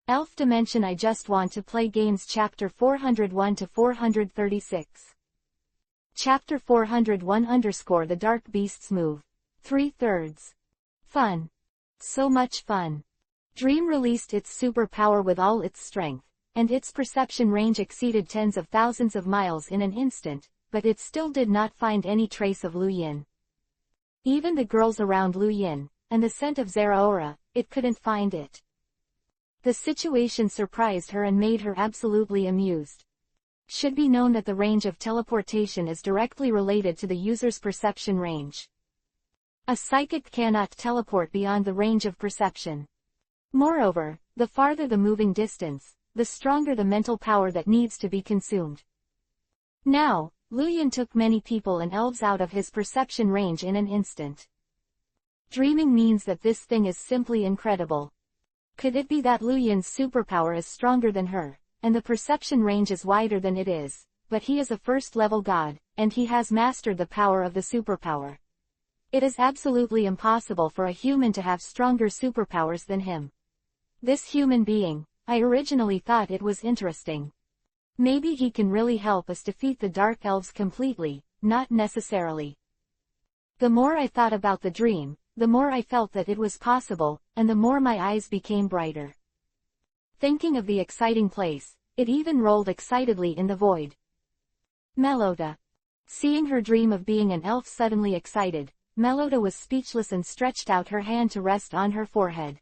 Elf Dimension. I just want to play games. Chapter 401 to 436. Chapter 401 _ The Dark Beasts Move. 3/3. Fun. So much fun. Dream released its superpower with all its strength, and its perception range exceeded tens of thousands of miles in an instant, but it still did not find any trace of Lu Yin. Even the girls around Lu Yin, and the scent of Zeraora, it couldn't find it. The situation surprised her and made her absolutely amused. Should be known that the range of teleportation is directly related to the user's perception range. A psychic cannot teleport beyond the range of perception. Moreover, the farther the moving distance, the stronger the mental power that needs to be consumed. Now, Lu Yin took many people and elves out of his perception range in an instant. Dreaming means that this thing is simply incredible. Could it be that Lu Yin's superpower is stronger than her, and the perception range is wider than it is, but he is a first-level god, and he has mastered the power of the superpower. It is absolutely impossible for a human to have stronger superpowers than him. This human being, I originally thought it was interesting. Maybe he can really help us defeat the Dark Elves completely, not necessarily. The more I thought about the dream, the more I felt that it was possible, and the more my eyes became brighter. Thinking of the exciting place, it even rolled excitedly in the void. Melota. Seeing her dream of being an elf suddenly excited, Melota was speechless and stretched out her hand to rest on her forehead.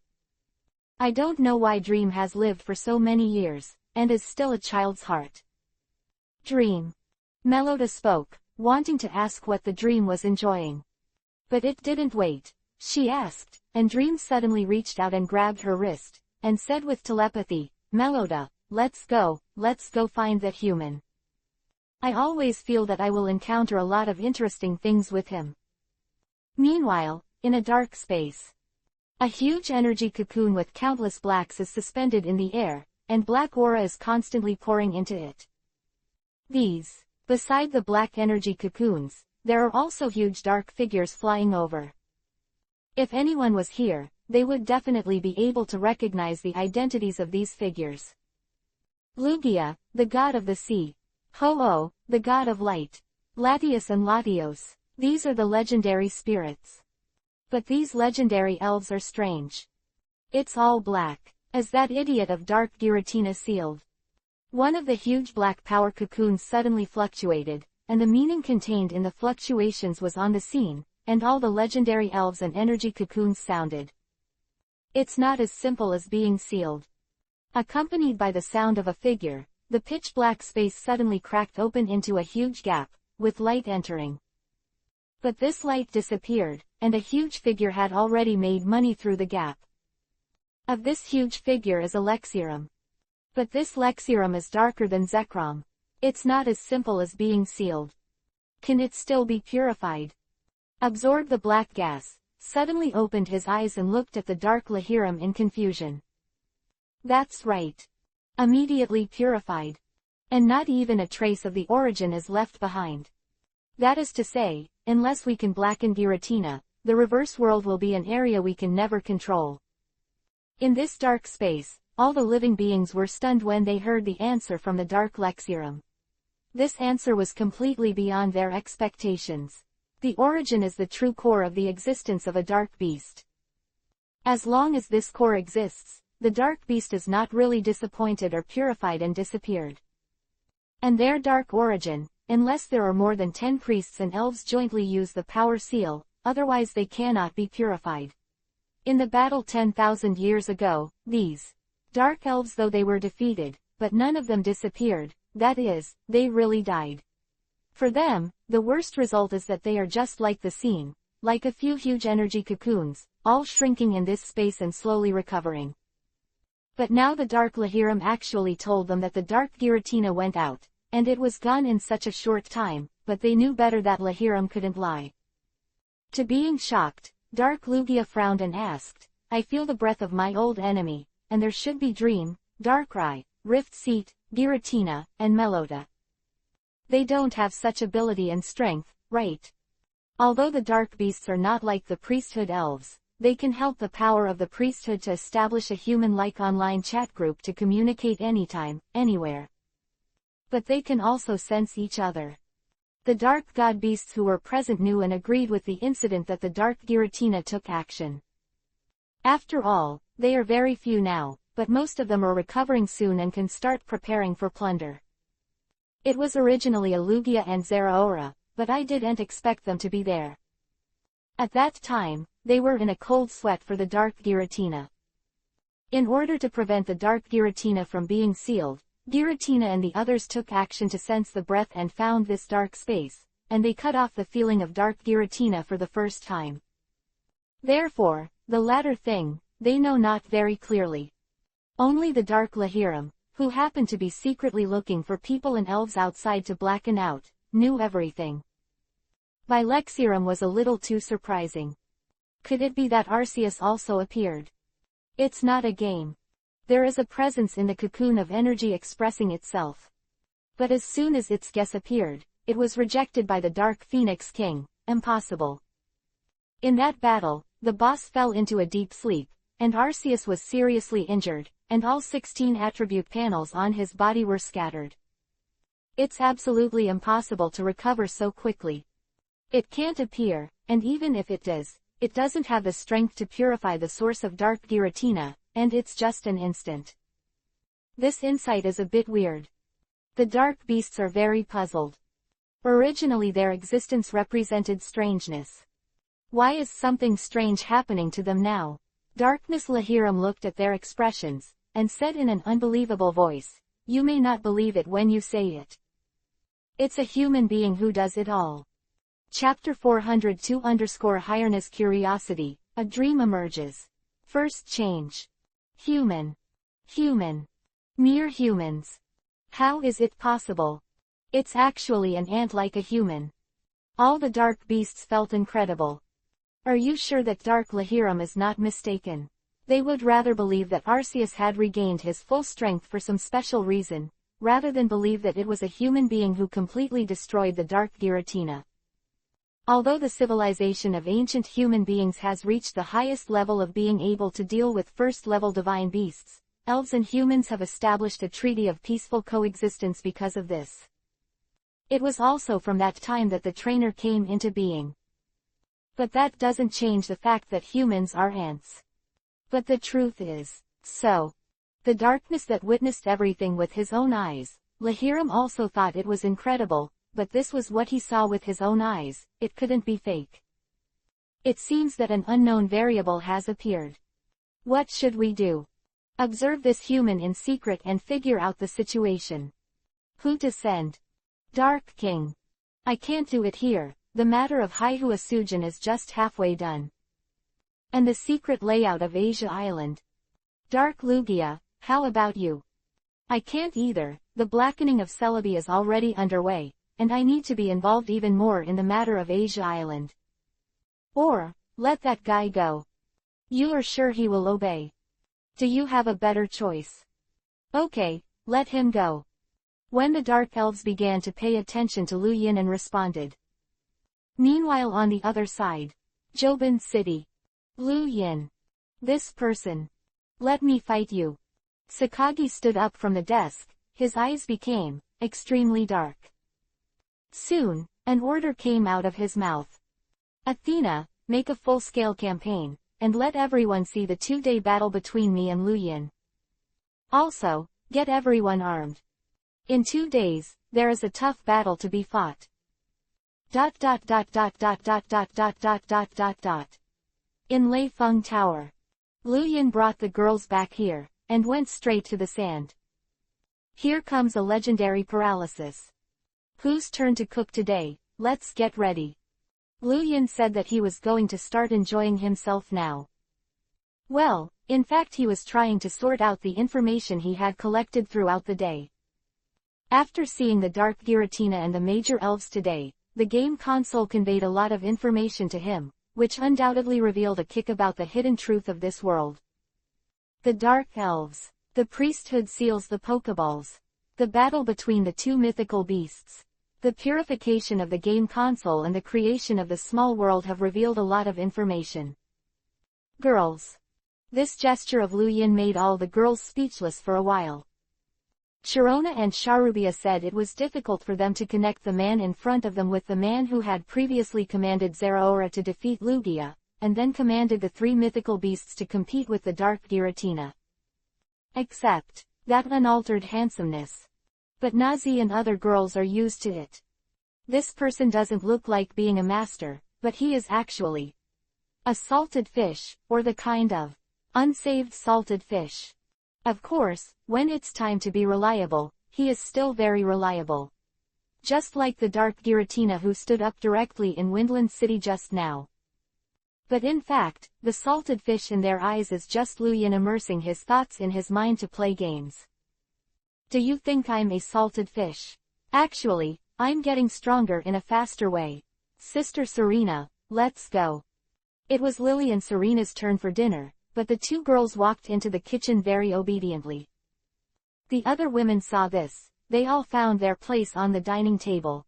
I don't know why Dream has lived for so many years, and is still a child's heart. Dream. Melota spoke, wanting to ask what the dream was enjoying. But it didn't wait. She asked, and Dream suddenly reached out and grabbed her wrist, and said with telepathy, Melota, let's go find that human. I always feel that I will encounter a lot of interesting things with him. Meanwhile, in a dark space. A huge energy cocoon with countless blacks is suspended in the air, and black aura is constantly pouring into it. Beside the black energy cocoons, there are also huge dark figures flying over. If anyone was here, they would definitely be able to recognize the identities of these figures. Lugia, the god of the sea. Ho-Oh, the god of light. Latios and Latios, these are the legendary spirits. But these legendary elves are strange. It's all black, as that idiot of Dark Giratina sealed. One of the huge black power cocoons suddenly fluctuated, and the meaning contained in the fluctuations was on the scene, and all the legendary elves and energy cocoons sounded. It's not as simple as being sealed. Accompanied by the sound of a figure, the pitch-black space suddenly cracked open into a huge gap, with light entering. But this light disappeared, and a huge figure had already made money through the gap. Of this huge figure is a Lexirum. But this Lexirum is darker than Zekrom. It's not as simple as being sealed. Can it still be purified? Absorbed the black gas, suddenly opened his eyes and looked at the dark Lahiram in confusion. That's right. Immediately purified. And not even a trace of the origin is left behind. That is to say, unless we can blacken Giratina, the reverse world will be an area we can never control. In this dark space, all the living beings were stunned when they heard the answer from the dark Lexirum. This answer was completely beyond their expectations. The origin is the true core of the existence of a dark beast. As long as this core exists, the dark beast is not really disappointed or purified and disappeared. And their dark origin, unless there are more than 10 priests and elves jointly use the power seal, otherwise they cannot be purified. In the battle 10,000 years ago, these dark elves, though they were defeated, but none of them disappeared, that is, they really died. For them, the worst result is that they are just like the scene, like a few huge energy cocoons, all shrinking in this space and slowly recovering. But now the dark Lahiram actually told them that the dark Giratina went out, and it was gone in such a short time, but they knew better that Lahiram couldn't lie. To being shocked, Dark Lugia frowned and asked, I feel the breath of my old enemy, and there should be Dream, Darkrai, Rift Seat, Giratina, and Melota. They don't have such ability and strength, right? Although the dark beasts are not like the priesthood elves, they can help the power of the priesthood to establish a human-like online chat group to communicate anytime, anywhere. But they can also sense each other. The dark god beasts who were present knew and agreed with the incident that the dark Giratina took action. After all, they are very few now, but most of them are recovering soon and can start preparing for plunder. It was originally a Lugia and Zeraora, but I didn't expect them to be there. At that time, they were in a cold sweat for the dark Giratina. In order to prevent the dark Giratina from being sealed, Giratina and the others took action to sense the breath and found this dark space, and they cut off the feeling of dark Giratina for the first time. Therefore, the latter thing, they know not very clearly. Only the dark Lahiram, who happened to be secretly looking for people and elves outside to blacken out, knew everything. Bilexiram was a little too surprising. Could it be that Arceus also appeared? It's not a game. There is a presence in the cocoon of energy expressing itself. But as soon as its guess appeared, it was rejected by the Dark Phoenix King. Impossible. In that battle, the boss fell into a deep sleep, and Arceus was seriously injured, and all 16 attribute panels on his body were scattered. It's absolutely impossible to recover so quickly. It can't appear, and even if it does, it doesn't have the strength to purify the source of dark Giratina, and it's just an instant. This insight is a bit weird. The dark beasts are very puzzled. Originally their existence represented strangeness. Why is something strange happening to them now? Darkness Lahiram looked at their expressions, and said in an unbelievable voice, "You may not believe it when you say it. It's a human being who does it all." Chapter 402_Highness Curiosity, a dream emerges. First change. Human. Human. Mere humans. How is it possible? It's actually an ant like a human. All the dark beasts felt incredible. Are you sure that Dark Lahiram is not mistaken? They would rather believe that Arceus had regained his full strength for some special reason, rather than believe that it was a human being who completely destroyed the dark Giratina. Although the civilization of ancient human beings has reached the highest level of being able to deal with first-level divine beasts, elves and humans have established a treaty of peaceful coexistence because of this. It was also from that time that the trainer came into being. But that doesn't change the fact that humans are ants. But the truth is, so. The darkness that witnessed everything with his own eyes, Lahiram also thought it was incredible, but this was what he saw with his own eyes, it couldn't be fake. It seems that an unknown variable has appeared. What should we do? Observe this human in secret and figure out the situation. Who to send? Dark King. I can't do it here, the matter of Haihu Asujan is just halfway done. And the secret layout of Asia Island. Dark Lugia, how about you? I can't either, the blackening of Celebi is already underway, and I need to be involved even more in the matter of Asia Island. Or, let that guy go. You are sure he will obey? Do you have a better choice? Okay, let him go. When the Dark Elves began to pay attention to Lu Yin and responded. Meanwhile on the other side. Jobin City. Lu Yin. This person. Let me fight you. Sakagi stood up from the desk, his eyes became extremely dark. Soon, an order came out of his mouth. Athena, make a full-scale campaign, and let everyone see the 2-day battle between me and Lu Yin. Also, get everyone armed. In 2 days, there is a tough battle to be fought. ... In Lei Feng Tower. Lu Yin brought the girls back here, and went straight to the sand. Here comes a legendary paralysis. Whose turn to cook today? Let's get ready. Lu Yin said that he was going to start enjoying himself now. Well, in fact he was trying to sort out the information he had collected throughout the day. After seeing the Dark Giratina and the Major Elves today, the game console conveyed a lot of information to him, which undoubtedly revealed a kick about the hidden truth of this world. The Dark Elves. The priesthood seals the Pokeballs. The battle between the two mythical beasts. The purification of the game console and the creation of the small world have revealed a lot of information. Girls. This gesture of Lu Yin made all the girls speechless for a while. Sharona and Sharubia said it was difficult for them to connect the man in front of them with the man who had previously commanded Zeraora to defeat Lugia, and then commanded the three mythical beasts to compete with the Dark Giratina. Except that unaltered handsomeness. But Nazi and other girls are used to it. This person doesn't look like being a master, but he is actually a salted fish, or the kind of unsaved salted fish. Of course, when it's time to be reliable, he is still very reliable. Just like the Dark Giratina who stood up directly in Windland City just now. But in fact, the salted fish in their eyes is just Lu Yin immersing his thoughts in his mind to play games. Do you think I'm a salted fish? Actually, I'm getting stronger in a faster way. Sister Serena, let's go. It was Lily and Serena's turn for dinner, but the two girls walked into the kitchen very obediently. The other women saw this. They all found their place on the dining table.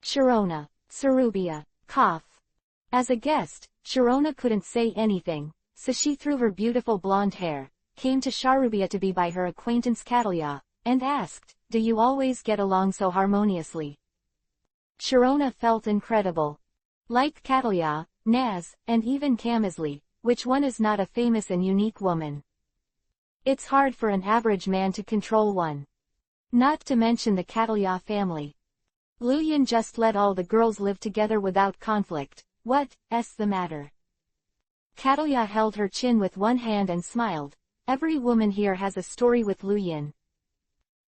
Sharona, Sarubia, cough. As a guest, Sharona couldn't say anything, so she threw her beautiful blonde hair, came to Sharubia to be by her acquaintance Catalia, and asked, "Do you always get along so harmoniously?" Sharona felt incredible. Like Catalia, Naz, and even Camizli, which one is not a famous and unique woman? It's hard for an average man to control one. Not to mention the Catalia family. Lu Yin just let all the girls live together without conflict. What's the matter? Catalia held her chin with one hand and smiled. Every woman here has a story with Lu Yin.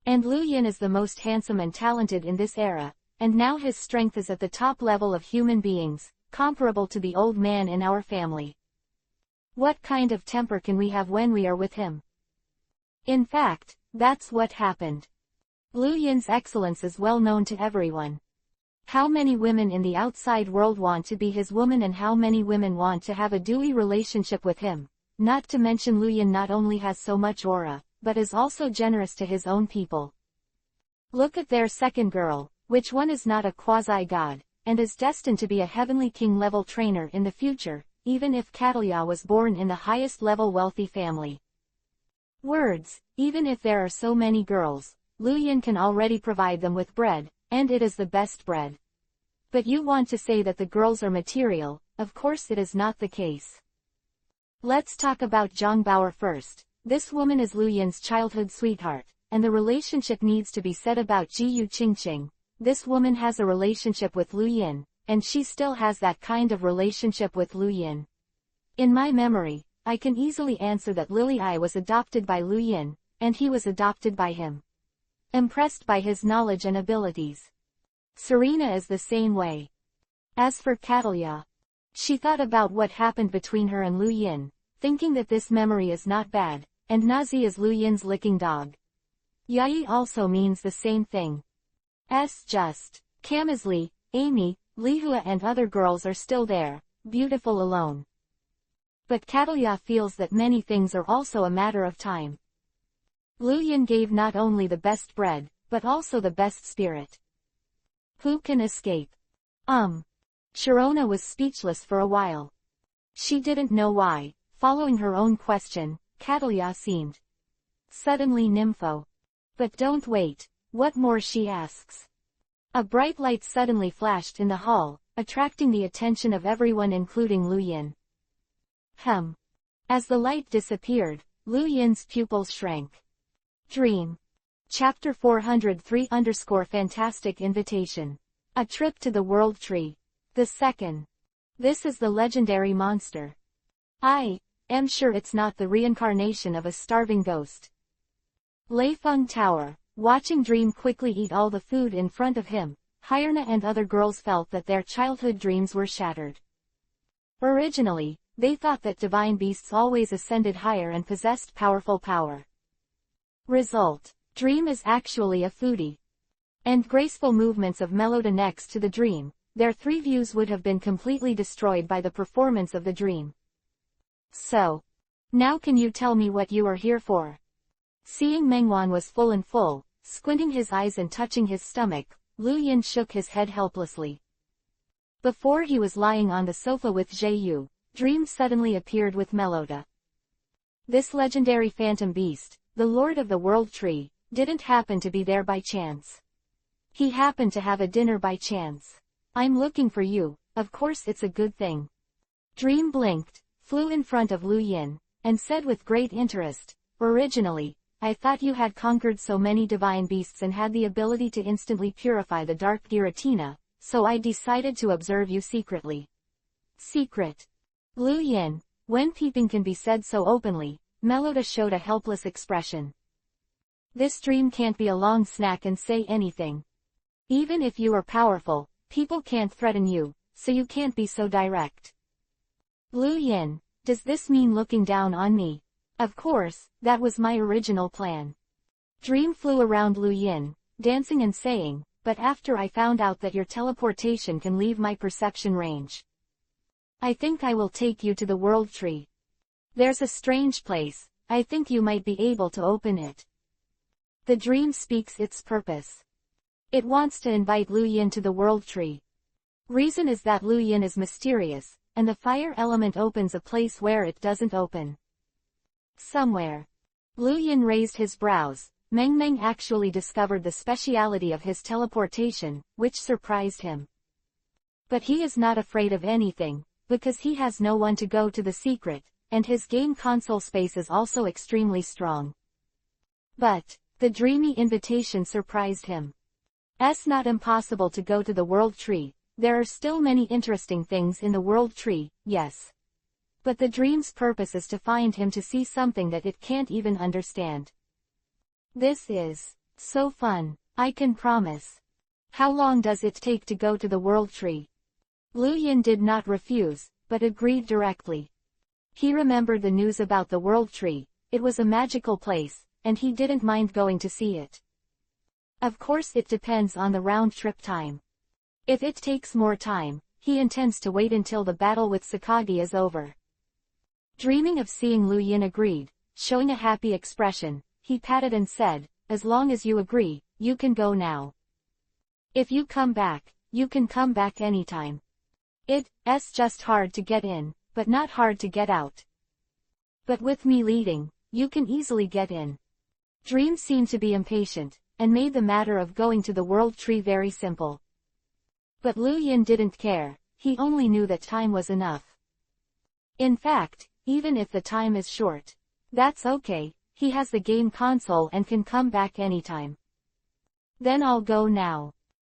And Lu Yin is the most handsome and talented in this era, and now his strength is at the top level of human beings, comparable to the old man in our family. What kind of temper can we have when we are with him? In fact, that's what happened. Lu Yin's excellence is well known to everyone. How many women in the outside world want to be his woman and how many women want to have a dewy relationship with him? Not to mention Lu Yin not only has so much aura, but is also generous to his own people. Look at their second girl, which one is not a quasi-god, and is destined to be a heavenly king-level trainer in the future, even if Catalia was born in the highest-level wealthy family. Words, even if there are so many girls, Lu Yin can already provide them with bread, and it is the best bread. But you want to say that the girls are material, of course it is not the case. Let's talk about Zhang Baoer first. This woman is Lu Yin's childhood sweetheart, and the relationship needs to be said about Jiyu Qingqing. This woman has a relationship with Lu Yin, and she still has that kind of relationship with Lu Yin. In my memory, I can easily answer that Lily I was adopted by Lu Yin, and he was adopted by him. Impressed by his knowledge and abilities. Serena is the same way. As for Catalia, she thought about what happened between her and Lu Yin, thinking that this memory is not bad, and Nazi is Lu Yin's licking dog. Yai also means the same thing. Just. Camizli, Amy, Lihua and other girls are still there, beautiful alone. But Catalia feels that many things are also a matter of time. Lu Yin gave not only the best bread, but also the best spirit. Who can escape? Sharona was speechless for a while. She didn't know why, following her own question, Catalia seemed suddenly nympho. But don't wait, what more she asks. A bright light suddenly flashed in the hall, attracting the attention of everyone including Lu Yin. As the light disappeared, Lu Yin's pupils shrank. Dream. Chapter 403_Fantastic Invitation. A Trip to the World Tree. The Second. This is the legendary monster. I am sure it's not the reincarnation of a starving ghost. Leifeng Tower. Watching Dream quickly eat all the food in front of him, Hyrna and other girls felt that their childhood dreams were shattered. Originally, they thought that divine beasts always ascended higher and possessed powerful power. Result. Dream is actually a foodie. And graceful movements of Meloda next to the dream, their three views would have been completely destroyed by the performance of the dream. So. Now can you tell me what you are here for? Seeing Mengwan was full, squinting his eyes and touching his stomach, Lu Yin shook his head helplessly. Before he was lying on the sofa with Zhe Yu, Dream suddenly appeared with Melota. This legendary phantom beast, the Lord of the World Tree, didn't happen to be there by chance. He happened to have a dinner by chance. I'm looking for you, of course it's a good thing. Dream blinked, flew in front of Lu Yin, and said with great interest, originally, I thought you had conquered so many divine beasts and had the ability to instantly purify the dark Giratina, so I decided to observe you secretly. Secret. Lu Yin, when peeping can be said so openly, Melota showed a helpless expression. This dream can't be a long snack and say anything. Even if you are powerful, people can't threaten you, so you can't be so direct. Lu Yin, does this mean looking down on me? Of course, that was my original plan. Dream flew around Lu Yin, dancing and saying, but after I found out that your teleportation can leave my perception range. I think I will take you to the World Tree. There's a strange place, I think you might be able to open it. The dream speaks its purpose. It wants to invite Lu Yin to the World Tree. Reason is that Lu Yin is mysterious, and the fire element opens a place where it doesn't open. Somewhere. Lu Yin raised his brows. Meng Meng actually discovered the speciality of his teleportation, which surprised him. But he is not afraid of anything, because he has no one to go to the secret, and his game console space is also extremely strong. But, the dreamy invitation surprised him. It's not impossible to go to the World Tree, there are still many interesting things in the World Tree, yes. But the dream's purpose is to find him to see something that it can't even understand. This is so fun, I can promise. How long does it take to go to the World Tree? Lu Yin did not refuse, but agreed directly. He remembered the news about the World Tree, it was a magical place, and he didn't mind going to see it. Of course it depends on the round-trip time. If it takes more time, he intends to wait until the battle with Sakagi is over. Dreaming of seeing Lu Yin agreed, showing a happy expression, he patted and said, as long as you agree, you can go now. If you come back, you can come back anytime. It's just hard to get in, but not hard to get out. But with me leading, you can easily get in. Dream seemed to be impatient, and made the matter of going to the World Tree very simple. But Lu Yin didn't care, he only knew that time was enough. In fact, even if the time is short, that's okay, he has the game console and can come back anytime. Then I'll go now.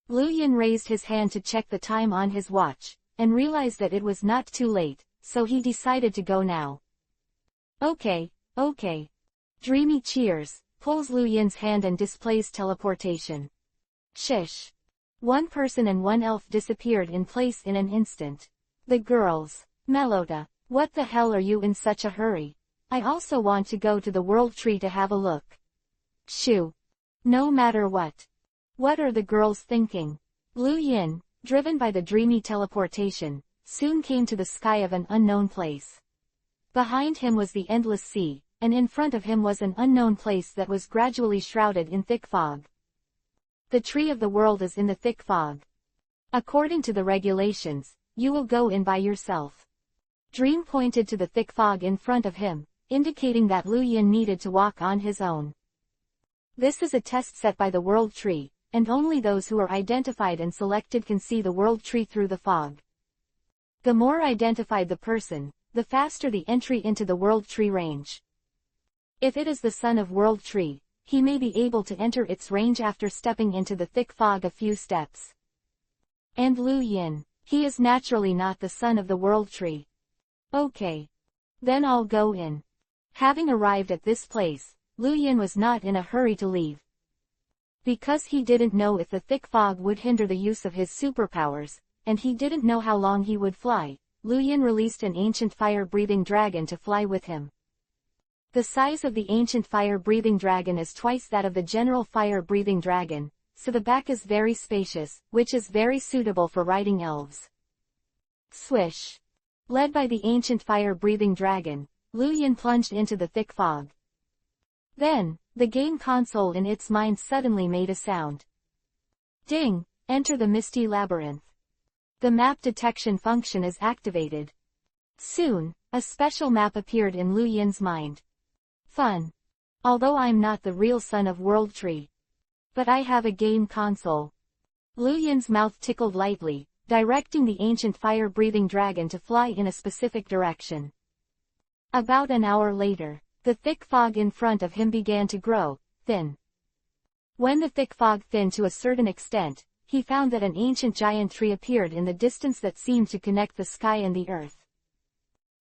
Lu Yin raised his hand to check the time on his watch, and realized that it was not too late, so he decided to go now. Okay. Dreamy cheers, pulls Lu Yin's hand and displays teleportation. Shish. One person and one elf disappeared in place in an instant. The girls. Melota, what the hell are you in such a hurry? I also want to go to the World Tree to have a look. Shoo. No matter what. What are the girls thinking? Lu Yin, driven by the dreamy teleportation, soon came to the sky of an unknown place. Behind him was the endless sea, and in front of him was an unknown place that was gradually shrouded in thick fog. The tree of the world is in the thick fog. According to the regulations, you will go in by yourself. Dream pointed to the thick fog in front of him, indicating that Lu Yin needed to walk on his own. This is a test set by the World Tree, and only those who are identified and selected can see the World Tree through the fog. The more identified the person, the faster the entry into the World Tree range. If it is the son of World Tree, he may be able to enter its range after stepping into the thick fog a few steps. And Lu Yin, he is naturally not the son of the World Tree. Okay. Then I'll go in. Having arrived at this place, Lu Yin was not in a hurry to leave. Because he didn't know if the thick fog would hinder the use of his superpowers, and he didn't know how long he would fly, Lu Yin released an ancient fire-breathing dragon to fly with him. The size of the ancient fire-breathing dragon is twice that of the general fire-breathing dragon, so the back is very spacious, which is very suitable for riding elves. Swish. Led by the ancient fire-breathing dragon, Lu Yin plunged into the thick fog. Then, the game console in its mind suddenly made a sound. Ding! Enter the misty labyrinth. The map detection function is activated. Soon, a special map appeared in Lu Yin's mind. Fun. Although I'm not the real son of World Tree. But I have a game console. Lu Yin's mouth tickled lightly, directing the ancient fire-breathing dragon to fly in a specific direction. About an hour later, the thick fog in front of him began to grow thin. When the thick fog thinned to a certain extent, he found that an ancient giant tree appeared in the distance that seemed to connect the sky and the earth.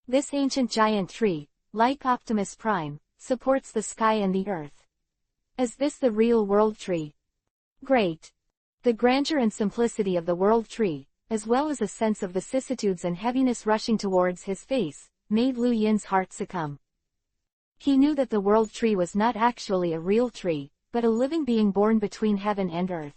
This ancient giant tree, like Optimus Prime, supports the sky and the earth. Is this the real World Tree? Great. The grandeur and simplicity of the World Tree, as well as a sense of vicissitudes and heaviness rushing towards his face, made Lu Yin's heart succumb. He knew that the World Tree was not actually a real tree, but a living being born between heaven and earth.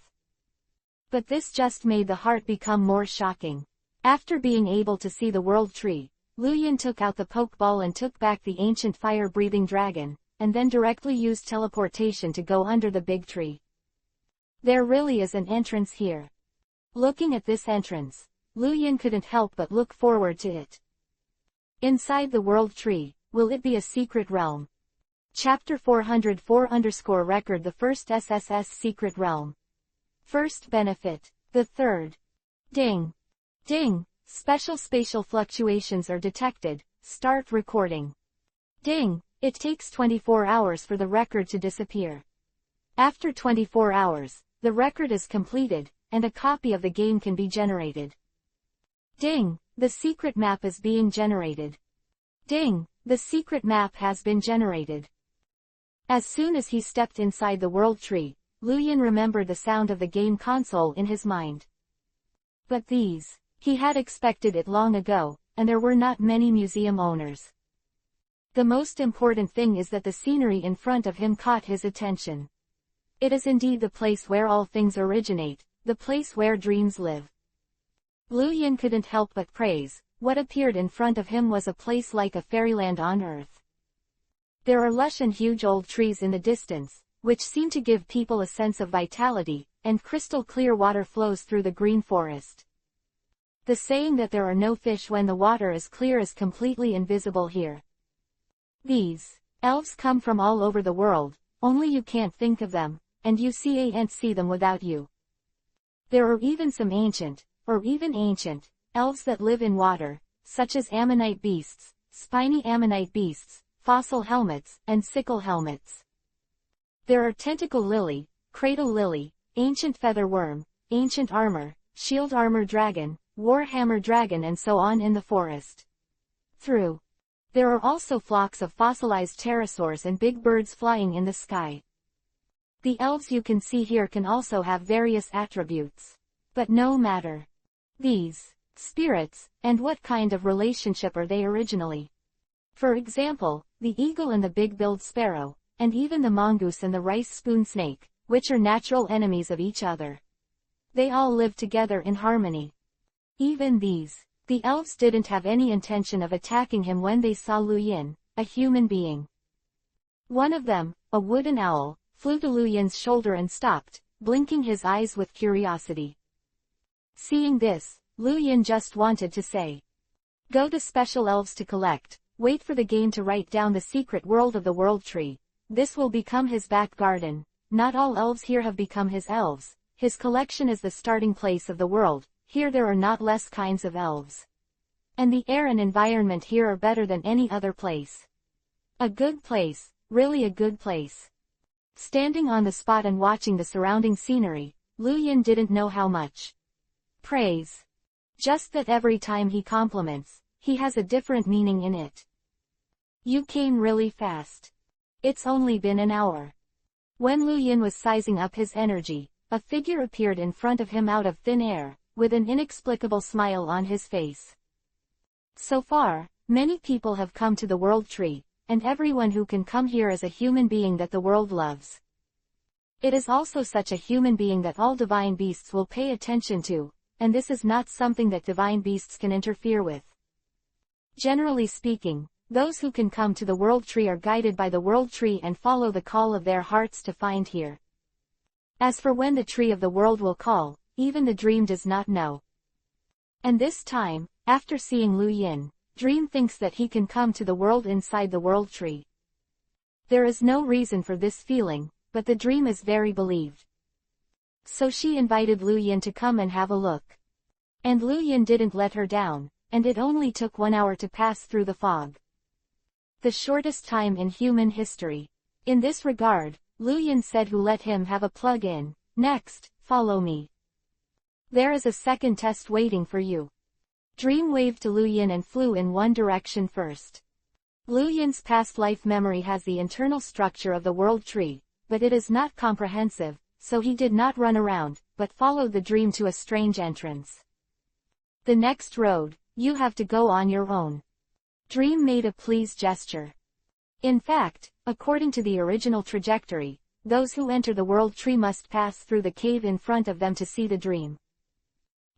But this just made the heart become more shocking. After being able to see the World Tree, Lu Yin took out the Pokeball and took back the ancient fire-breathing dragon, and then directly used teleportation to go under the big tree. There really is an entrance here. Looking at this entrance, Lu Yin couldn't help but look forward to it. Inside the World Tree, will it be a secret realm? Chapter 404_record The first SSS Secret Realm. First benefit. The third. Ding. Ding. Special spatial fluctuations are detected. Start recording. Ding. It takes 24 hours for the record to disappear. After 24 hours, the record is completed, and a copy of the game can be generated. Ding. The secret map is being generated. Ding. The secret map has been generated. As soon as he stepped inside the World Tree, Lu Yin remembered the sound of the game console in his mind. But he had expected it long ago, and there were not many museum owners. The most important thing is that the scenery in front of him caught his attention. It is indeed the place where all things originate, the place where dreams live. Lu Yin couldn't help but praise. What appeared in front of him was a place like a fairyland on earth. There are lush and huge old trees in the distance, which seem to give people a sense of vitality, and crystal clear water flows through the green forest. The saying that there are no fish when the water is clear is completely invisible here. These elves come from all over the world, only you can't think of them, and you can't see them without you. There are even some ancient, elves that live in water, such as ammonite beasts, spiny ammonite beasts, fossil helmets, and sickle helmets. There are tentacle lily, cradle lily, ancient feather worm, ancient armor, shield armor dragon, warhammer dragon and so on in the forest. There are also flocks of fossilized pterosaurs and big birds flying in the sky. The elves you can see here can also have various attributes. But no matter. These spirits, and what kind of relationship are they originally? For example, the eagle and the big-billed sparrow, and even the mongoose and the rice spoon snake, which are natural enemies of each other. They all live together in harmony. Even the elves didn't have any intention of attacking him when they saw Lu Yin, a human being. One of them, a wooden owl, flew to Lu Yin's shoulder and stopped, blinking his eyes with curiosity. Seeing this, Lu Yin just wanted to say, "Go to special elves to collect, wait for the game to write down the secret world of the World Tree. This will become his back garden. Not all elves here have become his elves. His collection is the starting place of the world. Here there are not less kinds of elves. And the air and environment here are better than any other place. A good place, really a good place." Standing on the spot and watching the surrounding scenery, Lu Yin didn't know how much praise. Just that every time he compliments, he has a different meaning in it. "You came really fast. It's only been an hour." When Lu Yin was sizing up his energy, a figure appeared in front of him out of thin air, with an inexplicable smile on his face. So far, many people have come to the World Tree, and everyone who can come here is a human being that the world loves. It is also such a human being that all divine beasts will pay attention to, and this is not something that divine beasts can interfere with. Generally speaking, those who can come to the World Tree are guided by the World Tree and follow the call of their hearts to find here. As for when the Tree of the World will call, even the dream does not know. And this time, after seeing Lu Yin, Dream thinks that he can come to the world inside the world tree. There is no reason for this feeling, but the dream is very believed. So she invited Lu Yin to come and have a look. And Lu Yin didn't let her down, and it only took 1 hour to pass through the fog. The shortest time in human history. In this regard, Lu Yin said who let him have a plug-in. Next, follow me. There is a second test waiting for you. Dream waved to Lu Yin and flew in one direction first. Lu Yin's past life memory has the internal structure of the world tree, but it is not comprehensive, so he did not run around, but followed the dream to a strange entrance. The next road, you have to go on your own. Dream made a please gesture. In fact, according to the original trajectory, those who enter the world tree must pass through the cave in front of them to see the dream.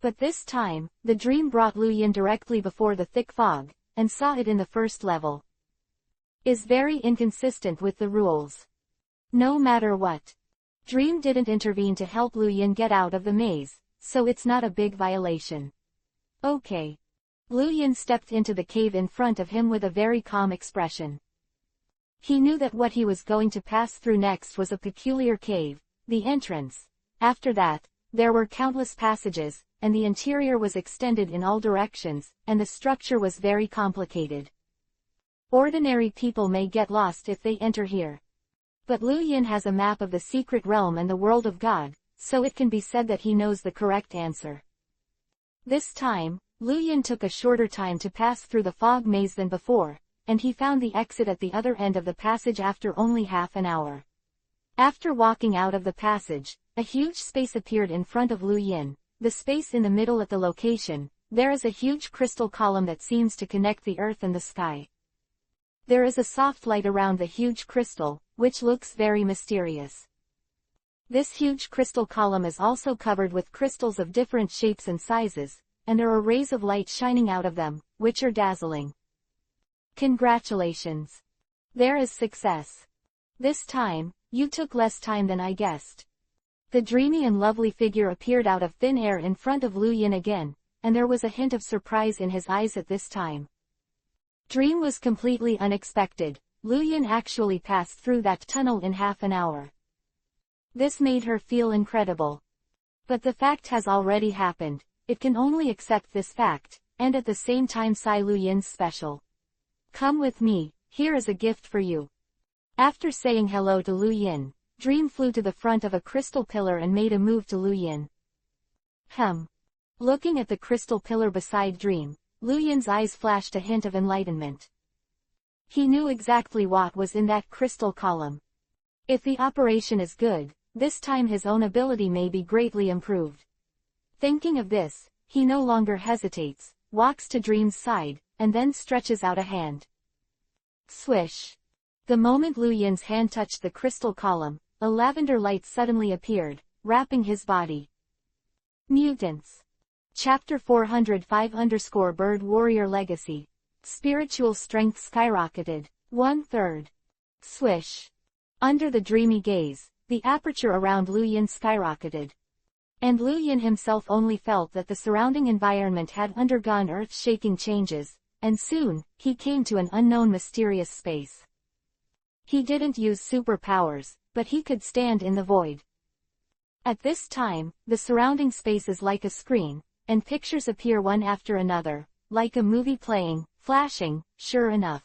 But this time, the dream brought Lu Yin directly before the thick fog, and saw it in the first level. Is very inconsistent with the rules. No matter what. Dream didn't intervene to help Lu Yin get out of the maze, so it's not a big violation. Okay. Lu Yin stepped into the cave in front of him with a very calm expression. He knew that what he was going to pass through next was a peculiar cave, the entrance. After that, there were countless passages, and the interior was extended in all directions, and the structure was very complicated. Ordinary people may get lost if they enter here. But Lu Yin has a map of the secret realm and the world of God, so it can be said that he knows the correct answer. This time, Lu Yin took a shorter time to pass through the fog maze than before, and he found the exit at the other end of the passage after only half an hour. After walking out of the passage, a huge space appeared in front of Lu Yin, the space in the middle at the location. There is a huge crystal column that seems to connect the earth and the sky. There is a soft light around the huge crystal, which looks very mysterious. This huge crystal column is also covered with crystals of different shapes and sizes, and there are rays of light shining out of them, which are dazzling. Congratulations. There is success. This time, you took less time than I guessed. The dreamy and lovely figure appeared out of thin air in front of Lu Yin again, and there was a hint of surprise in his eyes at this time. Dream was completely unexpected. Lu Yin actually passed through that tunnel in half an hour. This made her feel incredible. But the fact has already happened. It can only accept this fact, and at the same time sigh Lu Yin's special. Come with me, here is a gift for you. After saying hello to Lu Yin, Dream flew to the front of a crystal pillar and made a move to Lu Yin. Looking at the crystal pillar beside Dream, Lu Yin's eyes flashed a hint of enlightenment. He knew exactly what was in that crystal column. If the operation is good, this time his own ability may be greatly improved. Thinking of this, he no longer hesitates, walks to Dream's side, and then stretches out a hand. Swish! The moment Lu Yin's hand touched the crystal column, a lavender light suddenly appeared, wrapping his body. Mutants. Chapter 405 Bird Warrior Legacy. Spiritual strength skyrocketed. 1/3. Swish! Under the dreamy gaze, the aperture around Lu Yin skyrocketed. And Lu Yin himself only felt that the surrounding environment had undergone earth-shaking changes, and soon, he came to an unknown mysterious space. He didn't use superpowers, but he could stand in the void. At this time, the surrounding space is like a screen, and pictures appear one after another, like a movie playing, flashing, sure enough.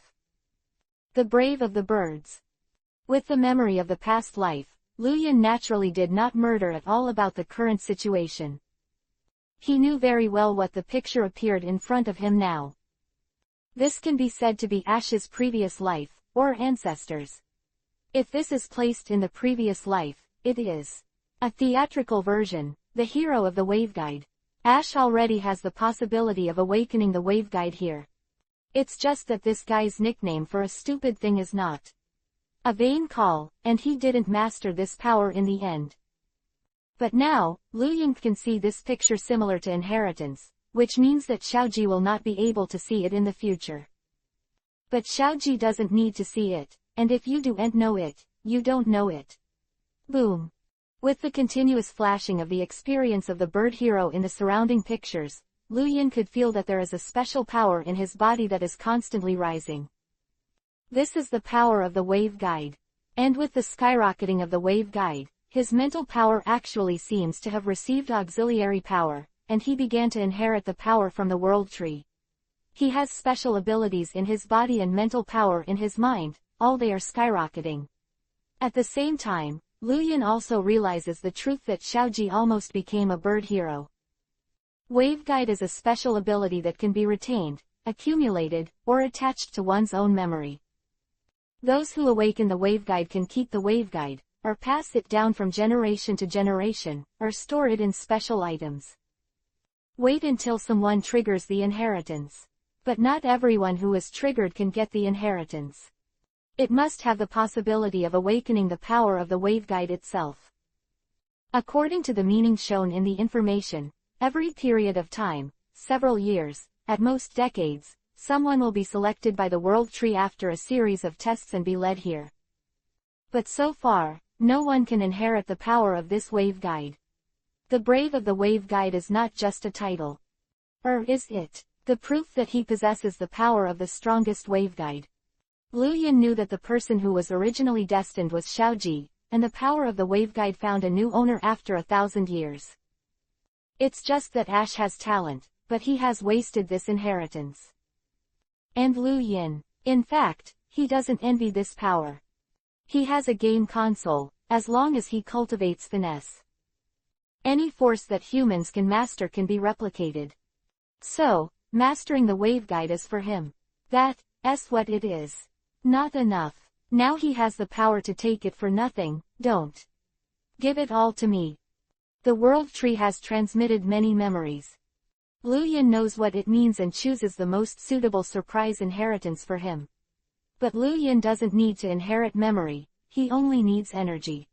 The brave of the birds. With the memory of the past life, Lu Yin naturally did not murder at all about the current situation. He knew very well what the picture appeared in front of him now. This can be said to be Ash's previous life, or ancestors. If this is placed in the previous life, it is a theatrical version, the hero of the waveguide. Ash already has the possibility of awakening the waveguide here. It's just that this guy's nickname for a stupid thing is not a vain call, and he didn't master this power in the end. But now, Lu Yin can see this picture similar to inheritance, which means that Xiaoji will not be able to see it in the future. But Xiaoji doesn't need to see it, and if you don't know it, you don't know it. Boom! With the continuous flashing of the experience of the bird hero in the surrounding pictures, Luyan could feel that there is a special power in his body that is constantly rising. This is the power of the wave guide. And with the skyrocketing of the wave guide, his mental power actually seems to have received auxiliary power, and he began to inherit the power from the world tree. He has special abilities in his body and mental power in his mind, all they are skyrocketing. At the same time, Luyan also realizes the truth that Xiaoji almost became a bird hero. Waveguide is a special ability that can be retained, accumulated, or attached to one's own memory. Those who awaken the waveguide can keep the waveguide, or pass it down from generation to generation, or store it in special items. Wait until someone triggers the inheritance. But not everyone who is triggered can get the inheritance. It must have the possibility of awakening the power of the waveguide itself. According to the meaning shown in the information, every period of time, several years, at most decades, someone will be selected by the world tree after a series of tests and be led here. But so far, no one can inherit the power of this waveguide. The Brave of the Waveguide is not just a title. Or is it? The proof that he possesses the power of the strongest waveguide. Luyan knew that the person who was originally destined was Xiaoji, and the power of the waveguide found a new owner after 1,000 years. It's just that Ash has talent, but he has wasted this inheritance. And Luyan, in fact, he doesn't envy this power. He has a game console, as long as he cultivates finesse. Any force that humans can master can be replicated. So, mastering the waveguide is for him. That's what it is. Not enough. Now he has the power to take it for nothing. Don't. Give it all to me. The world tree has transmitted many memories. Luyan knows what it means and chooses the most suitable surprise inheritance for him. But Luyan doesn't need to inherit memory, he only needs energy.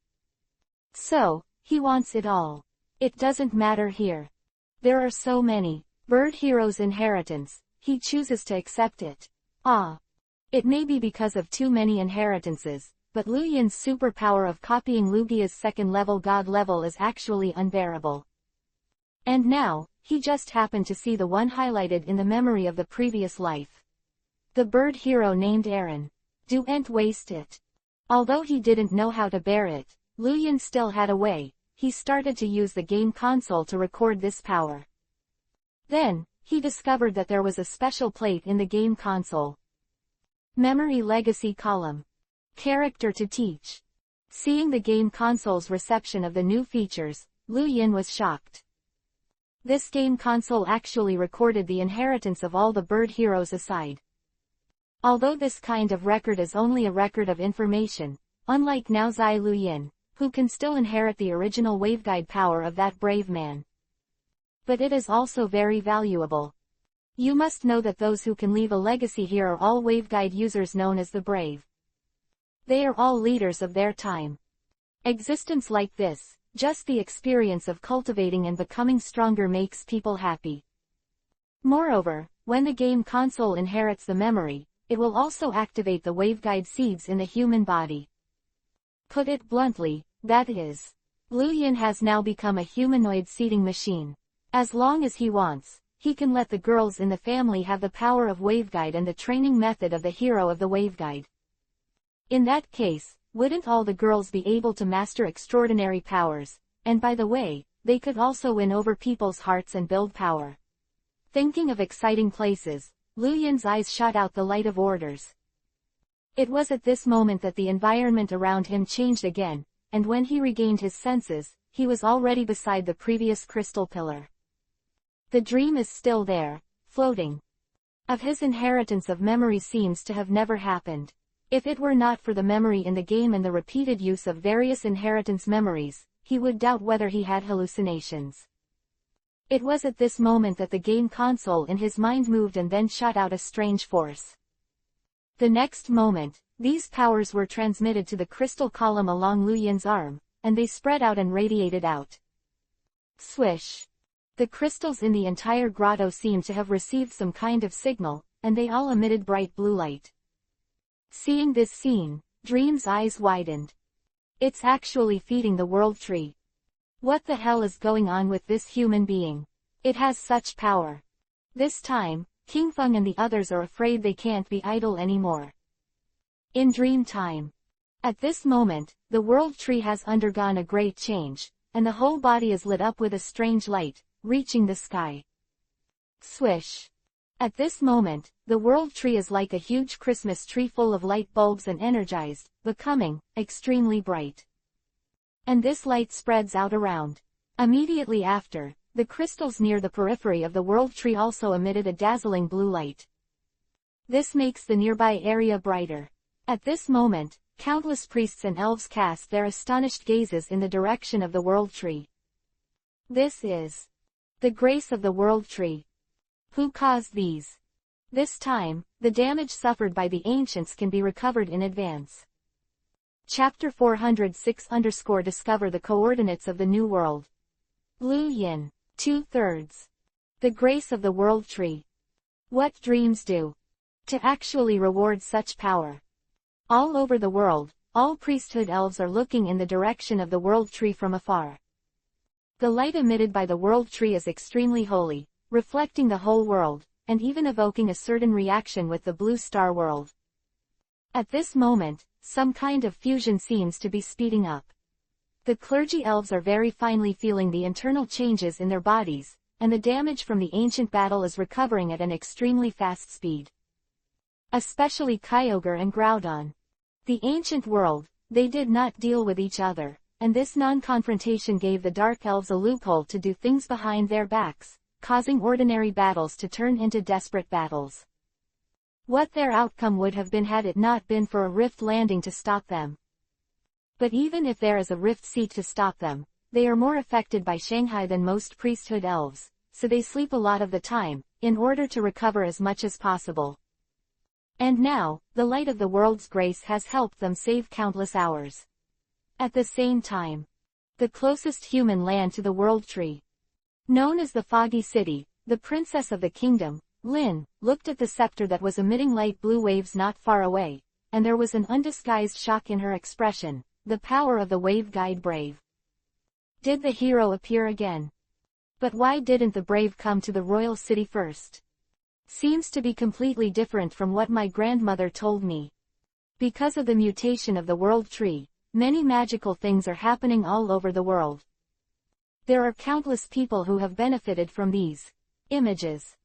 So, he wants it all. It doesn't matter here. There are so many. Bird Hero's inheritance, he chooses to accept it. It may be because of too many inheritances, but Luyan's superpower of copying Lugia's second-level god level is actually unbearable. And now, he just happened to see the one highlighted in the memory of the previous life. The bird hero named Aaron. Don't waste it. Although he didn't know how to bear it, Luyan still had a way. He started to use the game console to record this power. Then, he discovered that there was a special plate in the game console. Memory Legacy Column. Character to teach. Seeing the game console's reception of the new features, Luyan was shocked. This game console actually recorded the inheritance of all the bird heroes aside. Although this kind of record is only a record of information, unlike Naozai Luyan, who can still inherit the original waveguide power of that brave man. But it is also very valuable. You must know that those who can leave a legacy here are all waveguide users known as the Brave. They are all leaders of their time. Existence like this, just the experience of cultivating and becoming stronger makes people happy. Moreover, when the game console inherits the memory, it will also activate the waveguide seeds in the human body. Put it bluntly, that is, Luyan has now become a humanoid seeding machine. As long as he wants, he can let the girls in the family have the power of waveguide and the training method of the hero of the waveguide. In that case, wouldn't all the girls be able to master extraordinary powers, and by the way, they could also win over people's hearts and build power. Thinking of exciting places, Luyan's eyes shot out the light of orders. It was at this moment that the environment around him changed again, and when he regained his senses, he was already beside the previous crystal pillar. The dream is still there, floating. Of his inheritance of memory seems to have never happened. If it were not for the memory in the game and the repeated use of various inheritance memories, he would doubt whether he had hallucinations. It was at this moment that the game console in his mind moved and then shot out a strange force. The next moment, these powers were transmitted to the crystal column along Luyan's arm, and they spread out and radiated out. Swish! The crystals in the entire grotto seemed to have received some kind of signal, and they all emitted bright blue light. Seeing this scene, Dream's eyes widened. It's actually feeding the world tree. What the hell is going on with this human being? It has such power. This time, King Feng and the others are afraid they can't be idle anymore. In dream time. At this moment, the world tree has undergone a great change, and the whole body is lit up with a strange light, reaching the sky. Swish. At this moment, the world tree is like a huge Christmas tree full of light bulbs and energized, becoming extremely bright. And this light spreads out around. Immediately after, the crystals near the periphery of the world tree also emitted a dazzling blue light. This makes the nearby area brighter. At this moment, countless priests and elves cast their astonished gazes in the direction of the world tree. This is the grace of the world tree. Who caused these? This time, the damage suffered by the ancients can be recovered in advance. Chapter 406 Discover the coordinates of the New World. Lu Yin. 2/3. The grace of the world tree. What dreams do to actually reward such power. All over the world, all priesthood elves are looking in the direction of the world tree from afar. The light emitted by the world tree is extremely holy, reflecting the whole world, and even evoking a certain reaction with the blue star world. At this moment, some kind of fusion seems to be speeding up. The clergy elves are very finely feeling the internal changes in their bodies, and the damage from the ancient battle is recovering at an extremely fast speed. Especially Kyogre and Groudon. The ancient world, they did not deal with each other, and this non-confrontation gave the dark elves a loophole to do things behind their backs, causing ordinary battles to turn into desperate battles. What their outcome would have been had it not been for a rift landing to stop them. But even if there is a rift seat to stop them, they are more affected by Shanghai than most priesthood elves, so they sleep a lot of the time, in order to recover as much as possible. And now, the light of the world's grace has helped them save countless hours. At the same time, the closest human land to the world tree, known as the Foggy City, the princess of the kingdom, Lin, looked at the scepter that was emitting light blue waves not far away, and there was an undisguised shock in her expression. The power of the wave guide brave. Did the hero appear again? But why didn't the brave come to the royal city first? Seems to be completely different from what my grandmother told me. Because of the mutation of the world tree, many magical things are happening all over the world. There are countless people who have benefited from these images.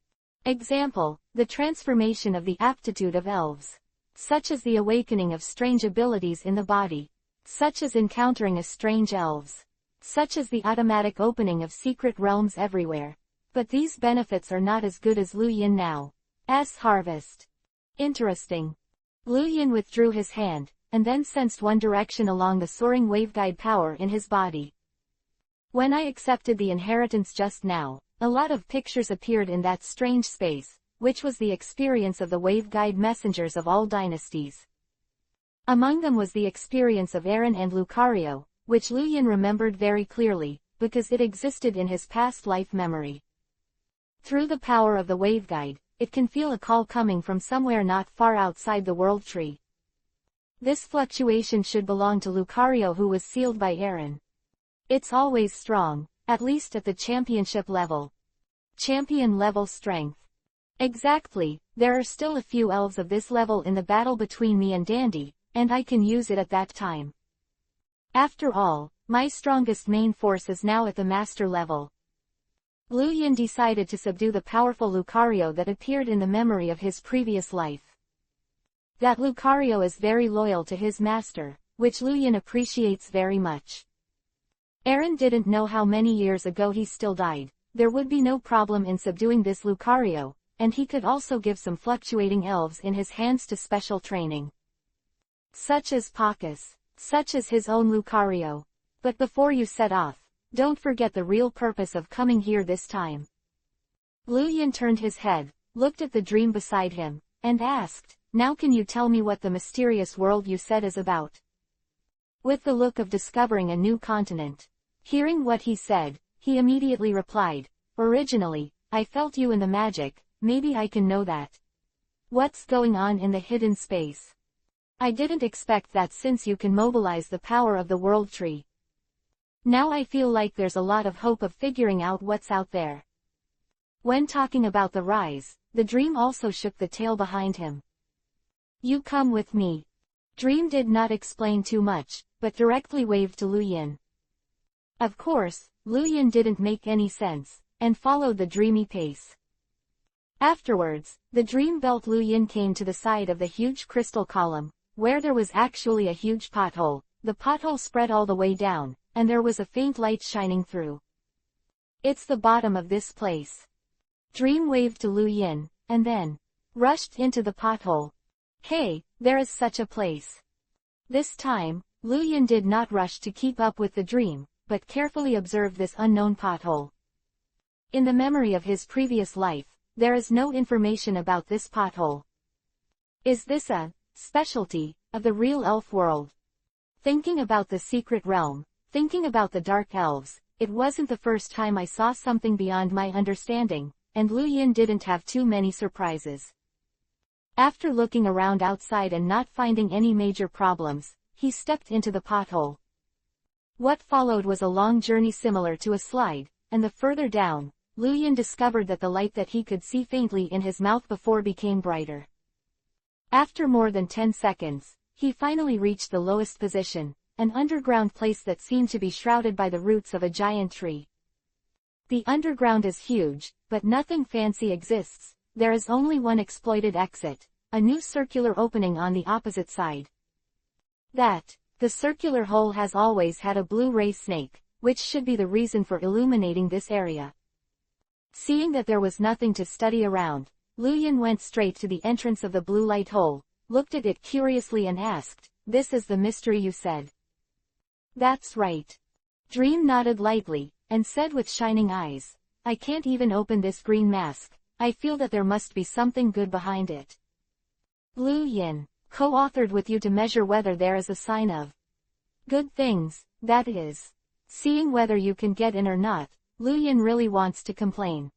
Example, the transformation of the aptitude of elves, such as the awakening of strange abilities in the body, such as encountering a strange elves, such as the automatic opening of secret realms everywhere. But these benefits are not as good as Lu Yin now's harvest. Interesting. Lu Yin withdrew his hand, and then sensed one direction along the soaring waveguide power in his body. When I accepted the inheritance just now, a lot of pictures appeared in that strange space, which was the experience of the waveguide messengers of all dynasties. Among them was the experience of Aaron and Lucario, which Lu Yin remembered very clearly, because it existed in his past life memory. Through the power of the waveguide, it can feel a call coming from somewhere not far outside the world tree. This fluctuation should belong to Lucario, who was sealed by Aaron. It's always strong, at least at the championship level. Champion level strength. Exactly, there are still a few elves of this level in the battle between me and Dandy, and I can use it at that time. After all, my strongest main force is now at the master level. Lu Yin decided to subdue the powerful Lucario that appeared in the memory of his previous life. That Lucario is very loyal to his master, which Lu Yin appreciates very much. Aaron didn't know how many years ago he still died. There would be no problem in subduing this Lucario, and he could also give some fluctuating elves in his hands to special training. Such as Pacus, such as his own Lucario. But before you set off, don't forget the real purpose of coming here this time. Lu Yin turned his head, looked at the dream beside him, and asked, "Now can you tell me what the mysterious world you said is about?" With the look of discovering a new continent. Hearing what he said, he immediately replied, "Originally, I felt you in the magic, maybe I can know that. What's going on in the hidden space? I didn't expect that since you can mobilize the power of the world tree. Now I feel like there's a lot of hope of figuring out what's out there." When talking about the rise, the dream also shook the tail behind him. You come with me. Dream did not explain too much, but directly waved to Lu Yin. Of course, Lu Yin didn't make any sense, and followed the dreamy pace. Afterwards, the dream belt Lu Yin came to the side of the huge crystal column, where there was actually a huge pothole. The pothole spread all the way down, and there was a faint light shining through. It's the bottom of this place. Dream waved to Lu Yin, and then rushed into the pothole. Hey, there is such a place. This time, Lu Yin did not rush to keep up with the dream, but carefully observed this unknown pothole. In the memory of his previous life, there is no information about this pothole. Is this a specialty of the real elf world? Thinking about the secret realm, thinking about the dark elves, it wasn't the first time I saw something beyond my understanding, and Lu Yin didn't have too many surprises. After looking around outside and not finding any major problems, he stepped into the pothole. What followed was a long journey similar to a slide, and the further down, Lu Yin discovered that the light that he could see faintly in his mouth before became brighter. After more than 10 seconds, he finally reached the lowest position, an underground place that seemed to be shrouded by the roots of a giant tree. The underground is huge, but nothing fancy exists. There is only one exploited exit, a new circular opening on the opposite side. The circular hole has always had a blue ray snake, which should be the reason for illuminating this area. Seeing that there was nothing to study around, Lu Yin went straight to the entrance of the blue light hole, looked at it curiously and asked, "This is the mystery you said?" "That's right." Dream nodded lightly, and said with shining eyes, "I can't even open this green mask. I feel that there must be something good behind it." Lu Yin, co-authored with you to measure whether there is a sign of good things, that is. Seeing whether you can get in or not, Lu Yin really wants to complain.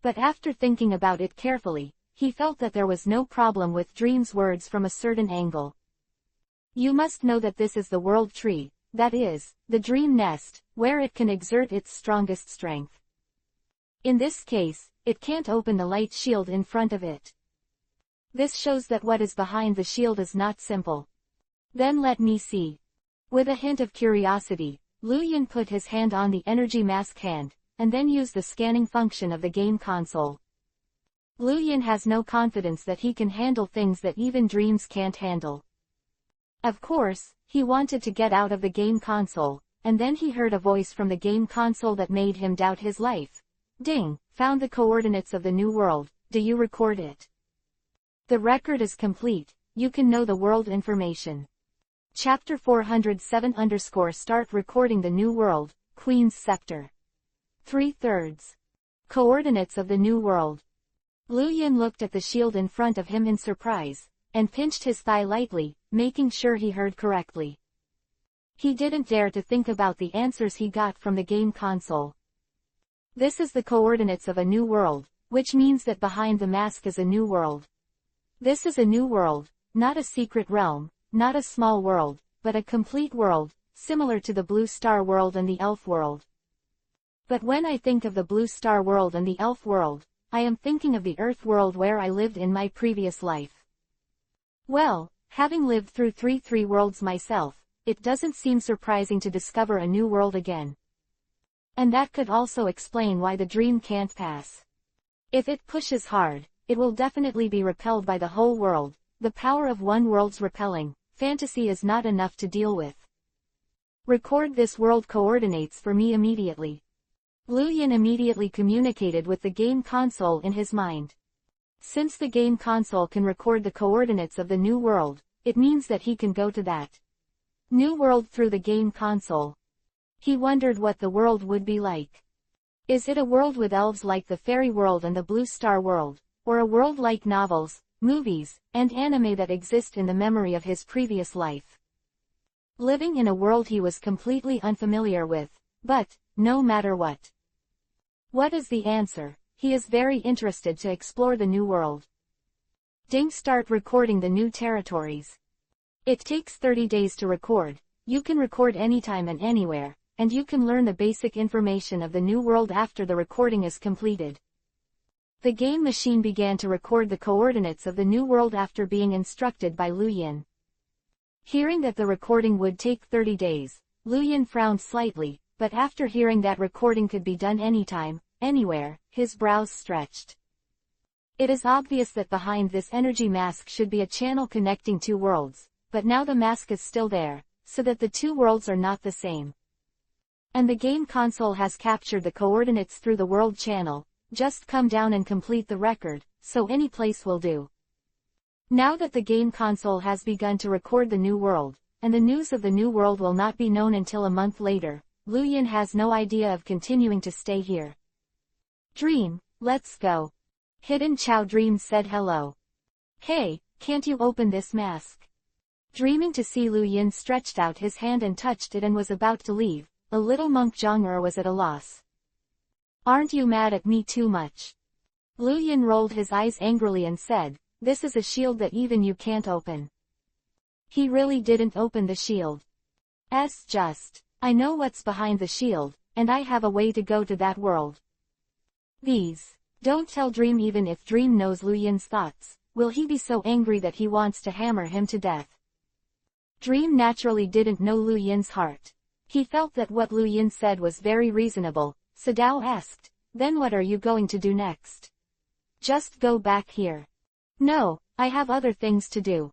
But after thinking about it carefully, he felt that there was no problem with Dream's words from a certain angle. You must know that this is the world tree, that is, the dream nest, where it can exert its strongest strength. In this case, it can't open the light shield in front of it. This shows that what is behind the shield is not simple. Then let me see. With a hint of curiosity, Lu Yin put his hand on the energy mask hand, and then used the scanning function of the game console. Lu Yin has no confidence that he can handle things that even dreams can't handle. Of course, he wanted to get out of the game console, and then he heard a voice from the game console that made him doubt his life. Ding, found the coordinates of the new world, do you record it? The record is complete, you can know the world information. Chapter 407 _ Start recording the new world, Queen's Scepter. 3/3. Coordinates of the new world. Lu Yin looked at the shield in front of him in surprise, and pinched his thigh lightly, making sure he heard correctly. He didn't dare to think about the answers he got from the game console. This is the coordinates of a new world, which means that behind the mask is a new world. This is a new world, not a secret realm, not a small world, but a complete world, similar to the Blue Star world and the Elf world. But when I think of the Blue Star world and the Elf world, I am thinking of the Earth world where I lived in my previous life. Well, having lived through three worlds myself, it doesn't seem surprising to discover a new world again. And that could also explain why the dream can't pass. If it pushes hard, it will definitely be repelled by the whole world. The power of one world's repelling fantasy is not enough to deal with. Record this world coordinates for me immediately. Lu Yin immediately communicated with the game console in his mind. Since the game console can record the coordinates of the new world, it means that he can go to that new world through the game console. He wondered what the world would be like. Is it a world with elves like the fairy world and the Blue Star world, or a world like novels, movies, and anime that exist in the memory of his previous life? Living in a world he was completely unfamiliar with, but, no matter what is the answer, he is very interested to explore the new world. Ding, start recording the new territories. It takes 30 days to record. You can record anytime and anywhere, and you can learn the basic information of the new world after the recording is completed. The game machine began to record the coordinates of the new world after being instructed by Lu Yin. Hearing that the recording would take 30 days, Lu Yin frowned slightly, but after hearing that recording could be done anytime, anywhere, his brows stretched. It is obvious that behind this energy mask should be a channel connecting two worlds, but now the mask is still there, so that the two worlds are not the same. And the game console has captured the coordinates through the world channel. Just come down and complete the record, so any place will do. Now that the game console has begun to record the new world, and the news of the new world will not be known until a month later, Lu Yin has no idea of continuing to stay here. Dream, let's go. Hidden Chow Dream said hello. Hey, can't you open this mask? Dreaming to see Lu Yin stretched out his hand and touched it and was about to leave, a little monk Zhang was at a loss. Aren't you mad at me too much? Lu Yin rolled his eyes angrily and said, this is a shield that even you can't open. He really didn't open the shield. I know what's behind the shield, and I have a way to go to that world. Don't tell Dream. Even if Dream knows Lu Yin's thoughts, will he be so angry that he wants to hammer him to death? Dream naturally didn't know Lu Yin's heart. He felt that what Lu Yin said was very reasonable. So Dao asked, then what are you going to do next? Just go back here. No, I have other things to do.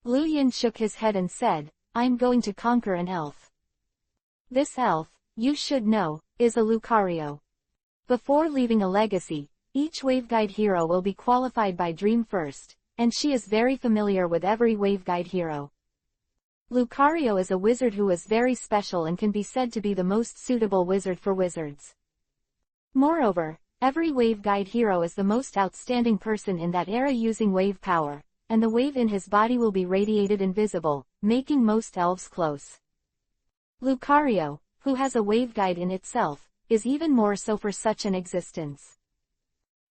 Lu Yin shook his head and said, I'm going to conquer an elf. This elf, you should know, is a Lucario. Before leaving a legacy, each waveguide hero will be qualified by Dream first, and she is very familiar with every waveguide hero. Lucario is a wizard who is very special and can be said to be the most suitable wizard for wizards. Moreover, every waveguide hero is the most outstanding person in that era using wave power, and the wave in his body will be radiated invisible, making most elves close. Lucario, who has a waveguide in itself, is even more so for such an existence.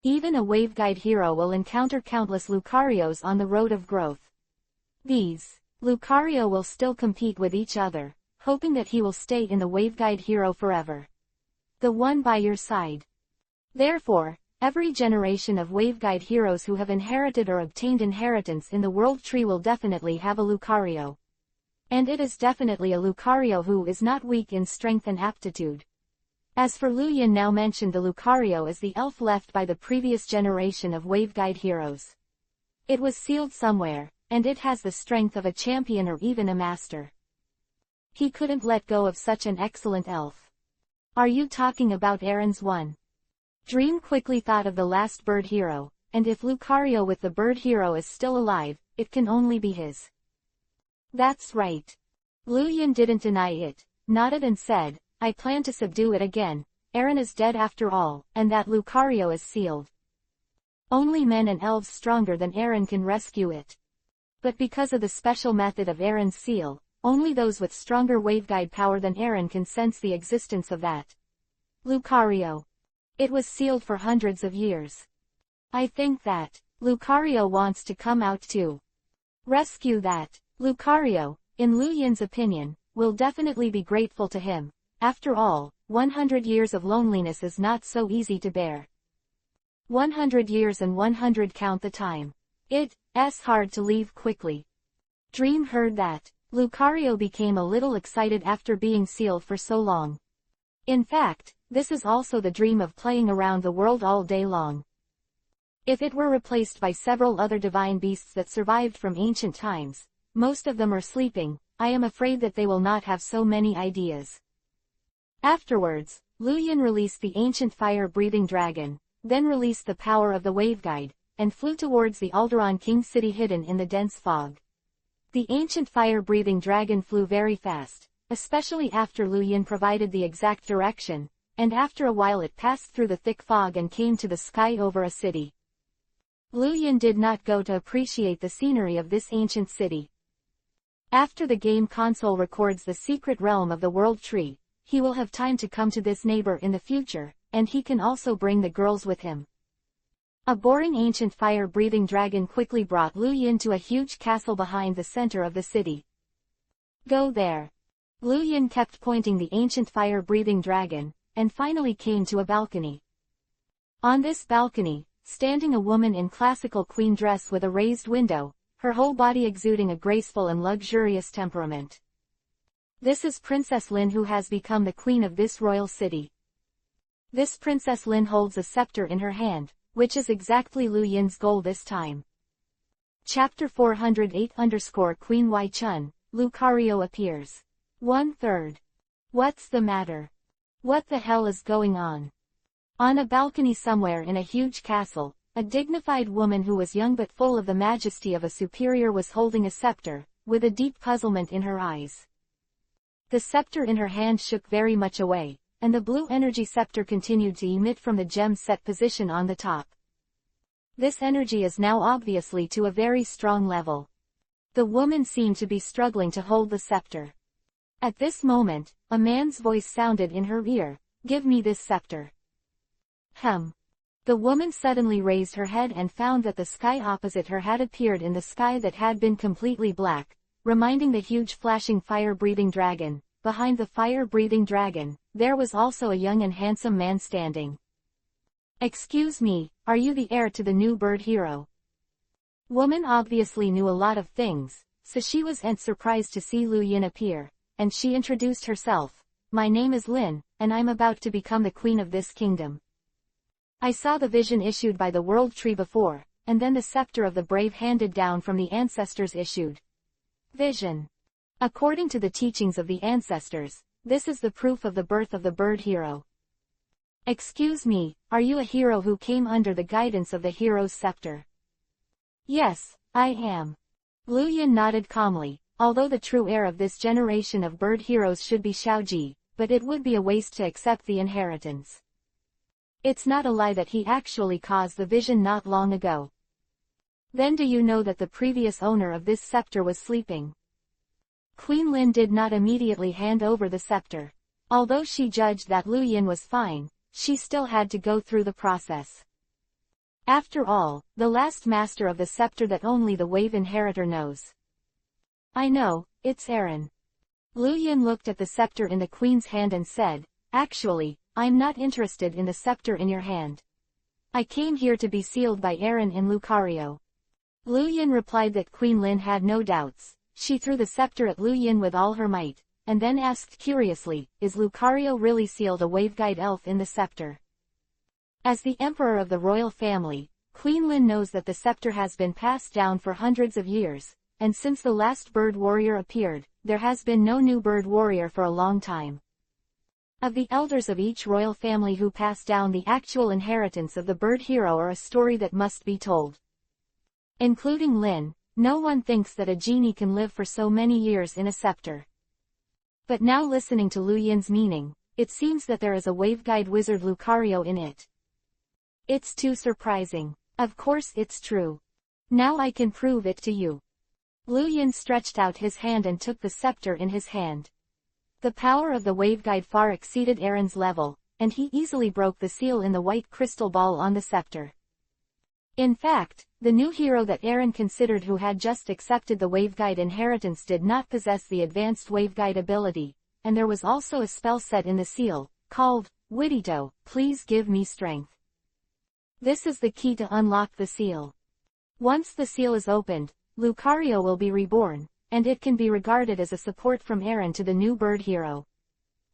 Even a waveguide hero will encounter countless Lucarios on the road of growth. Lucario will still compete with each other, hoping that he will stay in the waveguide hero forever. The one by your side. Therefore, every generation of waveguide heroes who have inherited or obtained inheritance in the world tree will definitely have a Lucario. And it is definitely a Lucario who is not weak in strength and aptitude. As for Lu Yin now mentioned, the Lucario is the elf left by the previous generation of waveguide heroes. It was sealed somewhere, and it has the strength of a champion or even a master. He couldn't let go of such an excellent elf. Are you talking about Aaron's one? Dream quickly thought of the last bird hero, and if Lucario with the bird hero is still alive, it can only be his. That's right. Lu Yin didn't deny it, nodded and said, I plan to subdue it again. Aaron is dead after all, and that Lucario is sealed. Only men and elves stronger than Aaron can rescue it. But because of the special method of Aaron's seal, only those with stronger waveguide power than Aaron can sense the existence of that Lucario. It was sealed for hundreds of years. I think that Lucario wants to come out too. Rescue that Lucario, in Lu Yin's opinion, will definitely be grateful to him. After all, 100 years of loneliness is not so easy to bear. 100 years and 100 count the time. It's hard to leave quickly. Dream heard that. Lucario became a little excited after being sealed for so long. In fact, this is also the dream of playing around the world all day long. If it were replaced by several other divine beasts that survived from ancient times, most of them are sleeping, I am afraid that they will not have so many ideas. Afterwards, Lu Yin released the ancient fire-breathing dragon, then released the power of the waveguide, and flew towards the Alderaan King city hidden in the dense fog. The ancient fire-breathing dragon flew very fast, especially after Lu Yin provided the exact direction, and after a while it passed through the thick fog and came to the sky over a city. Lu Yin did not go to appreciate the scenery of this ancient city. After the game console records the secret realm of the world tree, he will have time to come to this neighbor in the future, and he can also bring the girls with him. A boring ancient fire-breathing dragon quickly brought Lu Yin to a huge castle behind the center of the city. Go there. Lu Yin kept pointing the ancient fire-breathing dragon, and finally came to a balcony. On this balcony, standing a woman in classical queen dress with a raised window, her whole body exuding a graceful and luxurious temperament. This is Princess Lin, who has become the queen of this royal city. This Princess Lin holds a scepter in her hand, which is exactly Lu Yin's goal this time. Chapter 408 Queen Wai Chun, Lucario appears. 1/3. What's the matter? What the hell is going on? On a balcony somewhere in a huge castle, a dignified woman who was young but full of the majesty of a superior was holding a scepter, with a deep puzzlement in her eyes. The scepter in her hand shook very much away, and the blue energy scepter continued to emit from the gem set position on the top. This energy is now obviously to a very strong level. The woman seemed to be struggling to hold the scepter. At this moment, a man's voice sounded in her ear, "Give me this scepter." The woman suddenly raised her head and found that the sky opposite her had appeared in the sky that had been completely black, reminding the huge flashing fire-breathing dragon. Behind the fire-breathing dragon, there was also a young and handsome man standing. "Excuse me, are you the heir to the new bird hero?" Woman obviously knew a lot of things, so she was surprised to see Lu Yin appear, and she introduced herself. "My name is Lin, and I'm about to become the queen of this kingdom. I saw the vision issued by the world tree before, and then the scepter of the brave handed down from the ancestors issued. Vision. According to the teachings of the ancestors, this is the proof of the birth of the bird hero." "Excuse me, are you a hero who came under the guidance of the hero's scepter?" "Yes, I am." Lu Yin nodded calmly. Although the true heir of this generation of bird heroes should be Xiaoji, but it would be a waste to accept the inheritance. It's not a lie that he actually caused the vision not long ago. "Then do you know that the previous owner of this scepter was sleeping?" Queen Lin did not immediately hand over the scepter. Although she judged that Lu Yin was fine, she still had to go through the process. After all, the last master of the scepter that only the wave inheritor knows. "I know, it's Aaron." Lu Yin looked at the scepter in the queen's hand and said, "Actually, I'm not interested in the scepter in your hand. I came here to be sealed by Aaron in Lucario." Lu Yin replied that Queen Lin had no doubts. She threw the scepter at Lu Yin with all her might, and then asked curiously, "Is Lucario really sealed a waveguide elf in the scepter?" As the emperor of the royal family, Queen Lin knows that the scepter has been passed down for hundreds of years, and since the last bird warrior appeared, there has been no new bird warrior for a long time. Of the elders of each royal family who pass down the actual inheritance of the bird hero are a story that must be told. Including Lin, no one thinks that a genie can live for so many years in a scepter. But now listening to Lu Yin's meaning, it seems that there is a waveguide wizard Lucario in it. It's too surprising. Of course it's true. Now I can prove it to you. Lu Yin stretched out his hand and took the scepter in his hand. The power of the waveguide far exceeded Aaron's level, and he easily broke the seal in the white crystal ball on the scepter. In fact, the new hero that Aaron considered who had just accepted the waveguide inheritance did not possess the advanced waveguide ability, and there was also a spell set in the seal, called, Widito, please give me strength. This is the key to unlock the seal. Once the seal is opened, Lucario will be reborn, and it can be regarded as a support from Aaron to the new bird hero.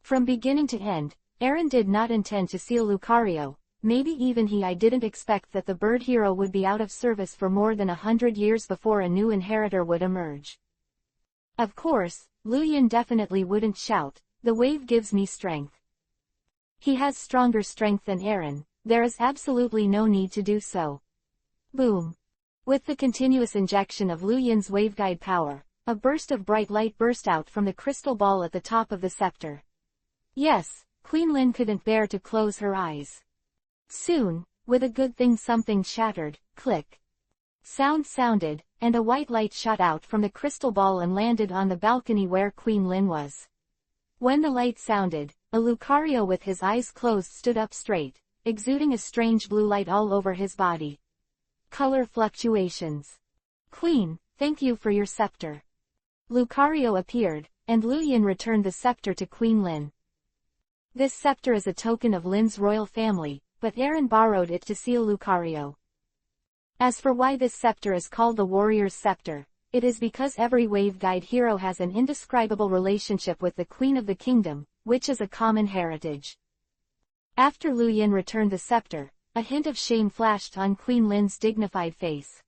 From beginning to end, Aaron did not intend to seal Lucario, maybe even I didn't expect that the bird hero would be out of service for more than 100 years before a new inheritor would emerge. Of course, Lu Yin definitely wouldn't shout, "The wave gives me strength." He has stronger strength than Aaron, there is absolutely no need to do so. Boom. With the continuous injection of Lu Yin's waveguide power, a burst of bright light burst out from the crystal ball at the top of the scepter. Yes, Queen Lin couldn't bear to close her eyes. Soon, with a good thing something shattered, click. Sound sounded, and a white light shot out from the crystal ball and landed on the balcony where Queen Lin was. When the light sounded, a Lucario with his eyes closed stood up straight, exuding a strange blue light all over his body. Color fluctuations. "Queen, thank you for your scepter." Lucario appeared, and Lu Yin returned the scepter to Queen Lin. This scepter is a token of Lin's royal family, but Aaron borrowed it to seal Lucario. As for why this scepter is called the warrior's scepter, it is because every waveguide hero has an indescribable relationship with the Queen of the Kingdom, which is a common heritage. After Lu Yin returned the scepter, a hint of shame flashed on Queen Lin's dignified face.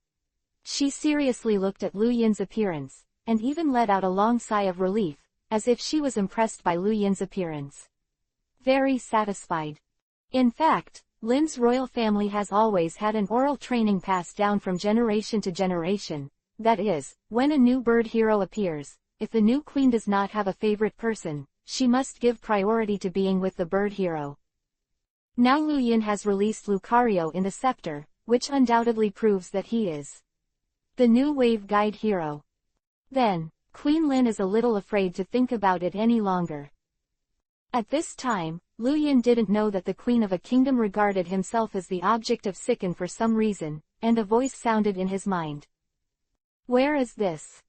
She seriously looked at Lu Yin's appearance, and even let out a long sigh of relief, as if she was impressed by Lu Yin's appearance. Very satisfied. In fact, Lin's royal family has always had an oral training passed down from generation to generation. That is, when a new bird hero appears, if the new queen does not have a favorite person, she must give priority to being with the bird hero. Now Lu Yin has released Lucario in the scepter, which undoubtedly proves that he is the new wave guide hero. Then, Queen Lin is a little afraid to think about it any longer. At this time, Lu Yin didn't know that the Queen of a Kingdom regarded himself as the object of sicken for some reason, and a voice sounded in his mind. Where is this?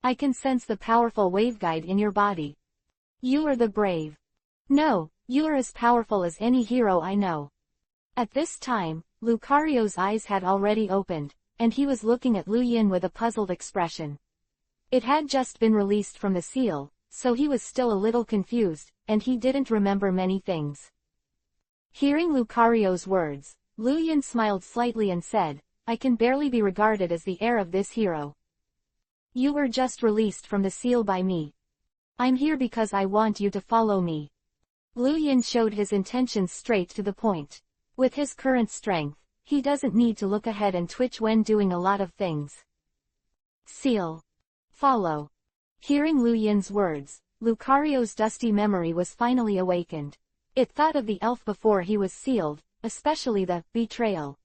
I can sense the powerful waveguide in your body. You are the brave. No, you are as powerful as any hero I know. At this time, Lucario's eyes had already opened, and he was looking at Lu Yin with a puzzled expression. It had just been released from the seal, so he was still a little confused, and he didn't remember many things. Hearing Lucario's words, Lu Yin smiled slightly and said, I can barely be regarded as the heir of this hero. You were just released from the seal by me. I'm here because I want you to follow me. Lu Yin showed his intentions straight to the point. With his current strength, he doesn't need to look ahead and twitch when doing a lot of things. Seal. Follow. Hearing Lu Yin's words, Lucario's dusty memory was finally awakened. It thought of the elf before he was sealed, especially the betrayal.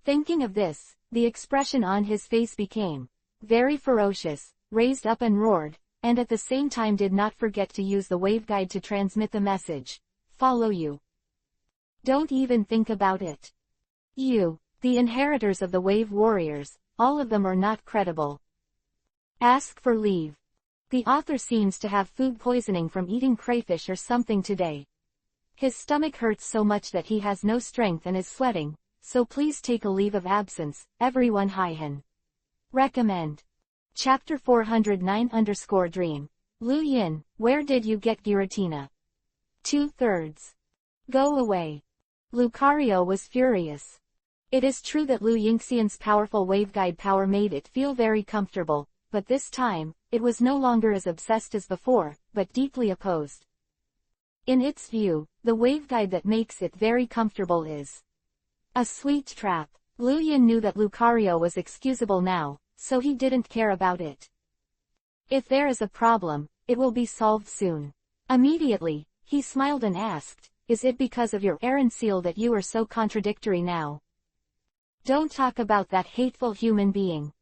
Thinking of this, the expression on his face became very ferocious, raised up and roared, and at the same time did not forget to use the waveguide to transmit the message, follow you. Don't even think about it. You, the inheritors of the wave warriors, all of them are not credible. Ask for leave. The author seems to have food poisoning from eating crayfish or something today. His stomach hurts so much that he has no strength and is sweating, so please take a leave of absence, everyone. Haihan. Recommend. Chapter 409_Dream. Lu Yin, where did you get Giratina? 2/3. Go away. Lucario was furious. It is true that Lu Yingxian's powerful waveguide power made it feel very comfortable, but this time, it was no longer as obsessed as before, but deeply opposed. In its view, the waveguide that makes it very comfortable is a sweet trap. Lu Yin knew that Lucario was excusable now, so he didn't care about it. If there is a problem, it will be solved soon. Immediately, he smiled and asked, is it because of your errand seal that you are so contradictory now? Don't talk about that hateful human being.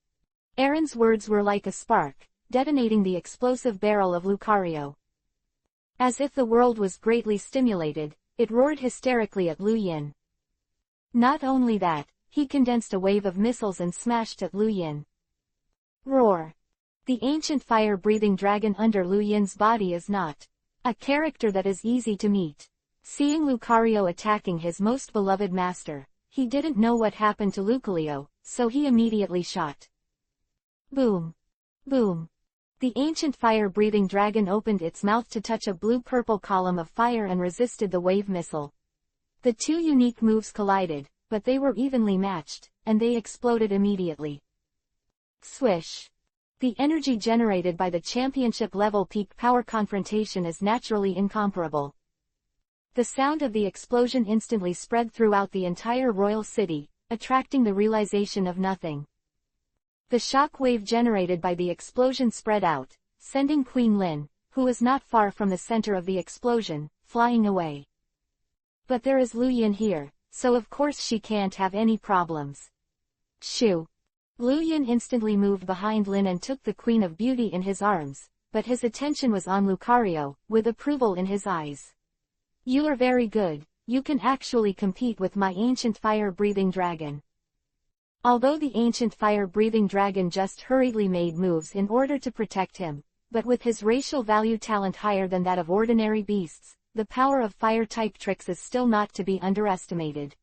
Aaron's words were like a spark, detonating the explosive barrel of Lucario. As if the world was greatly stimulated, it roared hysterically at Lu Yin. Not only that, he condensed a wave of missiles and smashed at Lu Yin. Roar. The ancient fire-breathing dragon under Lu Yin's body is not a character that is easy to meet. Seeing Lucario attacking his most beloved master, he didn't know what happened to Lucario, so he immediately shot. Boom. Boom. The ancient fire-breathing dragon opened its mouth to touch a blue-purple column of fire and resisted the wave missile. The two unique moves collided, but they were evenly matched, and they exploded immediately. Swish. The energy generated by the championship-level peak power confrontation is naturally incomparable. The sound of the explosion instantly spread throughout the entire royal city, attracting the realization of nothing. The shock wave generated by the explosion spread out, sending Queen Lin, who was not far from the center of the explosion, flying away. But there is Lu Yin here, so of course she can't have any problems. Shoo. Lu Yin instantly moved behind Lin and took the Queen of Beauty in his arms, but his attention was on Lucario, with approval in his eyes. You are very good, you can actually compete with my ancient fire-breathing dragon. Although the ancient fire-breathing dragon just hurriedly made moves in order to protect him, but with his racial value talent higher than that of ordinary beasts, the power of fire-type tricks is still not to be underestimated.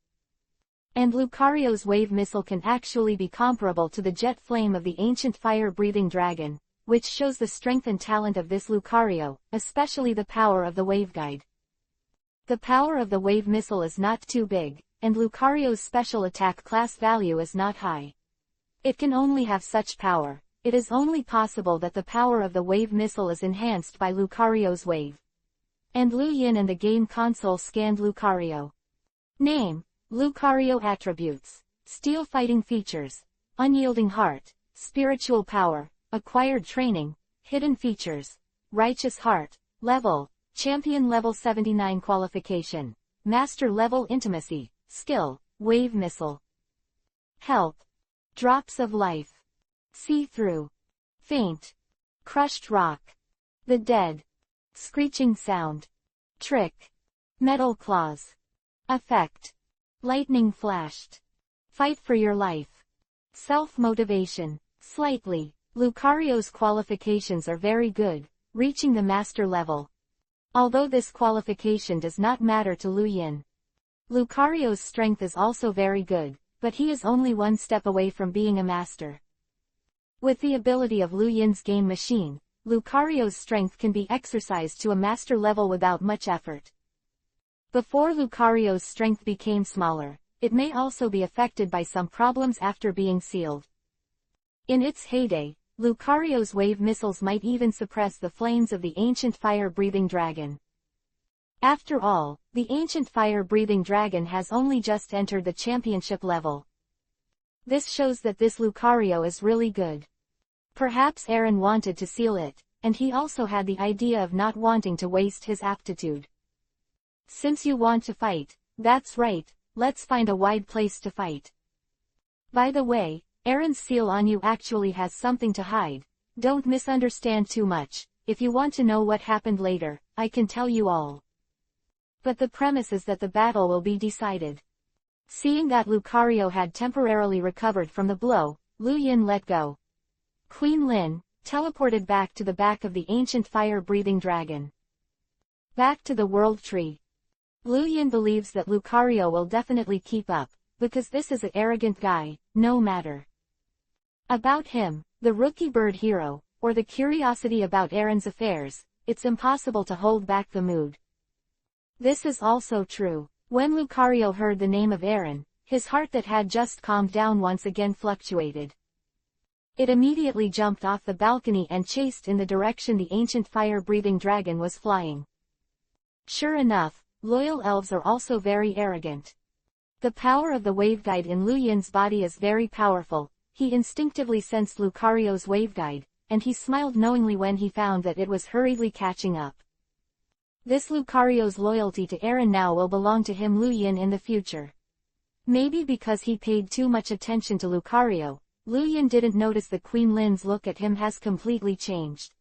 And Lucario's wave missile can actually be comparable to the jet flame of the ancient fire-breathing dragon, which shows the strength and talent of this Lucario, especially the power of the waveguide. The power of the wave missile is not too big, and Lucario's special attack class value is not high. It can only have such power. It is only possible that the power of the wave missile is enhanced by Lucario's wave. And Lu Yin and the game console scanned Lucario. Name: Lucario. Attributes: Steel fighting features, Unyielding heart, Spiritual power, Acquired training, Hidden features, Righteous heart, Level, Champion level 79 qualification, Master level intimacy, Skill, Wave missile. Help: Drops of life, See-through, Faint, Crushed rock, The dead, Screeching sound, Trick, Metal claws. Effect: Lightning flashed, Fight for your life, Self-motivation, Slightly. Lucario's qualifications are very good, reaching the master level. Although this qualification does not matter to Lu Yin. Lucario's strength is also very good, but he is only one step away from being a master. With the ability of Lu Yin's game machine, Lucario's strength can be exercised to a master level without much effort. Before Lucario's strength became smaller, it may also be affected by some problems after being sealed. In its heyday, Lucario's wave missiles might even suppress the flames of the ancient fire-breathing dragon. After all, the ancient fire-breathing dragon has only just entered the championship level. This shows that this Lucario is really good. Perhaps Aaron wanted to seal it, and he also had the idea of not wanting to waste his aptitude. Since you want to fight, that's right, let's find a wide place to fight. By the way, Aaron's seal on you actually has something to hide. Don't misunderstand too much. If you want to know what happened later, I can tell you all. But the premise is that the battle will be decided. Seeing that Lucario had temporarily recovered from the blow, Lu Yin let go. Queen Lin teleported back to the back of the ancient fire-breathing dragon. Back to the world tree. Lu Yin believes that Lucario will definitely keep up, because this is an arrogant guy, no matter. About him, the rookie bird hero, or the curiosity about Aaron's affairs, it's impossible to hold back the mood. This is also true. When Lucario heard the name of Aaron, his heart that had just calmed down once again fluctuated. It immediately jumped off the balcony and chased in the direction the ancient fire-breathing dragon was flying. Sure enough, loyal elves are also very arrogant. The power of the waveguide in Lu Yin's body is very powerful. He instinctively sensed Lucario's waveguide, and he smiled knowingly when he found that it was hurriedly catching up. This Lucario's loyalty to Aaron now will belong to him Lu Yin in the future. Maybe because he paid too much attention to Lucario, Lu Yin didn't notice that Queen Lin's look at him has completely changed.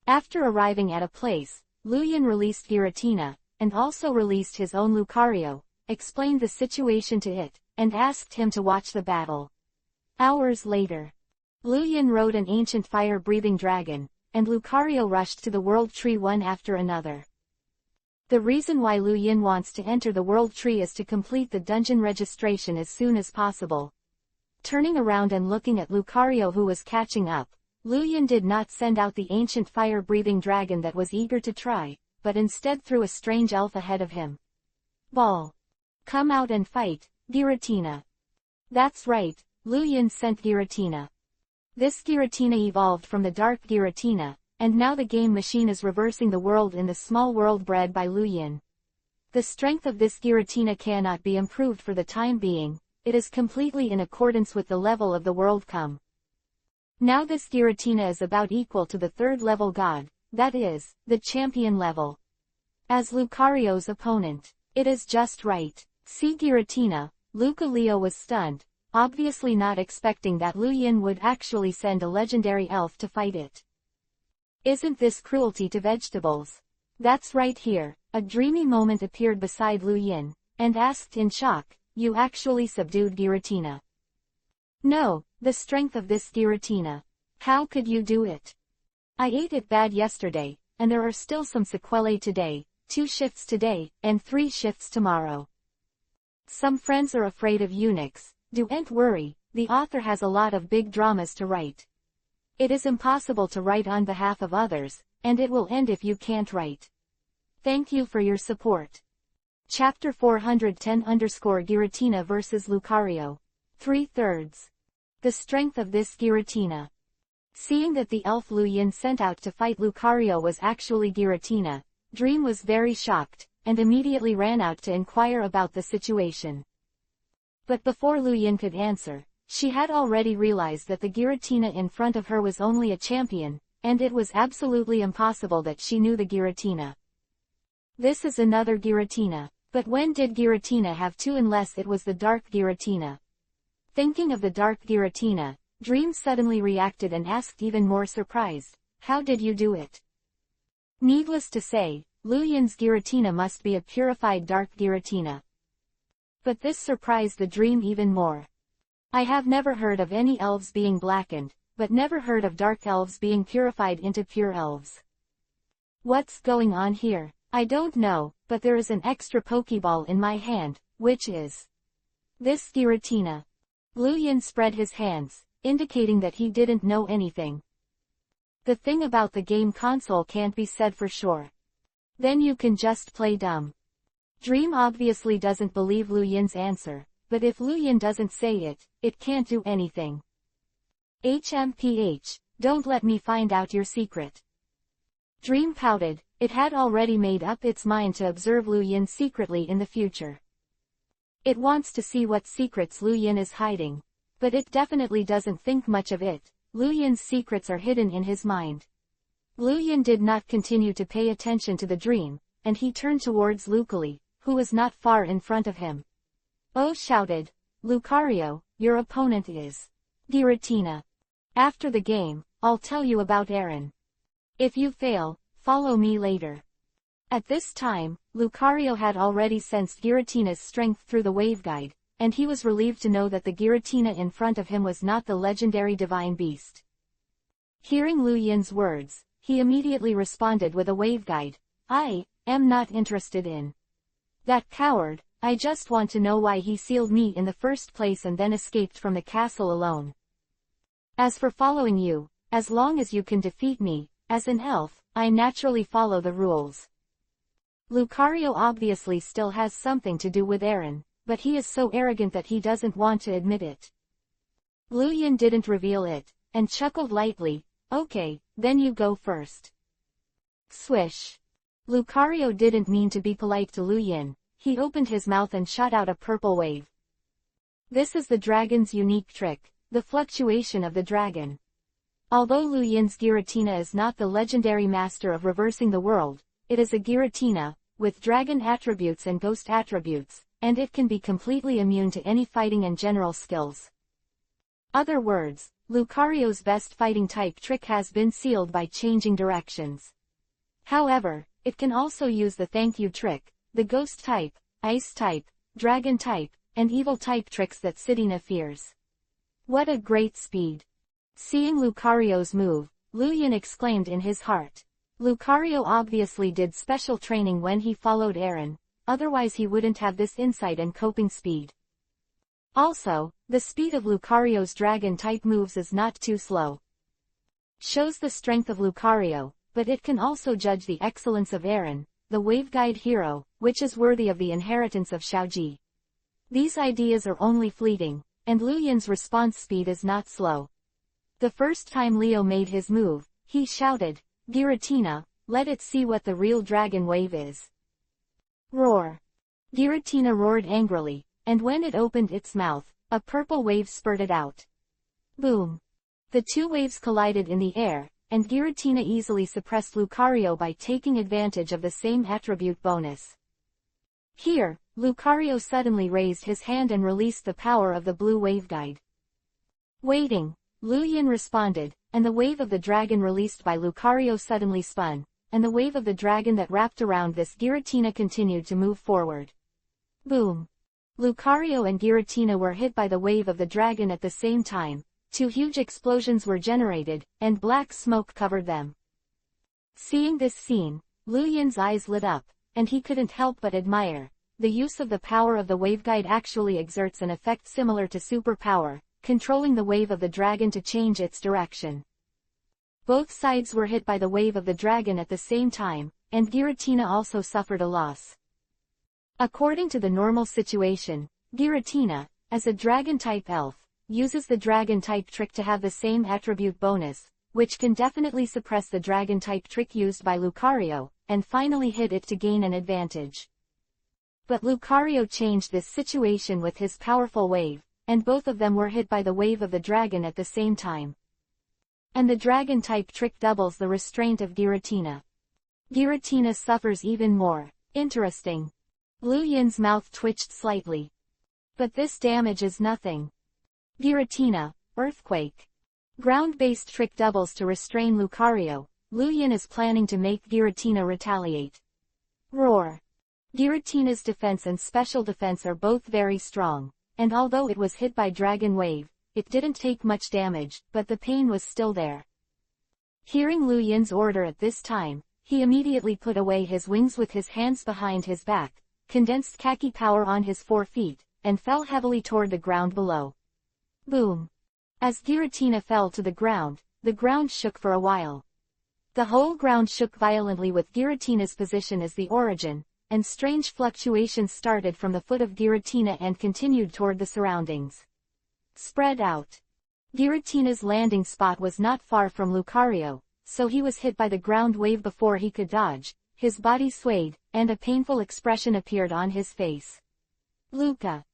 After arriving at a place, Lu Yin released Giratina, and also released his own Lucario, explained the situation to it, and asked him to watch the battle. Hours later, Lu Yin rode an ancient fire-breathing dragon, and Lucario rushed to the world tree one after another. The reason why Lu Yin wants to enter the world tree is to complete the dungeon registration as soon as possible. Turning around and looking at Lucario who was catching up, Lu Yin did not send out the ancient fire-breathing dragon that was eager to try, but instead threw a strange elf ahead of him. Ball. Come out and fight, Giratina. That's right, Lu Yin sent Giratina. This Giratina evolved from the dark Giratina, and now the game machine is reversing the world in the small world bred by Lu Yin. The strength of this Giratina cannot be improved for the time being, it is completely in accordance with the level of the world come. Now this Giratina is about equal to the third level god, that is, the champion level. As Lucario's opponent, it is just right. See Giratina, Lucario was stunned, obviously not expecting that Lu Yin would actually send a legendary elf to fight it. Isn't this cruelty to vegetables? That's right here, a dreamy moment appeared beside Lu Yin, and asked in shock, you actually subdued Giratina? No, the strength of this Giratina. How could you do it? I ate it bad yesterday, and there are still some sequelae today, 2 shifts today, and 3 shifts tomorrow. Some friends are afraid of eunuchs. Don't worry, the author has a lot of big dramas to write. It is impossible to write on behalf of others, and it will end if you can't write. Thank you for your support. Chapter 410_Giratina vs. Lucario. 3/3. The strength of this Giratina. Seeing that the elf Luyin sent out to fight Lucario was actually Giratina, Dream was very shocked, and immediately ran out to inquire about the situation. But before Luyin could answer, she had already realized that the Giratina in front of her was only a champion, and it was absolutely impossible that she knew the Giratina. This is another Giratina. But when did Giratina have two unless it was the Dark Giratina? Thinking of the Dark Giratina, Dream suddenly reacted and asked even more surprised, how did you do it? Needless to say, Luyin's Giratina must be a purified Dark Giratina. But this surprised the Dream even more. I have never heard of any elves being blackened, but never heard of dark elves being purified into pure elves. What's going on here? I don't know, but there is an extra Pokeball in my hand, which is this Giratina. Luyin spread his hands, indicating that he didn't know anything. The thing about the game console can't be said for sure. Then you can just play dumb. Dream obviously doesn't believe Luyin's answer, but if Luyin doesn't say it, it can't do anything. HMPH, don't let me find out your secret. Dream pouted. It had already made up its mind to observe Luyin secretly in the future. It wants to see what secrets Luyin is hiding. But it definitely doesn't think much of it. Luyin's secrets are hidden in his mind. Luyin did not continue to pay attention to the Dream, and he turned towards Lucali, who was not far in front of him. Oh, shouted. Lucario, your opponent is Giratina. After the game, I'll tell you about Aaron. If you fail, follow me later. At this time, Lucario had already sensed Giratina's strength through the waveguide, and he was relieved to know that the Giratina in front of him was not the legendary divine beast. Hearing Luyin's words, he immediately responded with a waveguide. I am not interested in that coward. I just want to know why he sealed me in the first place and then escaped from the castle alone. As for following you, as long as you can defeat me, as an elf, I naturally follow the rules. Lucario obviously still has something to do with Aaron, but he is so arrogant that he doesn't want to admit it. Luyin didn't reveal it, and chuckled lightly. Okay, then you go first. Swish. Lucario didn't mean to be polite to Luyin. He opened his mouth and shot out a purple wave. This is the dragon's unique trick, the fluctuation of the dragon. Although Luyin's Giratina is not the legendary master of reversing the world, it is a Giratina, with dragon attributes and ghost attributes, and it can be completely immune to any fighting and general skills. Other words, Lucario's best fighting type trick has been sealed by changing directions. However, it can also use the thank you trick, the ghost type, ice type, dragon type, and evil type tricks that Sidina fears. What a great speed! Seeing Lucario's move, Luyin exclaimed in his heart. Lucario obviously did special training when he followed Aaron, otherwise he wouldn't have this insight and coping speed. Also, the speed of Lucario's dragon-type moves is not too slow. Shows the strength of Lucario, but it can also judge the excellence of Aaron, the waveguide hero, which is worthy of the inheritance of Xiaoji. These ideas are only fleeting, and Luyin's response speed is not slow. The first time Leo made his move, he shouted, Giratina, let it see what the real dragon wave is. Roar. Giratina roared angrily, and when it opened its mouth, a purple wave spurted out. Boom. The two waves collided in the air, and Giratina easily suppressed Lucario by taking advantage of the same attribute bonus. Here, Lucario suddenly raised his hand and released the power of the blue waveguide. Waiting, Luyin responded, and the wave of the dragon released by Lucario suddenly spun, and the wave of the dragon that wrapped around this Giratina continued to move forward. Boom. Lucario and Giratina were hit by the wave of the dragon at the same time. Two huge explosions were generated, and black smoke covered them. Seeing this scene, Luyin's eyes lit up, and he couldn't help but admire. the use of the power of the waveguide actually exerts an effect similar to superpower, controlling the wave of the dragon to change its direction. Both sides were hit by the wave of the dragon at the same time, and Giratina also suffered a loss. According to the normal situation, Giratina, as a dragon-type elf, uses the dragon-type trick to have the same attribute bonus, which can definitely suppress the dragon-type trick used by Lucario, and finally hit it to gain an advantage. But Lucario changed this situation with his powerful wave, and both of them were hit by the wave of the dragon at the same time. And the dragon-type trick doubles the restraint of Giratina. Giratina suffers even more. Interesting. Lu Yin's mouth twitched slightly. But this damage is nothing. Giratina, earthquake. Ground-based trick doubles to restrain Lucario. Lu Yin is planning to make Giratina retaliate. Roar. Giratina's defense and special defense are both very strong, and although it was hit by Dragon Wave, it didn't take much damage, but the pain was still there. Hearing Lu Yin's order at this time, he immediately put away his wings with his hands behind his back, condensed khaki power on his 4 feet, and fell heavily toward the ground below. Boom. As Giratina fell to the ground shook for a while. The whole ground shook violently with Giratina's position as the origin, and strange fluctuations started from the foot of Giratina and continued toward the surroundings. Spread out. Giratina's landing spot was not far from Lucario, so he was hit by the ground wave before he could dodge, his body swayed, and a painful expression appeared on his face. Luca.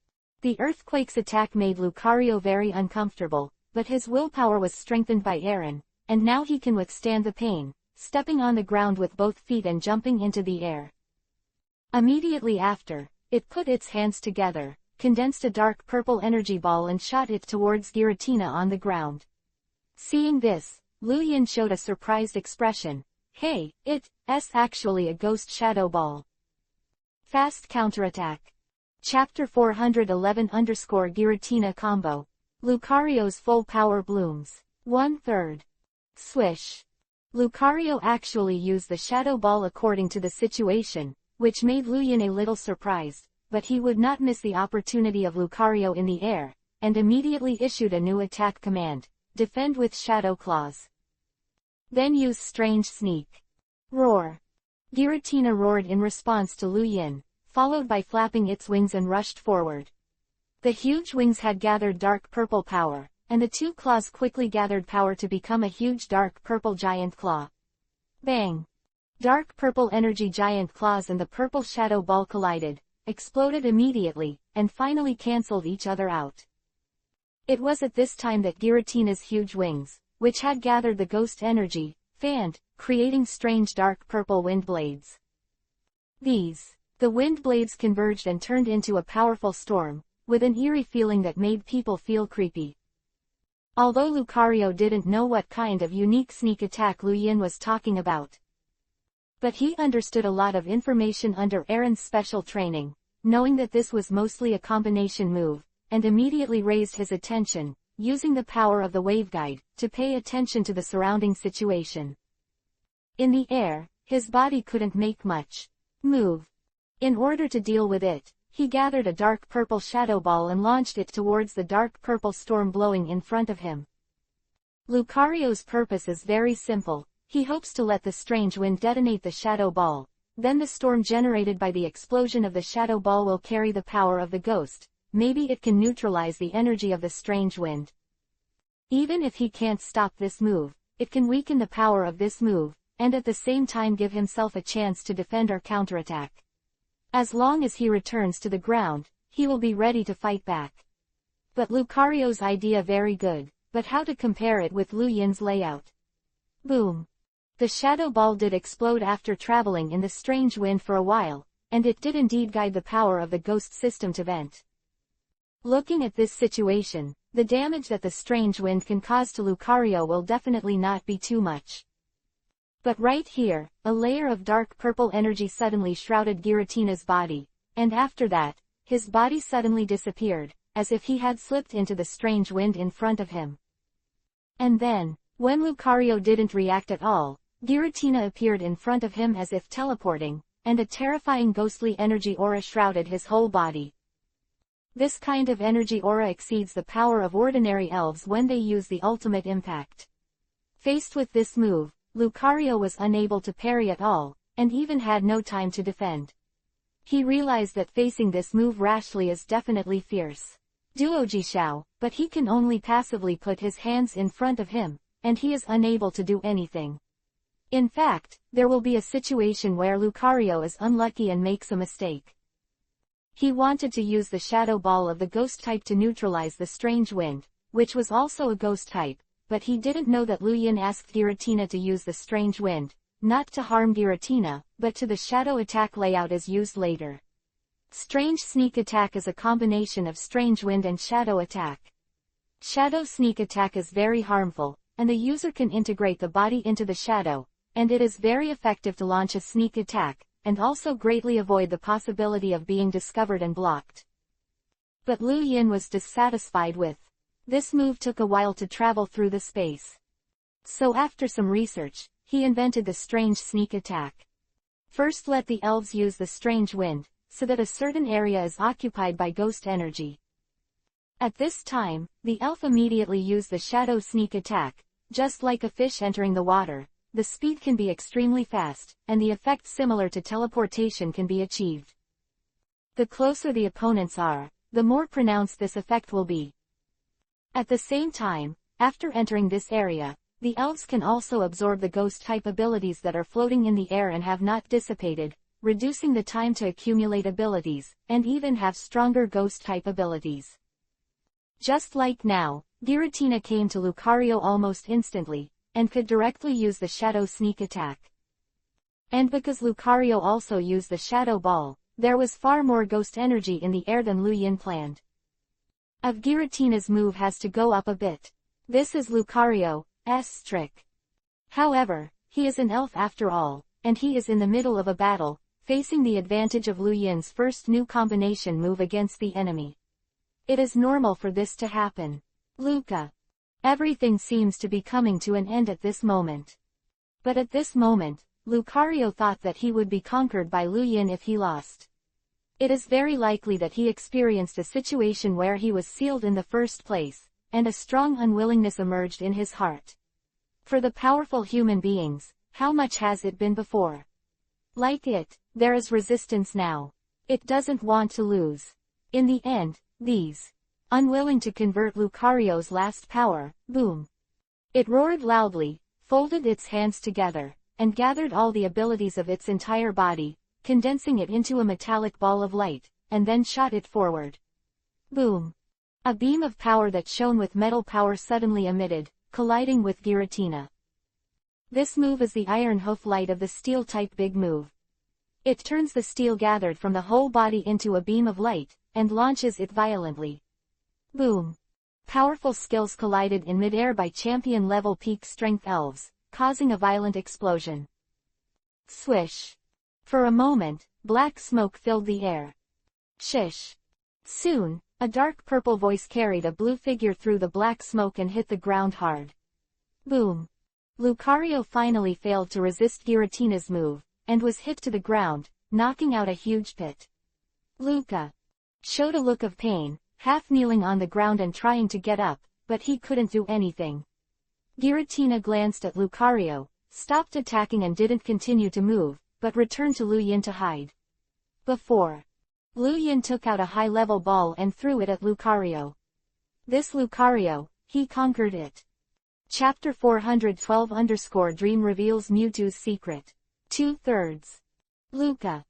The earthquake's attack made Lucario very uncomfortable, but his willpower was strengthened by Aaron, and now he can withstand the pain, stepping on the ground with both feet and jumping into the air. Immediately after, it put its hands together, condensed a dark purple energy ball and shot it towards Giratina on the ground. Seeing this, Lu Yin showed a surprised expression. Hey, it's actually a ghost shadow ball. Fast counterattack. Chapter 411_Giratina combo. Lucario's full power blooms. 1/3. Swish. Lucario actually used the shadow ball according to the situation, which made Lu Yin a little surprised, but he would not miss the opportunity of Lucario in the air, and immediately issued a new attack command, defend with shadow claws. Then use strange sneak. Roar. Giratina roared in response to Lu Yin, followed by flapping its wings and rushed forward. The huge wings had gathered dark purple power, and the 2 claws quickly gathered power to become a huge dark purple giant claw. Bang! Dark purple energy giant claws and the purple shadow ball collided, exploded immediately, and finally cancelled each other out. It was at this time that Giratina's huge wings, which had gathered the ghost energy, fanned, creating strange dark purple wind blades. The wind blades converged and turned into a powerful storm, with an eerie feeling that made people feel creepy. Although Lucario didn't know what kind of unique sneak attack Lu Yin was talking about, but he understood a lot of information under Aaron's special training, knowing that this was mostly a combination move, and immediately raised his attention, using the power of the waveguide, to pay attention to the surrounding situation. In the air, his body couldn't make much move. In order to deal with it, he gathered a dark purple shadow ball and launched it towards the dark purple storm blowing in front of him. Lucario's purpose is very simple. He hopes to let the strange wind detonate the shadow ball, then the storm generated by the explosion of the shadow ball will carry the power of the ghost. Maybe it can neutralize the energy of the strange wind. Even if he can't stop this move, it can weaken the power of this move, and at the same time give himself a chance to defend or counterattack. As long as he returns to the ground, he will be ready to fight back. But Lucario's idea very good, but how to compare it with Lu Yin's layout? Boom. The shadow ball did explode after traveling in the strange wind for a while, and it did indeed guide the power of the ghost system to vent. Looking at this situation, the damage that the strange wind can cause to Lucario will definitely not be too much. But right here, a layer of dark purple energy suddenly shrouded Giratina's body, and after that, his body suddenly disappeared, as if he had slipped into the strange wind in front of him. And then, when Lucario didn't react at all, Giratina appeared in front of him as if teleporting, and a terrifying ghostly energy aura shrouded his whole body. This kind of energy aura exceeds the power of ordinary elves when they use the ultimate impact. Faced with this move, Lucario was unable to parry at all, and even had no time to defend. He realized that facing this move rashly is definitely fierce. Duojishao, but he can only passively put his hands in front of him, and he is unable to do anything. In fact, there will be a situation where Lucario is unlucky and makes a mistake. He wanted to use the shadow ball of the ghost type to neutralize the strange wind, which was also a ghost type, but he didn't know that Lu Yin asked Giratina to use the strange wind, not to harm Giratina, but to the shadow attack layout as used later. Strange sneak attack is a combination of strange wind and shadow attack. Shadow sneak attack is very harmful, and the user can integrate the body into the shadow, and it is very effective to launch a sneak attack, and also greatly avoid the possibility of being discovered and blocked. But Lu Yin was dissatisfied with this move. Took a while to travel through the space. So after some research, he invented the strange sneak attack. First, let the elves use the strange wind, so that a certain area is occupied by ghost energy. At this time, the elf immediately used the shadow sneak attack. Just like a fish entering the water, the speed can be extremely fast, and the effect similar to teleportation can be achieved. The closer the opponents are, the more pronounced this effect will be. At the same time, after entering this area, the elves can also absorb the ghost-type abilities that are floating in the air and have not dissipated, reducing the time to accumulate abilities, and even have stronger ghost-type abilities. Just like now, Giratina came to Lucario almost instantly, and could directly use the shadow sneak attack. And because Lucario also used the shadow ball, there was far more ghost energy in the air than Lu Yin planned. Of Giratina's move has to go up a bit. This is Lucario's trick. However, he is an elf after all, and he is in the middle of a battle, facing the advantage of Lu Yin's first new combination move against the enemy. It is normal for this to happen. Luca. Everything seems to be coming to an end at this moment. But at this moment, Lucario thought that he would be conquered by Lu Yin if he lost. It is very likely that he experienced a situation where he was sealed in the first place, and a strong unwillingness emerged in his heart. For the powerful human beings, how much has it been before? Like it, there is resistance now. It doesn't want to lose. In the end, these, unwilling to convert Lucario's last power, boom. It roared loudly, folded its hands together, and gathered all the abilities of its entire body, condensing it into a metallic ball of light, and then shot it forward. Boom. A beam of power that shone with metal power suddenly emitted, colliding with Giratina. This move is the Iron Hoof Light of the Steel-type big move. It turns the steel gathered from the whole body into a beam of light, and launches it violently. Boom. Powerful skills collided in mid-air by champion-level peak strength elves, causing a violent explosion. Swish. For a moment, black smoke filled the air. Shish. Soon, a dark purple voice carried a blue figure through the black smoke and hit the ground hard. Boom. Lucario finally failed to resist Giratina's move, and was hit to the ground, knocking out a huge pit. Luca showed a look of pain, half kneeling on the ground and trying to get up, but he couldn't do anything. Giratina glanced at Lucario, stopped attacking and didn't continue to move, but returned to Lu Yin to hide. Before, Lu Yin took out a high-level ball and threw it at Lucario. This Lucario, he conquered it. Chapter 412_Dream reveals Mewtwo's secret. 2/3. Luca.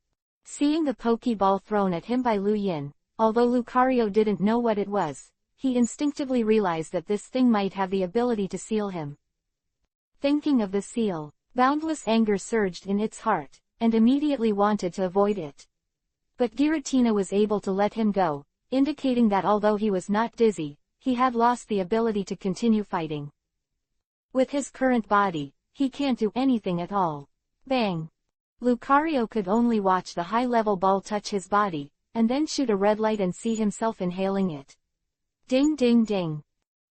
Seeing the Pokeball thrown at him by Lu Yin, although Lucario didn't know what it was, he instinctively realized that this thing might have the ability to seal him. Thinking of the seal, boundless anger surged in its heart, and immediately wanted to avoid it. But Giratina was able to let him go, indicating that although he was not dizzy, he had lost the ability to continue fighting. With his current body, he can't do anything at all. Bang! Lucario could only watch the high-level ball touch his body, and then shoot a red light and see himself inhaling it. Ding ding ding!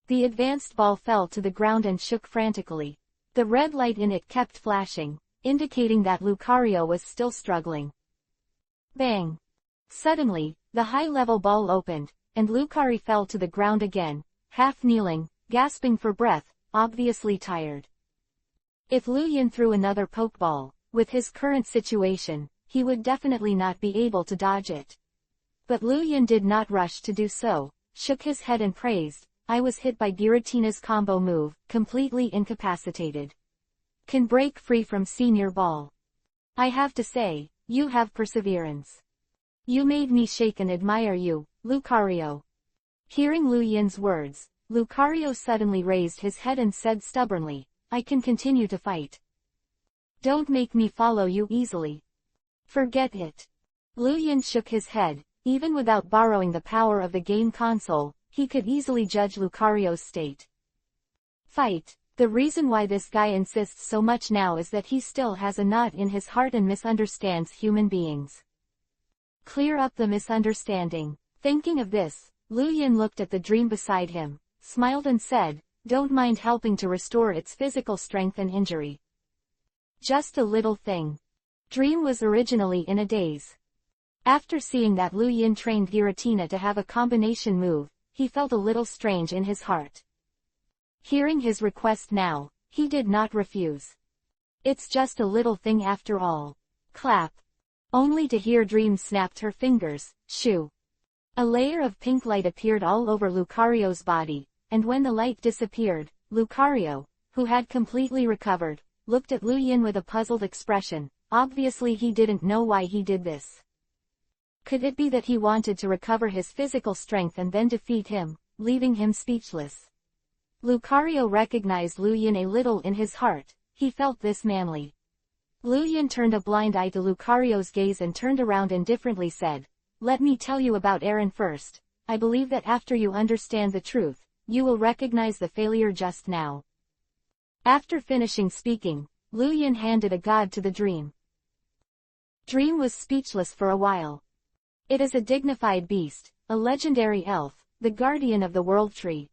The advanced ball fell to the ground and shook frantically. The red light in it kept flashing, indicating that Lucario was still struggling. Bang! Suddenly, the high-level ball opened, and Lucari fell to the ground again, half-kneeling, gasping for breath, obviously tired. If Luyin threw another pokeball, with his current situation, he would definitely not be able to dodge it. But Luyin did not rush to do so, shook his head and praised, "I was hit by Giratina's combo move, completely incapacitated. Can break free from senior ball. I have to say, you have perseverance. You made me shake and admire you, Lucario." Hearing Luyin's words, Lucario suddenly raised his head and said stubbornly, "I can continue to fight. Don't make me follow you easily." "Forget it." Luyin shook his head. Even without borrowing the power of the game console, he could easily judge Lucario's state. Fight. The reason why this guy insists so much now is that he still has a knot in his heart and misunderstands human beings. Clear up the misunderstanding. Thinking of this, Luyin looked at the dream beside him, smiled and said, "Don't mind helping to restore its physical strength and injury. Just a little thing." Dream was originally in a daze. After seeing that Luyin trained Giratina to have a combination move, he felt a little strange in his heart. Hearing his request now, he did not refuse. "It's just a little thing after all." Clap. Only to hear Dream snapped her fingers, shoo. A layer of pink light appeared all over Lucario's body, and when the light disappeared, Lucario, who had completely recovered, looked at Luyin with a puzzled expression. Obviously he didn't know why he did this. Could it be that he wanted to recover his physical strength and then defeat him, leaving him speechless? Lucario recognized Luyin a little in his heart. He felt this manly. Luyin turned a blind eye to Lucario's gaze and turned around indifferently said, "Let me tell you about Aaron first. I believe that after you understand the truth, you will recognize the failure just now." After finishing speaking, Luyin handed a god to the dream. Dream was speechless for a while. It is a dignified beast, a legendary elf, the guardian of the world tree.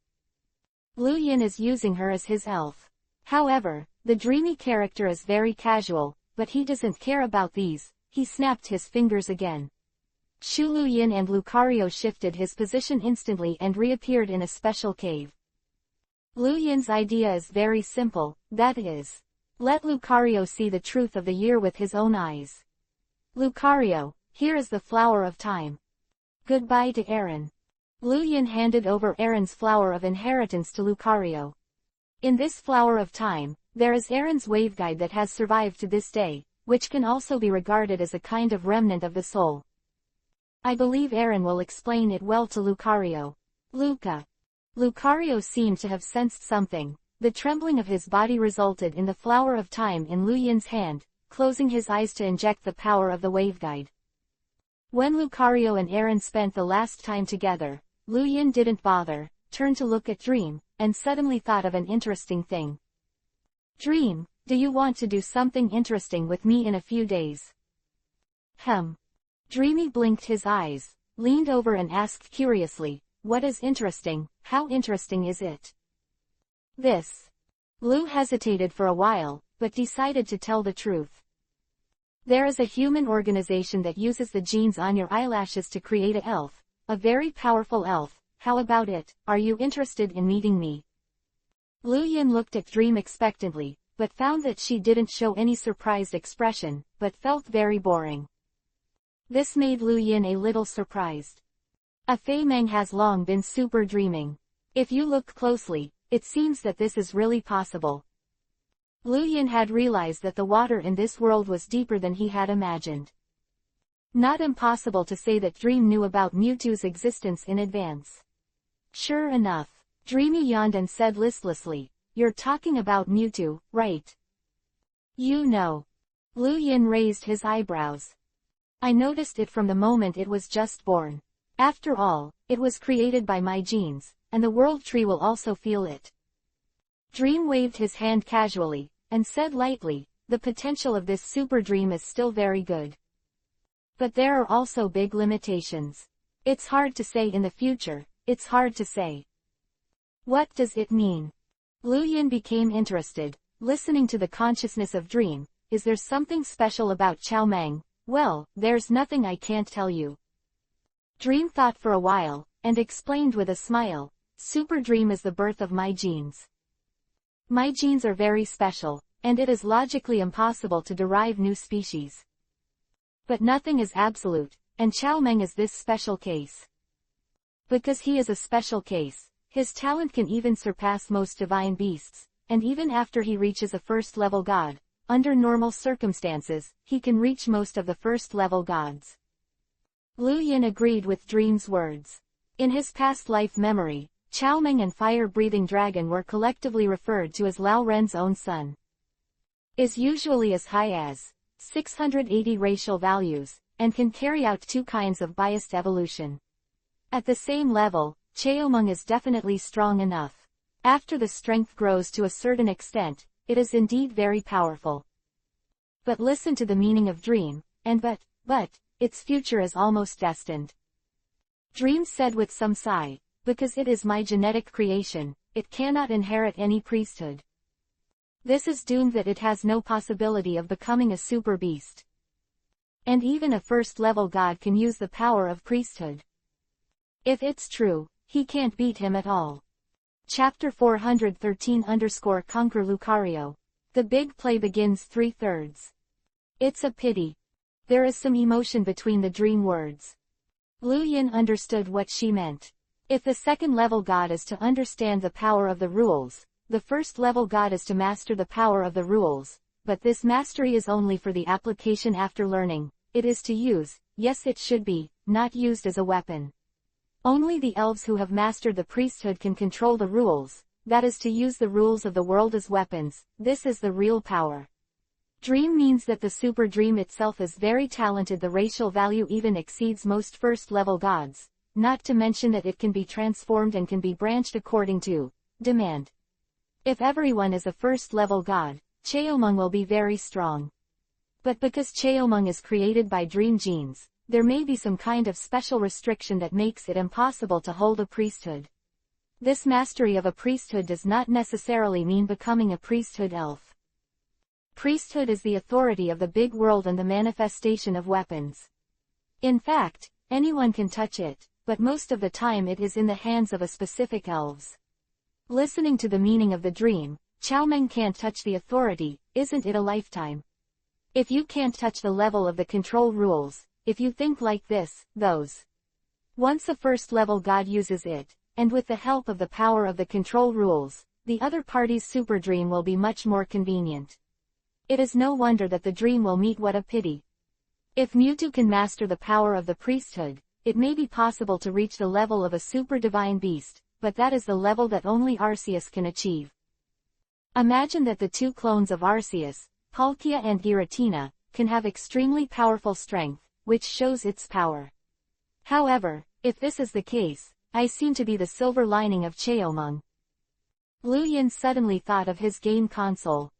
Luyin is using her as his elf. However, the dreamy character is very casual, but he doesn't care about these. He snapped his fingers again. Shu Luyin and Lucario shifted his position instantly and reappeared in a special cave. Luyin's idea is very simple, that is, let Lucario see the truth of the year with his own eyes. "Lucario, here is the flower of time. Goodbye to Aaron." Luyin handed over Aaron's flower of inheritance to Lucario. In this flower of time, there is Aaron's waveguide that has survived to this day, which can also be regarded as a kind of remnant of the soul. I believe Aaron will explain it well to Lucario. Lucario seemed to have sensed something. The trembling of his body resulted in the flower of time in Luyin's hand, closing his eyes to inject the power of the waveguide. When Lucario and Aaron spent the last time together, Luyin didn't bother, turned to look at Dream, and suddenly thought of an interesting thing. "Dream, do you want to do something interesting with me in a few days?" Dreamy blinked his eyes, leaned over and asked curiously, "What is interesting? How interesting is it?" "This." Lu hesitated for a while, but decided to tell the truth. "There is a human organization that uses the genes on your eyelashes to create an elf, a very powerful elf. How about it? Are you interested in meeting me?" Luyin looked at Dream expectantly, but found that she didn't show any surprised expression, but felt very boring. This made Luyin a little surprised. A Fei Meng has long been super dreaming. If you look closely, it seems that this is really possible. Luyin had realized that the water in this world was deeper than he had imagined. Not impossible to say that Dream knew about Mewtwo's existence in advance. Sure enough, Dreamy yawned and said listlessly, "You're talking about Mewtwo, right?" "You know." Luyin raised his eyebrows. "I noticed it from the moment it was just born. After all, it was created by my genes, and the world tree will also feel it." Dream waved his hand casually, and said lightly, "The potential of this super dream is still very good. But there are also big limitations. It's hard to say in the future, it's hard to say." "What does it mean?" Luyin became interested, listening to the consciousness of Dream, is there something special about Chow Meng? Well, there's nothing I can't tell you. Dream thought for a while, and explained with a smile, Super Dream is the birth of my genes. My genes are very special, and it is logically impossible to derive new species. But nothing is absolute, and Chow Meng is this special case. Because he is a special case, his talent can even surpass most divine beasts, and even after he reaches a first-level god, under normal circumstances, he can reach most of the first-level gods. Lu Yin agreed with Dream's words. In his past life memory, Chow Meng and fire-breathing dragon were collectively referred to as Lao Ren's own son. Is usually as high as 680 racial values, and can carry out two kinds of biased evolution. At the same level, Cheomeng is definitely strong enough. After the strength grows to a certain extent, it is indeed very powerful. But listen to the meaning of dream, and but, its future is almost destined. Dream said with some sigh, because it is my genetic creation, it cannot inherit any priesthood. This is doomed that it has no possibility of becoming a super beast. And even a first-level god can use the power of priesthood. If it's true, he can't beat him at all. Chapter 413_Conquer Lucario. The big play begins 3/3. It's a pity. There is some emotion between the dream words. Lu Yin understood what she meant. If the second-level god is to understand the power of the rules, the first-level god is to master the power of the rules, but this mastery is only for the application after learning. It is to use, yes it should be, not used as a weapon. Only the elves who have mastered the priesthood can control the rules, that is to use the rules of the world as weapons. This is the real power. Dream means that the super dream itself is very talented. The racial value even exceeds most first-level gods, not to mention that it can be transformed and can be branched according to demand. If everyone is a first-level god, Cheomeng will be very strong. But because Cheomeng is created by dream genes, there may be some kind of special restriction that makes it impossible to hold a priesthood. This mastery of a priesthood does not necessarily mean becoming a priesthood elf. Priesthood is the authority of the big world and the manifestation of weapons. In fact, anyone can touch it, but most of the time it is in the hands of a specific elves. Listening to the meaning of the dream, Chow Meng can't touch the authority. Isn't it a lifetime? If you can't touch the level of the control rules, if you think like this, those. Once a first-level god uses it, and with the help of the power of the control rules, the other party's super dream will be much more convenient. It is no wonder that the dream will meet. What a pity. If Mewtwo can master the power of the priesthood, it may be possible to reach the level of a super divine beast, but that is the level that only Arceus can achieve. Imagine that the two clones of Arceus, Palkia and Giratina, can have extremely powerful strength, which shows its power. However, if this is the case, I seem to be the silver lining of Cheomeng. Lu Yin suddenly thought of his game console.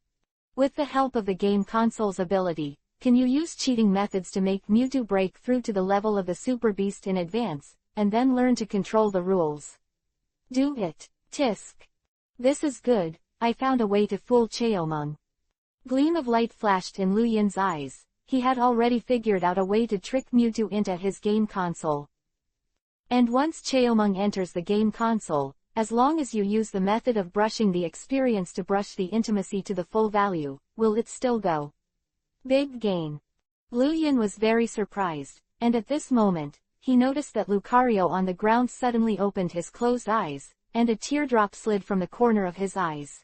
With the help of the game console's ability, can you use cheating methods to make Mewtwo break through to the level of the super beast in advance, and then learn to control the rules? Do it. Tisk. This is good. I found a way to fool Cheomeng. Gleam of light flashed in Lu Yin's eyes. He had already figured out a way to trick Mewtwo into his game console. And once Cheomeng enters the game console, as long as you use the method of brushing the experience to brush the intimacy to the full value, will it still go? Big gain. Lu Yin was very surprised, and at this moment, he noticed that Lucario on the ground suddenly opened his closed eyes, and a teardrop slid from the corner of his eyes.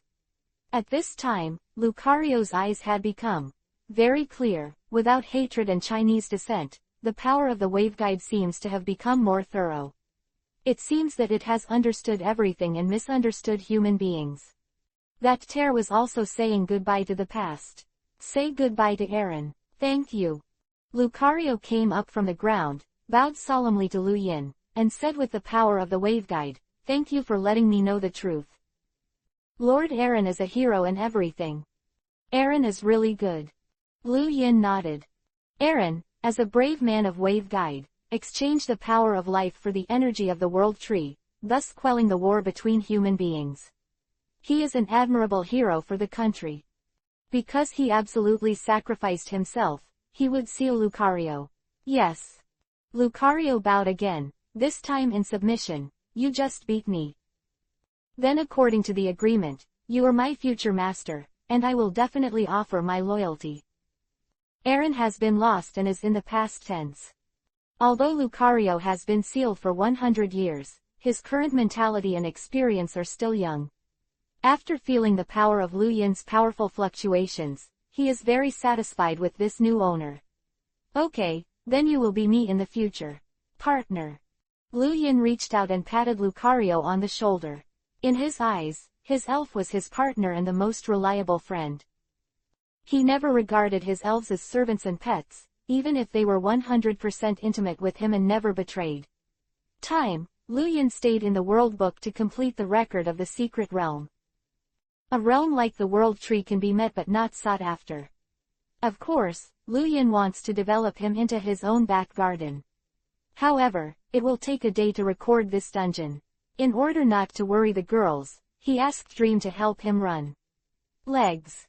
At this time, Lucario's eyes had become very clear. Without hatred and Chinese descent, the power of the waveguide seems to have become more thorough. It seems that it has understood everything and misunderstood human beings. That tear was also saying goodbye to the past. Say goodbye to Aaron. Thank you. Lucario came up from the ground, bowed solemnly to Lu Yin, and said with the power of the waveguide, thank you for letting me know the truth. Lord Aaron is a hero and everything. Aaron is really good. Lu Yin nodded. Aaron, as a brave man of waveguide, exchanged the power of life for the energy of the world tree, thus quelling the war between human beings. He is an admirable hero for the country. Because he absolutely sacrificed himself, he would seal Lucario. Yes. Lucario bowed again, this time in submission. You just beat me. Then according to the agreement, you are my future master, and I will definitely offer my loyalty. Aaron has been lost and is in the past tense. Although Lucario has been sealed for 100 years, his current mentality and experience are still young. After feeling the power of Lu Yin's powerful fluctuations, he is very satisfied with this new owner. Okay, then you will be me in the future. Partner. Lu Yin reached out and patted Lucario on the shoulder. In his eyes, his elf was his partner and the most reliable friend. He never regarded his elves as servants and pets, even if they were 100% intimate with him and never betrayed. Lu Yin stayed in the world book to complete the record of the secret realm. A realm like the world tree can be met but not sought after. Of course, Lu Yin wants to develop him into his own back garden. However, it will take a day to record this dungeon. In order not to worry the girls, he asked Dream to help him run. Legs.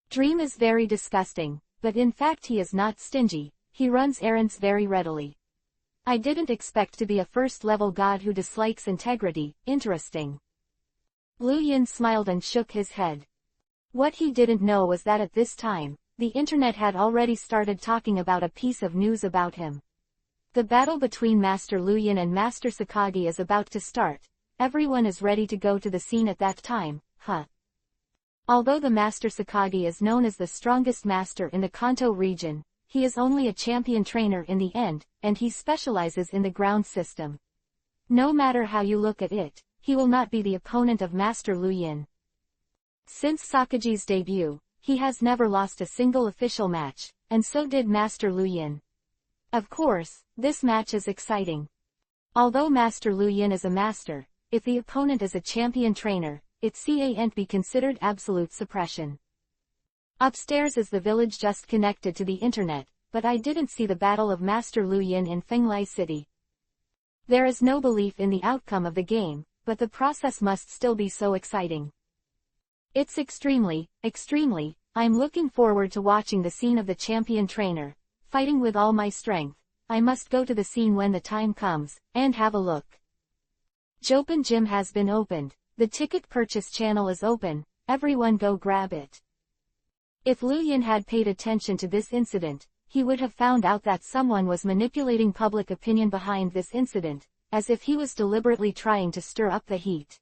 Dream is very disgusting, but in fact he is not stingy, he runs errands very readily. I didn't expect to be a first-level god who dislikes integrity, interesting. Lu Yin smiled and shook his head. What he didn't know was that at this time, the internet had already started talking about a piece of news about him. The battle between Master Lu Yin and Master Sakagi is about to start. Everyone is ready to go to the scene at that time, huh? Although the Master Sakagi is known as the strongest master in the Kanto region, he is only a champion trainer in the end, and he specializes in the ground system. No matter how you look at it, he will not be the opponent of Master Lu Yin. Since Sakagi's debut, he has never lost a single official match, and so did Master Lu Yin. Of course, this match is exciting. Although Master Lu Yin is a master, if the opponent is a champion trainer, it can't be considered absolute suppression. Upstairs is the village just connected to the internet, but I didn't see the battle of Master Lu Yin in Fenglai City. There is no belief in the outcome of the game, but the process must still be so exciting. It's extremely, I'm looking forward to watching the scene of the champion trainer, fighting with all my strength. I must go to the scene when the time comes, and have a look. Jopen Gym has been opened, the ticket purchase channel is open, everyone go grab it. If Lu Yin had paid attention to this incident, he would have found out that someone was manipulating public opinion behind this incident, as if he was deliberately trying to stir up the heat.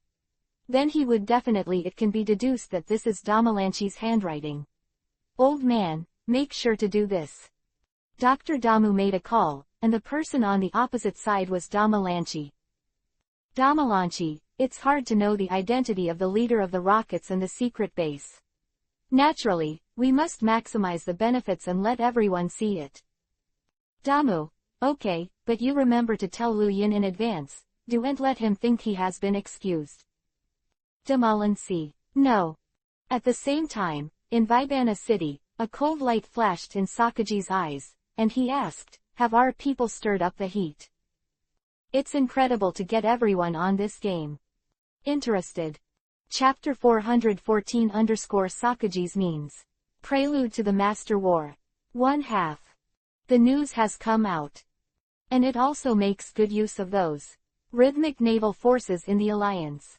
Then it can be deduced that this is Damalanchi's handwriting. Old man, make sure to do this. Dr. Damu made a call, and the person on the opposite side was Damalanchi. Damalanchi, it's hard to know the identity of the leader of the rockets and the secret base. Naturally, we must maximize the benefits and let everyone see it. Damu, okay, but you remember to tell Lu Yin in advance, don't let him think he has been excused. Damalanchi, no. At the same time, in Vibana City, a cold light flashed in Sakagi's eyes, and he asked, have our people stirred up the heat? It's incredible to get everyone on this game. Interested. Chapter 414 Sakagi's means. Prelude to the Master War. 1/2. The news has come out. And it also makes good use of those rhythmic naval forces in the alliance.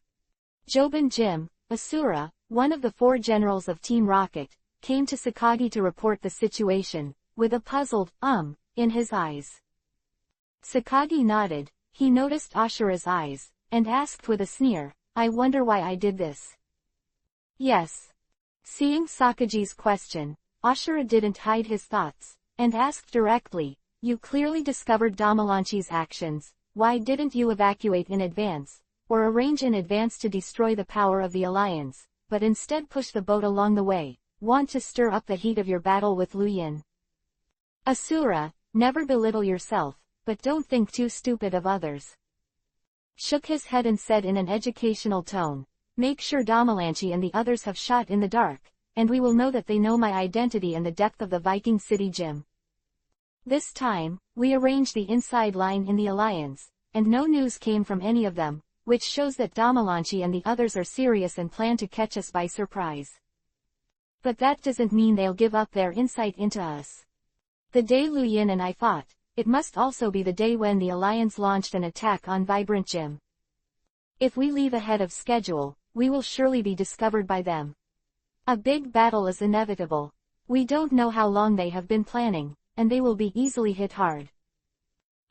Joben Jim, Asura, one of the 4 generals of Team Rocket, came to Sakagi to report the situation, with a puzzled, in his eyes. Sakagi nodded, he noticed Ashura's eyes, and asked with a sneer, I wonder why I did this. Yes. Seeing Sakagi's question, Ashura didn't hide his thoughts, and asked directly, you clearly discovered Damalanchi's actions, why didn't you evacuate in advance, or arrange in advance to destroy the power of the alliance, but instead push the boat along the way, want to stir up the heat of your battle with Lu Yin? Asura, never belittle yourself, but don't think too stupid of others. Shook his head and said in an educational tone, make sure Damalanchi and the others have shot in the dark, and we will know that they know my identity and the depth of the Viking City gym. This time, we arranged the inside line in the alliance, and no news came from any of them, which shows that Damalanchi and the others are serious and plan to catch us by surprise. But that doesn't mean they'll give up their insight into us. The day Lu Yin and I fought, it must also be the day when the Alliance launched an attack on Vibrant Gym. If we leave ahead of schedule, we will surely be discovered by them. A big battle is inevitable. We don't know how long they have been planning, and they will be easily hit hard.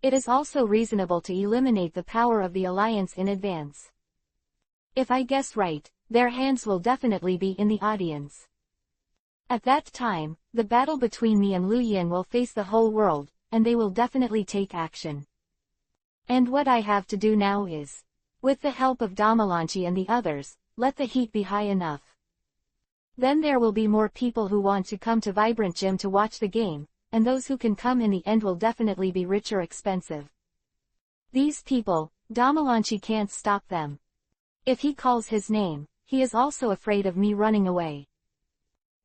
It is also reasonable to eliminate the power of the Alliance in advance. If I guess right, their hands will definitely be in the audience. At that time, the battle between me and Lu Yin will face the whole world, and they will definitely take action. And what I have to do now is, with the help of Damalanchi and the others, let the heat be high enough. Then there will be more people who want to come to Vibrant Gym to watch the game, and those who can come in the end will definitely be rich or expensive. These people, Damalanchi can't stop them. If he calls his name, he is also afraid of me running away.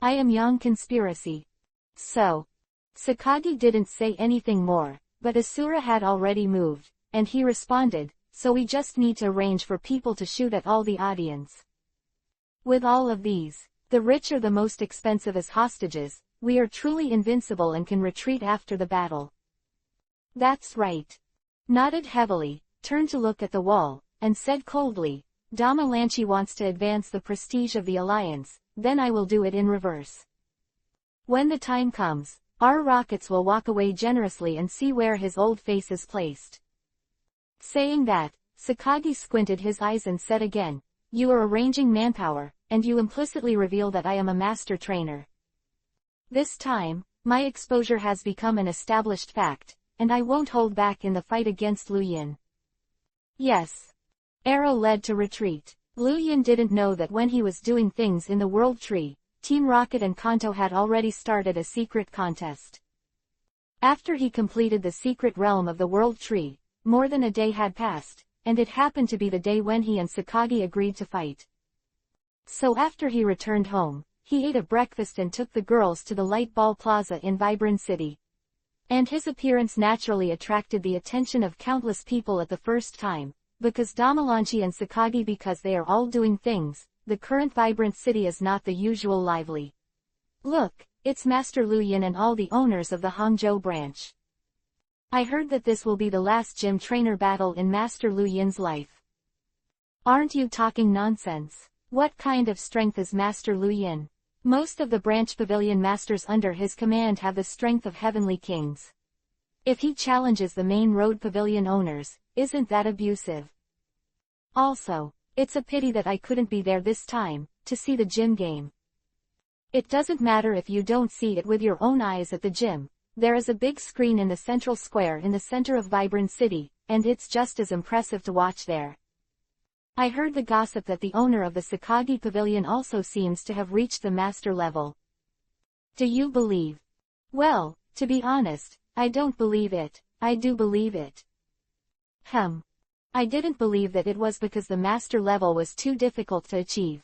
I am young conspiracy. So. Sakagi didn't say anything more, but Asura had already moved, and he responded, so we just need to arrange for people to shoot at all the audience. With all of these, the rich are the most expensive as hostages, we are truly invincible and can retreat after the battle. That's right. Nodded heavily, turned to look at the wall, and said coldly, Damalanchi wants to advance the prestige of the Alliance, then I will do it in reverse. When the time comes, our rockets will walk away generously and see where his old face is placed. Saying that, Sakagi squinted his eyes and said again, you are arranging manpower, and you implicitly reveal that I am a master trainer. This time, my exposure has become an established fact, and I won't hold back in the fight against Lu Yin. Yes. Arrow led to retreat. Lu Yin didn't know that when he was doing things in the World Tree, Team Rocket and Kanto had already started a secret contest. After he completed the secret realm of the World Tree, more than a day had passed, and it happened to be the day when he and Sakagi agreed to fight. So after he returned home, he ate a breakfast and took the girls to the Light Ball Plaza in Vibrant City. And his appearance naturally attracted the attention of countless people at the first time, because Damalanchi and Sakagi because they are all doing things, the current Vibrant City is not the usual lively. Look, it's Master Lu Yin and all the owners of the Hangzhou branch. I heard that this will be the last gym trainer battle in Master Lu Yin's life. Aren't you talking nonsense? What kind of strength is Master Lu Yin? Most of the branch pavilion masters under his command have the strength of heavenly kings. If he challenges the main road pavilion owners, isn't that abusive? Also, it's a pity that I couldn't be there this time, to see the gym game. It doesn't matter if you don't see it with your own eyes at the gym. There is a big screen in the central square in the center of Vibrant City, and it's just as impressive to watch there. I heard the gossip that the owner of the Sakagi Pavilion also seems to have reached the master level. Do you believe? Well, to be honest, I don't believe it, I do believe it. I didn't believe that it was because the master level was too difficult to achieve.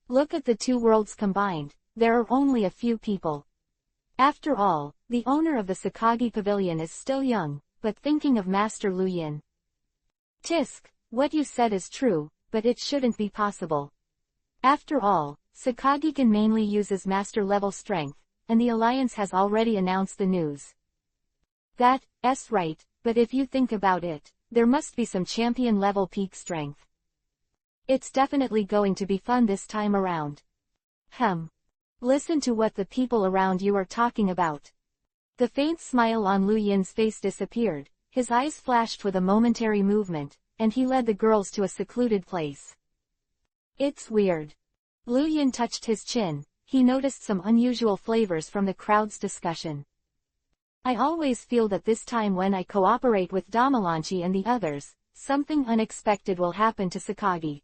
Look at the two worlds combined, there are only a few people. After all, the owner of the Sakagi Pavilion is still young, but thinking of Master Lu Yin. Tisk, what you said is true, but it shouldn't be possible. After all, Sakagi can mainly use his master level strength, and the Alliance has already announced the news. That's right, but if you think about it, there must be some champion level peak strength. It's definitely going to be fun this time around. Listen to what the people around you are talking about. The faint smile on Lu Yin's face disappeared, his eyes flashed with a momentary movement, and he led the girls to a secluded place. It's weird. Lu Yin touched his chin, he noticed some unusual flavors from the crowd's discussion. I always feel that this time when I cooperate with Damalanchi and the others, something unexpected will happen to Sakagi.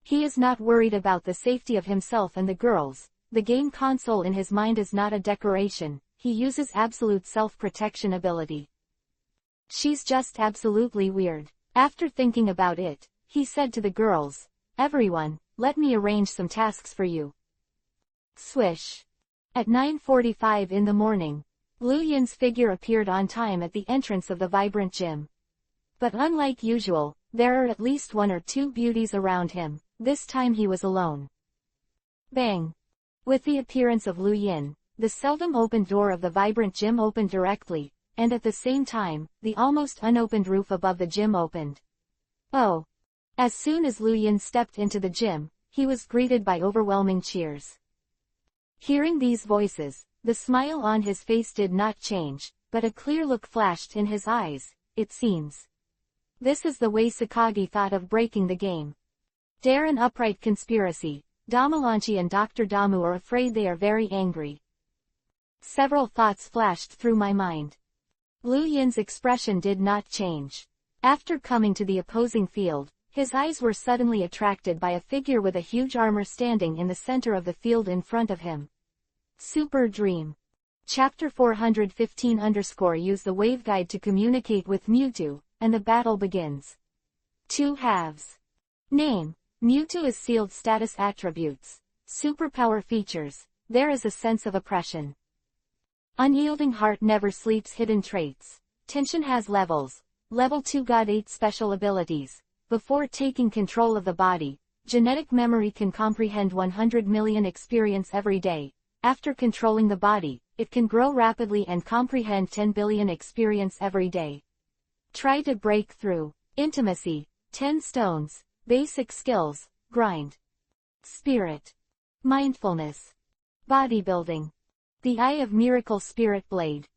He is not worried about the safety of himself and the girls. The game console in his mind is not a decoration, he uses absolute self-protection ability. She's just absolutely weird. After thinking about it, he said to the girls, everyone, let me arrange some tasks for you. Swish. At 9:45 in the morning, Lu Yin's figure appeared on time at the entrance of the Vibrant Gym. But unlike usual, there are at least one or two beauties around him, this time he was alone. Bang. With the appearance of Lu Yin, the seldom opened door of the vibrant gym opened directly, and at the same time, the almost unopened roof above the gym opened. Oh! As soon as Lu Yin stepped into the gym, he was greeted by overwhelming cheers. Hearing these voices, the smile on his face did not change, but a clear look flashed in his eyes, it seems. This is the way Sakagi thought of breaking the game. Dare an upright conspiracy. Damalanchi and Dr. Damu are afraid they are very angry. Several thoughts flashed through my mind. Lu Yin's expression did not change. After coming to the opposing field, his eyes were suddenly attracted by a figure with a huge armor standing in the center of the field in front of him. Super Dream. Chapter 415 Use the waveguide to communicate with Mewtwo, and the battle begins. 2 halves. Name. Mewtwo is sealed status attributes. Superpower features. There is a sense of oppression. Unyielding heart never sleeps. Hidden traits. Tension has levels. Level 2 got 8 special abilities. Before taking control of the body, genetic memory can comprehend 100 million experience every day. After controlling the body, it can grow rapidly and comprehend 10 billion experience every day. Try to break through. Intimacy. 10 stones. Basic skills. Grind. Spirit. Mindfulness. Bodybuilding. The Eye of Miracle Spirit Blade.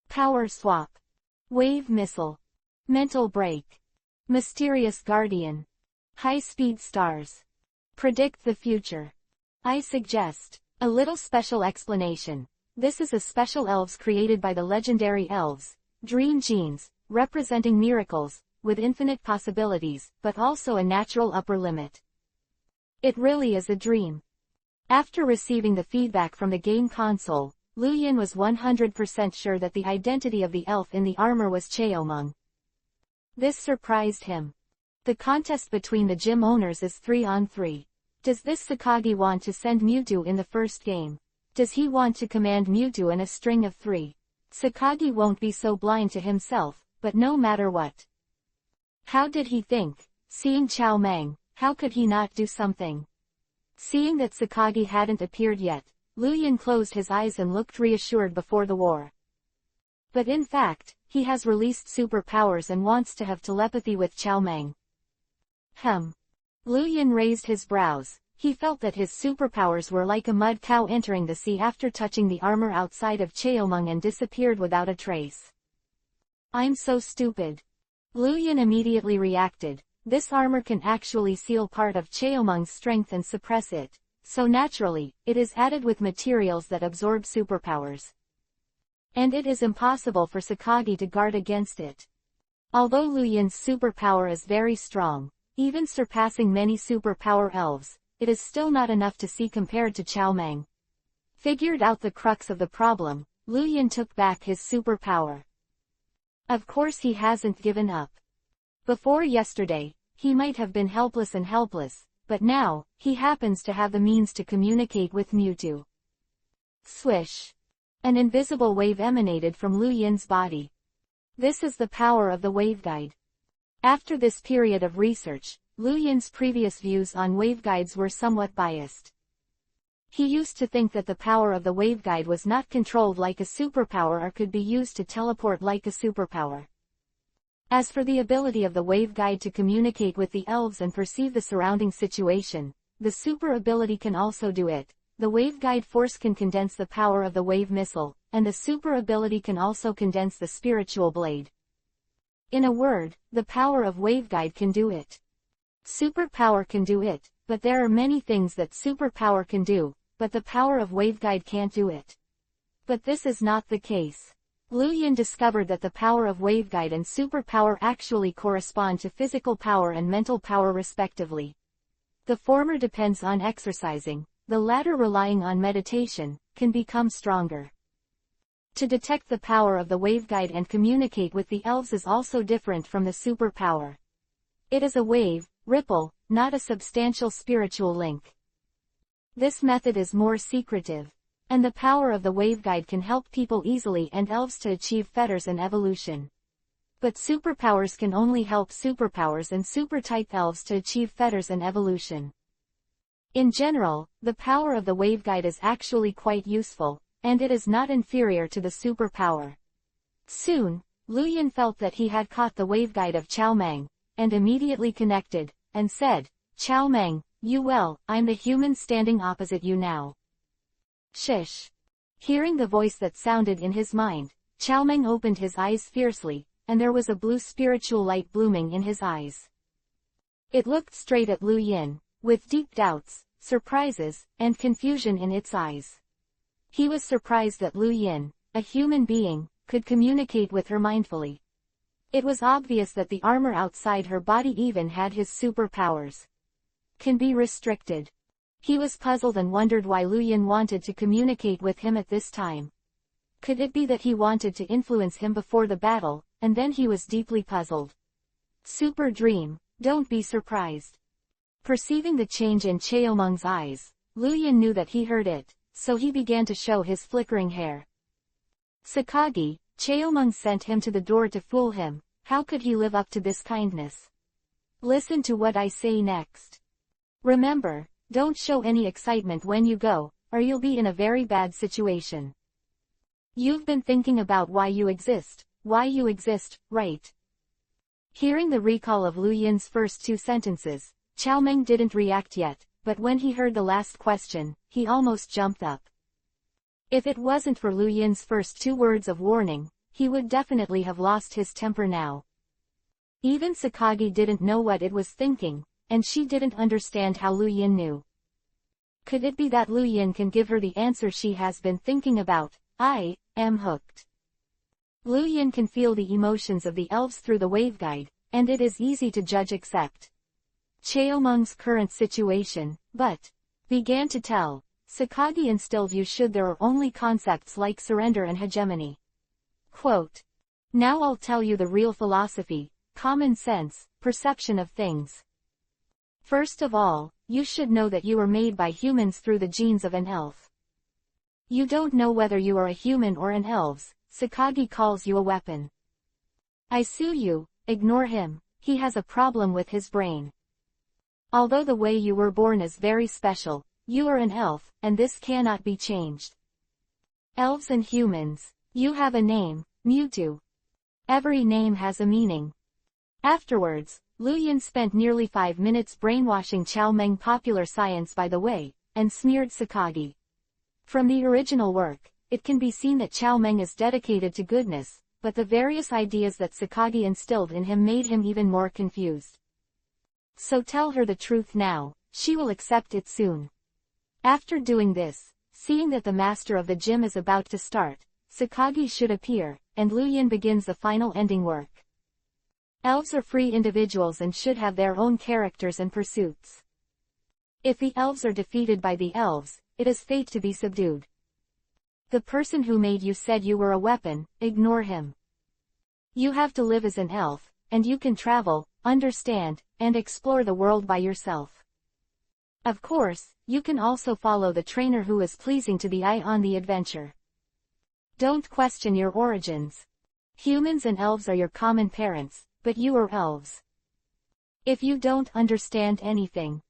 Power Swap. Wave Missile. Mental Break. Mysterious Guardian. High-Speed Stars. Predict the future. I suggest a little special explanation. This is a special elves created by the legendary elves, Dream Genes, representing miracles, with infinite possibilities, but also a natural upper limit. It really is a dream. After receiving the feedback from the game console, Lu Yin was 100% sure that the identity of the elf in the armor was Cheomung. This surprised him. The contest between the gym owners is 3-on-3. Does this Sakagi want to send Mewtwo in the first game? Does he want to command Mewtwo in a string of 3? Sakagi won't be so blind to himself, but no matter what. How did he think? Seeing Chao Meng, how could he not do something? Seeing that Sakagi hadn't appeared yet, Lu Yin closed his eyes and looked reassured before the war. But in fact, he has released superpowers and wants to have telepathy with Chao Meng. Lu Yin raised his brows. He felt that his superpowers were like a mud cow entering the sea after touching the armor outside of Cheomung and disappeared without a trace. I'm so stupid. Lu Yin immediately reacted. This armor can actually seal part of Cheomung's strength and suppress it, so naturally, it is added with materials that absorb superpowers. And it is impossible for Sakagi to guard against it. Although Lu Yin's superpower is very strong, even surpassing many superpower elves, it is still not enough to see compared to Chao Meng. Figured out the crux of the problem, Lu Yin took back his superpower. Of course he hasn't given up. Before yesterday, he might have been helpless, but now, he happens to have the means to communicate with Mewtwo. Swish. An invisible wave emanated from Lu Yin's body. This is the power of the waveguide. After this period of research, Lu Yin's previous views on waveguides were somewhat biased. He used to think that the power of the waveguide was not controlled like a superpower or could be used to teleport like a superpower. As for the ability of the waveguide to communicate with the elves and perceive the surrounding situation, the super ability can also do it. The waveguide force can condense the power of the wave missile, and the super ability can also condense the spiritual blade. In a word, the power of waveguide can do it. Superpower can do it, but there are many things that superpower can do, but the power of waveguide can't do it. But this is not the case. Lu Yin discovered that the power of waveguide and superpower actually correspond to physical power and mental power respectively. The former depends on exercising, the latter relying on meditation, can become stronger. To detect the power of the waveguide and communicate with the elves is also different from the superpower. It is a wave, ripple, not a substantial spiritual link. This method is more secretive, and the power of the waveguide can help people easily and elves to achieve fetters and evolution. But superpowers can only help superpowers and super-type elves to achieve fetters and evolution. In general, the power of the waveguide is actually quite useful, and it is not inferior to the superpower. Soon, Luyin felt that he had caught the waveguide of Chao Meng, and immediately connected, and said, "Chao Meng, I'm the human standing opposite you now." Shish. Hearing the voice that sounded in his mind, Chao Meng opened his eyes fiercely, and there was a blue spiritual light blooming in his eyes. It looked straight at Luyin, with deep doubts, surprises, and confusion in its eyes. He was surprised that Luyin, a human being, could communicate with her mindfully. It was obvious that the armor outside her body even had his superpowers. Can be restricted. He was puzzled and wondered why Luyin wanted to communicate with him at this time. Could it be that he wanted to influence him before the battle, and then he was deeply puzzled? Super dream, don't be surprised. Perceiving the change in Chao Meng's eyes, Luyin knew that he heard it, so he began to show his flickering hair. Sakagi, Chao Meng sent him to the door to fool him. How could he live up to this kindness? Listen to what I say next. Remember, don't show any excitement when you go, or you'll be in a very bad situation. You've been thinking about why you exist, right? Hearing the recall of Luyin's first two sentences, Chao Meng didn't react yet, but when he heard the last question, he almost jumped up. If it wasn't for Luyin's first two words of warning, he would definitely have lost his temper now. Even Sakagi didn't know what it was thinking, and she didn't understand how Luyin knew. Could it be that Luyin can give her the answer she has been thinking about? I am hooked. Luyin can feel the emotions of the elves through the waveguide, and it is easy to judge except Chao Meng's current situation, but began to tell. Sakagi instilled you should there are only concepts like surrender and hegemony. Quote. Now I'll tell you the real philosophy, common sense, perception of things. First of all, you should know that you are made by humans through the genes of an elf. You don't know whether you are a human or an elves. Sakagi calls you a weapon. I sue you, ignore him, he has a problem with his brain. Although the way you were born is very special, you are an elf, and this cannot be changed. Elves and humans, you have a name, Mewtwo. Every name has a meaning. Afterwards, Luyin spent nearly 5 minutes brainwashing Chao Meng, popular science by the way, and smeared Sakagi. From the original work, it can be seen that Chao Meng is dedicated to goodness, but the various ideas that Sakagi instilled in him made him even more confused. So tell her the truth now, she will accept it soon. After doing this, seeing that the master of the gym is about to start, Sakagi should appear, and Luyin begins the final ending work. Elves are free individuals and should have their own characters and pursuits. If the elves are defeated by the elves, it is fate to be subdued. The person who made you said you were a weapon, ignore him. You have to live as an elf, and you can travel, understand, and explore the world by yourself. Of course, you can also follow the trainer who is pleasing to the eye on the adventure. Don't question your origins. Humans and elves are your common parents, but you are elves. If you don't understand anything,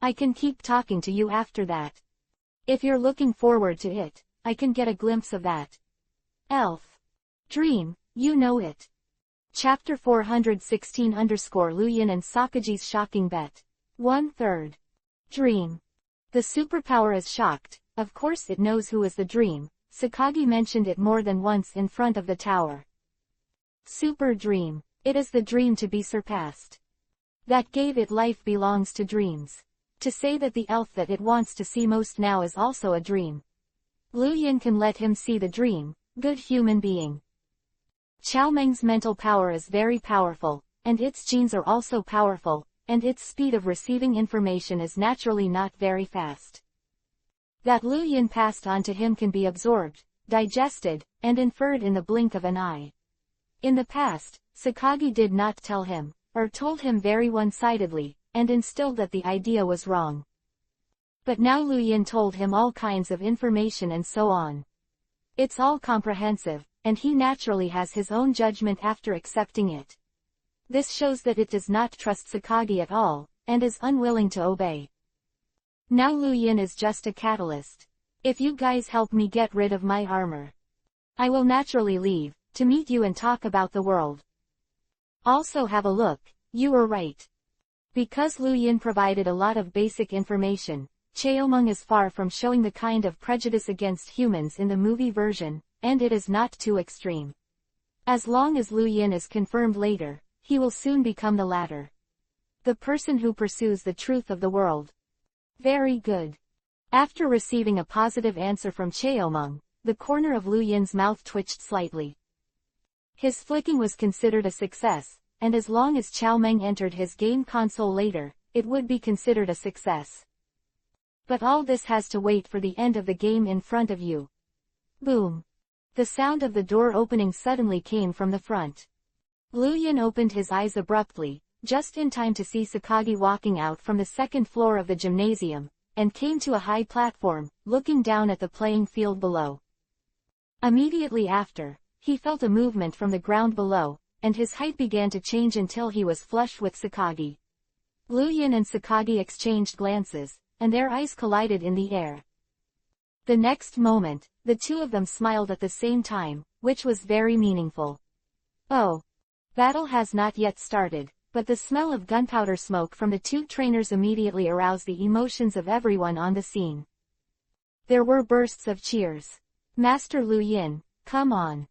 I can keep talking to you after that. If you're looking forward to it, I can get a glimpse of that. Elf. Dream, you know it. Chapter 416 Luyin and Sakagi's shocking bet. 1/3. Dream. The superpower is shocked, of course it knows who is the dream, Sakagi mentioned it more than once in front of the tower. Super dream, it is the dream to be surpassed. That gave it life belongs to dreams. To say that the elf that it wants to see most now is also a dream. Luyin can let him see the dream, good human being. Chao Meng's mental power is very powerful, and its genes are also powerful, and its speed of receiving information is naturally not very fast. That Luyin passed on to him can be absorbed, digested, and inferred in the blink of an eye. In the past, Sakagi did not tell him, or told him very one-sidedly, and instilled that the idea was wrong. But now Luyin told him all kinds of information and so on. It's all comprehensive, and he naturally has his own judgment after accepting it. This shows that it does not trust Sakagi at all, and is unwilling to obey. Now Lu Yin is just a catalyst. If you guys help me get rid of my armor, I will naturally leave, to meet you and talk about the world. Also have a look, you were right. Because Lu Yin provided a lot of basic information, Cheomeng is far from showing the kind of prejudice against humans in the movie version, and it is not too extreme. As long as Lu Yin is confirmed later, he will soon become the latter. The person who pursues the truth of the world. Very good. After receiving a positive answer from Cheomeng, the corner of Lu Yin's mouth twitched slightly. His flicking was considered a success, and as long as Chao Meng entered his game console later, it would be considered a success. But all this has to wait for the end of the game in front of you. Boom. The sound of the door opening suddenly came from the front. Lu Yin opened his eyes abruptly, just in time to see Sakagi walking out from the second floor of the gymnasium, and came to a high platform, looking down at the playing field below. Immediately after, he felt a movement from the ground below, and his height began to change until he was flush with Sakagi. Lu Yin and Sakagi exchanged glances, and their eyes collided in the air. The next moment, the two of them smiled at the same time, which was very meaningful. Oh. Battle has not yet started, but the smell of gunpowder smoke from the two trainers immediately aroused the emotions of everyone on the scene. There were bursts of cheers. Master Lu Yin, come on.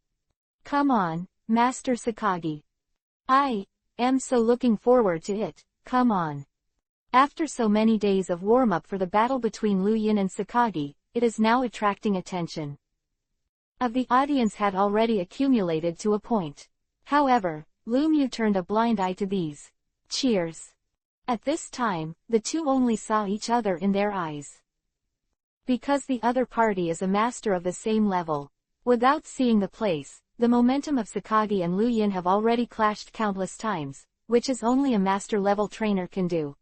Come on, Master Sakagi. I am so looking forward to it, come on. After so many days of warm-up for the battle between Lu Yin and Sakagi, it is now attracting attention of the audience had already accumulated to a point. However, Lu Mu turned a blind eye to these cheers. At this time, the two only saw each other in their eyes. Because the other party is a master of the same level. Without seeing the place, the momentum of Sakagi and Lu Yin have already clashed countless times, which is only a master-level trainer can do.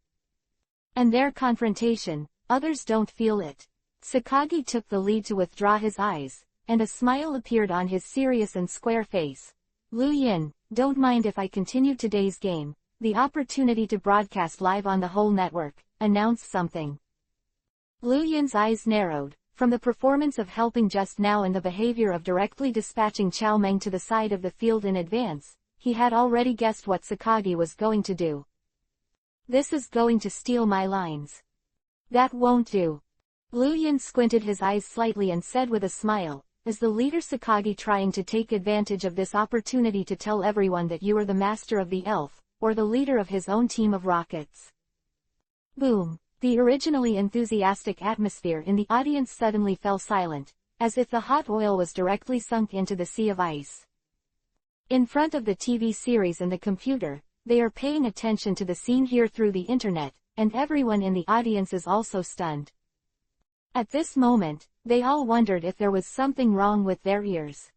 And their confrontation, others don't feel it. Sakagi took the lead to withdraw his eyes, and a smile appeared on his serious and square face. Lu Yin, don't mind if I continue today's game. The opportunity to broadcast live on the whole network, announce something. Lu Yin's eyes narrowed, from the performance of helping just now and the behavior of directly dispatching Chao Meng to the side of the field in advance, he had already guessed what Sakagi was going to do. This is going to steal my lines. That won't do. Lu Yin squinted his eyes slightly and said with a smile, is the leader Sakagi trying to take advantage of this opportunity to tell everyone that you are the master of the elf, or the leader of his own team of rockets? Boom. The originally enthusiastic atmosphere in the audience suddenly fell silent, as if the hot oil was directly sunk into the sea of ice. In front of the TV series and the computer, they are paying attention to the scene here through the internet, and everyone in the audience is also stunned. At this moment, they all wondered if there was something wrong with their ears.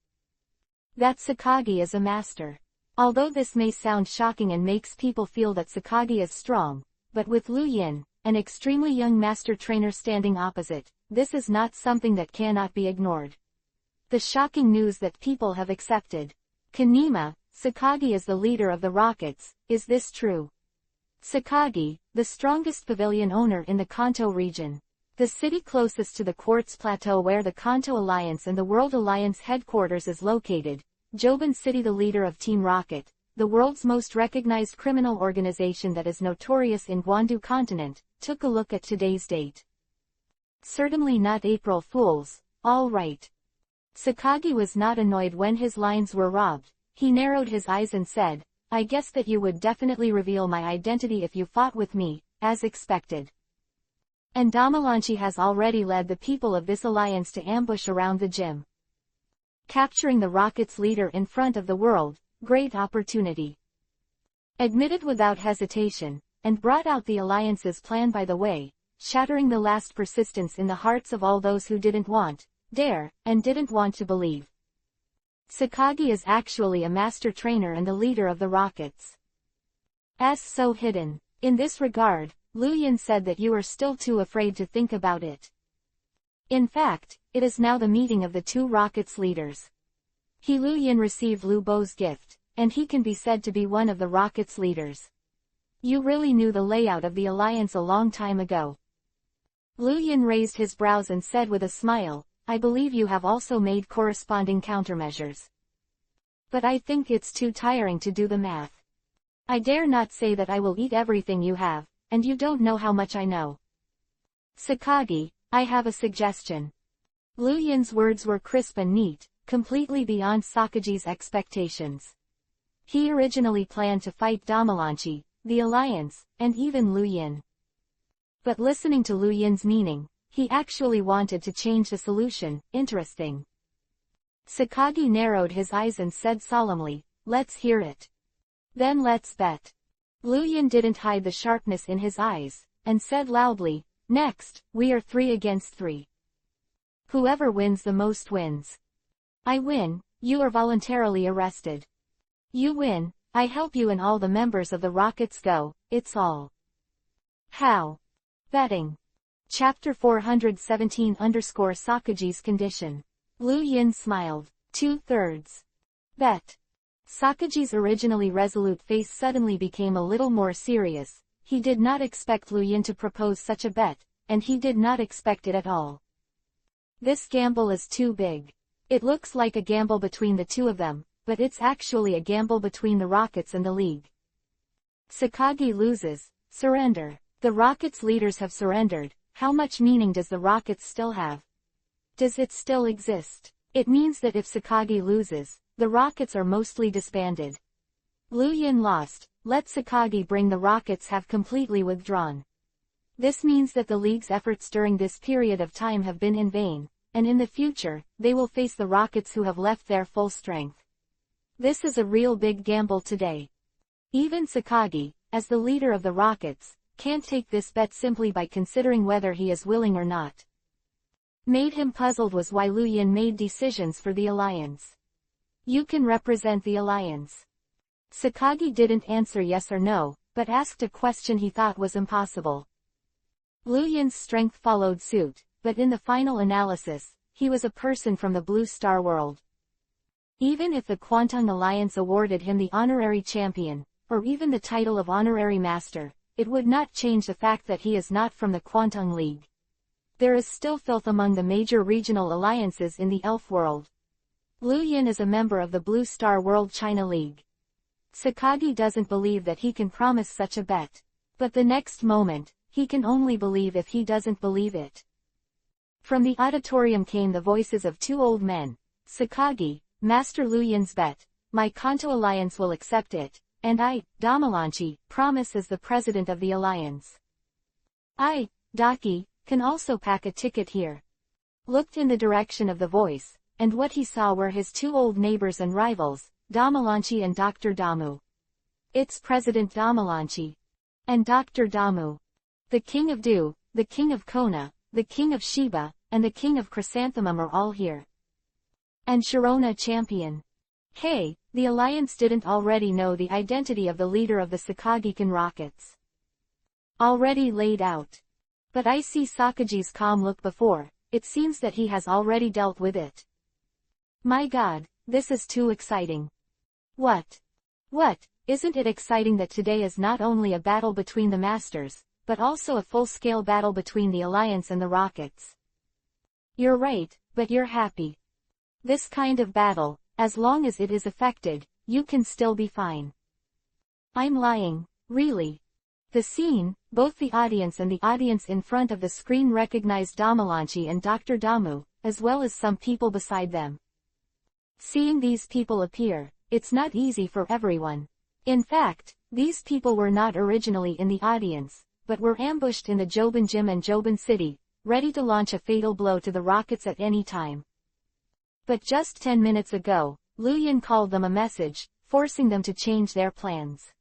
That Sakagi is a master. Although this may sound shocking and makes people feel that Sakagi is strong, but with Lu Yin, an extremely young master trainer standing opposite, this is not something that cannot be ignored. The shocking news that people have accepted. Kanema, Sakagi is the leader of the Rockets, is this true? Sakagi, the strongest pavilion owner in the Kanto region. The city closest to the Quartz Plateau where the Kanto Alliance and the World Alliance headquarters is located, Joban City, the leader of Team Rocket, the world's most recognized criminal organization that is notorious in Guandu continent, took a look at today's date. Certainly not April Fools, all right. Sakagi was not annoyed when his lines were robbed. He narrowed his eyes and said, I guess that you would definitely reveal my identity if you fought with me, as expected. And Damalanchi has already led the people of this alliance to ambush around the gym. Capturing the Rockets leader in front of the world, great opportunity. Admitted without hesitation, and brought out the alliance's plan by the way, shattering the last persistence in the hearts of all those who didn't want, dare, and didn't want to believe. Sakagi is actually a master trainer and the leader of the Rockets. As so hidden. In this regard, Lu Yin said that you are still too afraid to think about it. In fact, it is now the meeting of the two Rockets leaders. Lu Yin received Lu Bo's gift, and he can be said to be one of the Rockets leaders. You really knew the layout of the alliance a long time ago. Luyan raised his brows and said with a smile, I believe you have also made corresponding countermeasures. But I think it's too tiring to do the math. I dare not say that I will eat everything you have, and you don't know how much I know. Sakagi, I have a suggestion. Luyan's words were crisp and neat, completely beyond Sakagi's expectations. He originally planned to fight Damalanchi, the Alliance, and even Luyan. But listening to Luyan's meaning, he actually wanted to change the solution. Interesting. Sakagi narrowed his eyes and said solemnly, let's hear it. Then let's bet. Luyan didn't hide the sharpness in his eyes, and said loudly, next, we are 3 against 3. Whoever wins the most wins. I win, you are voluntarily arrested. You win, I help you and all the members of the Rockets go, it's all. How? Betting. Chapter 417 Sakagi's condition. Luyan smiled. 2/3. Bet. Sakagi's originally resolute face suddenly became a little more serious. He did not expect Luyan to propose such a bet, and he did not expect it at all. This gamble is too big. It looks like a gamble between the two of them, but it's actually a gamble between the Rockets and the League. Sakagi loses. Surrender. The Rockets leaders have surrendered. How much meaning does the Rockets still have? Does it still exist? It means that if Sakagi loses, the Rockets are mostly disbanded. Luyan lost. Let Sakagi bring the Rockets have completely withdrawn. This means that the League's efforts during this period of time have been in vain, and in the future, they will face the Rockets who have left their full strength. This is a real big gamble today. Even Sakagi, as the leader of the Rockets, can't take this bet simply by considering whether he is willing or not. Made him puzzled was why Luyan made decisions for the Alliance. You can represent the Alliance. Sakagi didn't answer yes or no, but asked a question he thought was impossible. Luyan's strength followed suit, but in the final analysis, he was a person from the Blue Star world. Even if the Kwantung Alliance awarded him the honorary champion, or even the title of honorary master, it would not change the fact that he is not from the Kwantung League. There is still filth among the major regional alliances in the elf world. Luyan is a member of the Blue Star World China League. Sakagi doesn't believe that he can promise such a bet. But the next moment, he can only believe if he doesn't believe it. From the auditorium came the voices of 2 old men. Sakagi, Master Luyan's bet, my Kanto Alliance will accept it, and I, Damalanchi, promise as the president of the alliance. I, Daki, can also pack a ticket here. Looked in the direction of the voice, and what he saw were his 2 old neighbors and rivals, Damalanchi and Dr. Damu. It's President Damalanchi. And Dr. Damu. The King of Dew, the King of Kona, the King of Shiba, and the King of Chrysanthemum are all here. And Sharona Champion. Hey, the Alliance didn't already know the identity of the leader of the Sakagikan Rockets. Already laid out. But I see Sakagi's calm look before, it seems that he has already dealt with it. My God, this is too exciting. What? What, isn't it exciting that today is not only a battle between the Masters, but also a full-scale battle between the Alliance and the Rockets? You're right, but you're happy. This kind of battle, as long as it is affected, you can still be fine. I'm lying, really. The scene, both the audience and the audience in front of the screen recognized Damalanchi and Dr. Damu, as well as some people beside them. Seeing these people appear, it's not easy for everyone. In fact, these people were not originally in the audience, but were ambushed in the Jobin Gym and Jobin City, ready to launch a fatal blow to the Rockets at any time. But just 10 minutes ago, Luyan called them a message, forcing them to change their plans.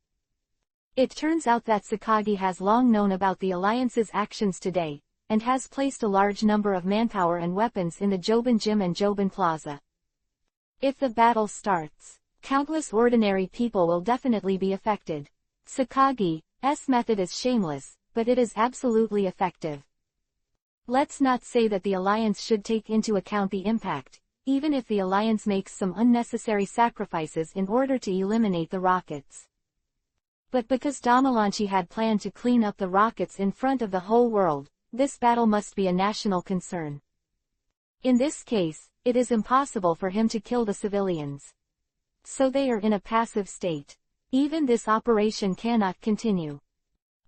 It turns out that Sakagi has long known about the Alliance's actions today, and has placed a large number of manpower and weapons in the Jobin Gym and Jobin Plaza. If the battle starts, countless ordinary people will definitely be affected. Sakagi's method is shameless, but it is absolutely effective. Let's not say that the Alliance should take into account the impact, even if the Alliance makes some unnecessary sacrifices in order to eliminate the Rockets. But because Damalanchi had planned to clean up the Rockets in front of the whole world, this battle must be a national concern. In this case, it is impossible for him to kill the civilians. So they are in a passive state. Even this operation cannot continue.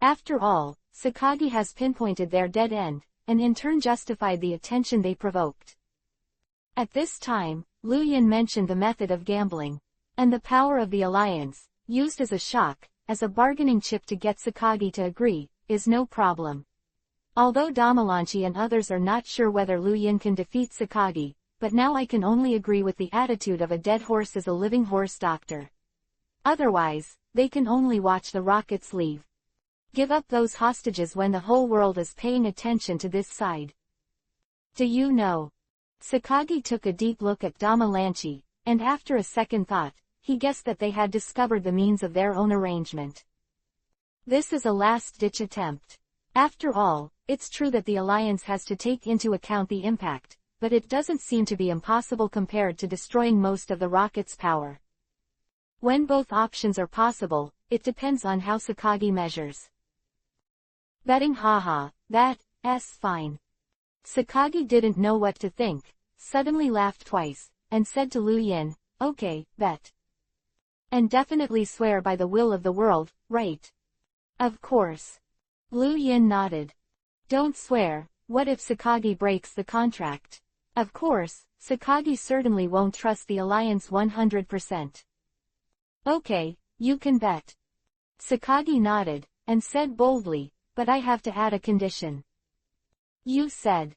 After all, Sakagi has pinpointed their dead end, and in turn justified the attention they provoked. At this time, Lu Yin mentioned the method of gambling, and the power of the alliance, used as a shock, as a bargaining chip to get Sakagi to agree, is no problem. Although Damalanchi and others are not sure whether Lu Yin can defeat Sakagi, but now I can only agree with the attitude of a dead horse as a living horse doctor. Otherwise, they can only watch the rockets leave. Give up those hostages when the whole world is paying attention to this side. Do you know? Sakagi took a deep look at Damalanchi, and after a second thought, he guessed that they had discovered the means of their own arrangement. This is a last-ditch attempt. After all, it's true that the alliance has to take into account the impact, but it doesn't seem to be impossible compared to destroying most of the rocket's power. When both options are possible, it depends on how Sakagi measures. Betting haha, that's fine. Sakagi didn't know what to think, suddenly laughed twice, and said to Lu Yin, okay, bet. And definitely swear by the will of the world, right? Of course. Lu Yin nodded. Don't swear, what if Sakagi breaks the contract? Of course, Sakagi certainly won't trust the alliance 100%. Okay, you can bet. Sakagi nodded, and said boldly, but I have to add a condition. You said.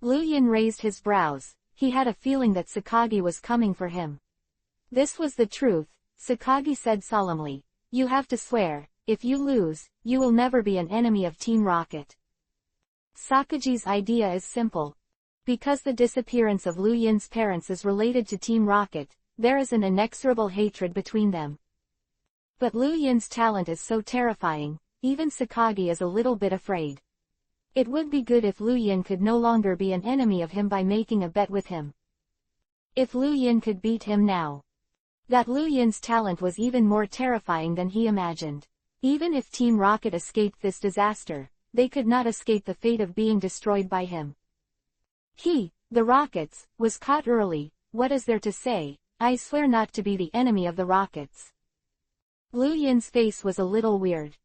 Lu Yin raised his brows, he had a feeling that Sakagi was coming for him. This was the truth, Sakagi said solemnly. You have to swear, if you lose, you will never be an enemy of Team Rocket. Sakagi's idea is simple. Because the disappearance of Lu Yin's parents is related to Team Rocket, there is an inexorable hatred between them. But Lu Yin's talent is so terrifying, even Sakagi is a little bit afraid. It would be good if Lu Yin could no longer be an enemy of him by making a bet with him. If Lu Yin could beat him now. That Lu Yin's talent was even more terrifying than he imagined. Even if Team Rocket escaped this disaster, they could not escape the fate of being destroyed by him. He, the Rockets, was caught early. What is there to say? I swear not to be the enemy of the Rockets. Lu Yin's face was a little weird.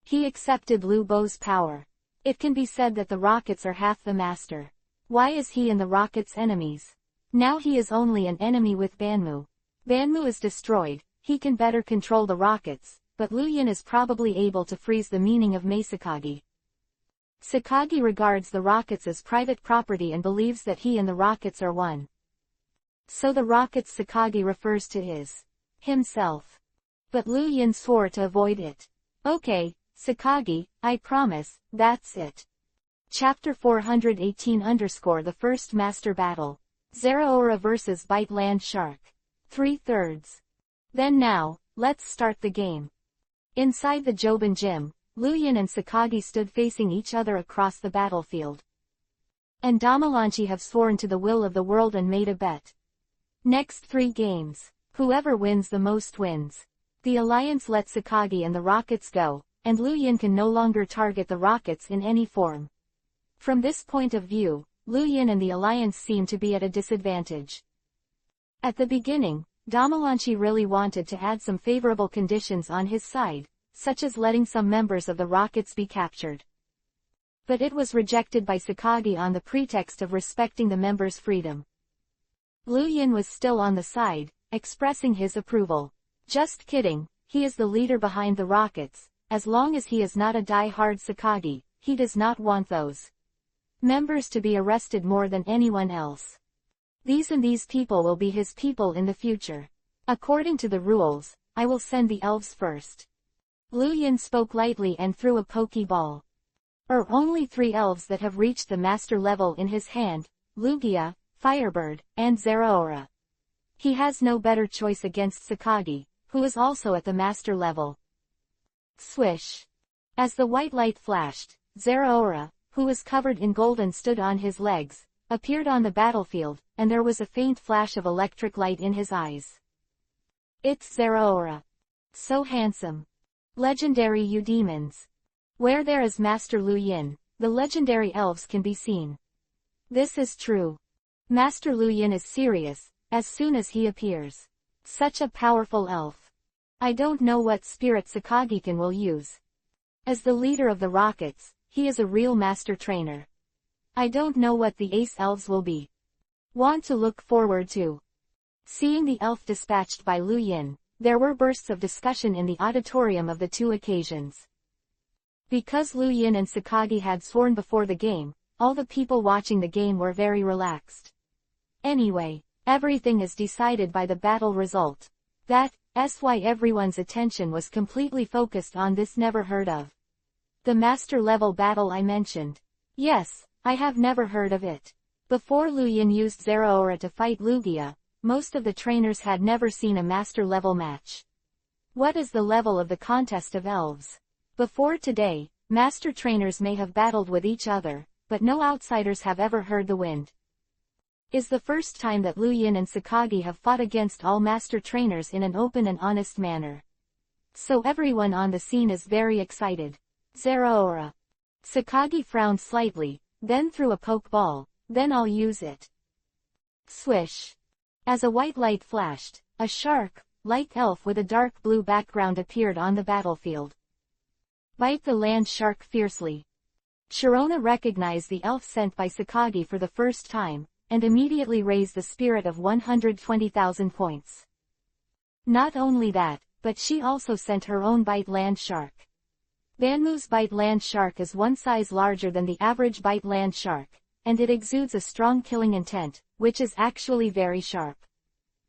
He accepted Lu Bo's power. It can be said that the Rockets are half the master. Why is he and the Rockets enemies? Now he is only an enemy with Banmu. Banmu is destroyed, he can better control the Rockets, but Lu Yin is probably able to freeze the meaning of Sakagi. Sakagi regards the Rockets as private property and believes that he and the Rockets are one. So the Rockets Sakagi refers to is himself. But Lu Yin swore to avoid it. Okay, Sakagi, I promise, that's it. Chapter 418 The First Master Battle. Zeraora vs Bite Land Shark. 3/3. Then now, let's start the game. Inside the Joban Gym, Lu Yin and Sakagi stood facing each other across the battlefield. And Damalanchi have sworn to the will of the world and made a bet. Next 3 games, whoever wins the most wins. The alliance let Sakagi and the Rockets go, and Lu Yin can no longer target the Rockets in any form. From this point of view, Lu Yin and the alliance seem to be at a disadvantage. At the beginning, Damalanchi really wanted to add some favorable conditions on his side, such as letting some members of the Rockets be captured. But it was rejected by Sakagi on the pretext of respecting the members' freedom. Lu Yin was still on the side, expressing his approval. Just kidding, he is the leader behind the Rockets. As long as he is not a die-hard Sakagi, he does not want those members to be arrested more than anyone else. These people will be his people in the future. According to the rules, I will send the elves first. Lu Yin spoke lightly and threw a pokeball. Only 3 elves that have reached the master level in his hand, Lugia, Firebird, and Zeraora. He has no better choice against Sakagi, who is also at the master level. Swish. As the white light flashed, Zeraora, who was covered in gold and stood on his legs, appeared on the battlefield, and there was a faint flash of electric light in his eyes. It's Zeraora. So handsome. Legendary you demons. Where there is Master Lu Yin, the legendary elves can be seen. This is true. Master Lu Yin is serious, as soon as he appears. Such a powerful elf. I don't know what spirit Sakagi-kun will use. As the leader of the Rockets, he is a real master trainer. I don't know what the ace elves will be. Want to look forward to. Seeing the elf dispatched by Lu Yin, there were bursts of discussion in the auditorium of the two occasions. Because Lu Yin and Sakagi had sworn before the game, all the people watching the game were very relaxed. Anyway, everything is decided by the battle result. That's why everyone's attention was completely focused on this never heard of. The master level battle I mentioned. Yes, I have never heard of it. Before Lu Yin used Zeraora to fight Lugia, most of the trainers had never seen a master level match. What is the level of the contest of elves? Before today, master trainers may have battled with each other, but no outsiders have ever heard the wind. Is the first time that Lu Yin and Sakagi have fought against all master trainers in an open and honest manner. So everyone on the scene is very excited. Zeraora. Sakagi frowned slightly, then threw a poke ball, then I'll use it. Swish. As a white light flashed, a shark-like elf with a dark blue background appeared on the battlefield. Bite the land shark fiercely. Sharona recognized the elf sent by Sakagi for the first time, and immediately raised the spirit of 120,000 points. Not only that, but she also sent her own Bite Land Shark. Banmu's Bite Land Shark is one size larger than the average Bite Land Shark, and it exudes a strong killing intent, which is actually very sharp.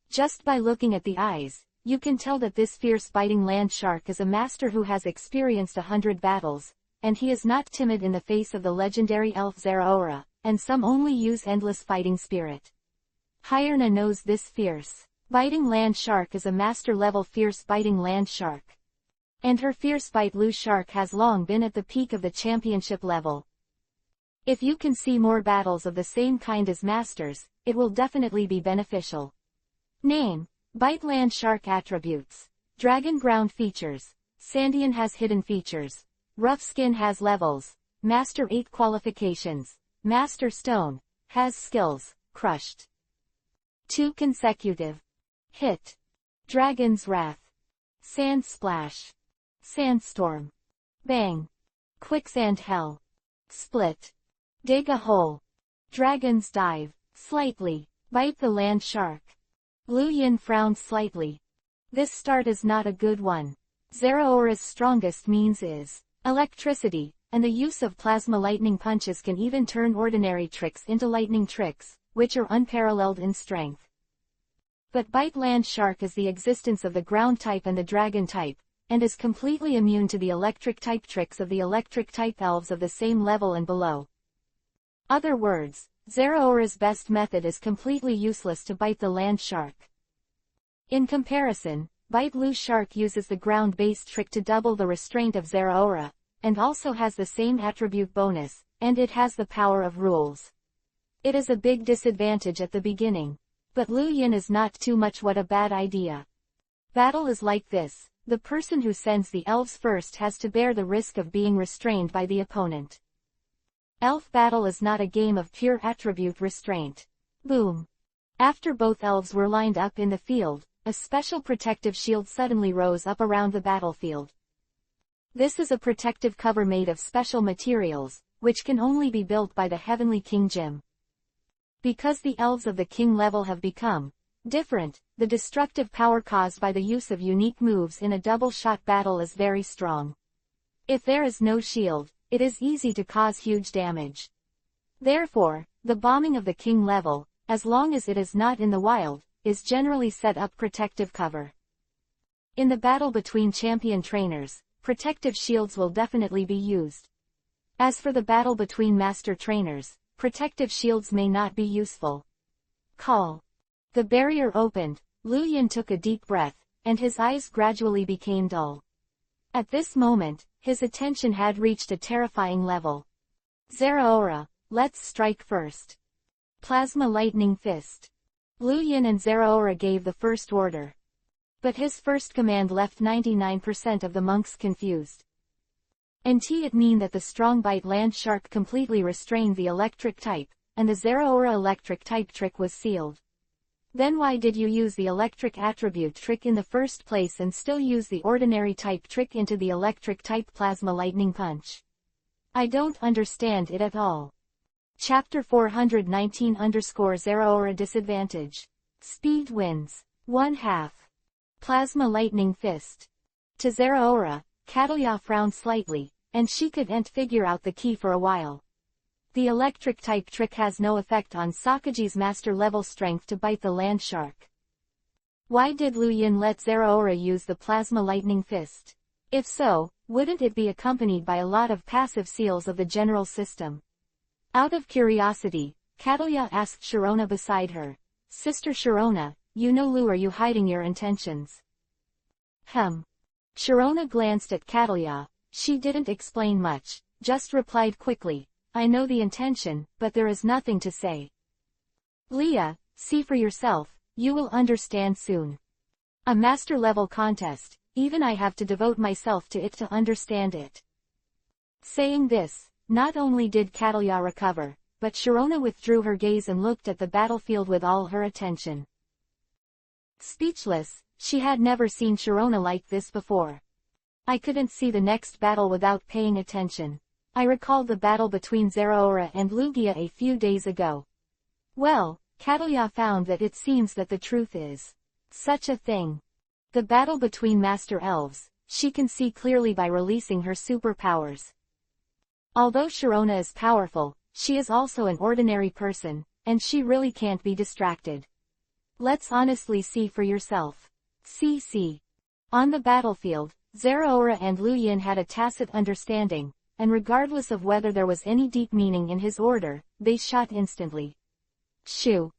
Just by looking at the eyes, you can tell that this fierce biting land shark is a master who has experienced 100 battles, and he is not timid in the face of the legendary elf Zeraora, and some only use endless fighting spirit. Hyrna knows this fierce biting land shark is a master-level fierce biting land shark. And her fierce bite Lu shark has long been at the peak of the championship level. If you can see more battles of the same kind as masters, it will definitely be beneficial. Name: Bite Land Shark. Attributes: Dragon Ground features. Sandian has hidden features. Rough Skin has levels. Master 8 qualifications. Master Stone has skills. Crushed. 2 consecutive. Hit. Dragon's Wrath. Sand Splash. Sandstorm. Bang. Quicksand Hell. Split. Dig a Hole. Dragon's Dive. Slightly. Bite the Land Shark. Lu Yin frowned slightly. This start is not a good one. Zeraora's strongest means is electricity, and the use of plasma lightning punches can even turn ordinary tricks into lightning tricks, which are unparalleled in strength. But Bite Land Shark is the existence of the ground type and the dragon type, and is completely immune to the electric type tricks of the electric type elves of the same level and below. Other words, Zeraora's best method is completely useless to bite the land shark. In comparison, Bite Lu Shark uses the ground-based trick to double the restraint of Zeraora, and also has the same attribute bonus, and it has the power of rules. It is a big disadvantage at the beginning. But Lu Yin is not too much what a bad idea. Battle is like this: the person who sends the elves first has to bear the risk of being restrained by the opponent. Elf battle is not a game of pure attribute restraint. Boom. After both elves were lined up in the field, a special protective shield suddenly rose up around the battlefield. This is a protective cover made of special materials, which can only be built by the Heavenly King Jim. Because the elves of the king level have become different, the destructive power caused by the use of unique moves in a double-shot battle is very strong. If there is no shield, it is easy to cause huge damage. Therefore, the bombing of the king level, as long as it is not in the wild, is generally set up protective cover. In the battle between champion trainers, protective shields will definitely be used. As for the battle between master trainers, protective shields may not be useful. Call. The barrier opened, Lu Yin took a deep breath, and his eyes gradually became dull. At this moment, his attention had reached a terrifying level. Zeraora, let's strike first. Plasma Lightning Fist. Lu Yin and Zeraora gave the first order. But his first command left 99% of the monks confused. And it mean that the strong bite land shark completely restrained the electric type, and the zero aura electric type trick was sealed. Then why did you use the electric attribute trick in the first place and still use the ordinary type trick into the electric type plasma lightning punch? I don't understand it at all. Chapter 419_0 aura disadvantage. Speed wins. 1/2. Plasma lightning fist. To zero aura, Catalia frowned slightly, and she couldn't figure out the key for a while. The electric type trick has no effect on Sakagi's master level strength to bite the land shark. Why did Lu Yin let zero aura use the plasma lightning fist? If so, wouldn't it be accompanied by a lot of passive seals of the general system? Out of curiosity, Catalia asked Sharona beside her. Sister Sharona, you know Lu, are you hiding your intentions? Sharona glanced at Catalia. She didn't explain much, just replied quickly, I know the intention, but there is nothing to say. Leah, see for yourself, you will understand soon. A master level contest, even I have to devote myself to it to understand it. Saying this, not only did Catalia recover, but Sharona withdrew her gaze and looked at the battlefield with all her attention. Speechless, she had never seen Sharona like this before. I couldn't see the next battle without paying attention. I recalled the battle between Zero Aura and Lugia a few days ago. Well, Catalia found that it seems that the truth is such a thing. The battle between Master Elves, she can see clearly by releasing her superpowers. Although Sharona is powerful, she is also an ordinary person, and she really can't be distracted. Let's honestly see for yourself. See. On the battlefield, Zero Aura and Lu Yin had a tacit understanding, and regardless of whether there was any deep meaning in his order, they shot instantly. Shoo!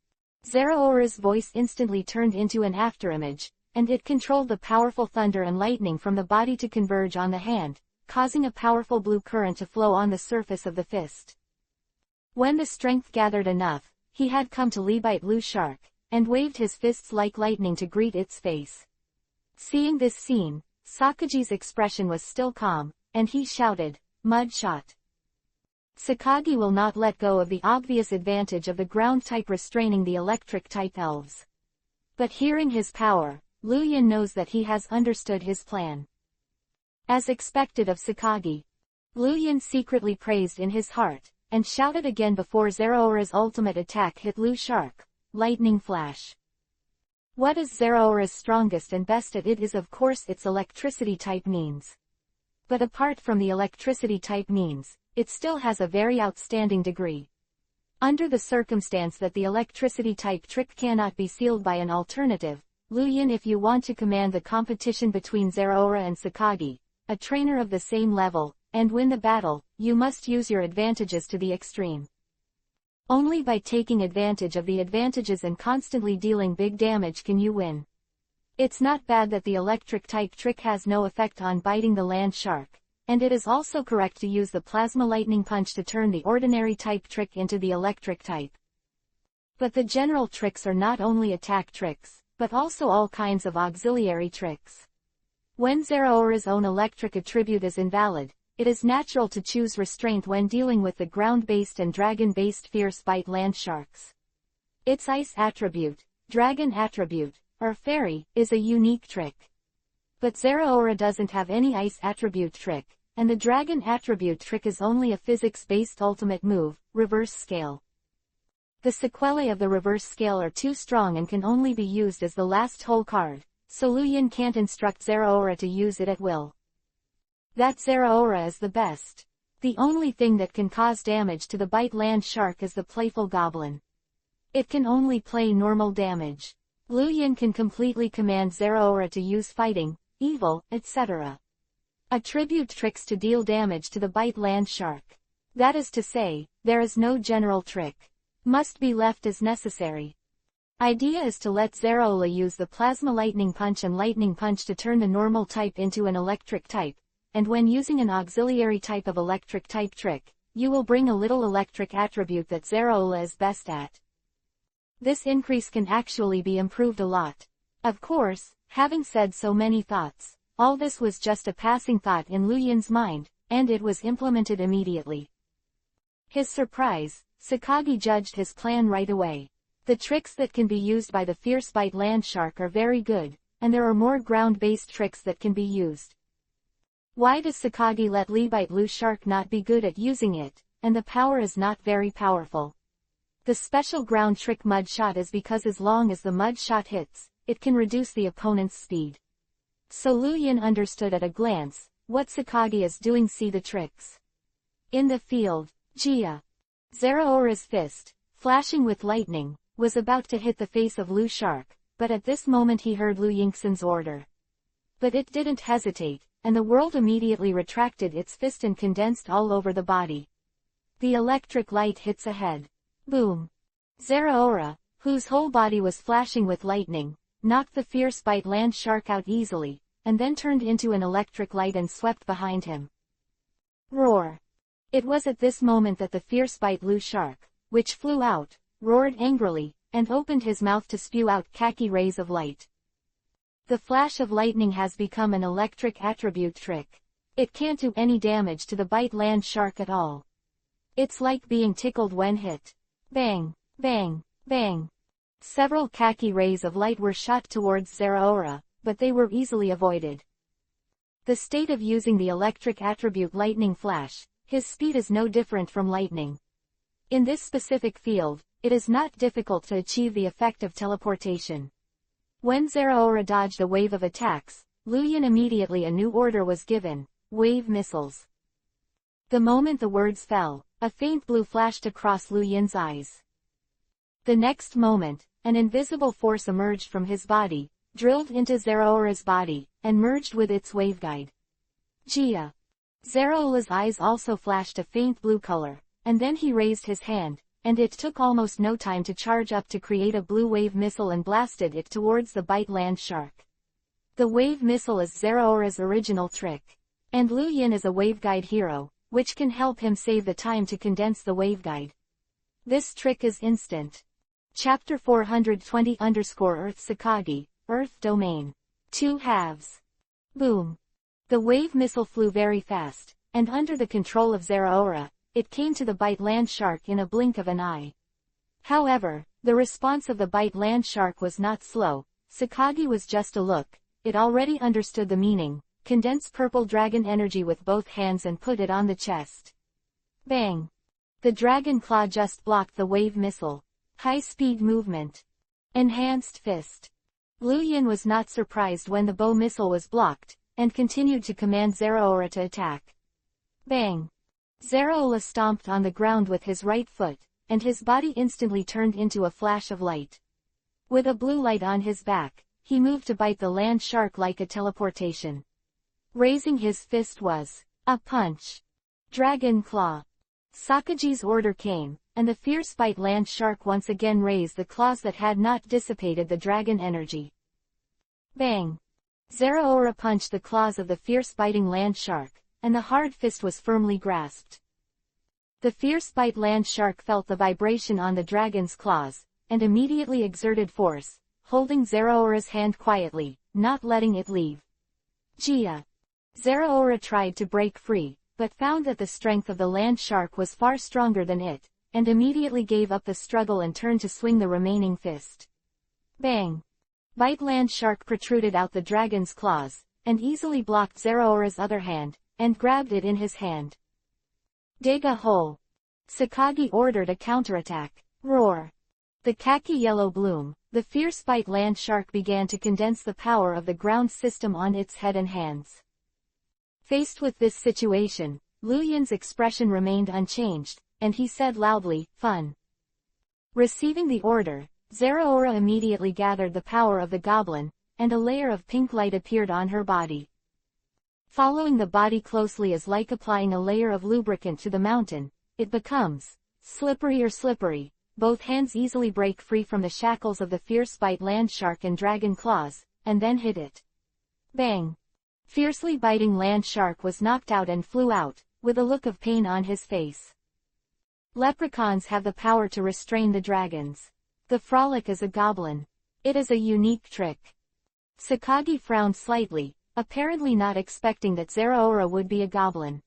Zero Aura's voice instantly turned into an afterimage, and it controlled the powerful thunder and lightning from the body to converge on the hand, causing a powerful blue current to flow on the surface of the fist. When the strength gathered enough, he had come to bite Lu Shark, and waved his fists like lightning to greet its face. Seeing this scene, Sakagi's expression was still calm, and he shouted, Mud shot. Sakagi will not let go of the obvious advantage of the ground type restraining the electric type elves. But hearing his power, Lu Yin knows that he has understood his plan. As expected of Sakagi, Lu Yin secretly praised in his heart, and shouted again before Zero Aura's ultimate attack hit Lu Shark, Lightning Flash. What is Zero Aura's strongest and best at it is of course its electricity type means. But apart from the electricity type means, it still has a very outstanding degree. Under the circumstance that the electricity type trick cannot be sealed by an alternative, Lu Yin, if you want to command the competition between Zero Aura and Sakagi, a trainer of the same level, and win the battle, you must use your advantages to the extreme. Only by taking advantage of the advantages and constantly dealing big damage can you win. It's not bad that the electric type trick has no effect on biting the land shark, and it is also correct to use the plasma lightning punch to turn the ordinary type trick into the electric type. But the general tricks are not only attack tricks, but also all kinds of auxiliary tricks. When Zero Aura's own electric attribute is invalid, it is natural to choose restraint when dealing with the ground-based and dragon-based fierce bite land sharks. Its ice attribute, dragon attribute, or fairy, is a unique trick. But Zero Aura doesn't have any ice attribute trick, and the dragon attribute trick is only a physics-based ultimate move, reverse scale. The sequelae of the reverse scale are too strong and can only be used as the last hole card, so Lu Yin can't instruct Zero Aura to use it at will. That Zero Aura is the best. The only thing that can cause damage to the bite land shark is the playful goblin. It can only play normal damage. Lu Yin can completely command Zero Aura to use fighting, evil, etc. Attribute tricks to deal damage to the bite land shark. That is to say, there is no general trick. Must be left as necessary. Idea is to let Zero Aura use the plasma lightning punch and lightning punch to turn the normal type into an electric type, and when using an auxiliary type of electric type trick, you will bring a little electric attribute that Zero Aura is best at. This increase can actually be improved a lot. Of course, having said so many thoughts, all this was just a passing thought in Lu Yin's mind, and it was implemented immediately. His surprise, Sakagi judged his plan right away. The tricks that can be used by the fierce bite land shark are very good, and there are more ground-based tricks that can be used. Why does Sakagi let Lee bite Lu shark not be good at using it, and the power is not very powerful? The special ground trick mud shot is because as long as the mud shot hits, it can reduce the opponent's speed. So Lu Yin understood at a glance what Sakagi is doing. See the tricks. In the field, Jia Zeraora's fist, flashing with lightning, was about to hit the face of Lu shark, but at this moment he heard Lu Yingxin's order. But it didn't hesitate, and the world immediately retracted its fist and condensed all over the body. The electric light hits ahead. Boom! Zeraora, whose whole body was flashing with lightning, knocked the fierce bite land shark out easily, and then turned into an electric light and swept behind him. Roar! It was at this moment that the fierce bite Lu shark, which flew out, roared angrily, and opened his mouth to spew out khaki rays of light. The flash of lightning has become an electric attribute trick. It can't do any damage to the bite land shark at all. It's like being tickled when hit. Bang, bang, bang. Several khaki rays of light were shot towards Zeraora, but they were easily avoided. The state of using the electric attribute lightning flash, his speed is no different from lightning. In this specific field, it is not difficult to achieve the effect of teleportation. When Zeraora dodged a wave of attacks, Lu Yin immediately a new order was given: wave missiles. The moment the words fell, a faint blue flashed across Lu Yin's eyes. The next moment, an invisible force emerged from his body, drilled into Zeraora's body, and merged with its waveguide. Jia. Zeraora's eyes also flashed a faint blue color, and then he raised his hand, and it took almost no time to charge up to create a blue wave missile and blasted it towards the bite land shark. The wave missile is Zeraora's original trick, and Lu Yin is a waveguide hero, which can help him save the time to condense the waveguide. This trick is instant. Chapter 420_Earth Sakagi, Earth Domain. 2 halves. Boom. The wave missile flew very fast, and under the control of Zeraora, it came to the bite land shark in a blink of an eye. However, the response of the bite land shark was not slow. Sakagi was just a look. It already understood the meaning. Condense purple dragon energy with both hands and put it on the chest. Bang! The dragon claw just blocked the wave missile. High-speed movement. Enhanced fist. Lu Yin was not surprised when the bow missile was blocked, and continued to command Zeraora to attack. Bang! Zeraora stomped on the ground with his right foot, and his body instantly turned into a flash of light. With a blue light on his back, he moved to bite the land shark like a teleportation. Raising his fist was a punch. Dragon claw. Sakagi's order came, and the fierce bite land shark once again raised the claws that had not dissipated the dragon energy. Bang! Zeraora punched the claws of the fierce biting land shark, and the hard fist was firmly grasped. The fierce bite land shark felt the vibration on the dragon's claws, and immediately exerted force, holding Zeraora's hand quietly, not letting it leave. Jia. Zeraora tried to break free, but found that the strength of the land shark was far stronger than it, and immediately gave up the struggle and turned to swing the remaining fist. Bang! Bite land shark protruded out the dragon's claws, and easily blocked Zeraora's other hand, and grabbed it in his hand. Dig a hole. Sakagi ordered a counterattack. Roar! The khaki yellow bloom, the fierce bite land shark began to condense the power of the ground system on its head and hands. Faced with this situation, Lu Yin's expression remained unchanged, and he said loudly, "Fun." Receiving the order, Zeraora immediately gathered the power of the goblin, and a layer of pink light appeared on her body. Following the body closely is like applying a layer of lubricant to the mountain. It becomes slippery. Both hands easily break free from the shackles of the fierce bite land shark and dragon claws, and then hit it. Bang! Fiercely biting land shark was knocked out and flew out, with a look of pain on his face. Leprechauns have the power to restrain the dragons. The frolic is a goblin. It is a unique trick. Sakagi frowned slightly, apparently not expecting that Zeraora would be a goblin.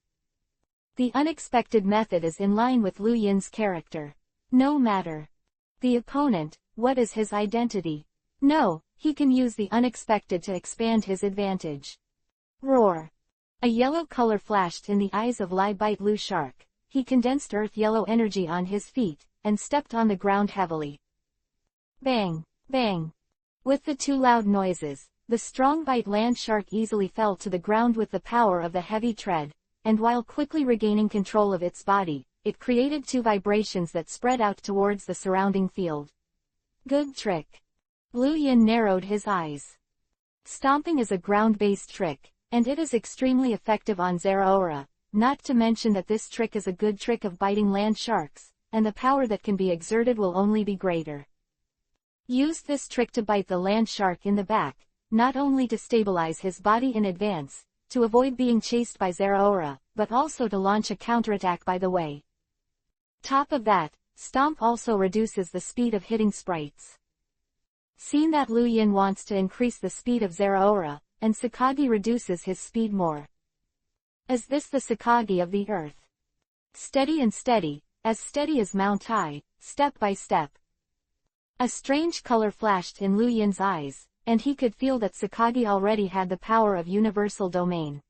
The unexpected method is in line with Lu Yin's character. No matter the opponent, what is his identity? No, he can use the unexpected to expand his advantage. Roar. A yellow color flashed in the eyes of Lai Bite Lu Shark. He condensed earth yellow energy on his feet, and stepped on the ground heavily. Bang, bang. With the two loud noises, the strong bite land shark easily fell to the ground with the power of the heavy tread, and while quickly regaining control of its body, it created two vibrations that spread out towards the surrounding field. Good trick. Lu Yin narrowed his eyes. Stomping is a ground-based trick, and it is extremely effective on Zeraora, not to mention that this trick is a good trick of biting land sharks, and the power that can be exerted will only be greater. Use this trick to bite the land shark in the back, not only to stabilize his body in advance, to avoid being chased by Zeraora, but also to launch a counterattack by the way. Top of that, Stomp also reduces the speed of hitting sprites. Seeing that Lu Yin wants to increase the speed of Zeraora, and Sakagi reduces his speed more. Is this the Sakagi of the earth? Steady and steady, as steady as Mount High, step by step. A strange color flashed in Lu Yin's eyes, and he could feel that Sakagi already had the power of universal domain.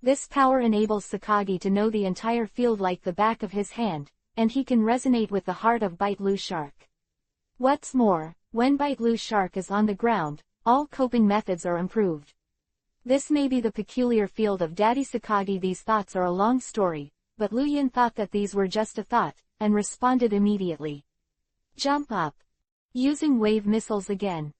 This power enables Sakagi to know the entire field like the back of his hand, and he can resonate with the heart of Bite Lu Shark. What's more, when Bite Lu Shark is on the ground, all coping methods are improved. This may be the peculiar field of Daddy Sakagi. These thoughts are a long story, but Lu Yin thought that these were just a thought, and responded immediately. Jump up. Using wave missiles again.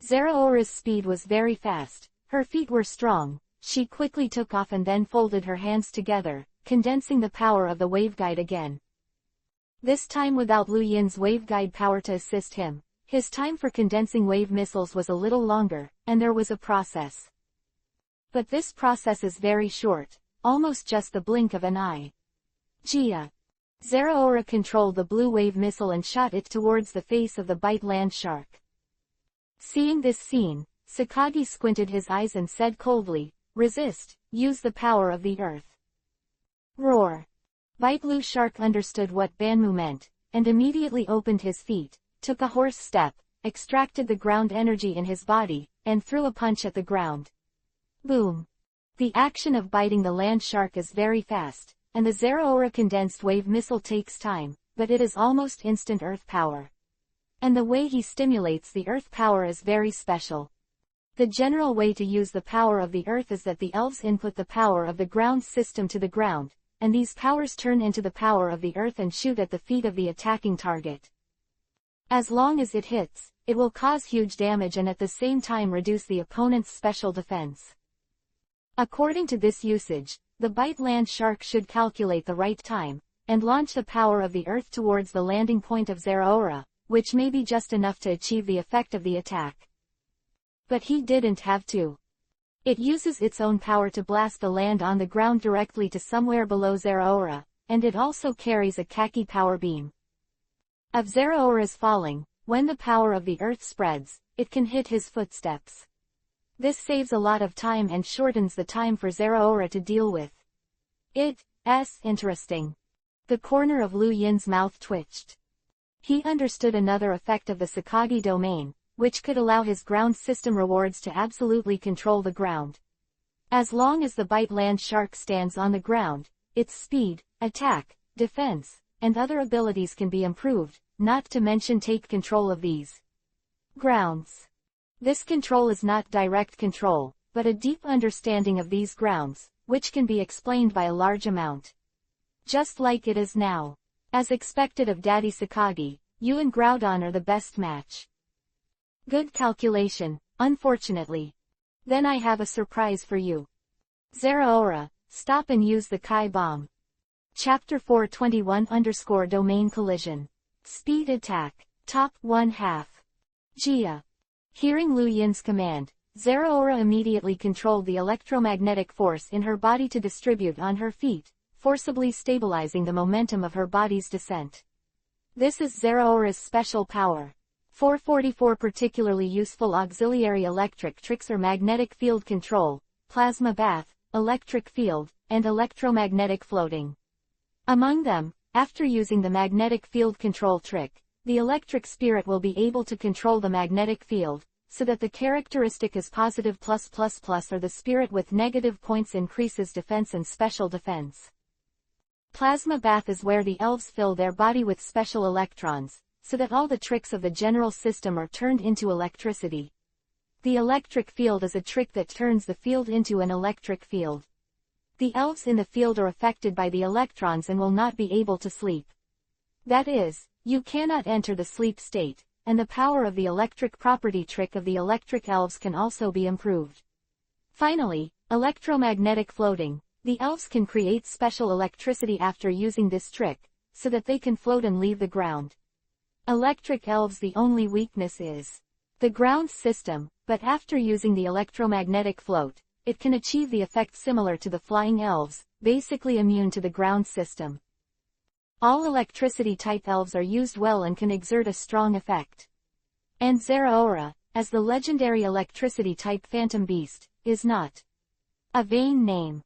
Zeraora's speed was very fast, her feet were strong, she quickly took off and then folded her hands together, condensing the power of the waveguide again. This time without Lu Yin's waveguide power to assist him, his time for condensing wave missiles was a little longer, and there was a process. But this process is very short, almost just the blink of an eye. Jia. Zeraora controlled the blue wave missile and shot it towards the face of the bite land shark. Seeing this scene, Sakagi squinted his eyes and said coldly, "Resist, use the power of the earth." Roar. Bite Lu Shark understood what Banmu meant, and immediately opened his feet, took a horse step, extracted the ground energy in his body, and threw a punch at the ground. Boom. The action of biting the land shark is very fast, and the Zeraora condensed wave missile takes time, but it is almost instant earth power. And the way he stimulates the earth power is very special. The general way to use the power of the earth is that the elves input the power of the ground system to the ground, and these powers turn into the power of the earth and shoot at the feet of the attacking target. As long as it hits, it will cause huge damage and at the same time reduce the opponent's special defense. According to this usage, the bite land shark should calculate the right time, and launch the power of the earth towards the landing point of Zeraora, which may be just enough to achieve the effect of the attack. But he didn't have to. It uses its own power to blast the land on the ground directly to somewhere below Zeraora, and it also carries a khaki power beam. Of Zeraora's falling, when the power of the earth spreads, it can hit his footsteps. This saves a lot of time and shortens the time for Zeraora to deal with. It's interesting. The corner of Lu Yin's mouth twitched. He understood another effect of the Sakagi domain, which could allow his ground system rewards to absolutely control the ground. As long as the bite land shark stands on the ground, its speed, attack, defense, and other abilities can be improved, not to mention take control of these grounds. This control is not direct control, but a deep understanding of these grounds, which can be explained by a large amount. Just like it is now. As expected of Daddy Sakagi, you and Groudon are the best match. Good calculation, unfortunately. Then I have a surprise for you. Zeraora, stop and use the Kai Bomb. Chapter 421 Domain Collision. Speed Attack, Top 1/2. Jia. Hearing Lu Yin's command, Zeraora immediately controlled the electromagnetic force in her body to distribute on her feet, forcibly stabilizing the momentum of her body's descent. This is Zeraora's special power. 444 Particularly useful auxiliary electric tricks are magnetic field control, plasma bath, electric field, and electromagnetic floating. Among them, after using the magnetic field control trick, the electric spirit will be able to control the magnetic field, so that the characteristic is positive plus plus plus or the spirit with negative points increases defense and special defense. Plasma bath is where the elves fill their body with special electrons, so that all the tricks of the general system are turned into electricity. The electric field is a trick that turns the field into an electric field. The elves in the field are affected by the electrons and will not be able to sleep. That is, you cannot enter the sleep state, and the power of the electric property trick of the electric elves can also be improved. Finally, electromagnetic floating. The elves can create special electricity after using this trick, so that they can float and leave the ground. Electric elves, the only weakness is the ground system, but after using the electromagnetic float, it can achieve the effect similar to the flying elves, basically immune to the ground system. All electricity-type elves are used well and can exert a strong effect. And Zeraora, as the legendary electricity-type phantom beast, is not a vain name.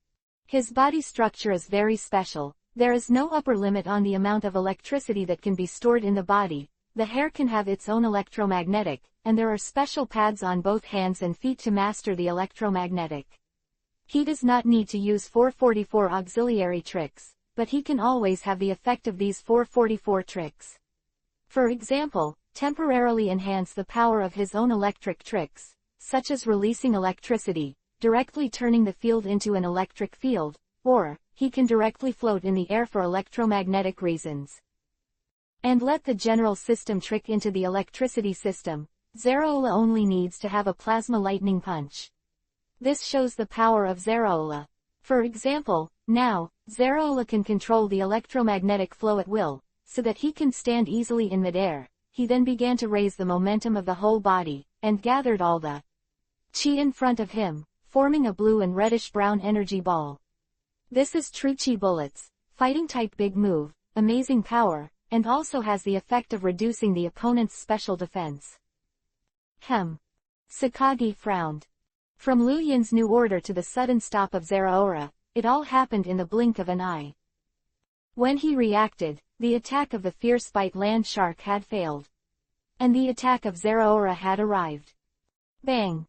His body structure is very special. There is no upper limit on the amount of electricity that can be stored in the body. The hair can have its own electromagnetic, and there are special pads on both hands and feet to master the electromagnetic. He does not need to use 444 auxiliary tricks, but he can always have the effect of these 444 tricks. For example, temporarily enhance the power of his own electric tricks, such as releasing electricity, directly turning the field into an electric field, or he can directly float in the air for electromagnetic reasons. And let the general system trick into the electricity system. Zeraora only needs to have a plasma lightning punch. This shows the power of Zeraora. For example, now, Zeraora can control the electromagnetic flow at will, so that he can stand easily in midair. He then began to raise the momentum of the whole body, and gathered all the chi in front of him, forming a blue and reddish-brown energy ball. This is true chi bullets, fighting-type big move, amazing power, and also has the effect of reducing the opponent's special defense. Sakagi frowned. From Lu Yin's new order to the sudden stop of Zeraora, it all happened in the blink of an eye. When he reacted, the attack of the fierce bite land shark had failed. And the attack of Zeraora had arrived. Bang!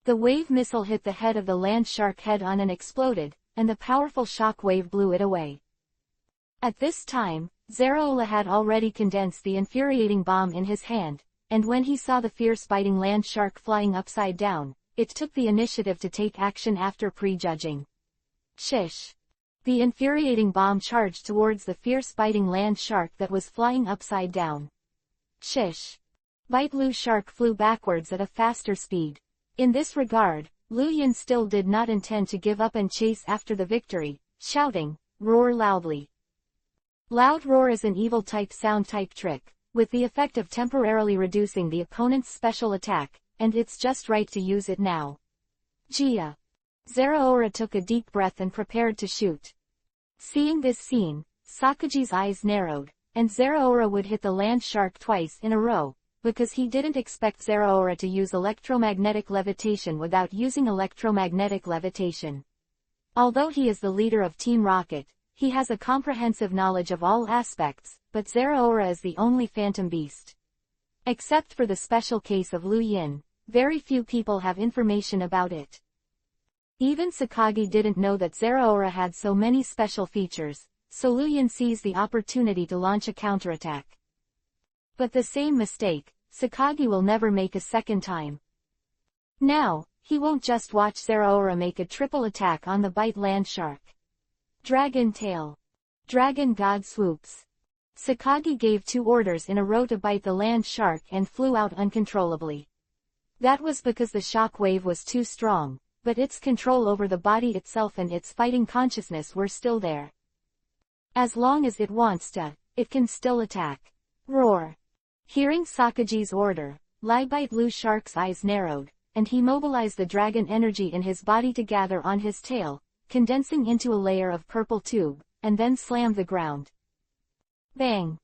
The wave missile hit the head of the land shark head-on and exploded, and the powerful shock wave blew it away. At this time, Zeraora had already condensed the infuriating bomb in his hand, and when he saw the fierce biting land shark flying upside down, it took the initiative to take action after prejudging. Shish! The infuriating bomb charged towards the fierce biting land shark that was flying upside down. Shish! Bite Lu shark flew backwards at a faster speed. In this regard, Lu Yin still did not intend to give up and chase after the victory, shouting, "Roar loudly." Loud roar is an evil-type sound-type trick, with the effect of temporarily reducing the opponent's special attack, and it's just right to use it now. Jia. Zeraora took a deep breath and prepared to shoot. Seeing this scene, Sakaji's eyes narrowed, and Zeraora would hit the land shark twice in a row, because he didn't expect Zeraora to use electromagnetic levitation without using electromagnetic levitation. Although he is the leader of Team Rocket, he has a comprehensive knowledge of all aspects, but Zeraora is the only phantom beast. Except for the special case of Lu Yin, very few people have information about it. Even Sakagi didn't know that Zeraora had so many special features, so Lu Yin seized the opportunity to launch a counterattack. But the same mistake, Sakagi will never make a second time. Now, he won't just watch Zeraora make a triple attack on the bite land shark. Dragon tail. Dragon god swoops. Sakagi gave 2 orders in a row to bite the land shark and flew out uncontrollably. That was because the shock wave was too strong, but its control over the body itself and its fighting consciousness were still there. As long as it wants to, it can still attack. Roar. Hearing Sakaji's order, Bite Lu Shark's eyes narrowed, and he mobilized the dragon energy in his body to gather on his tail, condensing into a layer of purple tube, and then slammed the ground. Bang!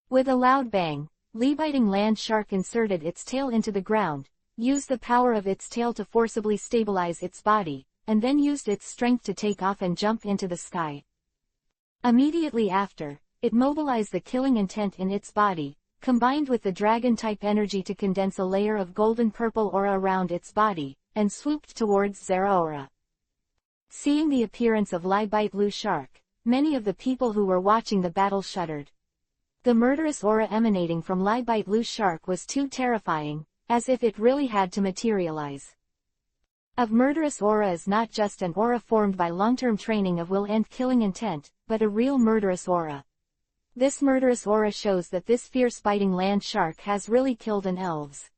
With a loud bang, Biting land shark inserted its tail into the ground, used the power of its tail to forcibly stabilize its body, and then used its strength to take off and jump into the sky. Immediately after, it mobilized the killing intent in its body, combined with the dragon-type energy to condense a layer of golden-purple aura around its body, and swooped towards Zeraora. Seeing the appearance of Li-Bite Blue Shark, many of the people who were watching the battle shuddered. The murderous aura emanating from Li-Bite Blue Shark was too terrifying, as if it really had to materialize. A murderous aura is not just an aura formed by long-term training of will and killing intent, but a real murderous aura. This murderous aura shows that this fierce-biting land shark has really killed an elves.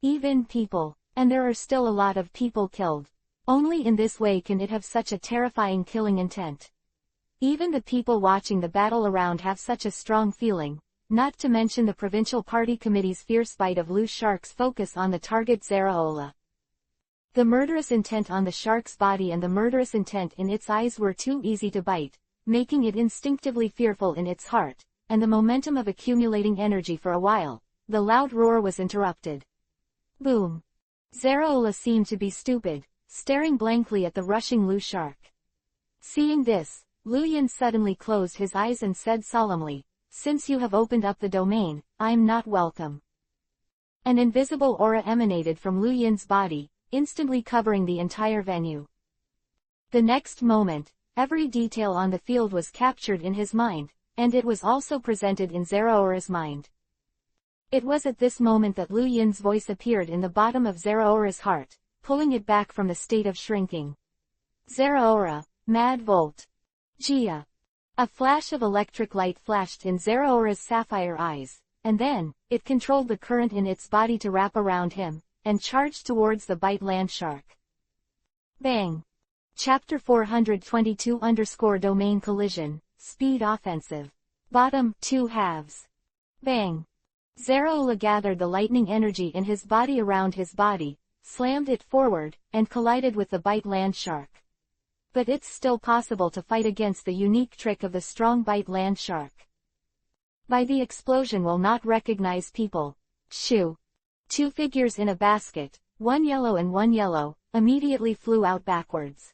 Even people, and there are still a lot of people killed. Only in this way can it have such a terrifying killing intent. Even the people watching the battle around have such a strong feeling, not to mention the provincial party committee's fierce bite of Blue Shark's focus on the target Zeraola. The murderous intent on the shark's body and the murderous intent in its eyes were too easy to bite, making it instinctively fearful in its heart, and the momentum of accumulating energy for a while, the loud roar was interrupted. Boom! Zeraola seemed to be stupid, staring blankly at the rushing Blue Shark. Seeing this, Luyan suddenly closed his eyes and said solemnly, "Since you have opened up the domain, I'm not welcome." An invisible aura emanated from Luyan's body, instantly covering the entire venue. The next moment, every detail on the field was captured in his mind, and it was also presented in Zeraora's mind. It was at this moment that Luyan's voice appeared in the bottom of Zeraora's heart, pulling it back from the state of shrinking. "Zeraora, Mad Volt. Gia." A flash of electric light flashed in Zeraora's sapphire eyes, and then, it controlled the current in its body to wrap around him, and charged towards the bite land shark. Bang! Chapter 422 _ Collision, Speed Offensive. Bottom, 2 halves. Bang! Zeraola gathered the lightning energy in his body around his body, slammed it forward, and collided with the bite land shark. But it's still possible to fight against the unique trick of the strong bite land shark. By the explosion will not recognize people. Shoo! 2 figures in a basket, one yellow and one yellow, immediately flew out backwards.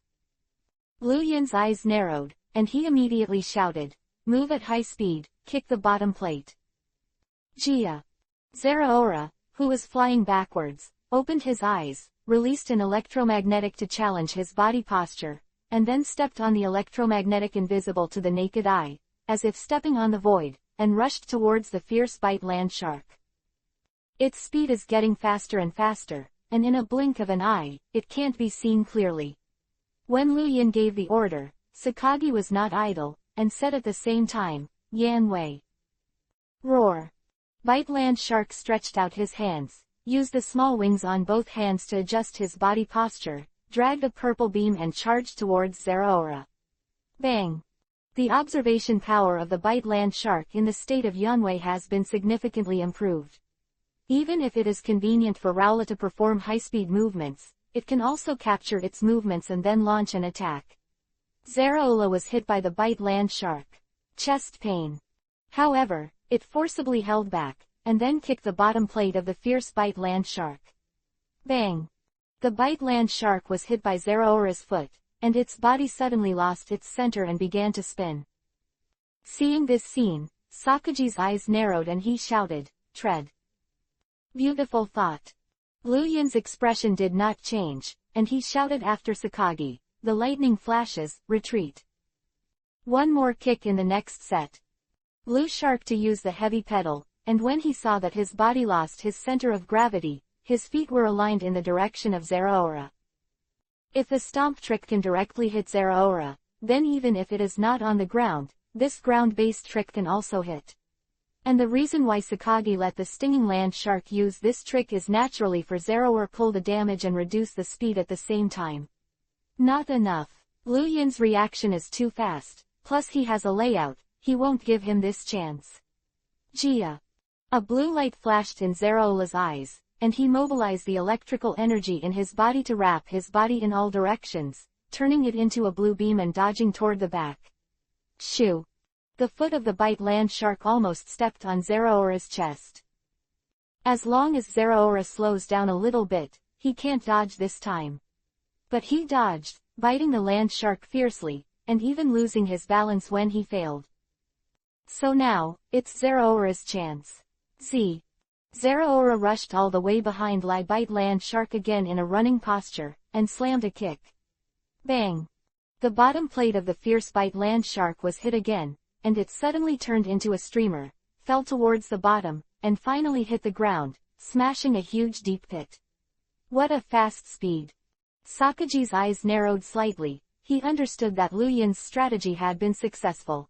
Luyan's eyes narrowed, and he immediately shouted, "Move at high speed, kick the bottom plate." Gia. Zeraora, who was flying backwards, opened his eyes, released an electromagnetic to challenge his body posture, and then stepped on the electromagnetic invisible to the naked eye, as if stepping on the void, and rushed towards the fierce bite land shark. Its speed is getting faster and faster, and in a blink of an eye, it can't be seen clearly. When Luyan gave the order, Sakagi was not idle, and said at the same time, "Yan Wei." Roar! Bite land shark stretched out his hands, used the small wings on both hands to adjust his body posture, dragged a purple beam and charged towards Zeraora. Bang! The observation power of the bite land shark in the state of Yanwei has been significantly improved. Even if it is convenient for Rowla to perform high-speed movements, it can also capture its movements and then launch an attack. Zeraola was hit by the bite land shark. Chest pain. However, it forcibly held back, and then kicked the bottom plate of the fierce bite land shark. Bang! The bite land shark was hit by Zeraora's foot, and its body suddenly lost its center and began to spin. Seeing this scene, Sakagi's eyes narrowed and he shouted, "Tread." Beautiful thought. Luyan's expression did not change, and he shouted after Sakagi, "The lightning flashes, retreat." One more kick in the next set. Blue Shark to use the heavy pedal, and when he saw that his body lost his center of gravity, his feet were aligned in the direction of Zeraora. If the stomp trick can directly hit Zeraora, then even if it is not on the ground, this ground-based trick can also hit. And the reason why Sakagi let the stinging land shark use this trick is naturally for Zeraora pull the damage and reduce the speed at the same time. Not enough. Luyan's reaction is too fast, plus he has a layout, he won't give him this chance. Gia. A blue light flashed in Zeraola's eyes, and he mobilized the electrical energy in his body to wrap his body in all directions, turning it into a blue beam and dodging toward the back. Shoo! The foot of the bite land shark almost stepped on Zeraora's chest. As long as Zeraora slows down a little bit, he can't dodge this time. But he dodged, biting the land shark fiercely, and even losing his balance when he failed. So now, it's Zeraora's chance. Zeraora rushed all the way behind bite land shark again in a running posture, and slammed a kick. Bang! The bottom plate of the fierce bite land shark was hit again, and it suddenly turned into a streamer, fell towards the bottom, and finally hit the ground, smashing a huge deep pit. What a fast speed! Sakaji's eyes narrowed slightly. He understood that Lu Yin's strategy had been successful.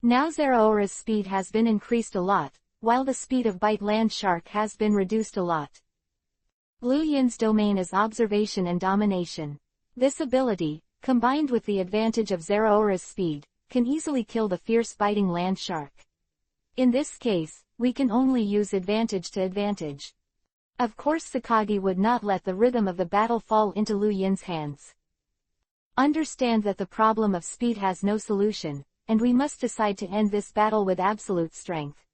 Now Zeraora's speed has been increased a lot, while the speed of bite land shark has been reduced a lot. Lu Yin's domain is observation and domination. This ability, combined with the advantage of Zeraora's speed, can easily kill the fierce biting land shark. In this case, we can only use advantage to advantage. Of course Sakagi would not let the rhythm of the battle fall into Lu Yin's hands. Understand that the problem of speed has no solution, and we must decide to end this battle with absolute strength.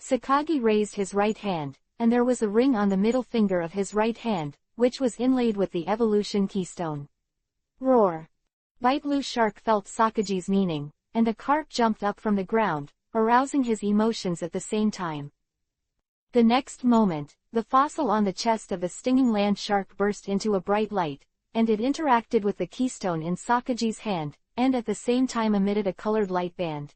Sakagi raised his right hand, and there was a ring on the middle finger of his right hand, which was inlaid with the evolution keystone. Roar! Bite Lu Shark felt Sakaji's meaning, and a carp jumped up from the ground, arousing his emotions at the same time. The next moment, the fossil on the chest of the stinging land shark burst into a bright light, and it interacted with the keystone in Sakaji's hand, and at the same time emitted a colored light band.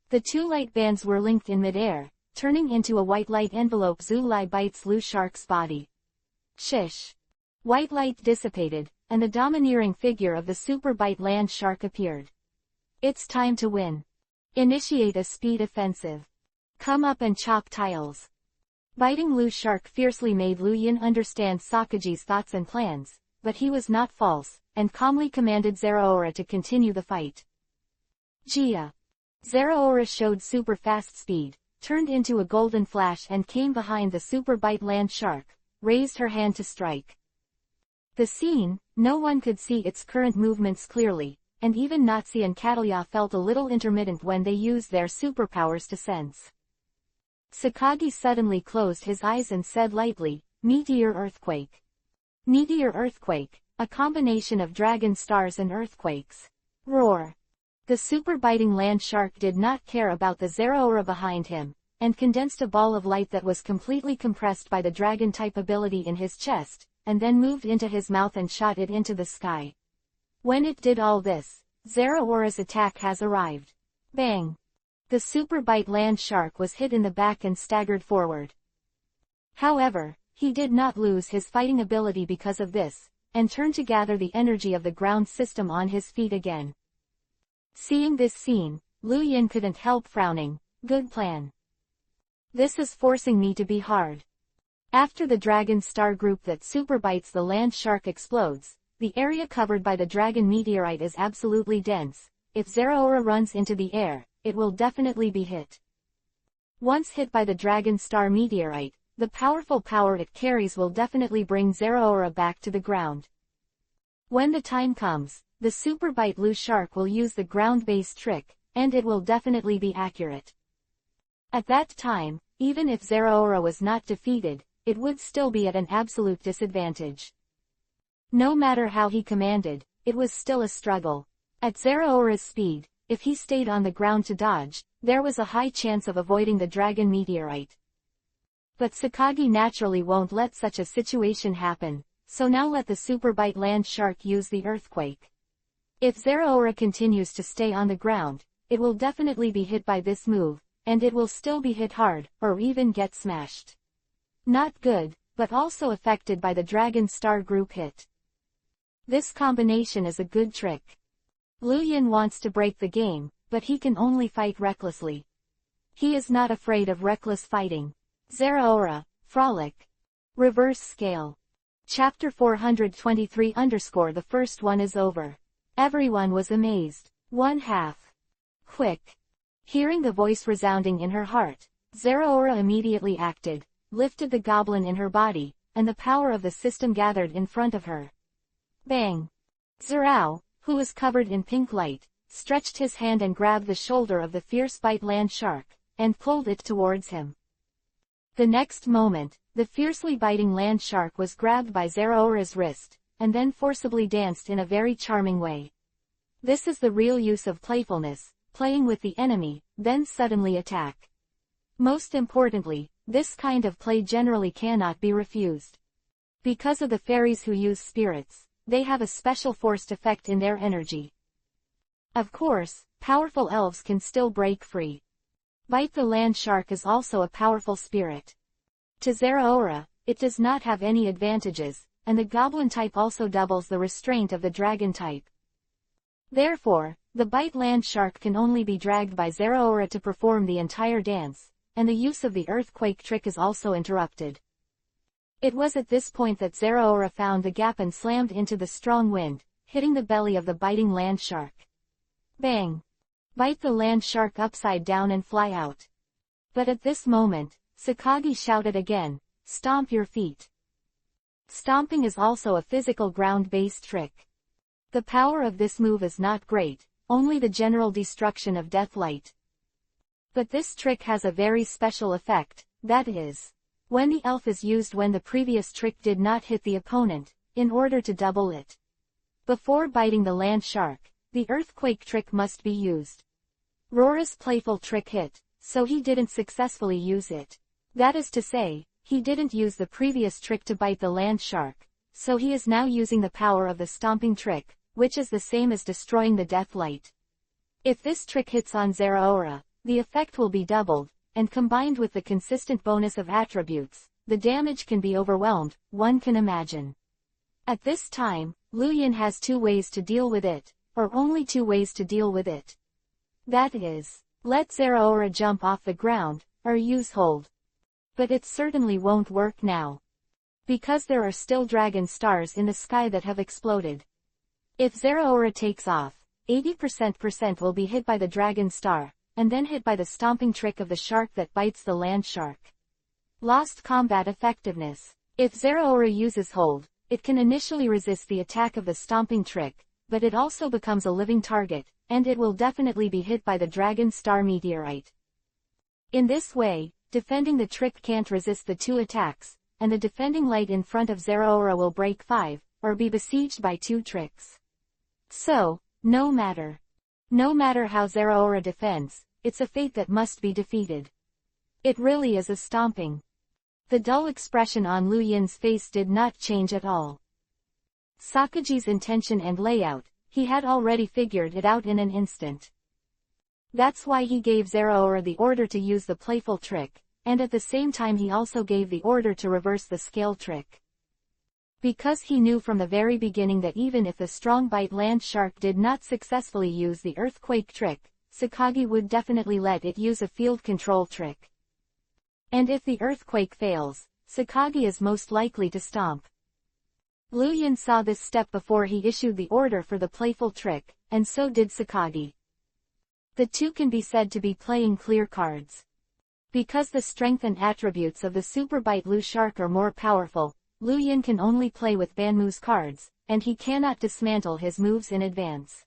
The two light bands were linked in midair, turning into a white light envelope Zulai bites Lu Shark's body. Shish! White light dissipated, and the domineering figure of the super bite land shark appeared. It's time to win. Initiate a speed offensive. Come up and chop tiles. Biting Lu Shark fiercely made Lu Yin understand Sakaji's thoughts and plans, but he was not false, and calmly commanded Zeraora to continue the fight. Jia! Zeraora showed super fast speed, turned into a golden flash and came behind the super bite land shark, raised her hand to strike. The scene, no one could see its current movements clearly, and even Natsu and Catalya felt a little intermittent when they used their superpowers to sense. Sakagi suddenly closed his eyes and said lightly, "Meteor earthquake." Meteor earthquake, a combination of dragon stars and earthquakes. Roar! The super biting land shark did not care about the Zeraora behind him, and condensed a ball of light that was completely compressed by the dragon-type ability in his chest, and then moved into his mouth and shot it into the sky. When it did all this, Zeraora's attack has arrived. Bang! The super bite land shark was hit in the back and staggered forward. However, he did not lose his fighting ability because of this, and turned to gather the energy of the ground system on his feet again. Seeing this scene, Lu Yin couldn't help frowning. Good plan. This is forcing me to be hard. After the dragon star group that super bites the land shark explodes, the area covered by the dragon meteorite is absolutely dense. If Zeraora runs into the air, it will definitely be hit. Once hit by the dragon star meteorite, the powerful power it carries will definitely bring Zeraora back to the ground. When the time comes, the super bite Lu Shark will use the ground-based trick, and it will definitely be accurate. At that time, even if Zeraora was not defeated, it would still be at an absolute disadvantage. No matter how he commanded, it was still a struggle. At Zeraora's speed, if he stayed on the ground to dodge, there was a high chance of avoiding the dragon meteorite. But Sakagi naturally won't let such a situation happen, so now let the super bite land shark use the earthquake. If Zeraora continues to stay on the ground, it will definitely be hit by this move, and it will still be hit hard, or even get smashed. Not good, but also affected by the dragon star group hit. This combination is a good trick. Lu Yin wants to break the game, but he can only fight recklessly. He is not afraid of reckless fighting. Zeraora, Frolic. Reverse Scale. Chapter 423 _ the first one is over. Everyone was amazed. 1/2. Quick. Hearing the voice resounding in her heart, Zeraora immediately acted, lifted the goblin in her body, and the power of the system gathered in front of her. Bang! Zerao, who was covered in pink light, stretched his hand and grabbed the shoulder of the fierce bite land shark, and pulled it towards him. The next moment, the fiercely biting land shark was grabbed by Zeraora's wrist, and then forcibly danced in a very charming way. This is the real use of playfulness, playing with the enemy, then suddenly attack. Most importantly, this kind of play generally cannot be refused. Because of the fairies who use spirits, they have a special forced effect in their energy. Of course, powerful elves can still break free. Bite the Land Shark is also a powerful spirit. To Zeraora, it does not have any advantages, and the goblin type also doubles the restraint of the dragon type. Therefore, the Bite Land Shark can only be dragged by Zeraora to perform the entire dance, and the use of the earthquake trick is also interrupted. It was at this point that Zeraora found the gap and slammed into the strong wind, hitting the belly of the biting land shark. Bang! Bite the land shark upside down and fly out. But at this moment, Sakagi shouted again, "Stomp your feet." Stomping is also a physical ground-based trick. The power of this move is not great, only the general destruction of deathlight. But this trick has a very special effect, that is, when the elf is used when the previous trick did not hit the opponent, in order to double it. Before biting the land shark, the earthquake trick must be used. Rora's playful trick hit, so he didn't successfully use it. That is to say, he didn't use the previous trick to bite the land shark, so he is now using the power of the stomping trick, which is the same as destroying the deathlight. If this trick hits on Zeraora, the effect will be doubled, and combined with the consistent bonus of attributes, the damage can be overwhelmed, one can imagine. At this time, Luyin has two ways to deal with it, or only two ways to deal with it. That is, let Zeraora jump off the ground, or use hold. But it certainly won't work now. Because there are still dragon stars in the sky that have exploded. If Zeraora takes off, 80% will be hit by the dragon star, and then hit by the stomping trick of the shark that bites the land shark. Lost combat effectiveness. If Zeraora uses hold, it can initially resist the attack of the stomping trick, but it also becomes a living target, and it will definitely be hit by the dragon star meteorite. In this way, defending the trick can't resist the two attacks, and the defending light in front of Zeraora will break 5, or be besieged by 2 tricks. So, no matter how Zeraora defends, it's a fate that must be defeated. It really is a stomping. The dull expression on Luyin's face did not change at all. Sakagi's intention and layout, he had already figured it out in an instant. That's why he gave Zeraora the order to use the playful trick, and at the same time he also gave the order to reverse the scale trick. Because he knew from the very beginning that even if the strong bite land shark did not successfully use the earthquake trick, Sakagi would definitely let it use a field control trick. And if the earthquake fails, Sakagi is most likely to stomp. Luyin saw this step before he issued the order for the playful trick, and so did Sakagi. The two can be said to be playing clear cards. Because the strength and attributes of the Super Bite Lu Shark are more powerful, Luyin can only play with Banmu's cards, and he cannot dismantle his moves in advance.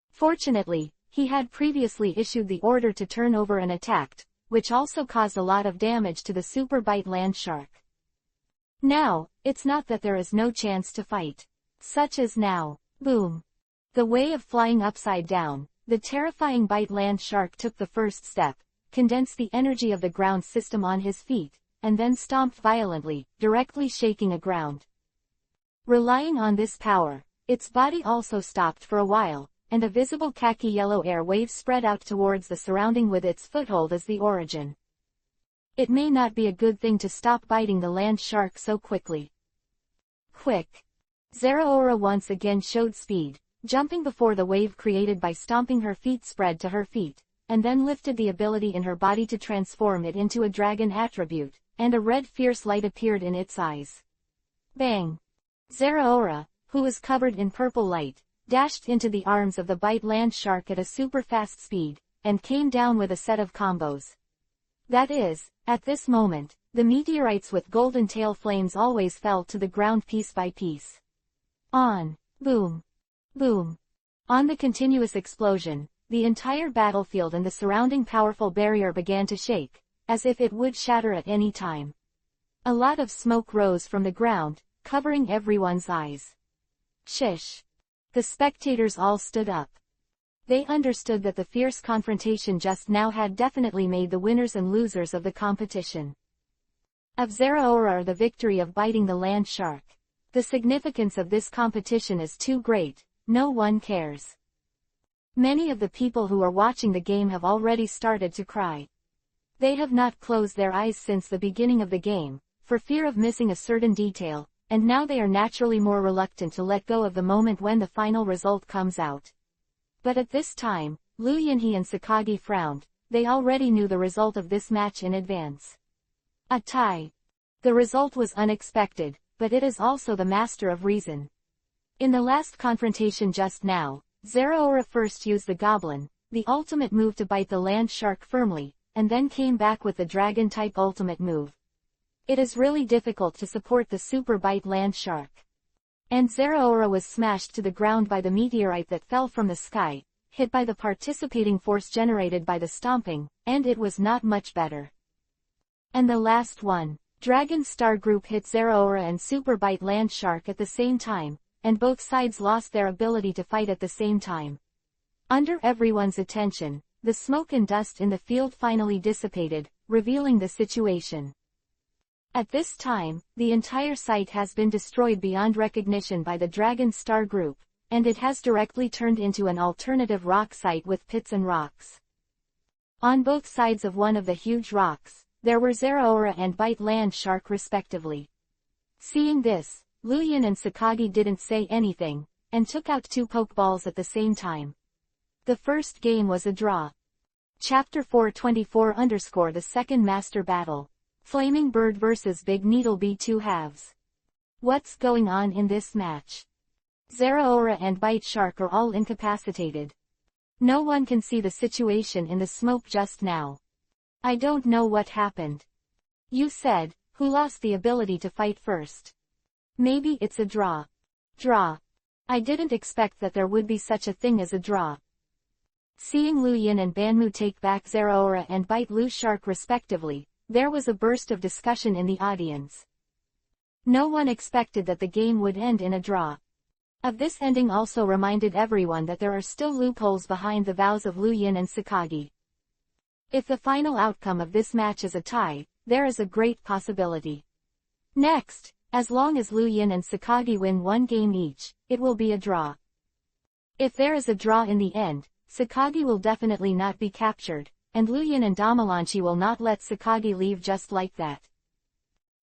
Fortunately, he had previously issued the order to turn over and attacked, which also caused a lot of damage to the Super Bite Land Shark. Now, it's not that there is no chance to fight. Such as now. Boom. The way of flying upside down, the terrifying Bite Land Shark took the first step, condensed the energy of the ground system on his feet, and then stomped violently, directly shaking the ground. Relying on this power, its body also stopped for a while, and a visible khaki-yellow air wave spread out towards the surrounding with its foothold as the origin. It may not be a good thing to stop biting the land shark so quickly. Quick! Zeraora once again showed speed, jumping before the wave created by stomping her feet spread to her feet, and then lifted the ability in her body to transform it into a dragon attribute, and a red fierce light appeared in its eyes. Bang! Zeraora, who was covered in purple light, dashed into the arms of the Bite Land Shark at a super fast speed, and came down with a set of combos. That is, at this moment, the meteorites with golden tail flames always fell to the ground piece by piece. On. Boom. Boom. On the continuous explosion, the entire battlefield and the surrounding powerful barrier began to shake, as if it would shatter at any time. A lot of smoke rose from the ground, covering everyone's eyes. Shish. The spectators all stood up. They understood that the fierce confrontation just now had definitely made the winners and losers of the competition. Of Zeraora or the victory of biting the land shark. The significance of this competition is too great, no one cares. Many of the people who are watching the game have already started to cry. They have not closed their eyes since the beginning of the game, for fear of missing a certain detail, and now they are naturally more reluctant to let go of the moment when the final result comes out. But at this time, Lu Yinhe and Sakagi frowned. They already knew the result of this match in advance. A tie. The result was unexpected, but it is also the master of reason. In the last confrontation just now, Zeraora first used the goblin, the ultimate move to bite the land shark firmly, and then came back with the dragon-type ultimate move. It is really difficult to support the super bite land shark. And Zeraora was smashed to the ground by the meteorite that fell from the sky, hit by the participating force generated by the stomping, and it was not much better. And the last one, Dragon Star Group hit Zeraora and Super Bite Land Shark at the same time, and both sides lost their ability to fight at the same time. Under everyone's attention, the smoke and dust in the field finally dissipated, revealing the situation. At this time, the entire site has been destroyed beyond recognition by the Dragon Star Group, and it has directly turned into an alternative rock site with pits and rocks. On both sides of one of the huge rocks, there were Zeraora and Bite Land Shark respectively. Seeing this, Lu Yinhe and Sakagi didn't say anything, and took out 2 Pokeballs at the same time. The first game was a draw. Chapter 424 The Second Master Battle. Flaming Bird vs Big Needle B2 halves. What's going on in this match? Zeraora and Bite Shark are all incapacitated. No one can see the situation in the smoke just now. I don't know what happened. You said, who lost the ability to fight first? Maybe it's a draw. Draw. I didn't expect that there would be such a thing as a draw. Seeing Lu Yinhe and Banmu take back Zeraora and Bite Lu Shark respectively, there was a burst of discussion in the audience. No one expected that the game would end in a draw. Of this ending also reminded everyone that there are still loopholes behind the vows of Lu Yinhe and Sakagi. If the final outcome of this match is a tie, there is a great possibility. Next, as long as Lu Yinhe and Sakagi win 1 game each, it will be a draw. If there is a draw in the end, Sakagi will definitely not be captured, and Lu Yinhe and Damalanchi will not let Sakagi leave just like that.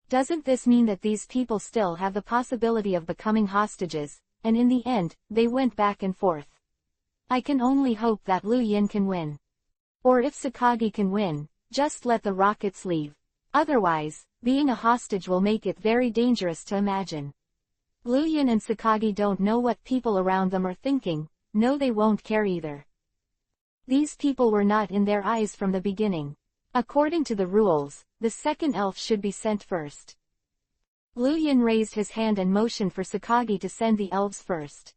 Doesn't this mean that these people still have the possibility of becoming hostages, and in the end, they went back and forth? I can only hope that Lu Yinhe can win. Or if Sakagi can win, just let the rockets leave. Otherwise, being a hostage will make it very dangerous to imagine. Lu Yinhe and Sakagi don't know what people around them are thinking, no they won't care either. These people were not in their eyes from the beginning. According to the rules, the second elf should be sent first. Lu Yinhe raised his hand and motioned for Sakagi to send the elves first.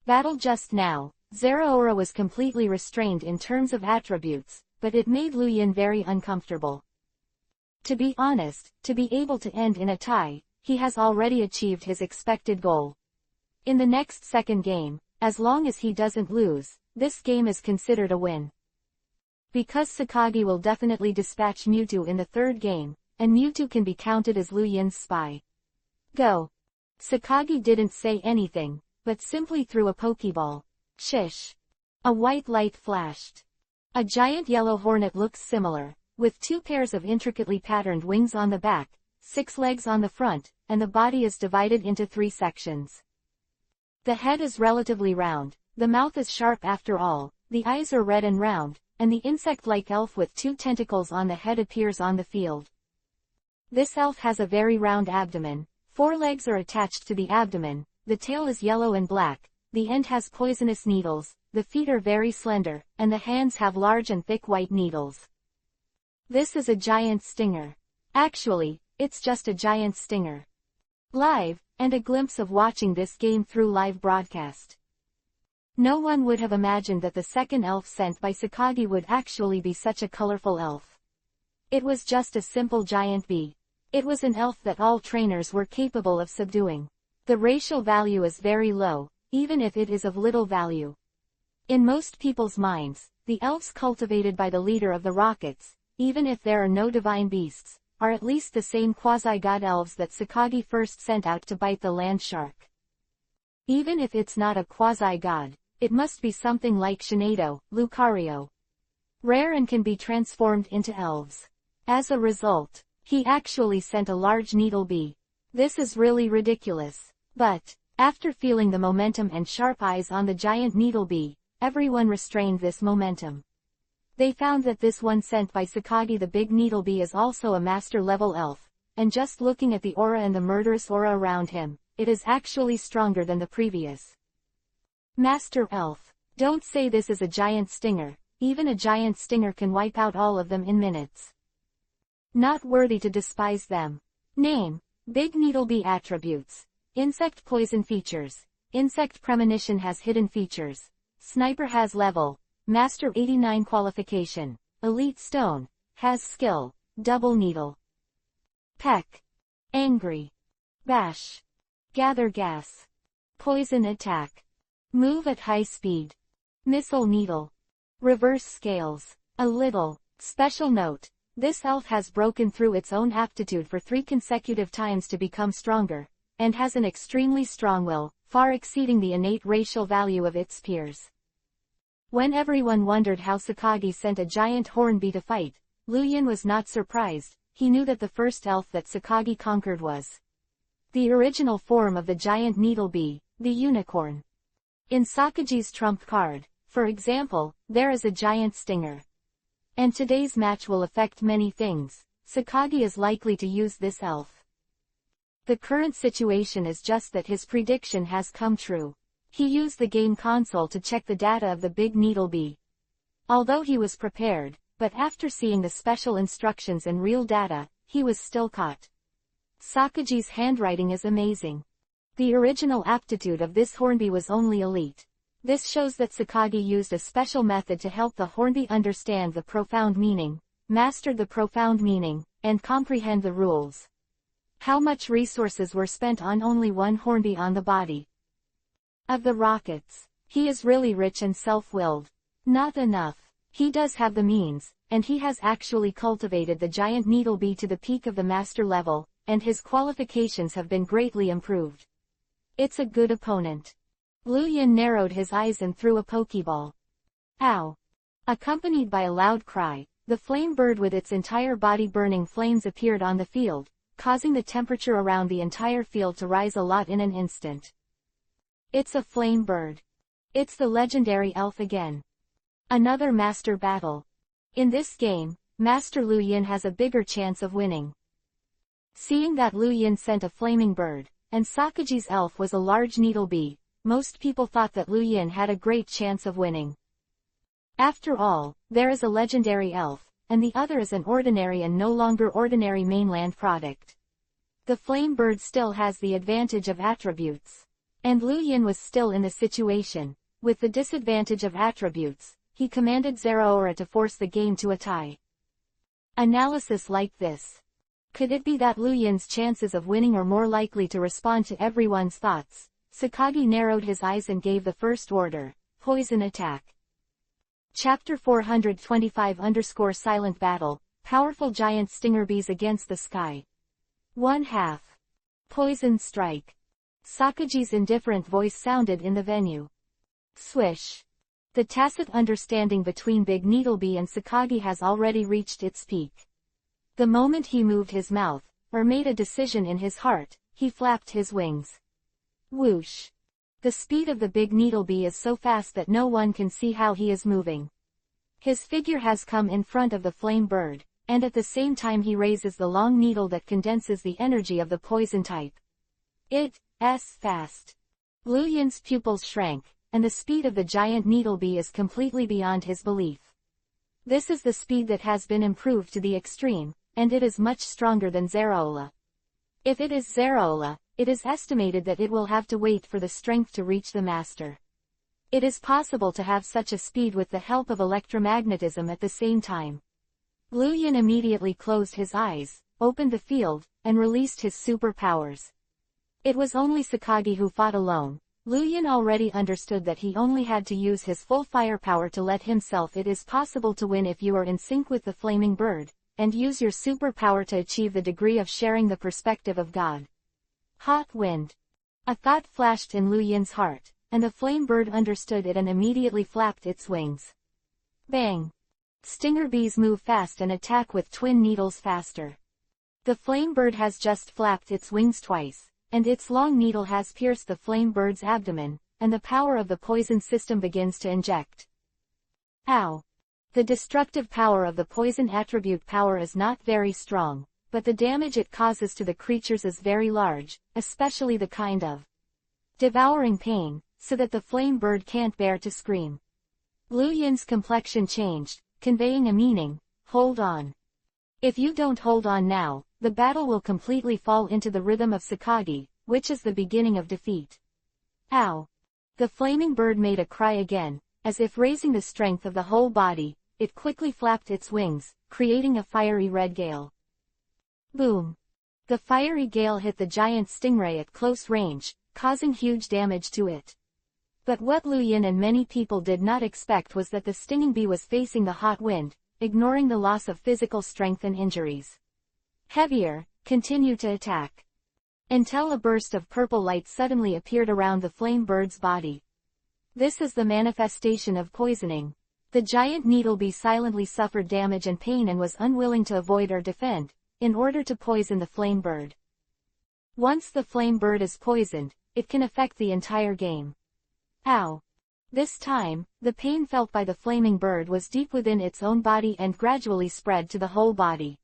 Battle just now, Zeraora was completely restrained in terms of attributes, but it made Lu Yinhe very uncomfortable. To be honest, to be able to end in a tie, he has already achieved his expected goal. In the next second game, as long as he doesn't lose, this game is considered a win. Because Sakagi will definitely dispatch Mewtwo in the third game, and Mewtwo can be counted as Lu Yinhe's spy. Go. Sakagi didn't say anything, but simply threw a Pokeball. Shish. A white light flashed. A giant yellow hornet looks similar, with 2 pairs of intricately patterned wings on the back, 6 legs on the front, and the body is divided into 3 sections. The head is relatively round, the mouth is sharp after all, the eyes are red and round, and the insect-like elf with 2 tentacles on the head appears on the field. This elf has a very round abdomen, 4 legs are attached to the abdomen, the tail is yellow and black, the end has poisonous needles, the feet are very slender, and the hands have large and thick white needles. This is a giant stinger. Actually, it's just a giant stinger. Live, and a glimpse of watching this game through live broadcast. No one would have imagined that the second elf sent by Sakagi would actually be such a colorful elf. It was just a simple giant bee. It was an elf that all trainers were capable of subduing. The racial value is very low, even if it is of little value. In most people's minds, the elves cultivated by the leader of the Rockets, even if there are no divine beasts, are at least the same quasi-god elves that Sakagi first sent out to bite the land shark. Even if it's not a quasi-god, it must be something like Shinado, Lucario. Rare and can be transformed into elves. As a result, he actually sent a large needle bee. This is really ridiculous. But, after feeling the momentum and sharp eyes on the giant needle bee, everyone restrained this momentum. They found that this one sent by Sakagi the big needle bee is also a master-level elf, and just looking at the aura and the murderous aura around him, it is actually stronger than the previous. Master Elf. Don't say this is a giant stinger, even a giant stinger can wipe out all of them in minutes. Not worthy to despise them. Name. Big Needlebee attributes. Insect poison features. Insect premonition has hidden features. Sniper has level. Master 89 qualification. Elite stone. Has skill. Double needle. Peck. Angry. Bash. Gather gas. Poison attack. Move at high speed. Missile needle. Reverse scales. A little. Special note. This elf has broken through its own aptitude for 3 consecutive times to become stronger, and has an extremely strong will, far exceeding the innate racial value of its peers. When everyone wondered how Sakagi sent a giant hornbee to fight, Luyan was not surprised. He knew that the first elf that Sakagi conquered was the original form of the giant needlebee, the unicorn. In Sakagi's trump card, for example, there is a giant stinger. And today's match will affect many things. Sakagi is likely to use this elf. The current situation is just that his prediction has come true. He used the game console to check the data of the big needlebee. Although he was prepared, but after seeing the special instructions and real data, he was still caught. Sakagi's handwriting is amazing. The original aptitude of this hornbee was only elite. This shows that Sakagi used a special method to help the hornbee understand the profound meaning, mastered the profound meaning, and comprehend the rules. How much resources were spent on only one hornbee on the body of the Rockets? He is really rich and self-willed. Not enough. He does have the means, and he has actually cultivated the giant needlebee to the peak of the master level, and his qualifications have been greatly improved. It's a good opponent. Luyan narrowed his eyes and threw a pokeball. Ow! Accompanied by a loud cry, the flame bird with its entire body burning flames appeared on the field, causing the temperature around the entire field to rise a lot in an instant. It's a flame bird. It's the legendary elf again. Another master battle. In this game, Master Luyan has a bigger chance of winning. Seeing that Luyan sent a flaming bird, and Sakagi's elf was a large needlebee, most people thought that Luyan had a great chance of winning. After all, there is a legendary elf, and the other is an ordinary and no longer ordinary mainland product. The flame bird still has the advantage of attributes. And Luyan was still in the situation. With the disadvantage of attributes, he commanded Zeraora to force the game to a tie. Analysis like this. Could it be that Luyan's chances of winning are more likely to respond to everyone's thoughts? Sakagi narrowed his eyes and gave the first order, poison attack. Chapter 425 Silent Battle, Powerful Giant Stinger Bees Against the Sky. 1/2. Poison Strike. Sakagi's indifferent voice sounded in the venue. Swish. The tacit understanding between Big Needlebee and Sakagi has already reached its peak. The moment he moved his mouth, or made a decision in his heart, he flapped his wings. Whoosh. The speed of the big needlebee is so fast that no one can see how he is moving. His figure has come in front of the flame bird, and at the same time he raises the long needle that condenses the energy of the poison type. It's fast. Luyan's pupils shrank, and the speed of the giant needlebee is completely beyond his belief. This is the speed that has been improved to the extreme, and it is much stronger than Zeraora. If it is Zeraora, it is estimated that it will have to wait for the strength to reach the master. It is possible to have such a speed with the help of electromagnetism at the same time. Luyan immediately closed his eyes, opened the field, and released his superpowers. It was only Sakagi who fought alone. Luyan already understood that he only had to use his full firepower to let himself. It is possible to win if you are in sync with the flaming bird, and use your superpower to achieve the degree of sharing the perspective of God. Hot wind. A thought flashed in Luyan's heart, and the flame bird understood it and immediately flapped its wings. Bang! Stinger bees move fast and attack with twin needles faster. The flame bird has just flapped its wings twice, and its long needle has pierced the flame bird's abdomen, and the power of the poison system begins to inject. Ow! The destructive power of the poison attribute power is not very strong, but the damage it causes to the creatures is very large, especially the kind of devouring pain, so that the flame bird can't bear to scream. Luyan's complexion changed, conveying a meaning: hold on. If you don't hold on now, the battle will completely fall into the rhythm of Sakagi, which is the beginning of defeat. Ow! The flaming bird made a cry again, as if raising the strength of the whole body. It quickly flapped its wings, creating a fiery red gale. Boom! The fiery gale hit the giant stingray at close range, causing huge damage to it. But what Luyan and many people did not expect was that the stinging bee was facing the hot wind, ignoring the loss of physical strength and injuries. Heavier, continue to attack. Until a burst of purple light suddenly appeared around the flame bird's body. This is the manifestation of poisoning. The giant needle bee silently suffered damage and pain and was unwilling to avoid or defend, in order to poison the flame bird. Once the flame bird is poisoned, it can affect the entire game. Ow! This time, the pain felt by the flaming bird was deep within its own body and gradually spread to the whole body.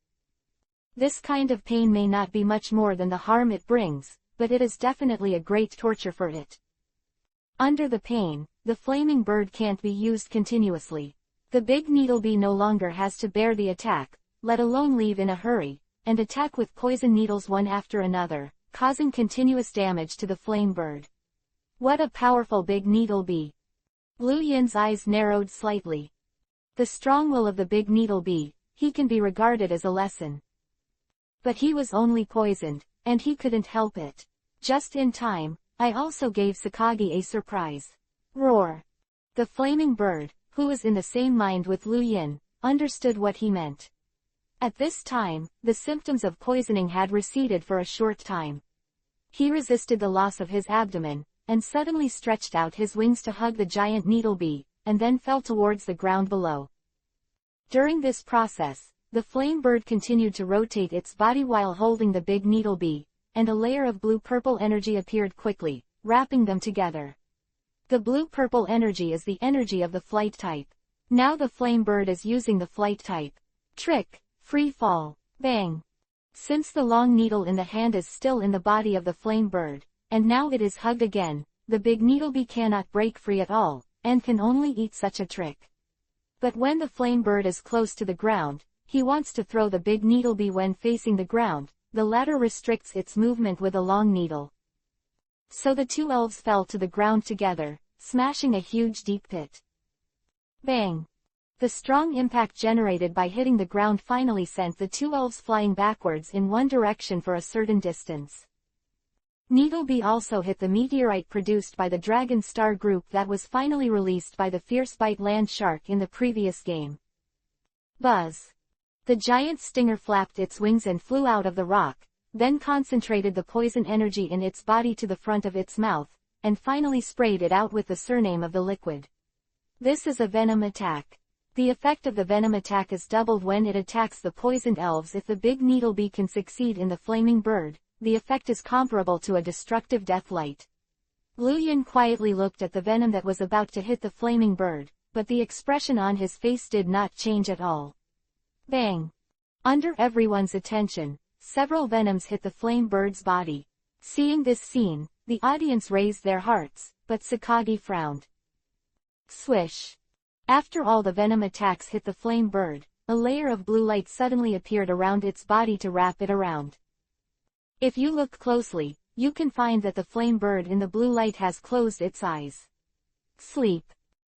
This kind of pain may not be much more than the harm it brings, but it is definitely a great torture for it. Under the pain, the flaming bird can't be used continuously. The big needle bee no longer has to bear the attack, let alone leave in a hurry, and attack with poison needles one after another, causing continuous damage to the flame bird. What a powerful big needle bee! Luyan's eyes narrowed slightly. The strong will of the big needle bee, he can be regarded as a lesson. But he was only poisoned, and he couldn't help it. Just in time, I also gave Sakagi a surprise. Roar! The flaming bird, who was in the same mind with Luyan, understood what he meant. At this time, the symptoms of poisoning had receded for a short time. He resisted the loss of his abdomen, and suddenly stretched out his wings to hug the giant needle bee, and then fell towards the ground below. During this process, the flame bird continued to rotate its body while holding the big needle bee, and a layer of blue-purple energy appeared quickly, wrapping them together. The blue-purple energy is the energy of the flight type. Now the flame bird is using the flight type. Trick, free fall, bang. Since the long needle in the hand is still in the body of the flame bird, and now it is hugged again, the big needle bee cannot break free at all, and can only eat such a trick. But when the flame bird is close to the ground, he wants to throw the big needle bee when facing the ground. The latter restricts its movement with a long needle. So the two elves fell to the ground together, smashing a huge deep pit. Bang! The strong impact generated by hitting the ground finally sent the two elves flying backwards in one direction for a certain distance. Needlebee also hit the meteorite produced by the Dragon Star group that was finally released by the Fierce Bite land shark in the previous game. Buzz! The giant stinger flapped its wings and flew out of the rock, then concentrated the poison energy in its body to the front of its mouth, and finally sprayed it out with the surname of the liquid. This is a venom attack. The effect of the venom attack is doubled when it attacks the poisoned elves. If the big needlebee can succeed in the flaming bird, the effect is comparable to a destructive deathlight. Luyan quietly looked at the venom that was about to hit the flaming bird, but the expression on his face did not change at all. Bang! Under everyone's attention, several venoms hit the flame bird's body. Seeing this scene, the audience raised their hearts, but Sakagi frowned. Swish! After all the venom attacks hit the flame bird, a layer of blue light suddenly appeared around its body to wrap it around. If you look closely, you can find that the flame bird in the blue light has closed its eyes. Sleep.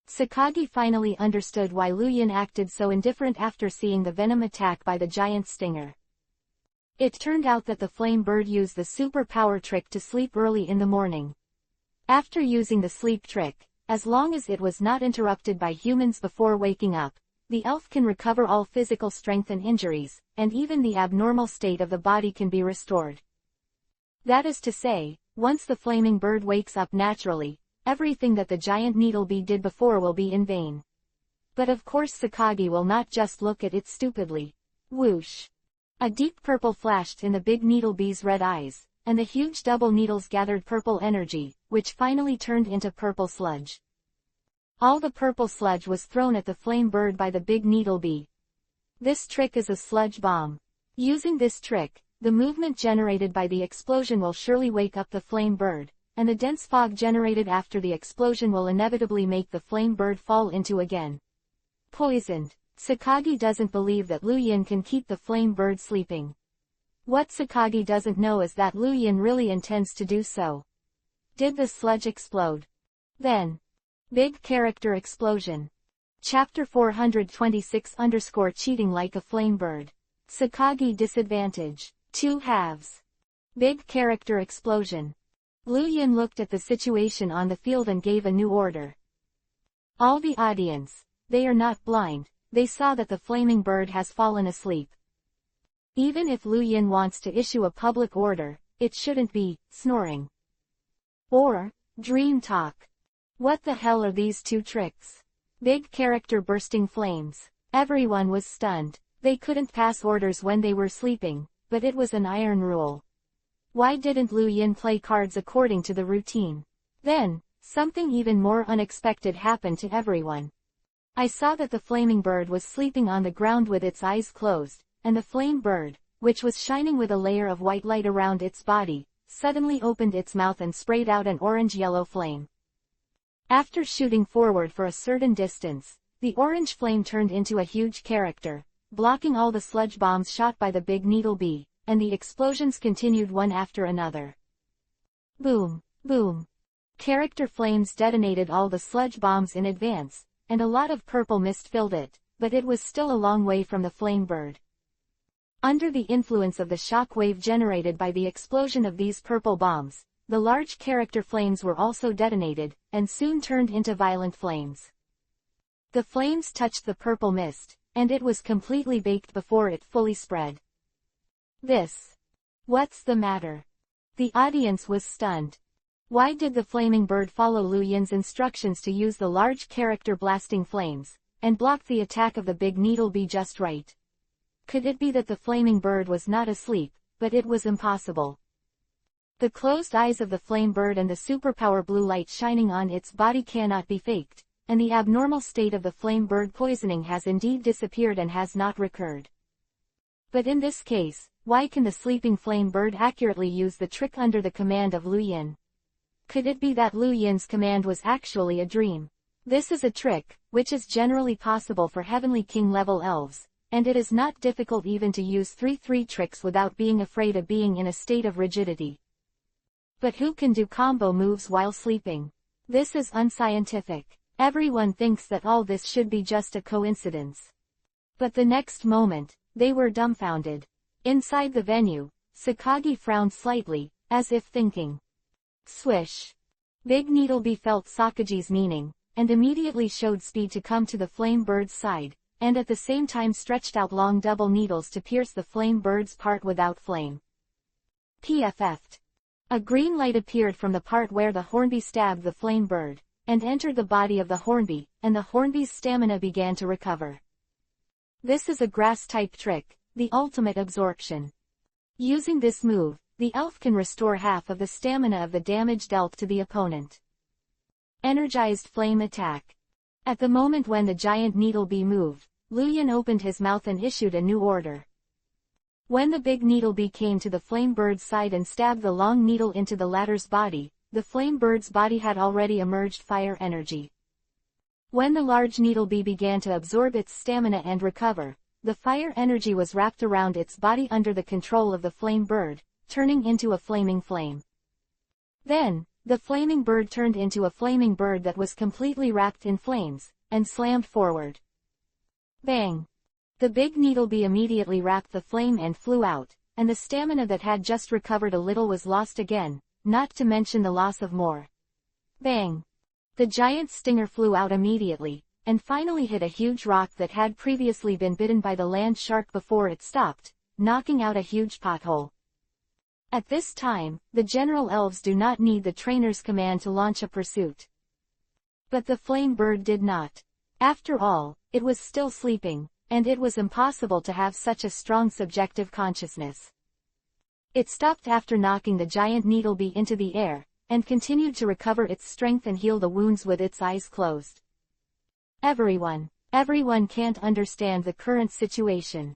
Sakagi finally understood why Luyan acted so indifferent after seeing the venom attack by the giant stinger. It turned out that the flame bird used the superpower trick to sleep early in the morning. After using the sleep trick, as long as it was not interrupted by humans before waking up, the elf can recover all physical strength and injuries, and even the abnormal state of the body can be restored. That is to say, once the flaming bird wakes up naturally, everything that the giant needlebee did before will be in vain. But of course Sakagi will not just look at it stupidly. Whoosh! A deep purple flashed in the big needlebee's red eyes, and the huge double needles gathered purple energy, which finally turned into purple sludge. All the purple sludge was thrown at the flame bird by the big needlebee. This trick is a sludge bomb. Using this trick, the movement generated by the explosion will surely wake up the flame bird, and the dense fog generated after the explosion will inevitably make the flame bird fall into again. Poisoned. Sakagi doesn't believe that Lu Yin can keep the flame bird sleeping. What Sakagi doesn't know is that Lu Yin really intends to do so. Did the sludge explode? Then. Big character explosion. Chapter 426 Cheating like a flame bird. Sakagi disadvantage. 2 halves. Big character explosion. Lu Yin looked at the situation on the field and gave a new order. All the audience, they are not blind, they saw that the flaming bird has fallen asleep. Even if Lu Yin wants to issue a public order, it shouldn't be snoring or dream talk. What the hell are these two tricks? Big character bursting flames. Everyone was stunned. They couldn't pass orders when they were sleeping, but it was an iron rule. Why didn't Lu Yin play cards according to the routine? Then, something even more unexpected happened to everyone. I saw that the flaming bird was sleeping on the ground with its eyes closed, and the flame bird, which was shining with a layer of white light around its body, suddenly opened its mouth and sprayed out an orange-yellow flame. After shooting forward for a certain distance, the orange flame turned into a huge character, blocking all the sludge bombs shot by the big needlebee, and the explosions continued one after another. Boom, boom. Character flames detonated all the sludge bombs in advance, and a lot of purple mist filled it, but it was still a long way from the flame bird. Under the influence of the shock wave generated by the explosion of these purple bombs, the large character flames were also detonated, and soon turned into violent flames. The flames touched the purple mist, and it was completely baked before it fully spread. What's the matter? The audience was stunned. Why did the flaming bird follow Lu Yin's instructions to use the large character blasting flames, and block the attack of the big needlebee just right? Could it be that the flaming bird was not asleep, but it was impossible? The closed eyes of the flame bird and the superpower blue light shining on its body cannot be faked, and the abnormal state of the flame bird poisoning has indeed disappeared and has not recurred. But in this case, why can the sleeping flame bird accurately use the trick under the command of Lu Yin? Could it be that Lu Yin's command was actually a dream? This is a trick, which is generally possible for Heavenly King level elves, and it is not difficult even to use 3-3 tricks without being afraid of being in a state of rigidity. But who can do combo moves while sleeping? This is unscientific. Everyone thinks that all this should be just a coincidence. But the next moment, they were dumbfounded. Inside the venue, Sakagi frowned slightly, as if thinking. Swish. Big Needlebee felt Sakagi's meaning, and immediately showed speed to come to the flame bird's side, and at the same time stretched out long double needles to pierce the flame bird's part without flame. PFF'd. A green light appeared from the part where the hornbee stabbed the flame bird, and entered the body of the hornbee, and the hornbee's stamina began to recover. This is a grass-type trick, the ultimate absorption. Using this move, the elf can restore half of the stamina of the damage dealt to the opponent. Energized flame attack. At the moment when the giant needlebee moved, Lu Yin opened his mouth and issued a new order. When the big needlebee came to the flame bird's side and stabbed the long needle into the latter's body, the flame bird's body had already emerged fire energy. When the large needlebee began to absorb its stamina and recover, the fire energy was wrapped around its body under the control of the flame bird, turning into a flaming flame. Then, the flaming bird turned into a flaming bird that was completely wrapped in flames, and slammed forward. Bang! The big needlebee immediately wrapped the flame and flew out, and the stamina that had just recovered a little was lost again, not to mention the loss of more. Bang! The giant stinger flew out immediately, and finally hit a huge rock that had previously been bitten by the land shark before it stopped, knocking out a huge pothole. At this time, the general elves do not need the trainer's command to launch a pursuit. But the flame bird did not. After all, it was still sleeping, and it was impossible to have such a strong subjective consciousness. It stopped after knocking the giant needlebee into the air, and continued to recover its strength and heal the wounds with its eyes closed. Everyone can't understand the current situation.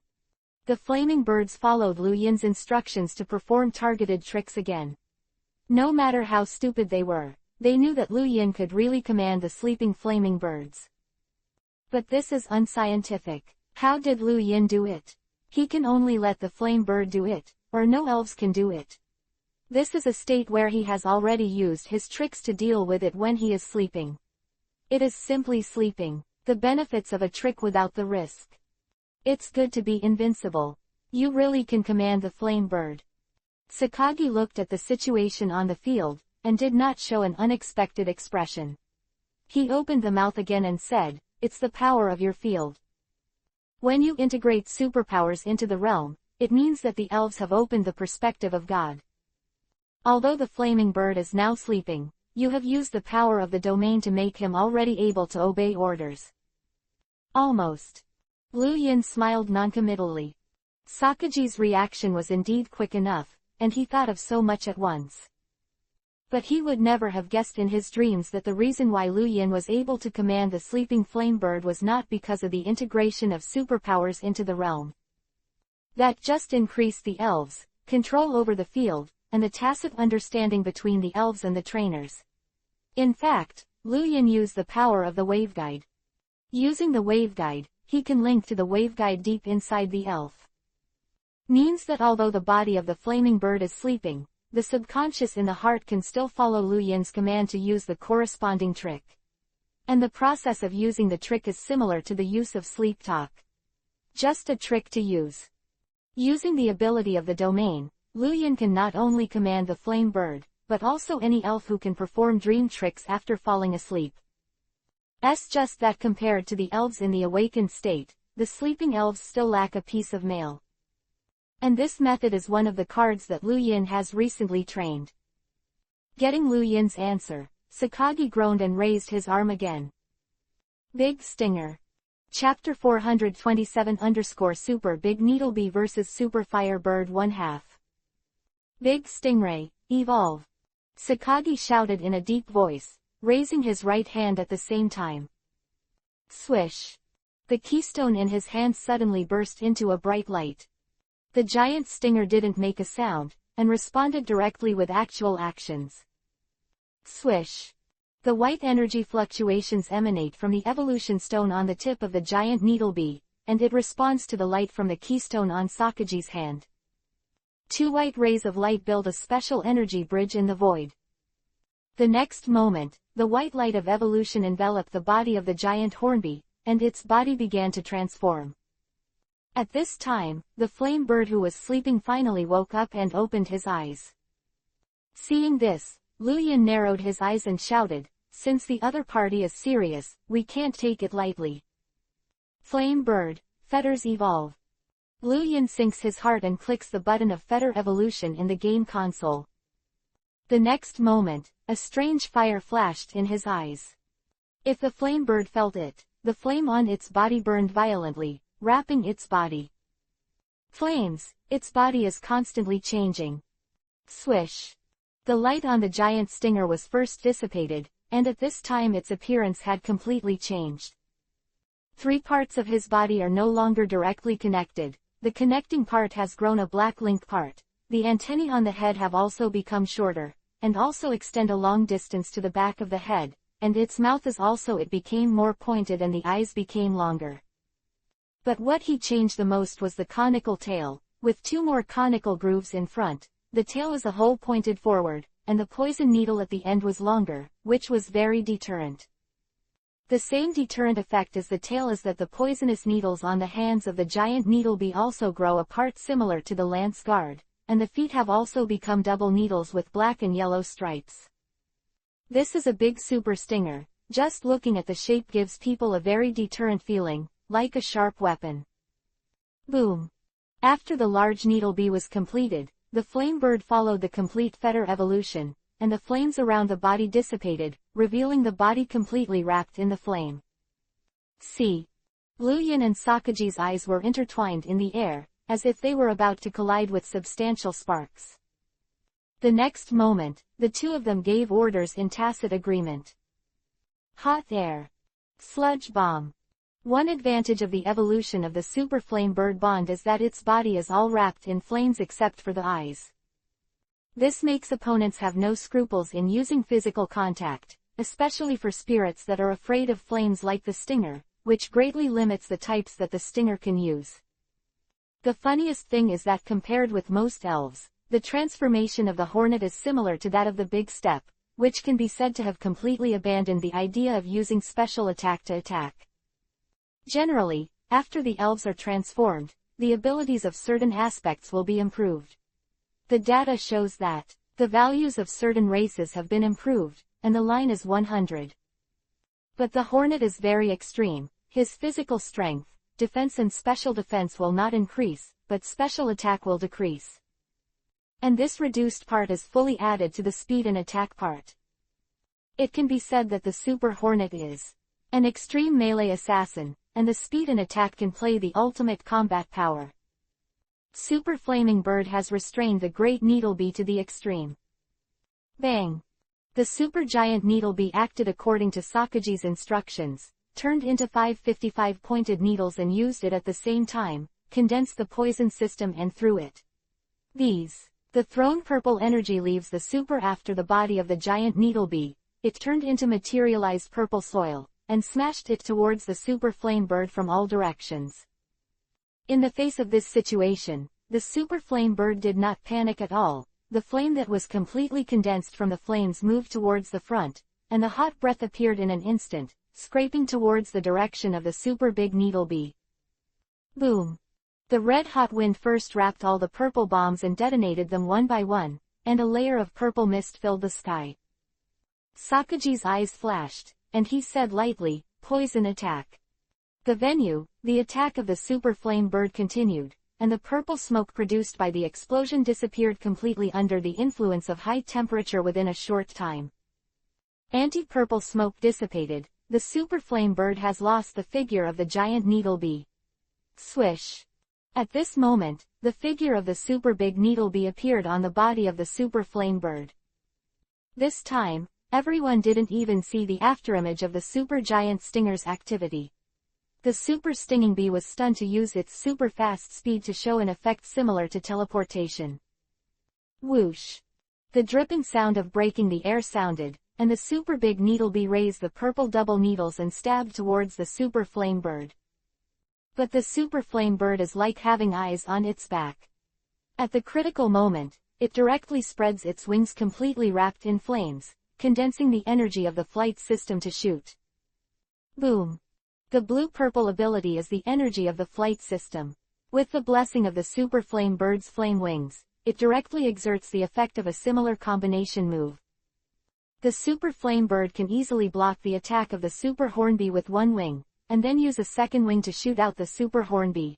The flaming birds followed Lu Yin's instructions to perform targeted tricks again. No matter how stupid they were, they knew that Lu Yin could really command the sleeping flaming birds. But this is unscientific. How did Lu Yin do it? He can only let the flame bird do it, or no elves can do it. This is a state where he has already used his tricks to deal with it when he is sleeping. It is simply sleeping, the benefits of a trick without the risk. It's good to be invincible. You really can command the flame bird. Sakagi looked at the situation on the field, and did not show an unexpected expression. He opened the mouth again and said, "It's the power of your field. When you integrate superpowers into the realm, it means that the elves have opened the perspective of God. Although the flaming bird is now sleeping, you have used the power of the domain to make him already able to obey orders." Almost. Lu Yin smiled noncommittally. Sakaji's reaction was indeed quick enough, and he thought of so much at once. But he would never have guessed in his dreams that the reason why Lu Yin was able to command the sleeping flame bird was not because of the integration of superpowers into the realm. That just increased the elves' control over the field, and the tacit understanding between the elves and the trainers. In fact, Lu Yin used the power of the waveguide. Using the waveguide, he can link to the waveguide deep inside the elf. Means that although the body of the flaming bird is sleeping, the subconscious in the heart can still follow Lu Yin's command to use the corresponding trick. And the process of using the trick is similar to the use of sleep talk. Just a trick to use. Using the ability of the domain, Lu Yin can not only command the flame bird, but also any elf who can perform dream tricks after falling asleep. It's just that compared to the elves in the awakened state, the sleeping elves still lack a piece of mail. And this method is one of the cards that Lu Yin has recently trained. Getting Lu Yin's answer, Sakagi groaned and raised his arm again. Big Stinger. Chapter 427 _ Big Needlebee vs Super Firebird 1/2. Big Stingray, evolve. Sakagi shouted in a deep voice, raising his right hand at the same time. Swish. The keystone in his hand suddenly burst into a bright light. The giant stinger didn't make a sound, and responded directly with actual actions. Swish. The white energy fluctuations emanate from the evolution stone on the tip of the giant needlebee, and it responds to the light from the keystone on Sakaji's hand. Two white rays of light build a special energy bridge in the void. The next moment, the white light of evolution enveloped the body of the giant hornbee, and its body began to transform. At this time, the flame bird who was sleeping finally woke up and opened his eyes. Seeing this, Lu Yin narrowed his eyes and shouted, "Since the other party is serious, we can't take it lightly. Flame bird, fetters evolve." Lu Yin sinks his heart and clicks the button of fetter evolution in the game console. The next moment, a strange fire flashed in his eyes. If the flame bird felt it, the flame on its body burned violently, wrapping its body. Flames, its body is constantly changing. Swish. The light on the giant stinger was first dissipated, and at this time its appearance had completely changed. Three parts of his body are no longer directly connected. The connecting part has grown a black link part. The antennae on the head have also become shorter, and also extend a long distance to the back of the head, and its mouth is also it became more pointed and the eyes became longer. But what he changed the most was the conical tail, with two more conical grooves in front. The tail as a whole pointed forward, and the poison needle at the end was longer, which was very deterrent. The same deterrent effect as the tail is that the poisonous needles on the hands of the giant needlebee also grow apart similar to the lance guard, and the feet have also become double needles with black and yellow stripes. This is a big super stinger. Just looking at the shape gives people a very deterrent feeling, like a sharp weapon. Boom. After the large needlebee was completed, the flame bird followed the complete feather evolution, and the flames around the body dissipated, revealing the body completely wrapped in the flame. See. Lu Yin and Sakaji's eyes were intertwined in the air, as if they were about to collide with substantial sparks. The next moment, the two of them gave orders in tacit agreement. Hot air. Sludge bomb. One advantage of the evolution of the super flame bird bond is that its body is all wrapped in flames except for the eyes. This makes opponents have no scruples in using physical contact, especially for spirits that are afraid of flames like the stinger, which greatly limits the types that the stinger can use. The funniest thing is that compared with most elves, the transformation of the hornet is similar to that of the big step, which can be said to have completely abandoned the idea of using special attack to attack. Generally, after the elves are transformed, the abilities of certain aspects will be improved. The data shows that the values of certain races have been improved, and the line is 100. But the hornet is very extreme. His physical strength, defense and special defense will not increase, but special attack will decrease. And this reduced part is fully added to the speed and attack part. It can be said that the Super Hornet is an extreme melee assassin, and the speed and attack can play the ultimate combat power. Super Flaming Bird has restrained the Great Needlebee to the extreme. Bang! The super giant needlebee acted according to Sakaji's instructions, turned into 555 pointed needles and used it at the same time, condensed the poison system and threw it. The thrown purple energy leaves the super after the body of the giant needlebee. It turned into materialized purple soil, and smashed it towards the super flame bird from all directions. In the face of this situation, the super flame bird did not panic at all. The flame that was completely condensed from the flames moved towards the front, and the hot breath appeared in an instant, scraping towards the direction of the super big needlebee. Boom! The red-hot wind first wrapped all the purple bombs and detonated them one by one, and a layer of purple mist filled the sky. Sakaji's eyes flashed, and he said lightly, "Poison attack." The attack of the super flame bird continued, and the purple smoke produced by the explosion disappeared completely under the influence of high temperature within a short time. Anti-purple smoke dissipated, the super flame bird has lost the figure of the giant needlebee. Swish! At this moment, the figure of the super big needlebee appeared on the body of the super flame bird. This time, everyone didn't even see the afterimage of the super giant stinger's activity. The super stinging bee was stunned to use its super fast speed to show an effect similar to teleportation. Whoosh! The dripping sound of breaking the air sounded, and the super big needlebee raised the purple double needles and stabbed towards the super flame bird. But the super flame bird is like having eyes on its back. At the critical moment, it directly spreads its wings completely wrapped in flames, condensing the energy of the flight system to shoot. Boom! The blue-purple ability is the energy of the flight system. With the blessing of the super flame bird's flame wings, it directly exerts the effect of a similar combination move. The super flame bird can easily block the attack of the super hornbee with one wing, and then use a second wing to shoot out the super hornbee.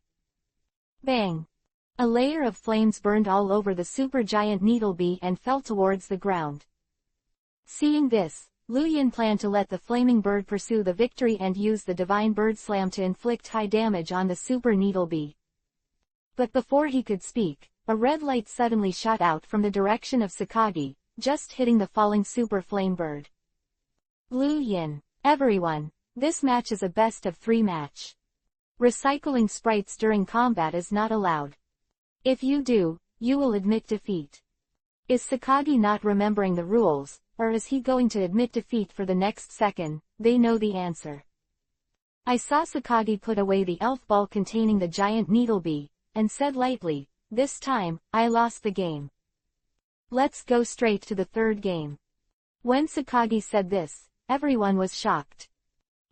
Bang! A layer of flames burned all over the super giant needlebee and fell towards the ground. Seeing this, Lu Yin planned to let the flaming bird pursue the victory and use the divine bird slam to inflict high damage on the super needlebee. But before he could speak, a red light suddenly shot out from the direction of Sakagi, just hitting the falling super flame bird. Lu Yin, everyone, this match is a best-of-3 match. Recycling sprites during combat is not allowed. If you do, you will admit defeat. Is Sakagi not remembering the rules, or is he going to admit defeat for the next second? They know the answer. I saw Sakagi put away the elf ball containing the giant needlebee, and said lightly, "This time, I lost the game. Let's go straight to the third game." When Sakagi said this, everyone was shocked.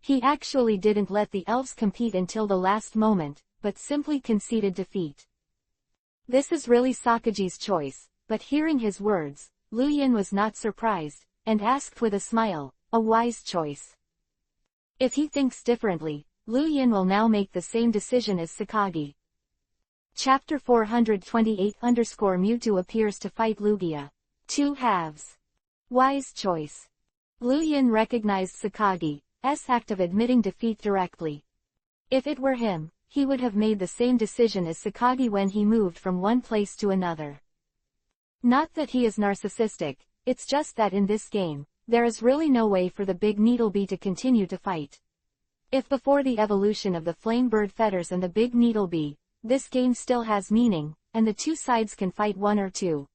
He actually didn't let the elves compete until the last moment, but simply conceded defeat. This is really Sakaji's choice, but hearing his words, Luyin was not surprised, and asked with a smile, a wise choice. If he thinks differently, Luyin will now make the same decision as Sakagi. Chapter 428_Mewtwo appears to fight Lugia. Two halves. Wise choice. Luyin recognized Sakagi's act of admitting defeat directly. If it were him, he would have made the same decision as Sakagi when he moved from one place to another. Not that he is narcissistic, it's just that in this game, there is really no way for the Big Needlebee to continue to fight. If before the evolution of the Flamebird Fetters and the Big Needlebee, this game still has meaning, and the two sides can fight one or two.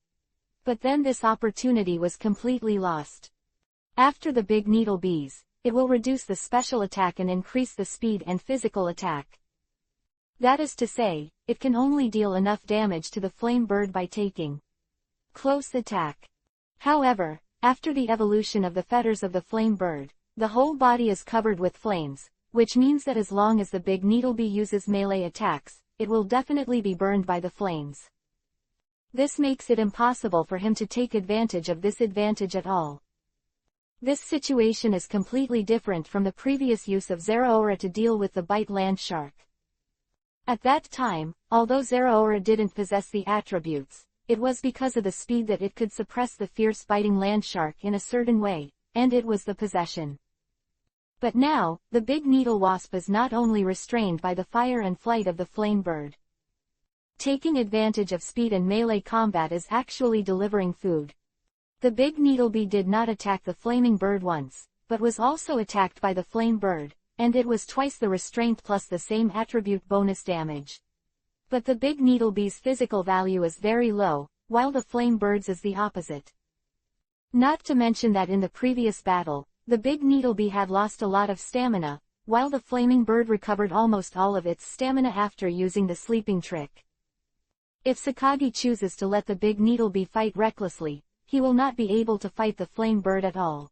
But then this opportunity was completely lost. After the Big Needlebees, it will reduce the special attack and increase the speed and physical attack. That is to say, it can only deal enough damage to the Flamebird by taking close attack. However, after the evolution of the fetters of the Flamebird, the whole body is covered with flames, which means that as long as the Big Needlebee uses melee attacks, it will definitely be burned by the flames. This makes it impossible for him to take advantage of this advantage at all. This situation is completely different from the previous use of Zeraora to deal with the Bite Land Shark. At that time, although Zeraora didn't possess the attributes, it was because of the speed that it could suppress the fierce biting land shark in a certain way, and it was the possession. But now, the Big Needle Wasp is not only restrained by the fire and flight of the Flamebird. Taking advantage of speed and melee combat is actually delivering food. The Big Needlebee did not attack the Flaming Bird once, but was also attacked by the Flamebird, and it was twice the restraint plus the same attribute bonus damage. But the Big Needlebee's physical value is very low, while the Flamebird's is the opposite. Not to mention that in the previous battle, the Big Needlebee had lost a lot of stamina, while the Flaming Bird recovered almost all of its stamina after using the sleeping trick. If Sakagi chooses to let the Big Needlebee fight recklessly, he will not be able to fight the Flamebird at all.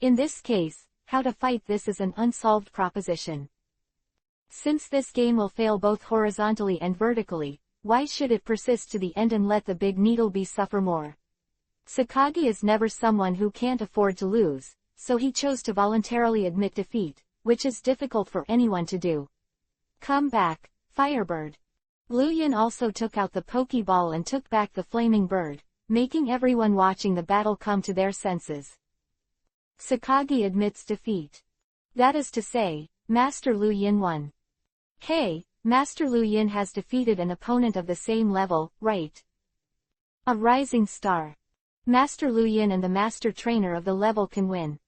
In this case, how to fight this is an unsolved proposition. Since this game will fail both horizontally and vertically, why should it persist to the end and let the Big Needlebee suffer more? Sakagi is never someone who can't afford to lose, so he chose to voluntarily admit defeat, which is difficult for anyone to do. Come back, Firebird. Luyin also took out the Pokeball and took back the Flaming Bird, making everyone watching the battle come to their senses. Sakagi admits defeat. That is to say, Master Luyin won. Hey, Master Luyin has defeated an opponent of the same level, right? A rising star. Master Luyin and the master trainer of the level can win.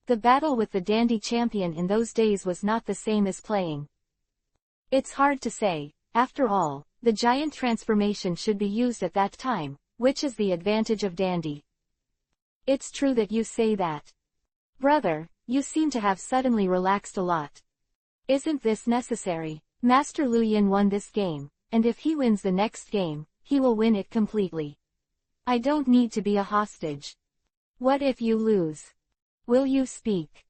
The battle with the dandy champion in those days was not the same as playing. It's hard to say, after all, the giant transformation should be used at that time, which is the advantage of dandy. It's true that you say that. Brother, you seem to have suddenly relaxed a lot. Isn't this necessary? Master Luyin won this game, and if he wins the next game, he will win it completely. I don't need to be a hostage. What if you lose? Will you speak?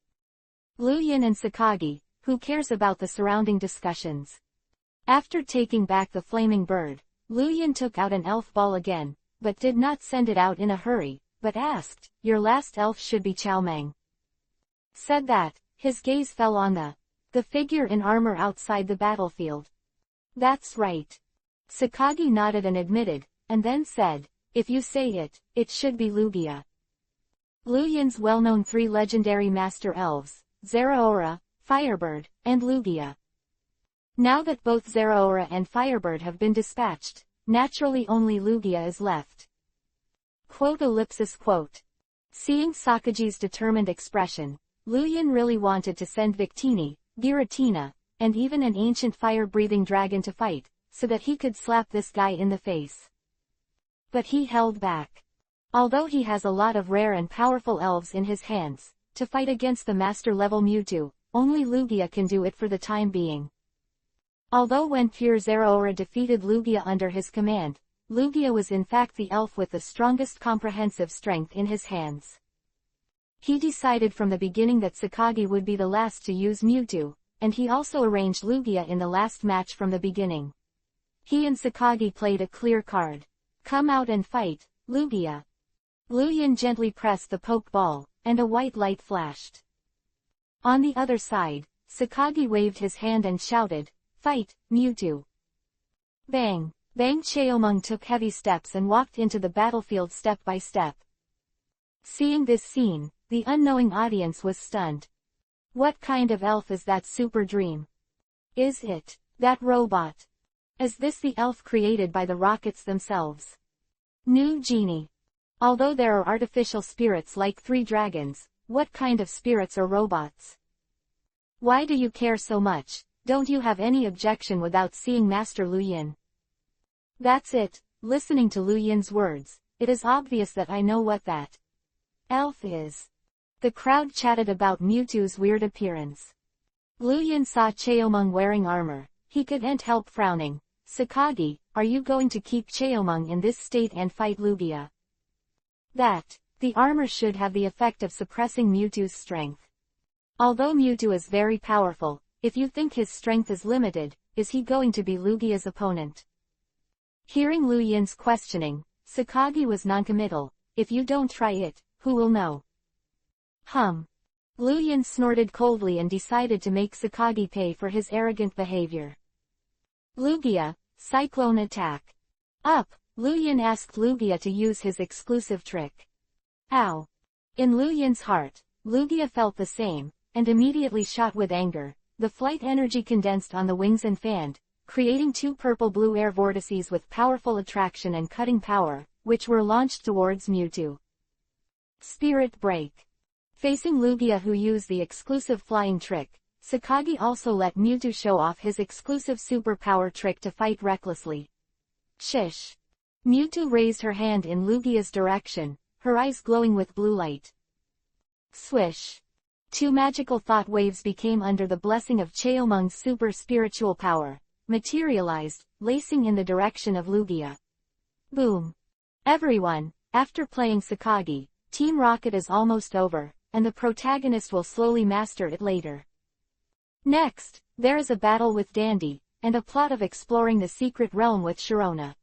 Luyin and Sakagi, who cares about the surrounding discussions? After taking back the Flaming Bird, Luyin took out an elf ball again, but did not send it out in a hurry, but asked, "Your last elf should be Chaomeng." Said that, his gaze fell on the figure in armor outside the battlefield. That's right. Sakagi nodded and admitted, and then said, "If you say it, it should be Lugia." Luyin's well-known three legendary master elves, Zeraora, Firebird, and Lugia. Now that both Zeraora and Firebird have been dispatched, naturally only Lugia is left. Quote. Seeing Sakaji's determined expression, Luyin really wanted to send Victini, Giratina, and even an ancient fire-breathing dragon to fight, so that he could slap this guy in the face. But he held back. Although he has a lot of rare and powerful elves in his hands, to fight against the master-level Mewtwo, only Lugia can do it for the time being. Although when pure Zeraora defeated Lugia under his command, Lugia was in fact the elf with the strongest comprehensive strength in his hands. He decided from the beginning that Sakagi would be the last to use Mewtwo, and he also arranged Lugia in the last match from the beginning. He and Sakagi played a clear card. Come out and fight, Lugia. Luyan gently pressed the Pokeball, and a white light flashed. On the other side, Sakagi waved his hand and shouted, Fight, Mewtwo. Bang, bang. Cheomung took heavy steps and walked into the battlefield step by step. Seeing this scene, the unknowing audience was stunned. What kind of elf is that Super Dream? Is it that robot? Is this the elf created by the rockets themselves? New Genie. Although there are artificial spirits like 3 dragons, what kind of spirits are robots? Why do you care so much? Don't you have any objection without seeing Master Luyan? That's it. Listening to Luyan's words, it is obvious that I know what that elf is. The crowd chatted about Mewtwo's weird appearance. Luyan saw Cheomung wearing armor. He couldn't help frowning. Sakagi, are you going to keep Cheomung in this state and fight Lugia? The armor should have the effect of suppressing Mewtwo's strength. Although Mewtwo is very powerful, if you think his strength is limited, is he going to be Lugia's opponent? Hearing Luyan's questioning, Sakagi was noncommittal. If you don't try it, who will know? Luyan snorted coldly and decided to make Sakagi pay for his arrogant behavior. Lugia, Cyclone Attack. Up! Luyan asked Lugia to use his exclusive trick. Ow! In Luyan's heart, Lugia felt the same, and immediately shot with anger. The flight energy condensed on the wings and fanned, creating 2 purple-blue air vortices with powerful attraction and cutting power, which were launched towards Mewtwo. Spirit Break. Facing Lugia, who used the exclusive flying trick, Sakagi also let Mewtwo show off his exclusive superpower trick to fight recklessly. Shish! Mewtwo raised her hand in Lugia's direction, her eyes glowing with blue light. Swish! 2 magical thought waves became under the blessing of Cheomung's super spiritual power, materialized, lacing in the direction of Lugia. Boom! Everyone, after playing Sakagi, Team Rocket is almost over, and the protagonist will slowly master it later. Next, there is a battle with Dandy, and a plot of exploring the secret realm with Sharona.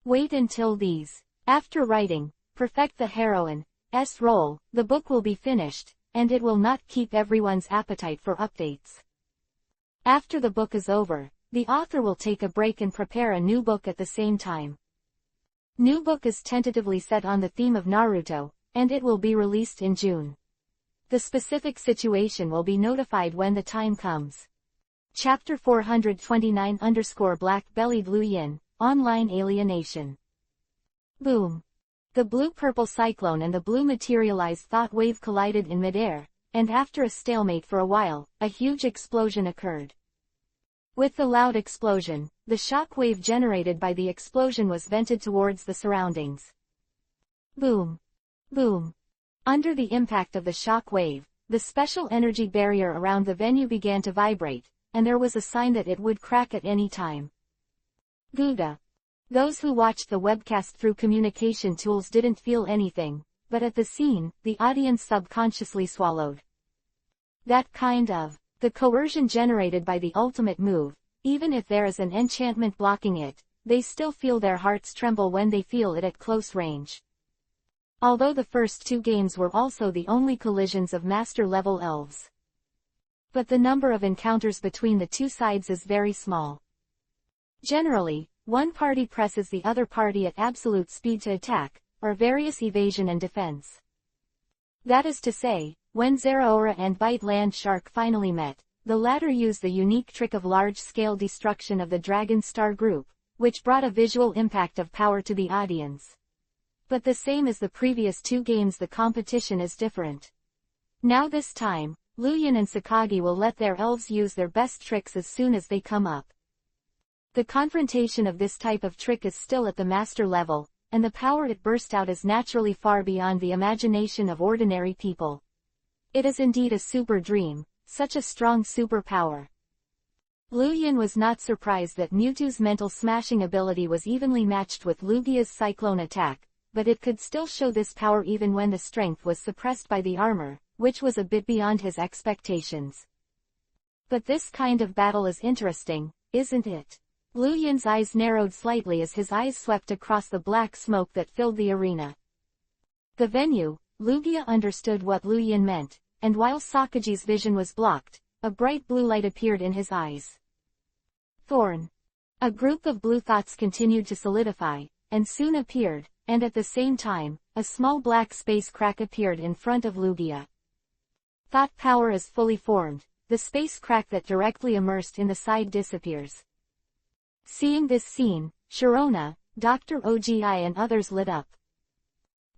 Wait until these. After writing, perfect the heroine's role, the book will be finished, and it will not keep everyone's appetite for updates. After the book is over, the author will take a break and prepare a new book at the same time. New book is tentatively set on the theme of Naruto, and it will be released in June. The specific situation will be notified when the time comes. Chapter 429 Black-bellied Luyan, Online Alienation. Boom! The blue-purple cyclone and the blue materialized thought wave collided in midair, and after a stalemate for a while, a huge explosion occurred. With the loud explosion, the shock wave generated by the explosion was vented towards the surroundings. Boom! Boom! Under the impact of the shock wave, the special energy barrier around the venue began to vibrate, and there was a sign that it would crack at any time. Gouda! Those who watched the webcast through communication tools didn't feel anything, but at the scene, the audience subconsciously swallowed. That kind of the coercion generated by the ultimate move, even if there is an enchantment blocking it, they still feel their hearts tremble when they feel it at close range. Although the first 2 games were also the only collisions of master-level elves. But the number of encounters between the 2 sides is very small. Generally, one party presses the other party at absolute speed to attack, or various evasion and defense. That is to say, when Zeraora and Bite Land Shark finally met, the latter used the unique trick of large-scale destruction of the Dragon Star group, which brought a visual impact of power to the audience. But the same as the previous 2 games, the competition is different. Now this time, Luyan and Sakagi will let their elves use their best tricks as soon as they come up. The confrontation of this type of trick is still at the master level, and the power it burst out is naturally far beyond the imagination of ordinary people. It is indeed a super dream, such a strong superpower. Luyan was not surprised that Mewtwo's mental smashing ability was evenly matched with Lugia's cyclone attack, but it could still show this power even when the strength was suppressed by the armor, which was a bit beyond his expectations. But this kind of battle is interesting, isn't it? Lu Yin's eyes narrowed slightly as his eyes swept across the black smoke that filled the arena. The venue, Lugia understood what Lu Yin meant, and while Sakaji's vision was blocked, a bright blue light appeared in his eyes. Thorn. A group of blue thoughts continued to solidify, and soon appeared, and at the same time, a small black space crack appeared in front of Lugia. Thought power is fully formed, the space crack that directly immersed in the side disappears. Seeing this scene, Sharona, Dr. Ogi and others lit up.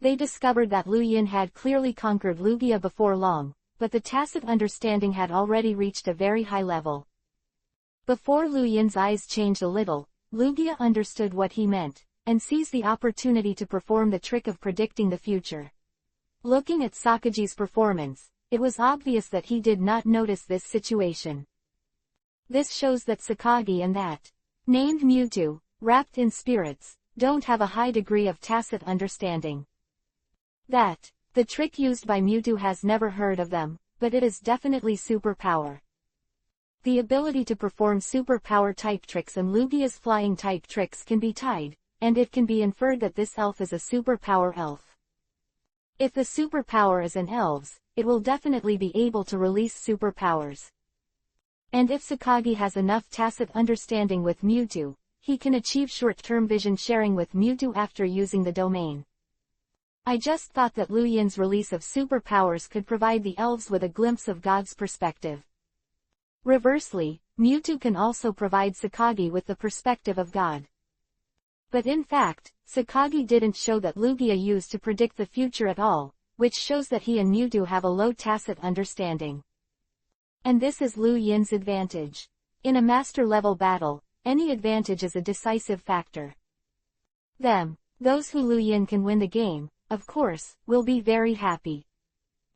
They discovered that Lu Yin had clearly conquered Lugia before long, but the tacit understanding had already reached a very high level. Before Lu Yin's eyes changed a little, Lugia understood what he meant, and seized the opportunity to perform the trick of predicting the future. Looking at Sakaji's performance, it was obvious that he did not notice this situation. This shows that Sakagi and that named Mewtwo, wrapped in spirits, don't have a high degree of tacit understanding. That the trick used by Mewtwo has never heard of them, but it is definitely superpower. The ability to perform superpower type tricks and Lugia's flying type tricks can be tied, and it can be inferred that this elf is a superpower elf. If the superpower is an elf's, it will definitely be able to release superpowers. And if Sakagi has enough tacit understanding with Mewtwo, he can achieve short-term vision sharing with Mewtwo after using the domain. I just thought that Lu Yin's release of superpowers could provide the elves with a glimpse of God's perspective. Reversely, Mewtwo can also provide Sakagi with the perspective of God. But in fact, Sakagi didn't show that Lugia used to predict the future at all, which shows that he and Mewtwo have a low tacit understanding. And this is Lu Yin's advantage. In a master-level battle, any advantage is a decisive factor. Those who Lu Yin can win the game, of course, will be very happy.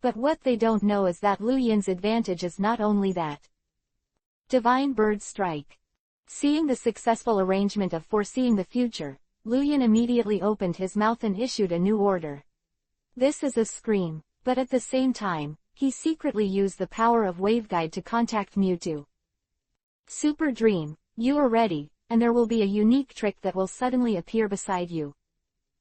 But what they don't know is that Lu Yin's advantage is not only that. Divine Bird Strike. Seeing the successful arrangement of foreseeing the future, Lu Yin immediately opened his mouth and issued a new order. This is a scream, but at the same time, he secretly used the power of Waveguide to contact Mewtwo. Super Dream, you are ready, and there will be a unique trick that will suddenly appear beside you.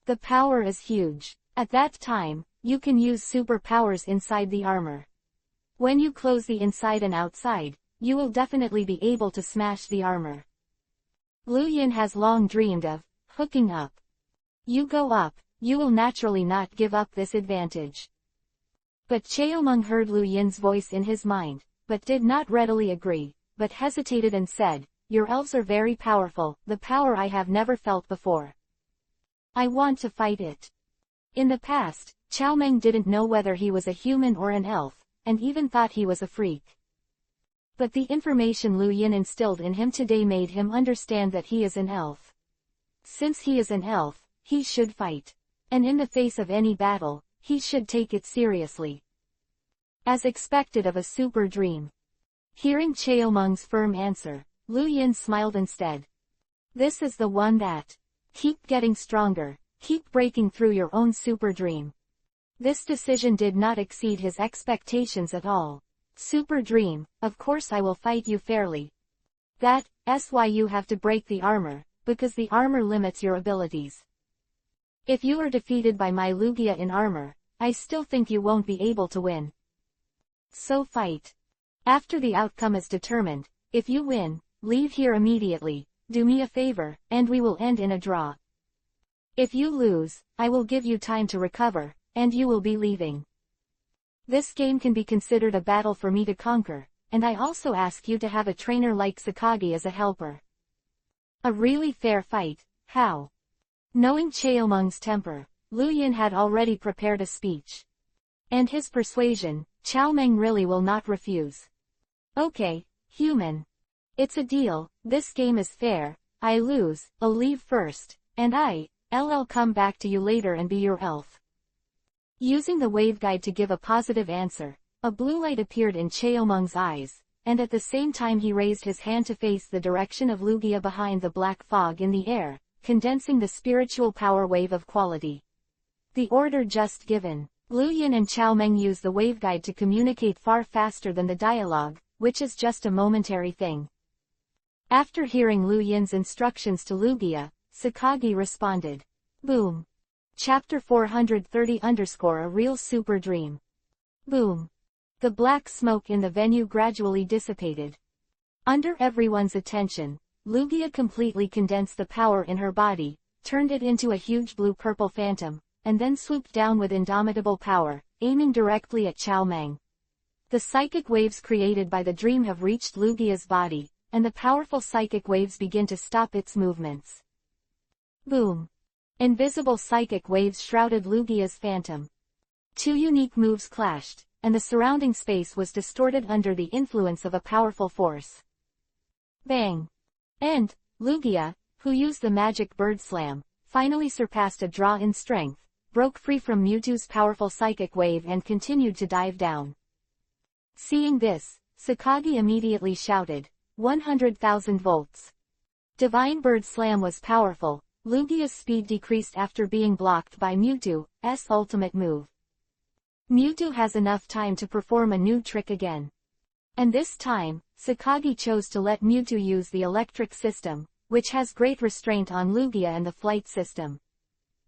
The power is huge. At that time, you can use superpowers inside the armor. When you close the inside and outside, you will definitely be able to smash the armor. Lu Yin has long dreamed of hooking up. You go up, you will naturally not give up this advantage. But Cheomeng heard Lu Yin's voice in his mind, but did not readily agree, but hesitated and said, "Your elves are very powerful, the power I have never felt before. I want to fight it." In the past, Cheomeng didn't know whether he was a human or an elf, and even thought he was a freak. But the information Lu Yin instilled in him today made him understand that he is an elf. Since he is an elf, he should fight. And in the face of any battle, he should take it seriously. As expected of a super dream. Hearing Cheomeng's firm answer, Lu Yin smiled instead. This is the one that. Keep getting stronger, keep breaking through your own super dream. This decision did not exceed his expectations at all. Super dream, of course I will fight you fairly. That's why you have to break the armor, because the armor limits your abilities. If you are defeated by my Lugia in armor, I still think you won't be able to win. So fight. After the outcome is determined, if you win, leave here immediately, do me a favor, and we will end in a draw. If you lose, I will give you time to recover, and you will be leaving. This game can be considered a battle for me to conquer, and I also ask you to have a trainer like Sakagi as a helper. A really fair fight, how? Knowing Cheomeng's temper, Lu Yin had already prepared a speech. And his persuasion, Cheomeng really will not refuse. Okay, human. It's a deal, this game is fair, I lose, I'll leave first, and I'll come back to you later and be your elf. Using the waveguide to give a positive answer, a blue light appeared in Cheomeng's eyes, and at the same time he raised his hand to face the direction of Lugia behind the black fog in the air, condensing the spiritual power wave of quality. The order just given. Lu Yin and Chao Meng use the waveguide to communicate far faster than the dialogue, which is just a momentary thing. After hearing Lu Yin's instructions to Lugia, Sakagi responded. Boom. Chapter 430 A Real Super Dream. Boom. The black smoke in the venue gradually dissipated. Under everyone's attention, Lugia completely condensed the power in her body, turned it into a huge blue-purple phantom, and then swooped down with indomitable power, aiming directly at Chao Meng. The psychic waves created by the dream have reached Lugia's body, and the powerful psychic waves begin to stop its movements. Boom. Invisible psychic waves shrouded Lugia's phantom. Two unique moves clashed, and the surrounding space was distorted under the influence of a powerful force. Bang! And, Lugia, who used the magic bird slam, finally surpassed a draw in strength, broke free from Mewtwo's powerful psychic wave and continued to dive down. Seeing this, Sakagi immediately shouted, 100,000 volts. Divine Bird Slam was powerful. Lugia's speed decreased after being blocked by Mewtwo's ultimate move. Mewtwo has enough time to perform a new trick again. And this time, Sakagi chose to let Mewtwo use the electric system, which has great restraint on Lugia and the flight system.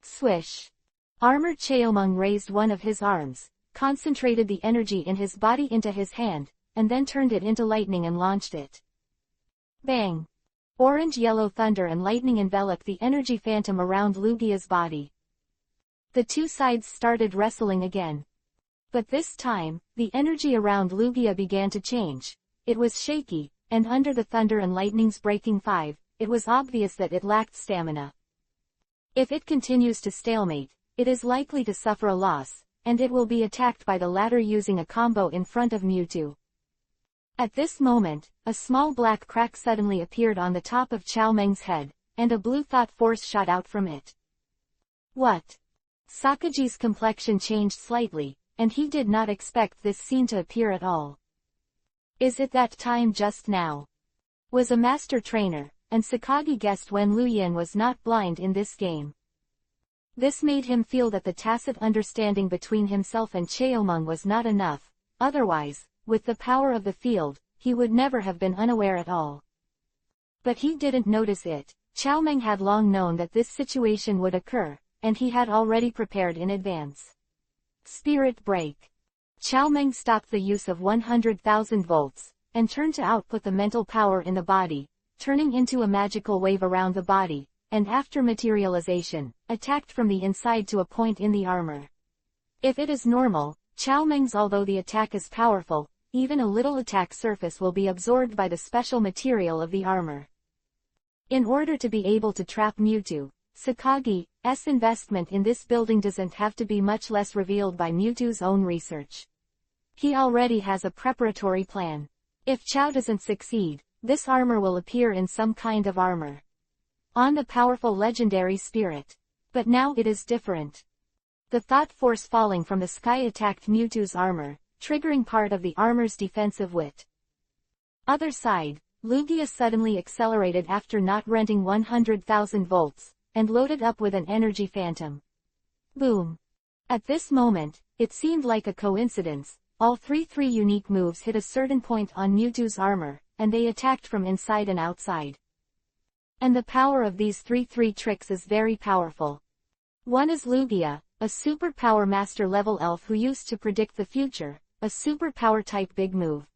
Swish. Armored Cheomung raised one of his arms, concentrated the energy in his body into his hand, and then turned it into lightning and launched it. Bang! Orange-yellow thunder and lightning enveloped the energy phantom around Lugia's body. The two sides started wrestling again. But this time, the energy around Lugia began to change. It was shaky, and under the thunder and lightning's breaking five, it was obvious that it lacked stamina. If it continues to stalemate, it is likely to suffer a loss, and it will be attacked by the latter using a combo in front of Mewtwo. At this moment, a small black crack suddenly appeared on the top of Chao Meng's head, and a blue thought force shot out from it. What? Sakagi's complexion changed slightly, and he did not expect this scene to appear at all. Is it that time just now? Was a master trainer, and Sakagi guessed when Lu Yin was not blind in this game. This made him feel that the tacit understanding between himself and Cheomung was not enough, otherwise, with the power of the field, he would never have been unaware at all. But he didn't notice it. Chao Meng had long known that this situation would occur, and he had already prepared in advance. Spirit Break. Chao Meng stopped the use of 100,000 volts, and turned to output the mental power in the body, turning into a magical wave around the body, and after materialization, attacked from the inside to a point in the armor. If it is normal, Chao Meng's although the attack is powerful, even a little attack surface will be absorbed by the special material of the armor. In order to be able to trap Mewtwo, Sakagi's investment in this building doesn't have to be much less revealed by Mewtwo's own research. He already has a preparatory plan. If Chao doesn't succeed, this armor will appear in some kind of armor. On the powerful legendary spirit. But now it is different. The thought force falling from the sky attacked Mewtwo's armor, triggering part of the armor's defensive wit. Other side, Lugia suddenly accelerated after not renting 100,000 volts, and loaded up with an energy phantom. Boom! At this moment, it seemed like a coincidence, all three unique moves hit a certain point on Mewtwo's armor, and they attacked from inside and outside. And the power of these three tricks is very powerful. One is Lugia, a superpower master level elf who used to predict the future, a superpower type big move.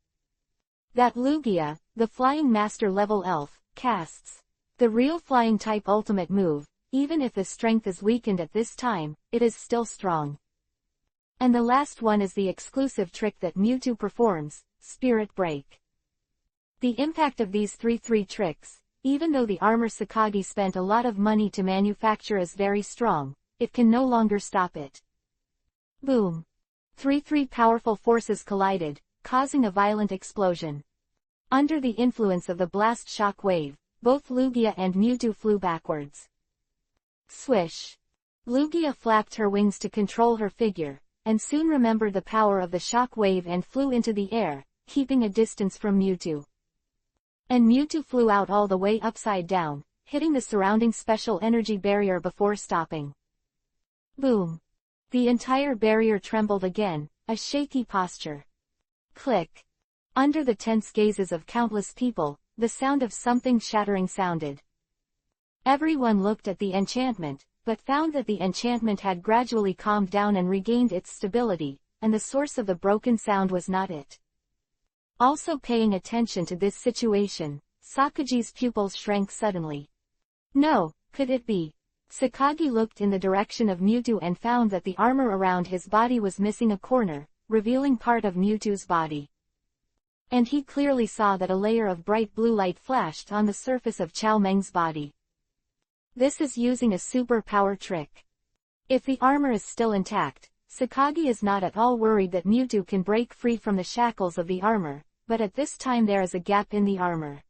That Lugia, the flying master level elf, casts the real flying type ultimate move. Even if the strength is weakened at this time, it is still strong. And the last one is the exclusive trick that Mewtwo performs, Spirit Break. The impact of these three tricks, even though the armor Sakagi spent a lot of money to manufacture is very strong, it can no longer stop it. Boom! Three powerful forces collided, causing a violent explosion. Under the influence of the blast shock wave, both Lugia and Mewtwo flew backwards. Swish! Lugia flapped her wings to control her figure, and soon remembered the power of the shock wave and flew into the air, keeping a distance from Mewtwo. And Mewtwo flew out all the way upside down, hitting the surrounding special energy barrier before stopping. Boom! The entire barrier trembled again, a shaky posture. Click. Under the tense gazes of countless people, the sound of something shattering sounded. Everyone looked at the enchantment, but found that the enchantment had gradually calmed down and regained its stability, and the source of the broken sound was not it. Also paying attention to this situation, Sakagi's pupils shrank suddenly. No, could it be? Sakagi looked in the direction of Mewtwo and found that the armor around his body was missing a corner, revealing part of Mewtwo's body. And he clearly saw that a layer of bright blue light flashed on the surface of Chao Meng's body. This is using a super power trick. If the armor is still intact, Sakagi is not at all worried that Mewtwo can break free from the shackles of the armor, but at this time there is a gap in the armor.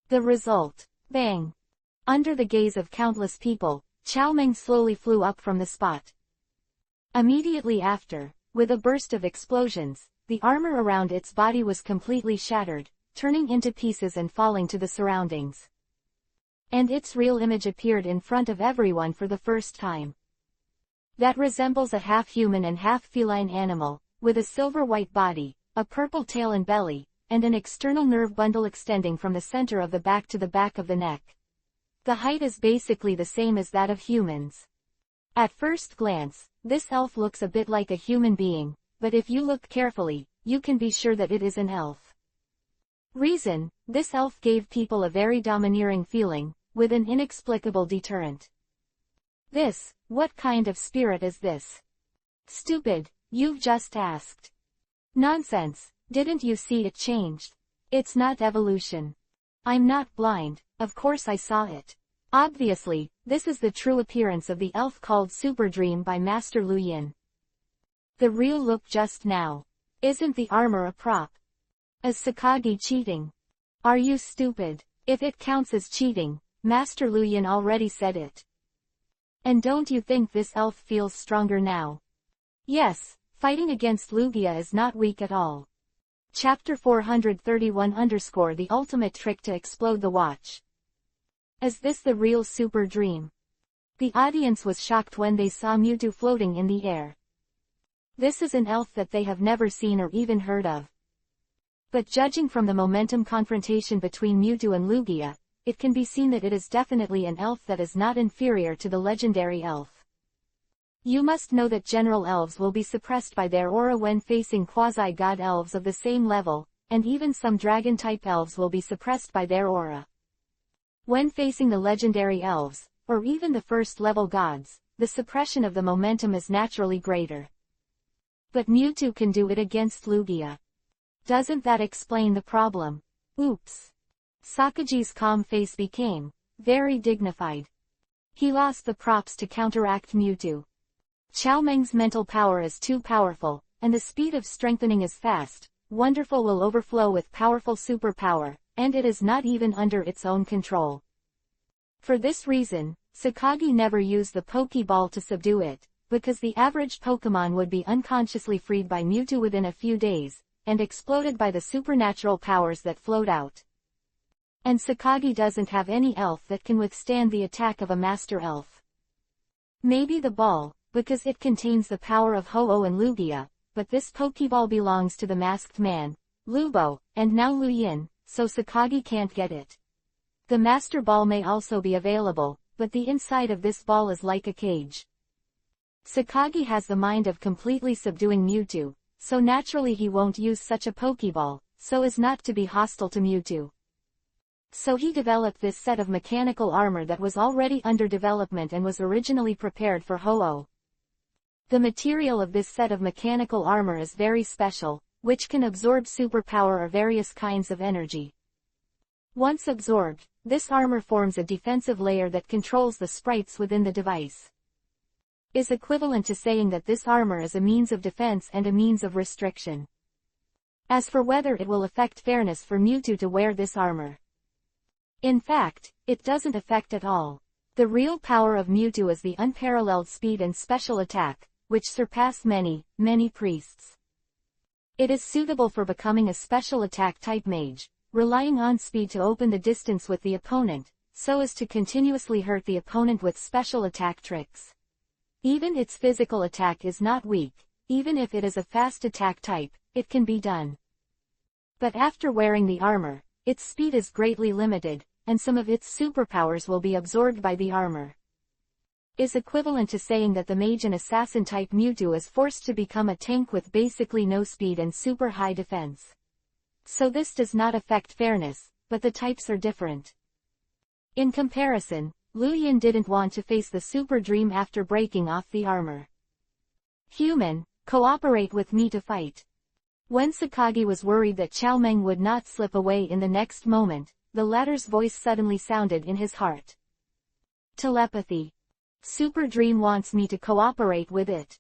The result. Bang! Under the gaze of countless people, Chao Meng slowly flew up from the spot. Immediately after, with a burst of explosions, the armor around its body was completely shattered, turning into pieces and falling to the surroundings. And its real image appeared in front of everyone for the first time. That resembles a half-human and half-feline animal, with a silver-white body, a purple tail and belly, and an external nerve bundle extending from the center of the back to the back of the neck. The height is basically the same as that of humans. At first glance, this elf looks a bit like a human being, but if you look carefully, you can be sure that it is an elf. Reason: this elf gave people a very domineering feeling, with an inexplicable deterrent. What kind of spirit is this? Stupid, you've just asked. Nonsense, didn't you see it changed? It's not evolution. I'm not blind, of course I saw it. Obviously, this is the true appearance of the elf called Super Dream by Master Lu Yin. The real look just now. Isn't the armor a prop? Is Sakagi cheating? Are you stupid? If it counts as cheating, Master Lu Yin already said it. And don't you think this elf feels stronger now? Yes, fighting against Lugia is not weak at all. Chapter 431 _ The ultimate trick to explode the watch. Is this the real Super Dream? The audience was shocked when they saw Mewtwo floating in the air. This is an elf that they have never seen or even heard of. But judging from the momentum confrontation between Mewtwo and Lugia, it can be seen that it is definitely an elf that is not inferior to the legendary elf. You must know that general elves will be suppressed by their aura when facing quasi-god elves of the same level, and even some dragon-type elves will be suppressed by their aura. When facing the legendary elves, or even the first-level gods, the suppression of the momentum is naturally greater. But Mewtwo can do it against Lugia. Doesn't that explain the problem? Oops. Sakagi's calm face became very dignified. He lost the props to counteract Mewtwo. Chao Meng's mental power is too powerful, and the speed of strengthening is fast. Wonderful will overflow with powerful superpower, and it is not even under its own control. For this reason, Sakagi never used the Pokeball to subdue it, because the average Pokemon would be unconsciously freed by Mewtwo within a few days, and exploded by the supernatural powers that flowed out. And Sakagi doesn't have any elf that can withstand the attack of a master elf. Maybe the ball, because it contains the power of Ho-Oh and Lugia, but this Pokeball belongs to the masked man, Lubo, and now Lu Yin, so Sakagi can't get it. The Master Ball may also be available, but the inside of this ball is like a cage. Sakagi has the mind of completely subduing Mewtwo, so naturally he won't use such a Pokeball, so as not to be hostile to Mewtwo. So he developed this set of mechanical armor that was already under development and was originally prepared for Ho-Oh. The material of this set of mechanical armor is very special, which can absorb superpower or various kinds of energy. Once absorbed, this armor forms a defensive layer that controls the sprites within the device. Is equivalent to saying that this armor is a means of defense and a means of restriction. As for whether it will affect fairness for Mewtwo to wear this armor, in fact, it doesn't affect at all. The real power of Mewtwo is the unparalleled speed and special attack, which surpass many priests. It is suitable for becoming a special attack type mage, relying on speed to open the distance with the opponent, so as to continuously hurt the opponent with special attack tricks. Even its physical attack is not weak, even if it is a fast attack type, it can be done. But after wearing the armor, its speed is greatly limited, and some of its superpowers will be absorbed by the armor. Is equivalent to saying that the mage and assassin type Mewtwo is forced to become a tank with basically no speed and super high defense. So this does not affect fairness, but the types are different. In comparison, Luyan didn't want to face the Super Dream after breaking off the armor. Human, cooperate with me to fight. When Sakagi was worried that Xiaomeng would not slip away in the next moment, the latter's voice suddenly sounded in his heart. Telepathy. Super Dream wants me to cooperate with it.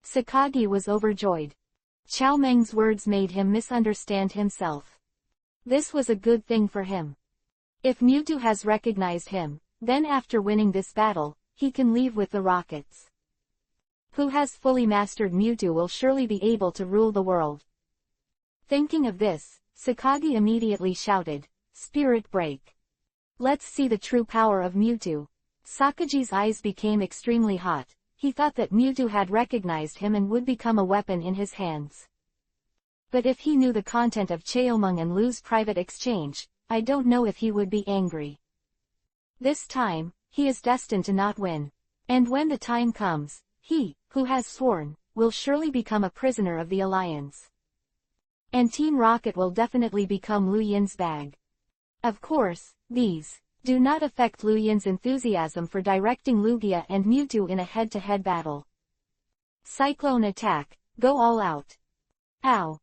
Sakagi was overjoyed. Xiaomeng's words made him misunderstand himself. This was a good thing for him. If Mewtwo has recognized him, then after winning this battle, he can leave with the rockets. Who has fully mastered Mewtwo will surely be able to rule the world. Thinking of this, Sakagi immediately shouted, Spirit Break. Let's see the true power of Mewtwo. Sakagi's eyes became extremely hot. He thought that Mewtwo had recognized him and would become a weapon in his hands. But if he knew the content of Cheomeng and Lu's private exchange, I don't know if he would be angry. This time, he is destined to not win. And when the time comes, he, who has sworn, will surely become a prisoner of the Alliance. And Team Rocket will definitely become Luyan's bag. Of course, these do not affect Luyan's enthusiasm for directing Lugia and Mewtwo in a head-to-head battle. Cyclone attack, go all out. Ow!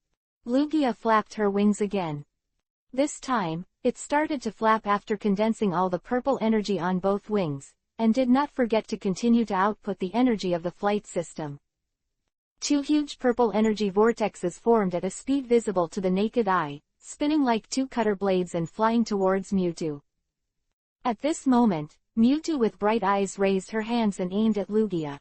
Lugia flapped her wings again. This time, it started to flap after condensing all the purple energy on both wings, and did not forget to continue to output the energy of the flight system. Two huge purple energy vortexes formed at a speed visible to the naked eye, spinning like two cutter blades and flying towards Mewtwo. At this moment, Mewtwo with bright eyes raised her hands and aimed at Lugia.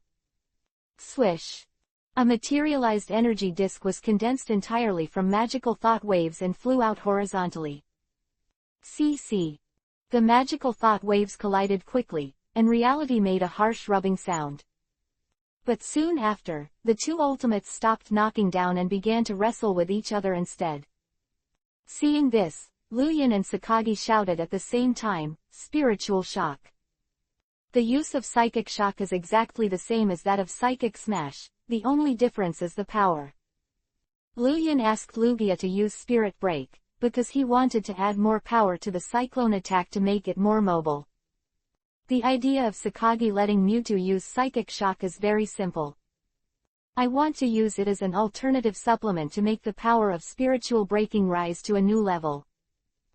Swish! A materialized energy disc was condensed entirely from magical thought waves and flew out horizontally. CC. The magical thought waves collided quickly, and reality made a harsh rubbing sound. But soon after, the two ultimates stopped knocking down and began to wrestle with each other instead. Seeing this, Luyan and Sakagi shouted at the same time, Spiritual Shock. The use of Psychic Shock is exactly the same as that of Psychic Smash, the only difference is the power. Luyan asked Lugia to use Spirit Break, because he wanted to add more power to the Cyclone attack to make it more mobile. The idea of Sakagi letting Mewtwo use Psychic Shock is very simple. I want to use it as an alternative supplement to make the power of spiritual breaking rise to a new level.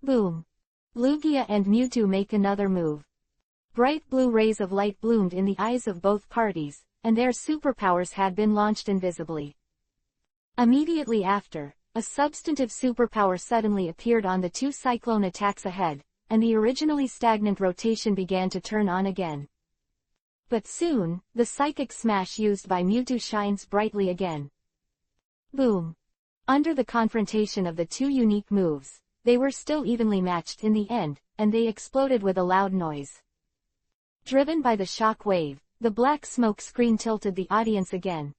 Boom! Lugia and Mewtwo make another move. Bright blue rays of light bloomed in the eyes of both parties, and their superpowers had been launched invisibly. Immediately after, a substantive superpower suddenly appeared on the two cyclone attacks ahead, and the originally stagnant rotation began to turn on again. But soon, the psychic smash used by Mewtwo shines brightly again. Boom! Under the confrontation of the two unique moves, they were still evenly matched in the end, and they exploded with a loud noise. Driven by the shock wave, the black smoke screen tilted the audience again.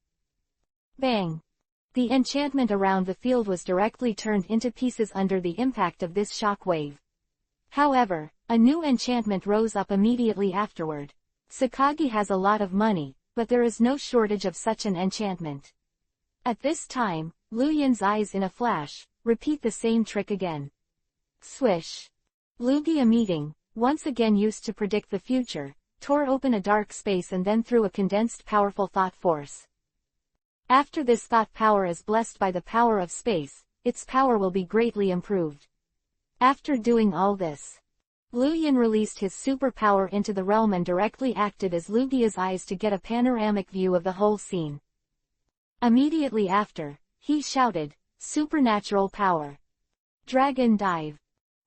Bang! The enchantment around the field was directly turned into pieces under the impact of this shock wave. However, a new enchantment rose up immediately afterward. Sakagi has a lot of money, but there is no shortage of such an enchantment. At this time, Luyan's eyes in a flash, repeat the same trick again. Swish! Lugia meeting, once again used to predict the future, tore open a dark space and then threw a condensed powerful thought force. After this thought power is blessed by the power of space, its power will be greatly improved. After doing all this, Luyan released his superpower into the realm and directly acted as Lugia's eyes to get a panoramic view of the whole scene. Immediately after, he shouted, Supernatural Power. Dragon Dive.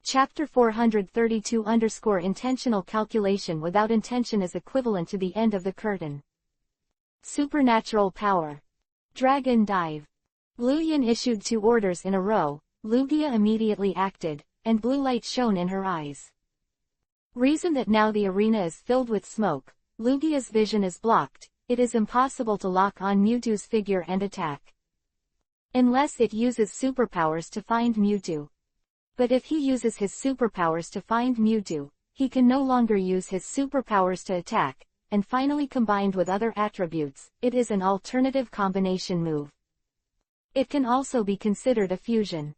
Chapter 432 Intentional calculation without intention is equivalent to the end of the curtain. Supernatural Power. Dragon Dive. Luyan issued 2 orders in a row, Lugia immediately acted, and blue light shone in her eyes. Reason that now the arena is filled with smoke, Lugia's vision is blocked, it is impossible to lock on Mewtwo's figure and attack. Unless it uses superpowers to find Mewtwo. But if he uses his superpowers to find Mewtwo, he can no longer use his superpowers to attack, and finally combined with other attributes, it is an alternative combination move. It can also be considered a fusion.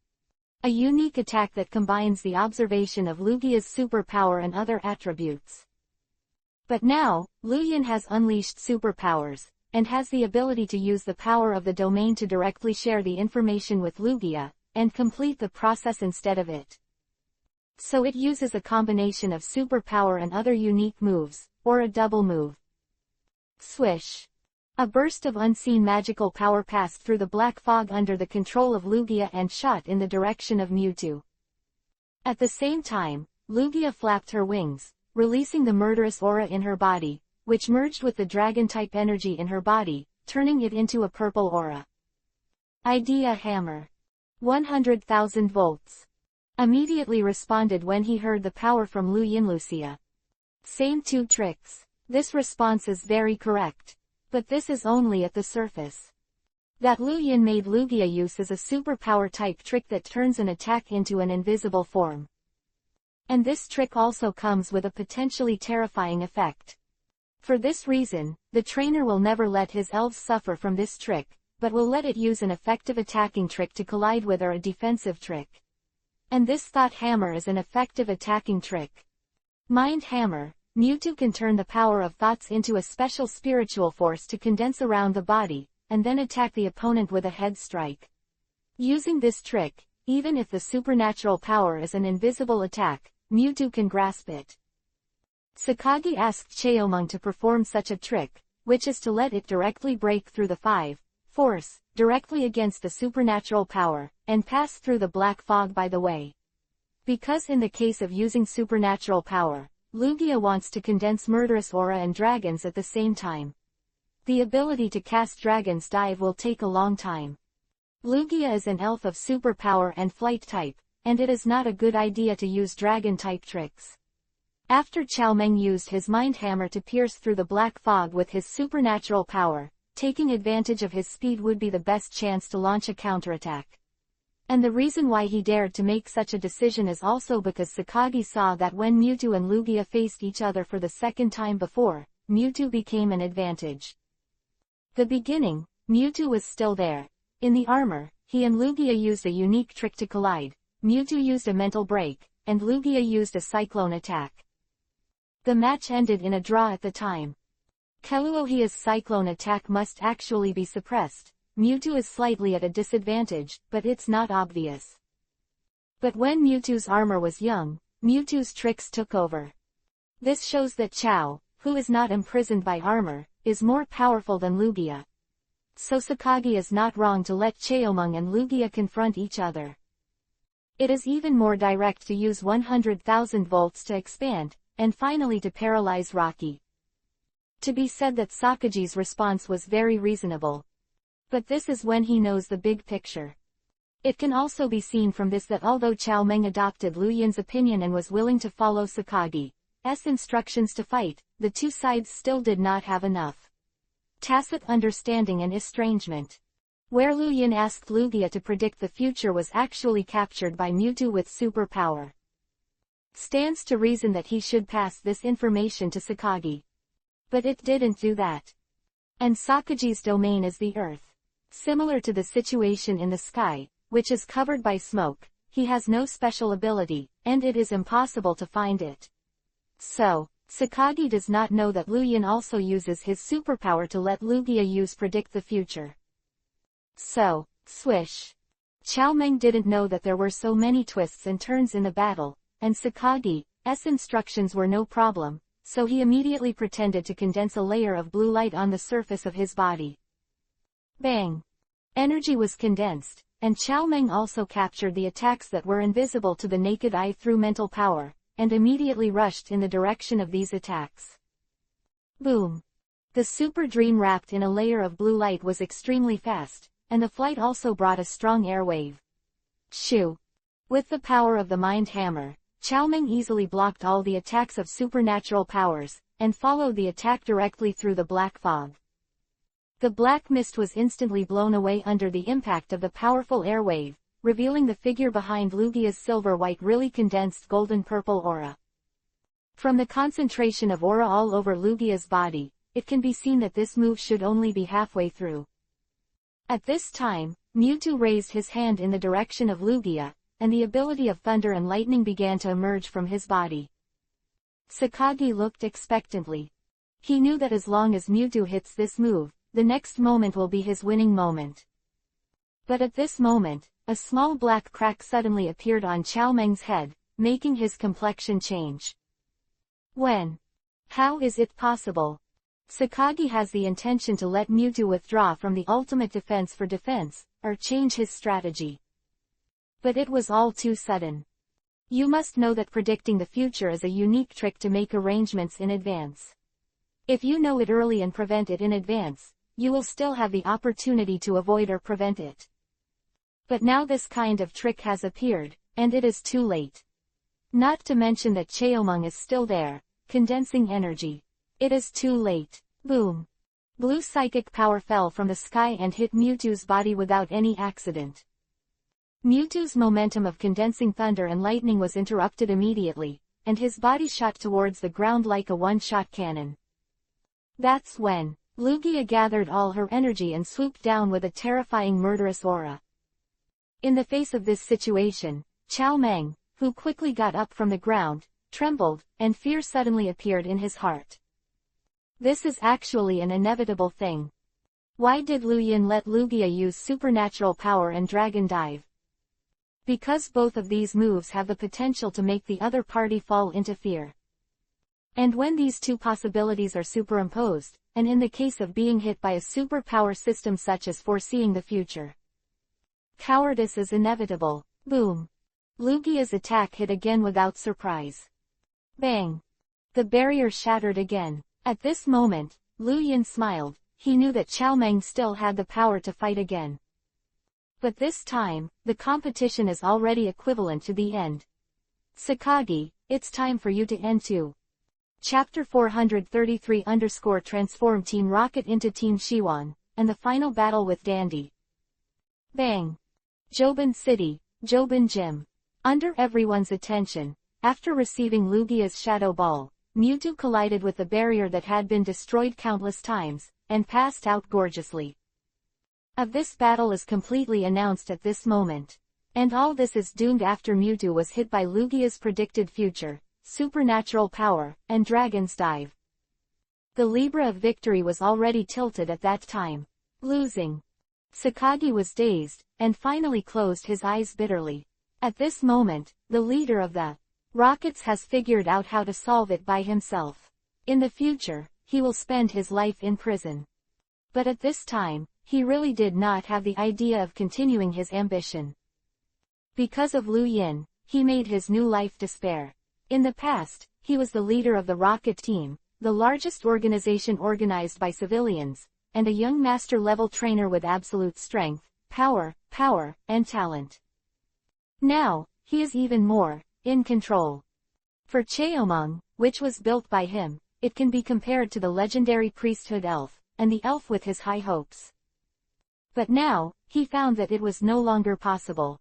A unique attack that combines the observation of Lugia's superpower and other attributes. But now, Luyan has unleashed superpowers, and has the ability to use the power of the domain to directly share the information with Lugia, and complete the process instead of it. So it uses a combination of superpower and other unique moves, or a double move. Swish. A burst of unseen magical power passed through the black fog under the control of Lugia and shot in the direction of Mewtwo. At the same time, Lugia flapped her wings, releasing the murderous aura in her body, which merged with the dragon-type energy in her body, turning it into a purple aura. Idea Hammer. 100,000 volts. Immediately responded when he heard the power from Lucia. Same two tricks. This response is very correct. But this is only at the surface. That Luyan made Lugia use is a superpower type trick that turns an attack into an invisible form. And this trick also comes with a potentially terrifying effect. For this reason, the trainer will never let his elves suffer from this trick, but will let it use an effective attacking trick to collide with or a defensive trick. And this Thought Hammer is an effective attacking trick. Mind Hammer. Mewtwo can turn the power of thoughts into a special spiritual force to condense around the body, and then attack the opponent with a head strike. Using this trick, even if the supernatural power is an invisible attack, Mewtwo can grasp it. Sakagi asked Cheomung to perform such a trick, which is to let it directly break through the 5 force, directly against the supernatural power, and pass through the black fog by the way. Because in the case of using supernatural power, Lugia wants to condense murderous aura and dragons at the same time. The ability to cast Dragon's Dive will take a long time. Lugia is an elf of superpower and flight type, and it is not a good idea to use dragon-type tricks. After Chao Meng used his Mind Hammer to pierce through the black fog with his supernatural power, taking advantage of his speed would be the best chance to launch a counterattack. And the reason why he dared to make such a decision is also because Sakagi saw that when Mewtwo and Lugia faced each other for the second time before, Mewtwo became an advantage. The beginning, Mewtwo was still there. In the armor, he and Lugia used a unique trick to collide. Mewtwo used a mental break, and Lugia used a cyclone attack. The match ended in a draw at the time. Keluohia's cyclone attack must actually be suppressed. Mewtwo is slightly at a disadvantage, but it's not obvious. But when Mewtwo's armor was young, Mewtwo's tricks took over. This shows that Chao, who is not imprisoned by armor, is more powerful than Lugia. So Sakagi is not wrong to let Cheomung and Lugia confront each other. It is even more direct to use 100,000 volts to expand, and finally to paralyze Rocky. To be said that Sakagi's response was very reasonable. But this is when he knows the big picture. It can also be seen from this that although Chao Meng adopted Lu Yin's opinion and was willing to follow Sakagi's instructions to fight, the two sides still did not have enough tacit understanding and estrangement. Where Lu Yin asked Lugia to predict the future was actually captured by Mewtwo with superpower. Stands to reason that he should pass this information to Sakagi. But it didn't do that. And Sakagi's domain is the earth. Similar to the situation in the sky, which is covered by smoke, he has no special ability, and it is impossible to find it. So, Sakagi does not know that Lu Yin also uses his superpower to let Lugia predict the future. So, swish. Chao Meng didn't know that there were so many twists and turns in the battle, and Sakagi's instructions were no problem, so he immediately pretended to condense a layer of blue light on the surface of his body. Bang! Energy was condensed, and Chao Meng also captured the attacks that were invisible to the naked eye through mental power, and immediately rushed in the direction of these attacks. Boom! The super dream wrapped in a layer of blue light was extremely fast, and the flight also brought a strong air wave. Shoo! With the power of the Mind Hammer, Chao Meng easily blocked all the attacks of supernatural powers, and followed the attack directly through the black fog. The black mist was instantly blown away under the impact of the powerful air wave, revealing the figure behind Lugia's silver-white really condensed golden-purple aura. From the concentration of aura all over Lugia's body, it can be seen that this move should only be halfway through. At this time, Mewtwo raised his hand in the direction of Lugia, and the ability of thunder and lightning began to emerge from his body. Sakagi looked expectantly. He knew that as long as Mewtwo hits this move, the next moment will be his winning moment. But at this moment, a small black crack suddenly appeared on Chao Meng's head, making his complexion change. When? How is it possible? Sakagi has the intention to let Mewtwo withdraw from the ultimate defense for defense, or change his strategy. But it was all too sudden. You must know that predicting the future is a unique trick to make arrangements in advance. If you know it early and prevent it in advance, you will still have the opportunity to avoid or prevent it. But now this kind of trick has appeared, and it is too late. Not to mention that Cheomung is still there, condensing energy. It is too late. Boom. Blue psychic power fell from the sky and hit Mewtwo's body without any accident. Mewtwo's momentum of condensing thunder and lightning was interrupted immediately, and his body shot towards the ground like a one-shot cannon. That's when Lugia gathered all her energy and swooped down with a terrifying murderous aura. In the face of this situation, Chao Meng, who quickly got up from the ground, trembled, and fear suddenly appeared in his heart. This is actually an inevitable thing. Why did Lu Yin let Lugia use supernatural power and dragon dive? Because both of these moves have the potential to make the other party fall into fear. And when these two possibilities are superimposed, and in the case of being hit by a superpower system such as foreseeing the future, cowardice is inevitable. Boom. Lugia's attack hit again without surprise. Bang. The barrier shattered again. At this moment, Lu Yin smiled. He knew that Chao Meng still had the power to fight again. But this time, the competition is already equivalent to the end. Sakagi, it's time for you to end too. Chapter 433_Transform Team Rocket into Team Shiwan, and the final battle with Dandy. Bang. Jobin City, Jobin Gym. Under everyone's attention, after receiving Lugia's Shadow Ball, Mewtwo collided with the barrier that had been destroyed countless times, and passed out gorgeously. This battle is completely announced at this moment. And all this is doomed after Mewtwo was hit by Lugia's predicted future, supernatural power, and Dragon's Dive. The Libra of victory was already tilted at that time. Losing. Sakagi was dazed, and finally closed his eyes bitterly. At this moment, the leader of the Rockets has figured out how to solve it by himself. In the future, he will spend his life in prison. But at this time, he really did not have the idea of continuing his ambition. Because of Lu Yin, he made his new life despair. In the past, he was the leader of the Rocket Team, the largest organization organized by civilians, and a young master-level trainer with absolute strength, power, and talent. Now, he is even more in control. For Cheomung, which was built by him, it can be compared to the legendary priesthood elf, and the elf with his high hopes. But now, he found that it was no longer possible.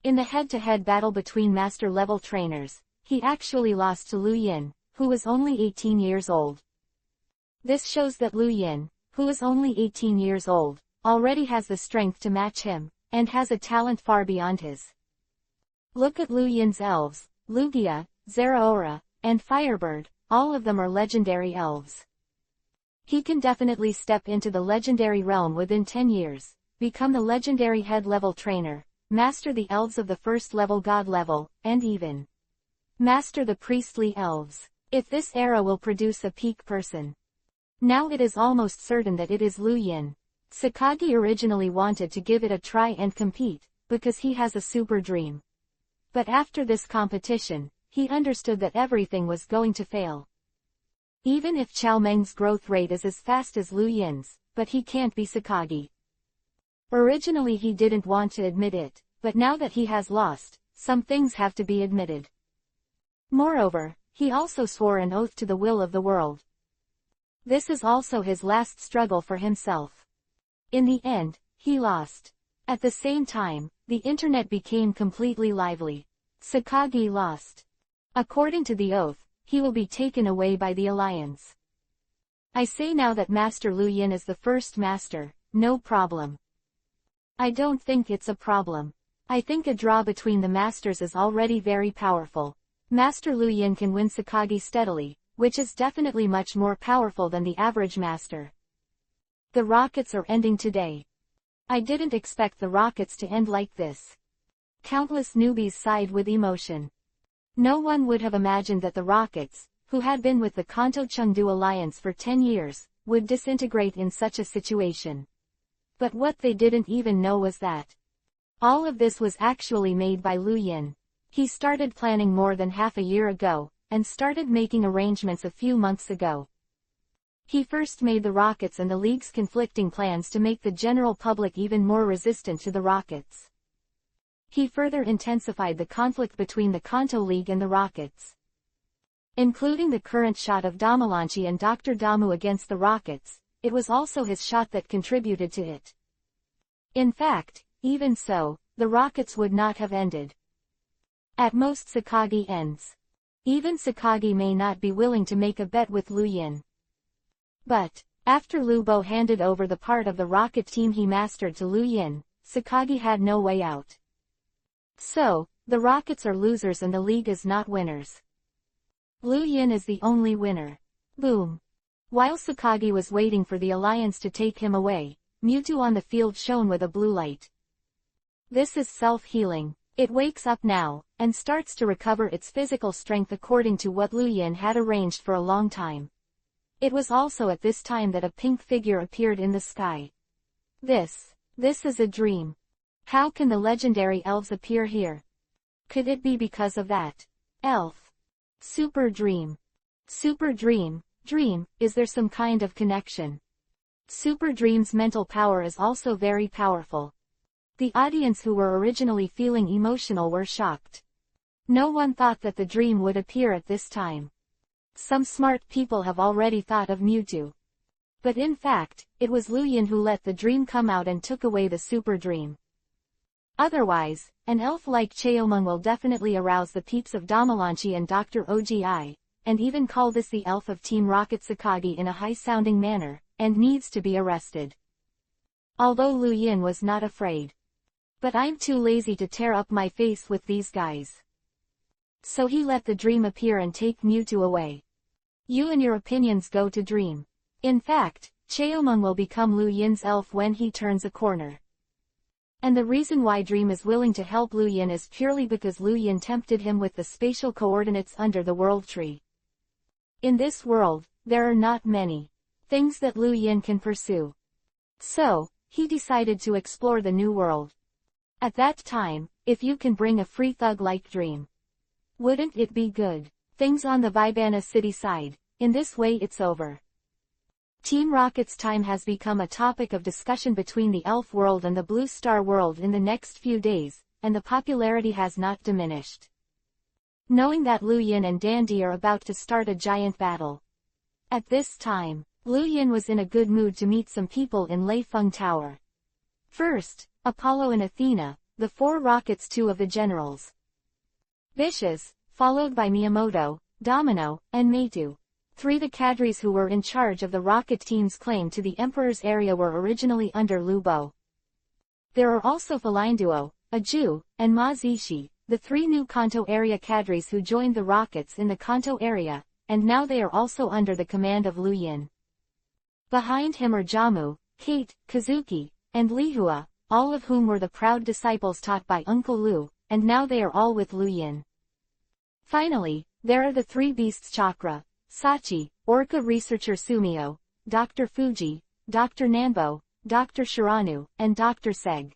In the head-to-head battle between master-level trainers, he actually lost to Lu Yin, who was only 18 years old. This shows that Lu Yin, who is only 18 years old, already has the strength to match him, and has a talent far beyond his. Look at Lu Yin's elves, Lugia, Zeraora, and Firebird, all of them are legendary elves. He can definitely step into the legendary realm within 10 years, become the legendary head-level trainer, master the elves of the first-level god level, and even master the priestly elves. If this era will produce a peak person. Now it is almost certain that it is Lu Yin. Sakagi originally wanted to give it a try and compete, because he has a super dream. But after this competition, he understood that everything was going to fail. Even if Chao Meng's growth rate is as fast as Lu Yin's, but he can't be Sakagi. Originally he didn't want to admit it, but now that he has lost, some things have to be admitted. Moreover, he also swore an oath to the will of the world. This is also his last struggle for himself. In the end, he lost. At the same time, the internet became completely lively. Sakagi lost. According to the oath, he will be taken away by the Alliance. I say now that Master Lu Yin is the first master, no problem. I don't think it's a problem. I think a draw between the masters is already very powerful. Master Lu Yin can win Sakagi steadily, which is definitely much more powerful than the average master. The rockets are ending today. I didn't expect the rockets to end like this. Countless newbies sighed with emotion. No one would have imagined that the rockets, who had been with the Kanto Chengdu Alliance for 10 years, would disintegrate in such a situation. But what they didn't even know was that all of this was actually made by Lu Yin. He started planning more than half a year ago, and started making arrangements a few months ago. He first made the rockets and the League's conflicting plans to make the general public even more resistant to the rockets. He further intensified the conflict between the Kanto League and the rockets. Including the current shot of Damalanchi and Dr. Damu against the rockets, it was also his shot that contributed to it. In fact, even so, the rockets would not have ended. At most Sakagi ends. Even Sakagi may not be willing to make a bet with Lu Yin. But, after Lu Bo handed over the part of the rocket team he mastered to Lu Yin, Sakagi had no way out. So, the rockets are losers and the League is not winners. Lu Yin is the only winner. Boom. While Sakagi was waiting for the Alliance to take him away, Mewtwo on the field shone with a blue light. This is self-healing. It wakes up now, and starts to recover its physical strength according to what Lu Yin had arranged for a long time. It was also at this time that a pink figure appeared in the sky. This is a dream. How can the legendary elves appear here? Could it be because of that elf? Super dream. Super dream, is there some kind of connection? Super dream's mental power is also very powerful. The audience who were originally feeling emotional were shocked. No one thought that the dream would appear at this time. Some smart people have already thought of Mewtwo. But in fact, it was Lu Yin who let the dream come out and took away the super dream. Otherwise, an elf like Cheomung will definitely arouse the peeps of Damalanchi and Dr. Ogi, and even call this the elf of Team Rocket Sakagi in a high-sounding manner, and needs to be arrested. Although Lu Yin was not afraid. But I'm too lazy to tear up my face with these guys. So he let the dream appear and take Mewtwo away. You and your opinions go to dream. In fact, Cheomung will become Lu Yin's elf when he turns a corner. And the reason why Dream is willing to help Lu Yin is purely because Lu Yin tempted him with the spatial coordinates under the world tree. In this world, there are not many things that Lu Yin can pursue. So, he decided to explore the new world. At that time, if you can bring a free thug like Dream, wouldn't it be good? Things on the Vibana City side. In this way it's over. Team Rocket's time has become a topic of discussion between the Elf world and the Blue Star world in the next few days, and the popularity has not diminished. Knowing that Lu Yin and Dandy are about to start a giant battle. At this time, Lu Yin was in a good mood to meet some people in Lei Feng Tower. First, Apollo and Athena, the 4 rockets, 2 of the generals. Vicious, followed by Miyamoto, Domino, and Meitu. 3 the cadres who were in charge of the rocket team's claim to the Emperor's area were originally under Lu Bo. There are also Felinduo, Aju, and Ma Zishi, the 3 new Kanto area cadres who joined the rockets in the Kanto area, and now they are also under the command of Lu Yin. Behind him are Jamu, Kate, Kazuki, and Lihua, all of whom were the proud disciples taught by Uncle Lu, and now they are all with Lu Yin. Finally, there are the 3 beasts Chakra, Sachi, Orca researcher Sumio, Dr. Fuji, Dr. Nanbo, Dr. Shiranu, and Dr. Seg.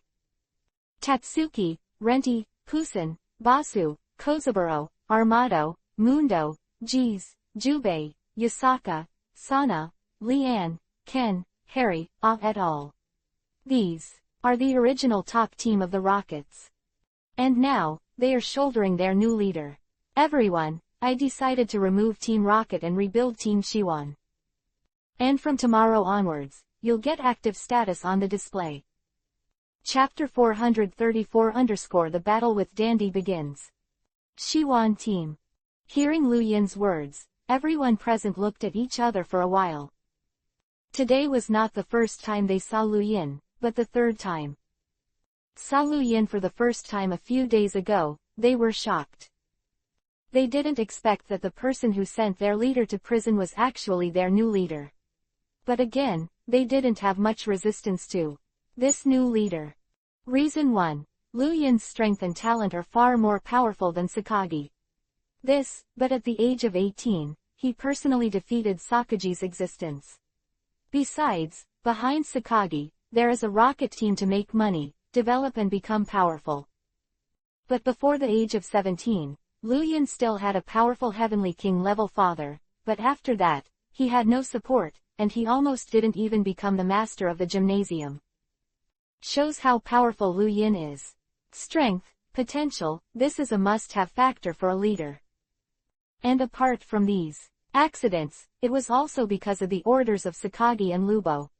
Tatsuki, Renti, Kusan, Basu, Kozaburo, Armado, Mundo, Jeez, Jubei, Yasaka, Sana, Lian, Ken, Harry, et al. These are the original top team of the Rockets. And now, they are shouldering their new leader. Everyone, I decided to remove Team Rocket and rebuild Team Shiwan. And from tomorrow onwards, you'll get active status on the display. Chapter 434 _ The battle with Dandy begins. Shiwan team. Hearing Lu Yin's words, everyone present looked at each other for a while. Today was not the first time they saw Lu Yin, but the third time. Saw Lu Yin for the first time a few days ago, they were shocked. They didn't expect that the person who sent their leader to prison was actually their new leader. But again, they didn't have much resistance to this new leader. Reason 1. Lu Yin's strength and talent are far more powerful than Sakagi. But at the age of 18, he personally defeated Sakagi's existence. Besides, behind Sakagi, there is a rocket team to make money, develop and become powerful. But before the age of 17, Lu Yin still had a powerful Heavenly King level father, but after that, he had no support, and he almost didn't even become the master of the gymnasium. Shows how powerful Lu Yin is. Strength, potential, this is a must-have factor for a leader. And apart from these accidents, it was also because of the orders of Sakagi and Lubo.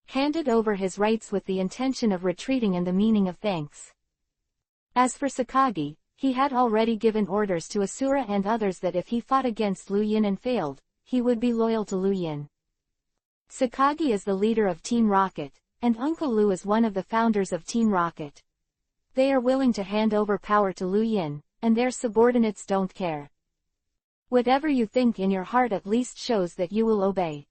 Handed over his rights with the intention of retreating and the meaning of thanks. As for Sakagi, he had already given orders to Asura and others that if he fought against Lu Yin and failed, he would be loyal to Lu Yin. Sakagi is the leader of Team Rocket, and Uncle Lu is one of the founders of Team Rocket. They are willing to hand over power to Lu Yin, and their subordinates don't care. Whatever you think in your heart at least shows that you will obey.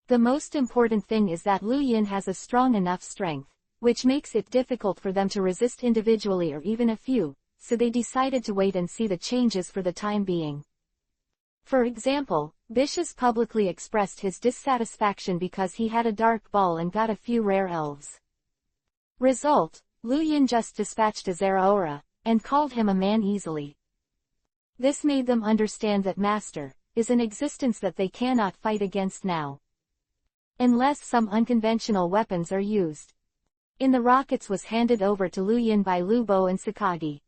The most important thing is that Lu Yin has a strong enough strength, which makes it difficult for them to resist individually or even a few, so they decided to wait and see the changes for the time being. For example, Bishas publicly expressed his dissatisfaction because he had a dark ball and got a few rare elves. Result, Lu Yin just dispatched a Zeraora, and called him a man easily. This made them understand that Master is an existence that they cannot fight against now. Unless some unconventional weapons are used. In the rockets was handed over to Lu Yin by Lubo and Sakagi.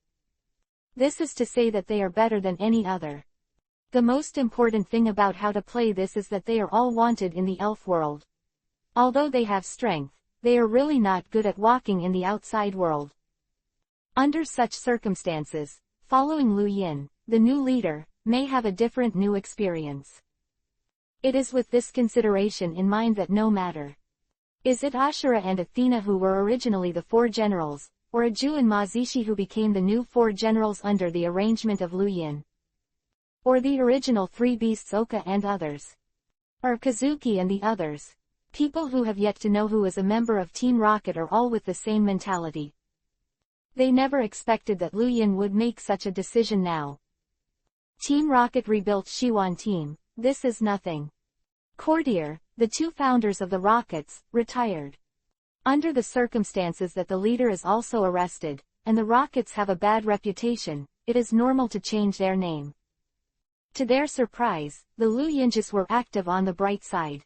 This is to say that they are better than any other. The most important thing about how to play this is that they are all wanted in the elf world. Although they have strength, they are really not good at walking in the outside world. Under such circumstances, following Lu Yin, the new leader, may have a different new experience. It is with this consideration in mind that no matter is it Ashura and Athena who were originally the 4 generals, or Aju and Mazishi who became the new 4 generals under the arrangement of Lu Yin. Or the original 3 beasts Oka and others. Or Kazuki and the others. People who have yet to know who is a member of Team Rocket are all with the same mentality. They never expected that Lu Yin would make such a decision now. Team Rocket rebuilt Shiwan team, this is nothing. Courtier, the 2 founders of the Rockets, retired. Under the circumstances that the leader is also arrested, and the Rockets have a bad reputation, it is normal to change their name. To their surprise, the Lu Yinjis were active on the bright side.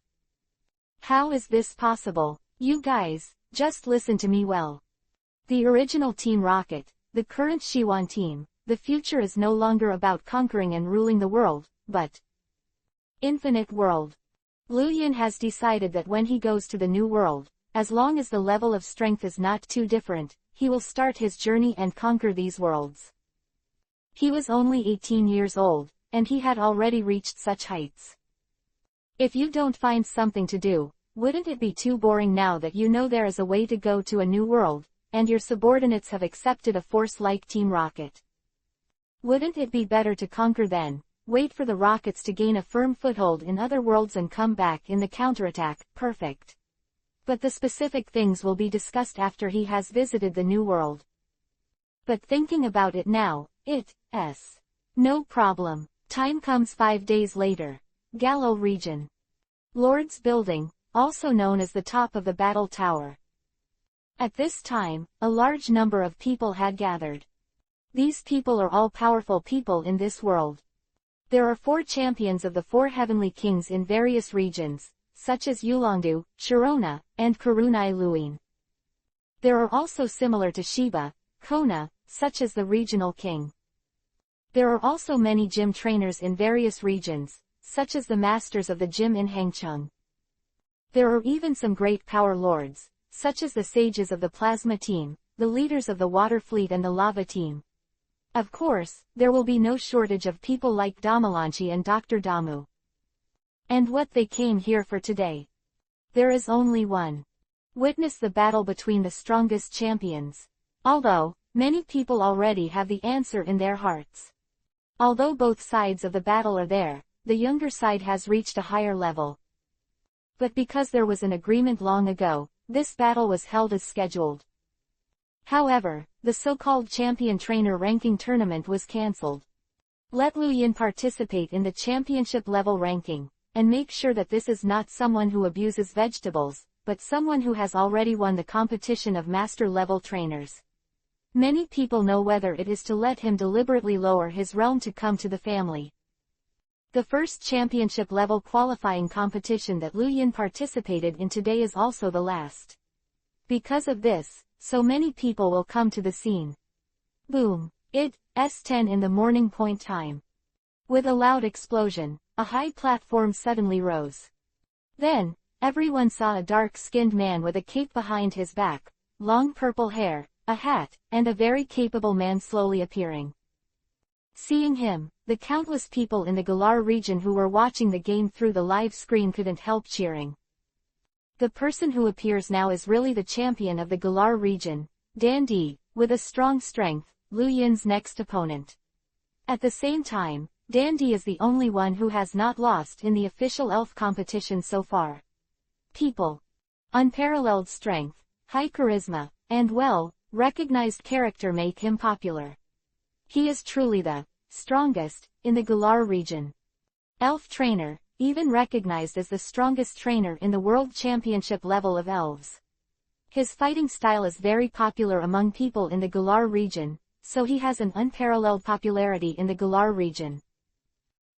How is this possible? You guys, just listen to me well. The original Team Rocket, the current Shiwan team, the future is no longer about conquering and ruling the world, but infinite world. Lu Yin has decided that when he goes to the new world, as long as the level of strength is not too different, he will start his journey and conquer these worlds. He was only 18 years old, and he had already reached such heights. If you don't find something to do, wouldn't it be too boring now that you know there is a way to go to a new world, and your subordinates have accepted a force like Team Rocket? Wouldn't it be better to conquer then, wait for the Rockets to gain a firm foothold in other worlds and come back in the counterattack? Perfect. But the specific things will be discussed after he has visited the new world. But thinking about it now, it's no problem. Time comes 5 days later. Gallo region. Lord's Building, also known as the top of the battle tower. At this time, a large number of people had gathered. These people are all powerful people in this world. There are 4 champions of the 4 heavenly kings in various regions, such as Yulongdu, Sharona, and Karunai Luin. There are also similar to Shiba, Kona, such as the regional king. There are also many gym trainers in various regions, such as the masters of the gym in Hangcheng. There are even some great power lords, such as the sages of the Plasma Team, the leaders of the Water Fleet and the Lava Team. Of course, there will be no shortage of people like Damalanchi and Dr. Damu. And what they came here for today? There is only one. Witness the battle between the strongest champions. Although, many people already have the answer in their hearts. Although both sides of the battle are there, the younger side has reached a higher level. But because there was an agreement long ago, this battle was held as scheduled. However, the so-called champion trainer ranking tournament was cancelled. Let Lu Yin participate in the championship level ranking, and make sure that this is not someone who abuses vegetables, but someone who has already won the competition of master level trainers. Many people know whether it is to let him deliberately lower his realm to come to the family. The first championship level qualifying competition that Lu Yin participated in today is also the last. Because of this, so many people will come to the scene. Boom! It's 10 in the morning point time. With a loud explosion, a high platform suddenly rose. Then, everyone saw a dark-skinned man with a cape behind his back, long purple hair, a hat, and a very capable man slowly appearing. Seeing him, the countless people in the Galar region who were watching the game through the live screen couldn't help cheering. The person who appears now is really the champion of the Galar region, Dan Di, with a strong strength, Lu Yin's next opponent. At the same time, Dan Di is the only one who has not lost in the official elf competition so far. People. Unparalleled strength, high charisma, and recognized character make him popular. He is truly the strongest in the Galar region. Elf trainer, even recognized as the strongest trainer in the world championship level of elves. His fighting style is very popular among people in the Galar region, so he has an unparalleled popularity in the Galar region.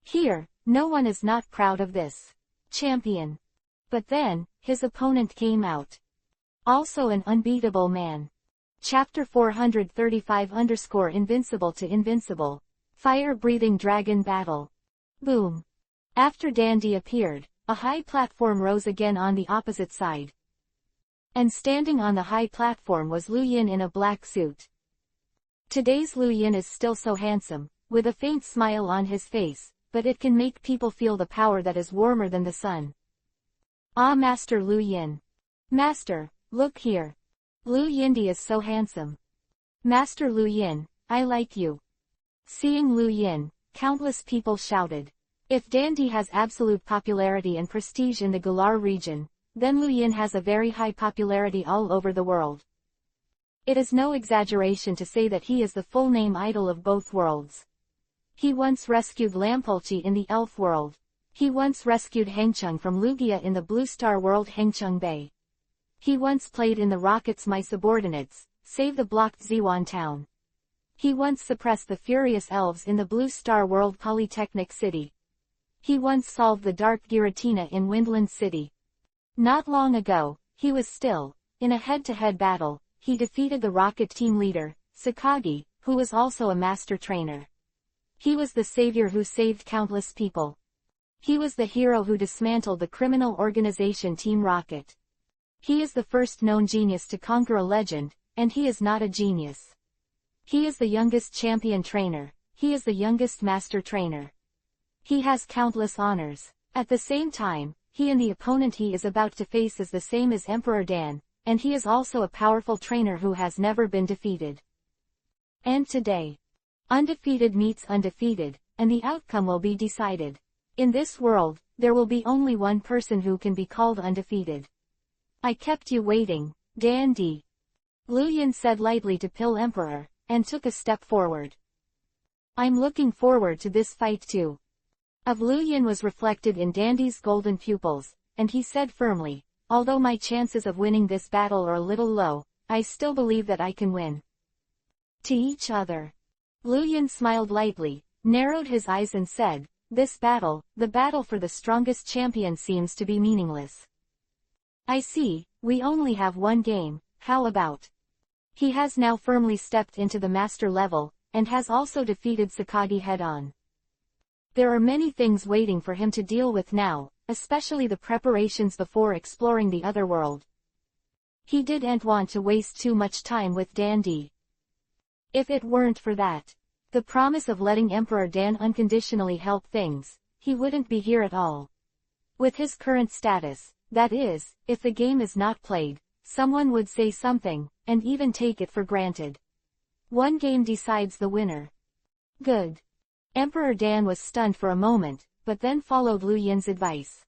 Here, no one is not proud of this champion. But then, his opponent came out. Also an unbeatable man. Chapter 435_Invincible to Invincible. Fire-breathing dragon battle. Boom. After Dan Di appeared, a high platform rose again on the opposite side. And standing on the high platform was Lu Yin in a black suit. Today's Lu Yin is still so handsome, with a faint smile on his face, but it can make people feel the power that is warmer than the sun. Ah, Master Lu Yin. Master, look here. Lu Yindi is so handsome. Master Lu Yin, I like you. Seeing Lu Yin, countless people shouted. If Dan Di has absolute popularity and prestige in the Galar region, then Lu Yin has a very high popularity all over the world. It is no exaggeration to say that he is the full-name idol of both worlds. He once rescued Lampolchi in the elf world. He once rescued Hengcheng from Lugia in the Blue Star world Hengcheng Bay. He once played in the Rockets My Subordinates, Save the Blocked Ziwan Town. He once suppressed the furious elves in the Blue Star world Polytechnic City. He once solved the Dark Giratina in Windland City. Not long ago, he was still, in a head-to-head battle, he defeated the Rocket team leader, Sakagi, who was also a master trainer. He was the savior who saved countless people. He was the hero who dismantled the criminal organization Team Rocket. He is the first known genius to conquer a legend, and he is not a genius. He is the youngest champion trainer, he is the youngest master trainer. He has countless honors. At the same time, he and the opponent he is about to face is the same as Emperor Dan, and he is also a powerful trainer who has never been defeated. And today, undefeated meets undefeated, and the outcome will be decided. In this world, there will be only one person who can be called undefeated. I kept you waiting, Dan Di. Lu Yin said lightly to Pill Emperor, and took a step forward. I'm looking forward to this fight too. Of Lu Yin was reflected in Dan Di's golden pupils, and he said firmly, although my chances of winning this battle are a little low, I still believe that I can win. To each other. Lu Yin smiled lightly, narrowed his eyes and said, this battle, the battle for the strongest champion seems to be meaningless. I see, we only have one game, how about? He has now firmly stepped into the master level, and has also defeated Sakagi head-on. There are many things waiting for him to deal with now, especially the preparations before exploring the other world. He didn't want to waste too much time with Dandy. If it weren't for that, the promise of letting Emperor Dan unconditionally help things, he wouldn't be here at all. With his current status, that is, if the game is not played, someone would say something, and even take it for granted. One game decides the winner. Good. Emperor Dan was stunned for a moment, but then followed Lu Yin's advice.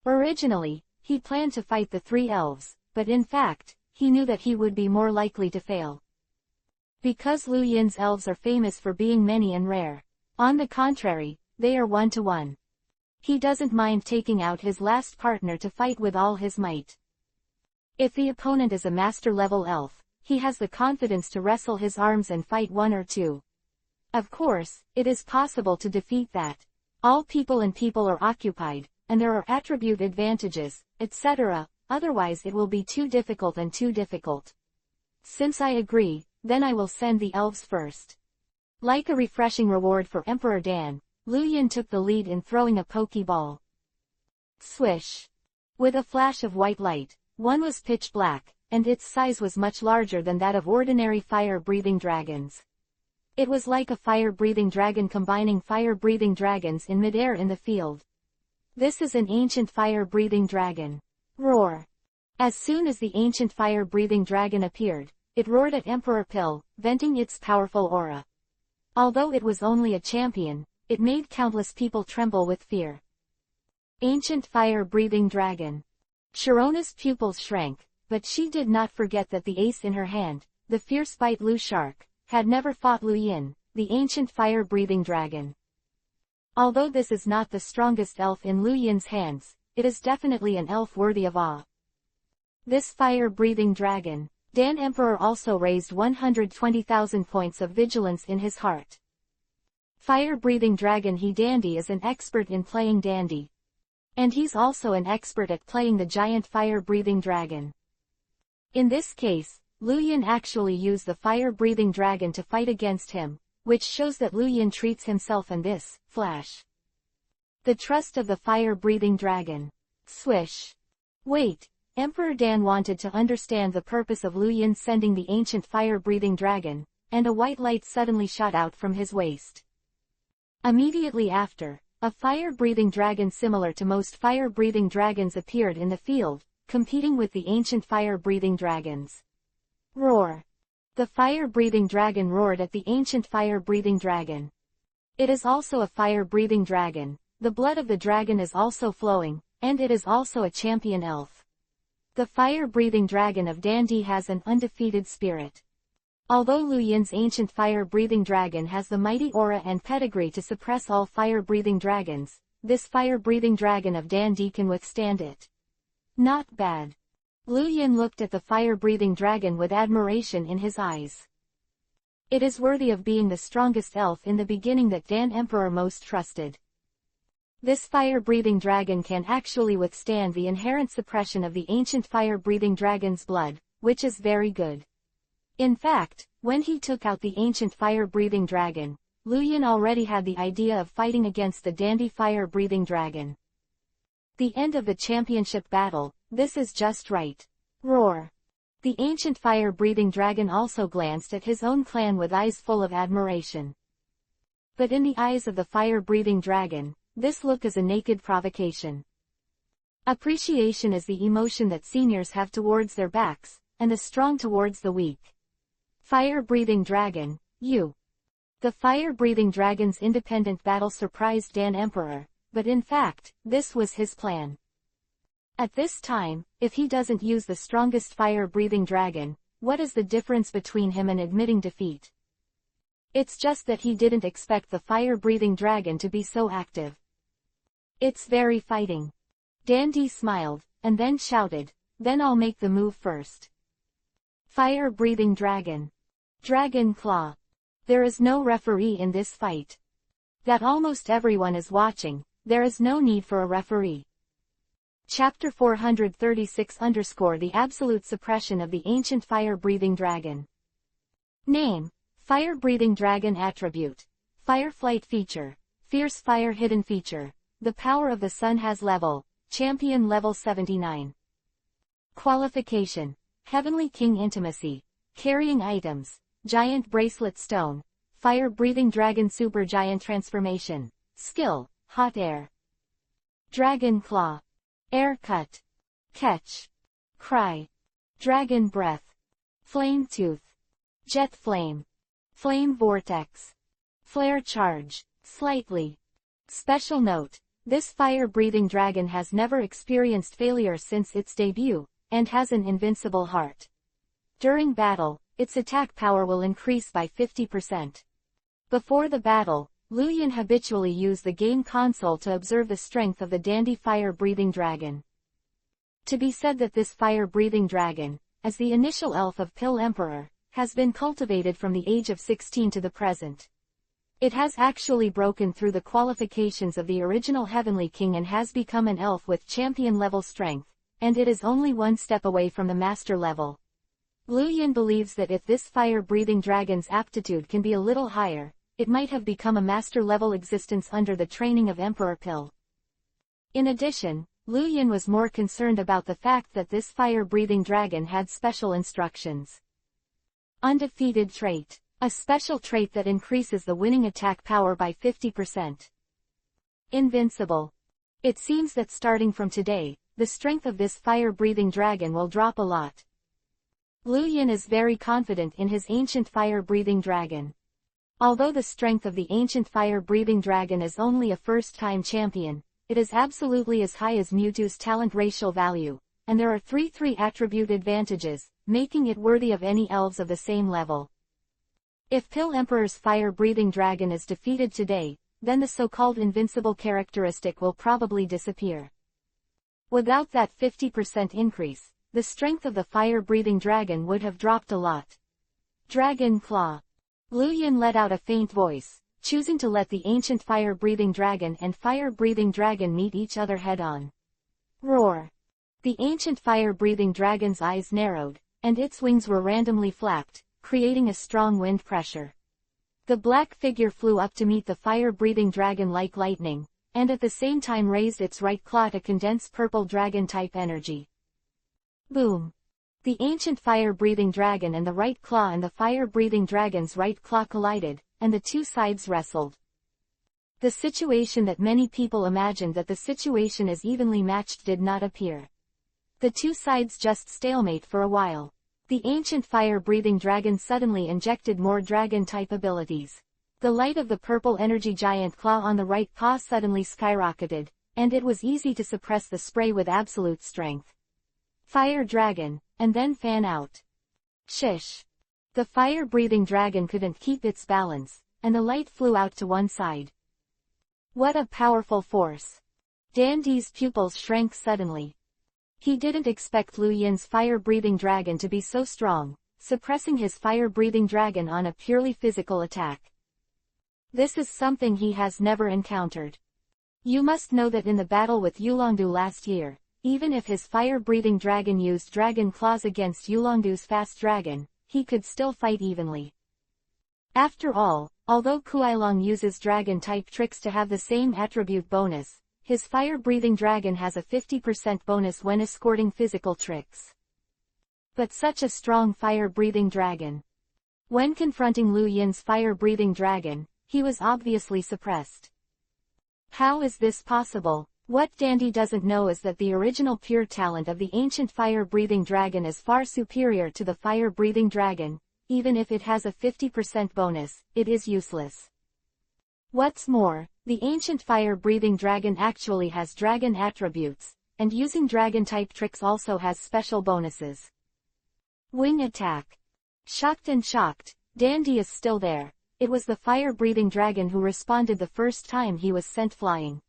Originally, he planned to fight the 3 elves, but in fact, he knew that he would be more likely to fail. Because Lu Yin's elves are famous for being many and rare. On the contrary, they are 1-to-1. He doesn't mind taking out his last partner to fight with all his might. If the opponent is a master-level elf, he has the confidence to wrestle his arms and fight 1 or 2. Of course, it is possible to defeat that. All people are occupied, and there are attribute advantages, etc., otherwise it will be too difficult. Since I agree, then I will send the elves first. Like a refreshing reward for Emperor Dan, Lu Yin took the lead in throwing a pokeball. Swish! With a flash of white light, one was pitch black, and its size was much larger than that of ordinary fire-breathing dragons. It was like a fire-breathing dragon combining fire-breathing dragons in midair in the field. This is an ancient fire-breathing dragon. Roar! As soon as the ancient fire-breathing dragon appeared, it roared at Emperor Pill, venting its powerful aura. Although it was only a champion, it made countless people tremble with fear. Ancient fire-breathing dragon. Sharona's pupils shrank, but she did not forget that the ace in her hand, the fierce Bite Lu shark, had never fought Lu Yin, the ancient fire-breathing dragon. Although this is not the strongest elf in Lu Yin's hands, it is definitely an elf worthy of awe. This fire-breathing dragon, Dan Emperor also raised 120,000 points of vigilance in his heart. Fire-breathing dragon He Dandy is an expert in playing Dandy. And he's also an expert at playing the giant fire-breathing dragon. In this case, Lu Yin actually used the fire-breathing dragon to fight against him, which shows that Lu Yin treats himself and this, flash. The trust of the fire-breathing dragon. Swish. Wait, Emperor Dan wanted to understand the purpose of Lu Yin sending the ancient fire-breathing dragon, and a white light suddenly shot out from his waist. Immediately after, a fire-breathing dragon similar to most fire-breathing dragons appeared in the field, competing with the ancient fire-breathing dragons. Roar! The fire-breathing dragon roared at the ancient fire-breathing dragon. It is also a fire-breathing dragon, the blood of the dragon is also flowing, and it is also a champion elf. The fire-breathing dragon of Dandy has an undefeated spirit. Although Lu Yin's ancient fire-breathing dragon has the mighty aura and pedigree to suppress all fire-breathing dragons, this fire-breathing dragon of Dandy can withstand it. Not bad. Lu Yin looked at the fire-breathing dragon with admiration in his eyes. It is worthy of being the strongest elf in the beginning that Dan Emperor most trusted. This fire-breathing dragon can actually withstand the inherent suppression of the ancient fire-breathing dragon's blood, which is very good. In fact, when he took out the ancient fire-breathing dragon, Lu Yin already had the idea of fighting against the Dandy fire-breathing dragon. The end of the championship battle, this is just right. Roar! The ancient fire-breathing dragon also glanced at his own clan with eyes full of admiration. But in the eyes of the fire-breathing dragon, this look is a naked provocation. Appreciation is the emotion that seniors have towards their backs, and the strong towards the weak. Fire-breathing dragon, you. The fire-breathing dragon's independent battle surprised Dan Emperor, but in fact, this was his plan. At this time, if he doesn't use the strongest fire-breathing dragon, what is the difference between him and admitting defeat? It's just that he didn't expect the fire-breathing dragon to be so active. It's very fighting. Dandy smiled, and then shouted, then I'll make the move first. Fire-breathing dragon. Dragon Claw. There is no referee in this fight. That almost everyone is watching, there is no need for a referee. Chapter 436 _ The Absolute Suppression of the Ancient Fire-Breathing Dragon. Name: Fire-Breathing Dragon. Attribute: Fire Flight Feature, Fierce Fire Hidden Feature, The power of the sun has level, champion level 79. Qualification: Heavenly King intimacy, carrying items, giant bracelet stone, fire-breathing dragon supergiant transformation, skill, hot air, dragon claw, air cut, catch, cry, dragon breath, flame tooth, jet flame, flame vortex, flare charge, slightly. Special note: this fire-breathing dragon has never experienced failure since its debut, and has an invincible heart. During battle, its attack power will increase by 50%. Before the battle, Luyan habitually used the game console to observe the strength of the dandy fire-breathing dragon. To be said that this fire-breathing dragon, as the initial elf of Pill Emperor, has been cultivated from the age of 16 to the present. It has actually broken through the qualifications of the original Heavenly King and has become an elf with champion-level strength, and it is only one step away from the master level. Luyan believes that if this fire-breathing dragon's aptitude can be a little higher, it might have become a master-level existence under the training of Emperor Pill. In addition, Luyan was more concerned about the fact that this fire-breathing dragon had special instructions. Undefeated trait. A special trait that increases the winning attack power by 50%. Invincible. It seems that starting from today, the strength of this fire-breathing dragon will drop a lot. Luyan is very confident in his ancient fire-breathing dragon. Although the strength of the ancient fire-breathing dragon is only a first-time champion, it is absolutely as high as Mewtwo's talent racial value, and there are 3 attribute advantages, making it worthy of any elves of the same level. If Pill Emperor's fire-breathing dragon is defeated today, then the so-called invincible characteristic will probably disappear. Without that 50% increase, the strength of the fire-breathing dragon would have dropped a lot. Dragon Claw. Luyan let out a faint voice, choosing to let the ancient fire-breathing dragon and fire-breathing dragon meet each other head-on. Roar. The ancient fire-breathing dragon's eyes narrowed, and its wings were randomly flapped, creating a strong wind pressure. The black figure flew up to meet the fire-breathing dragon like lightning, and at the same time raised its right claw to condense purple dragon-type energy. Boom! The ancient fire-breathing dragon and the right claw and the fire-breathing dragon's right claw collided, and the two sides wrestled. The situation that many people imagined that the situation is evenly matched did not appear. The two sides just stalemate for a while. The ancient fire-breathing dragon suddenly injected more dragon-type abilities. The light of the purple energy giant claw on the right paw suddenly skyrocketed, and it was easy to suppress the spray with absolute strength. Fire Dragon, and then fan out. Shish. The fire-breathing dragon couldn't keep its balance, and the light flew out to one side. What a powerful force. Dandy's pupils shrank suddenly. He didn't expect Luyan's fire-breathing dragon to be so strong, suppressing his fire-breathing dragon on a purely physical attack. This is something he has never encountered. You must know that in the battle with Yulongdu last year, even if his fire-breathing dragon used dragon claws against Yulongdu's fast dragon, he could still fight evenly. After all, although Kuailong uses dragon-type tricks to have the same attribute bonus, his fire-breathing dragon has a 50% bonus when escorting physical tricks. But such a strong fire-breathing dragon. When confronting Luyan's fire-breathing dragon, he was obviously suppressed. How is this possible? What Dandy doesn't know is that the original pure talent of the ancient fire-breathing dragon is far superior to the fire-breathing dragon. Even if it has a 50% bonus, it is useless. What's more, the ancient fire-breathing dragon actually has dragon attributes, and using dragon-type tricks also has special bonuses. Wing attack. Shocked and shocked, Dandy is still there. It was the fire-breathing dragon who responded the first time he was sent flying.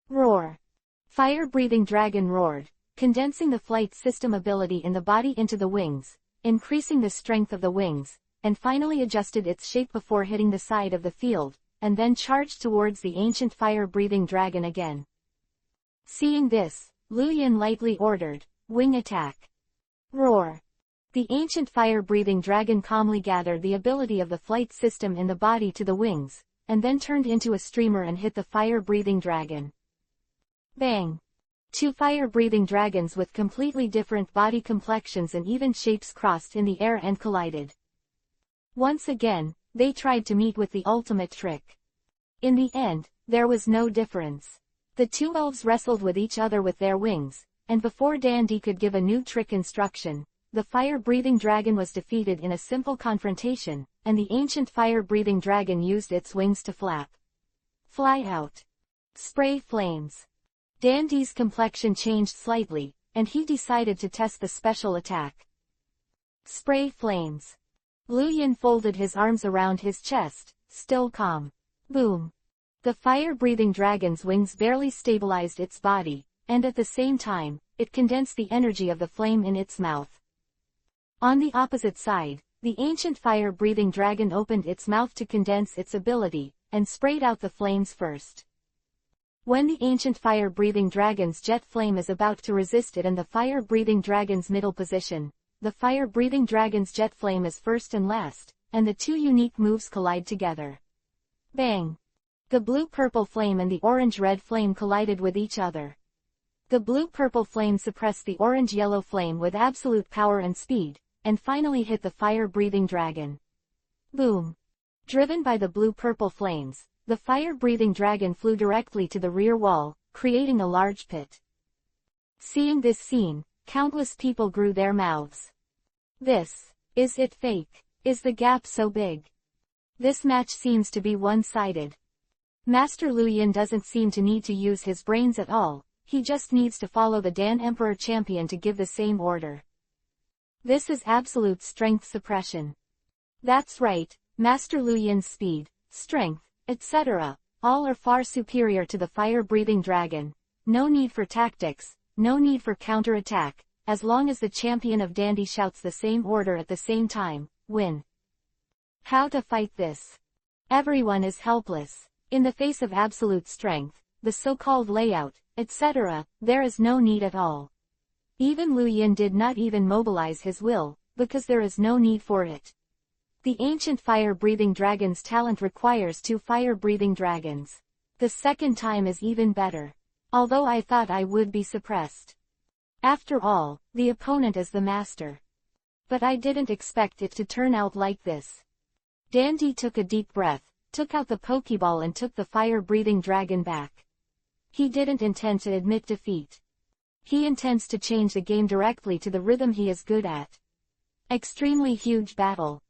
Roar. Fire-breathing dragon roared, condensing the flight system ability in the body into the wings, increasing the strength of the wings, and finally adjusted its shape before hitting the side of the field, and then charged towards the ancient fire-breathing dragon again. Seeing this, Luyan lightly ordered, wing attack. Roar. The ancient fire-breathing dragon calmly gathered the ability of the flight system in the body to the wings, and then turned into a streamer and hit the fire-breathing dragon. Bang! Two fire-breathing dragons with completely different body complexions and even shapes crossed in the air and collided. Once again, they tried to meet with the ultimate trick. In the end, there was no difference. The two elves wrestled with each other with their wings, and before Dandy could give a new trick instruction, the fire-breathing dragon was defeated in a simple confrontation, and the ancient fire-breathing dragon used its wings to flap. Fly out. Spray flames. Dandy's complexion changed slightly, and he decided to test the special attack. Spray flames. Luyin folded his arms around his chest, still calm. Boom. The fire-breathing dragon's wings barely stabilized its body, and at the same time, it condensed the energy of the flame in its mouth. On the opposite side, the ancient fire-breathing dragon opened its mouth to condense its ability, and sprayed out the flames first. When the ancient fire-breathing dragon's jet flame is about to resist it and the fire-breathing dragon's middle position, the fire-breathing dragon's jet flame is first and last, and the two unique moves collide together. Bang! The blue-purple flame and the orange-red flame collided with each other. The blue-purple flame suppressed the orange-yellow flame with absolute power and speed, and finally hit the fire-breathing dragon. Boom! Driven by the blue-purple flames, the fire-breathing dragon flew directly to the rear wall, creating a large pit. Seeing this scene, countless people grew their mouths. Is it fake? Is the gap so big? This match seems to be one-sided. Master Luyin doesn't seem to need to use his brains at all, he just needs to follow the Dan Emperor champion to give the same order. This is absolute strength suppression. That's right, Master Luyin's speed, strength, etc., all are far superior to the fire-breathing dragon. No need for tactics, no need for counterattack, as long as the champion of Dandy shouts the same order at the same time, win. How to fight this? Everyone is helpless. In the face of absolute strength, the so-called layout, etc., there is no need at all. Even Luyin did not even mobilize his will, because there is no need for it. The ancient fire-breathing dragon's talent requires two fire-breathing dragons. The second time is even better. Although I thought I would be suppressed. After all, the opponent is the master. But I didn't expect it to turn out like this. Dandy took a deep breath, took out the Pokeball and took the fire-breathing dragon back. He didn't intend to admit defeat. He intends to change the game directly to the rhythm he is good at. Extremely huge battle.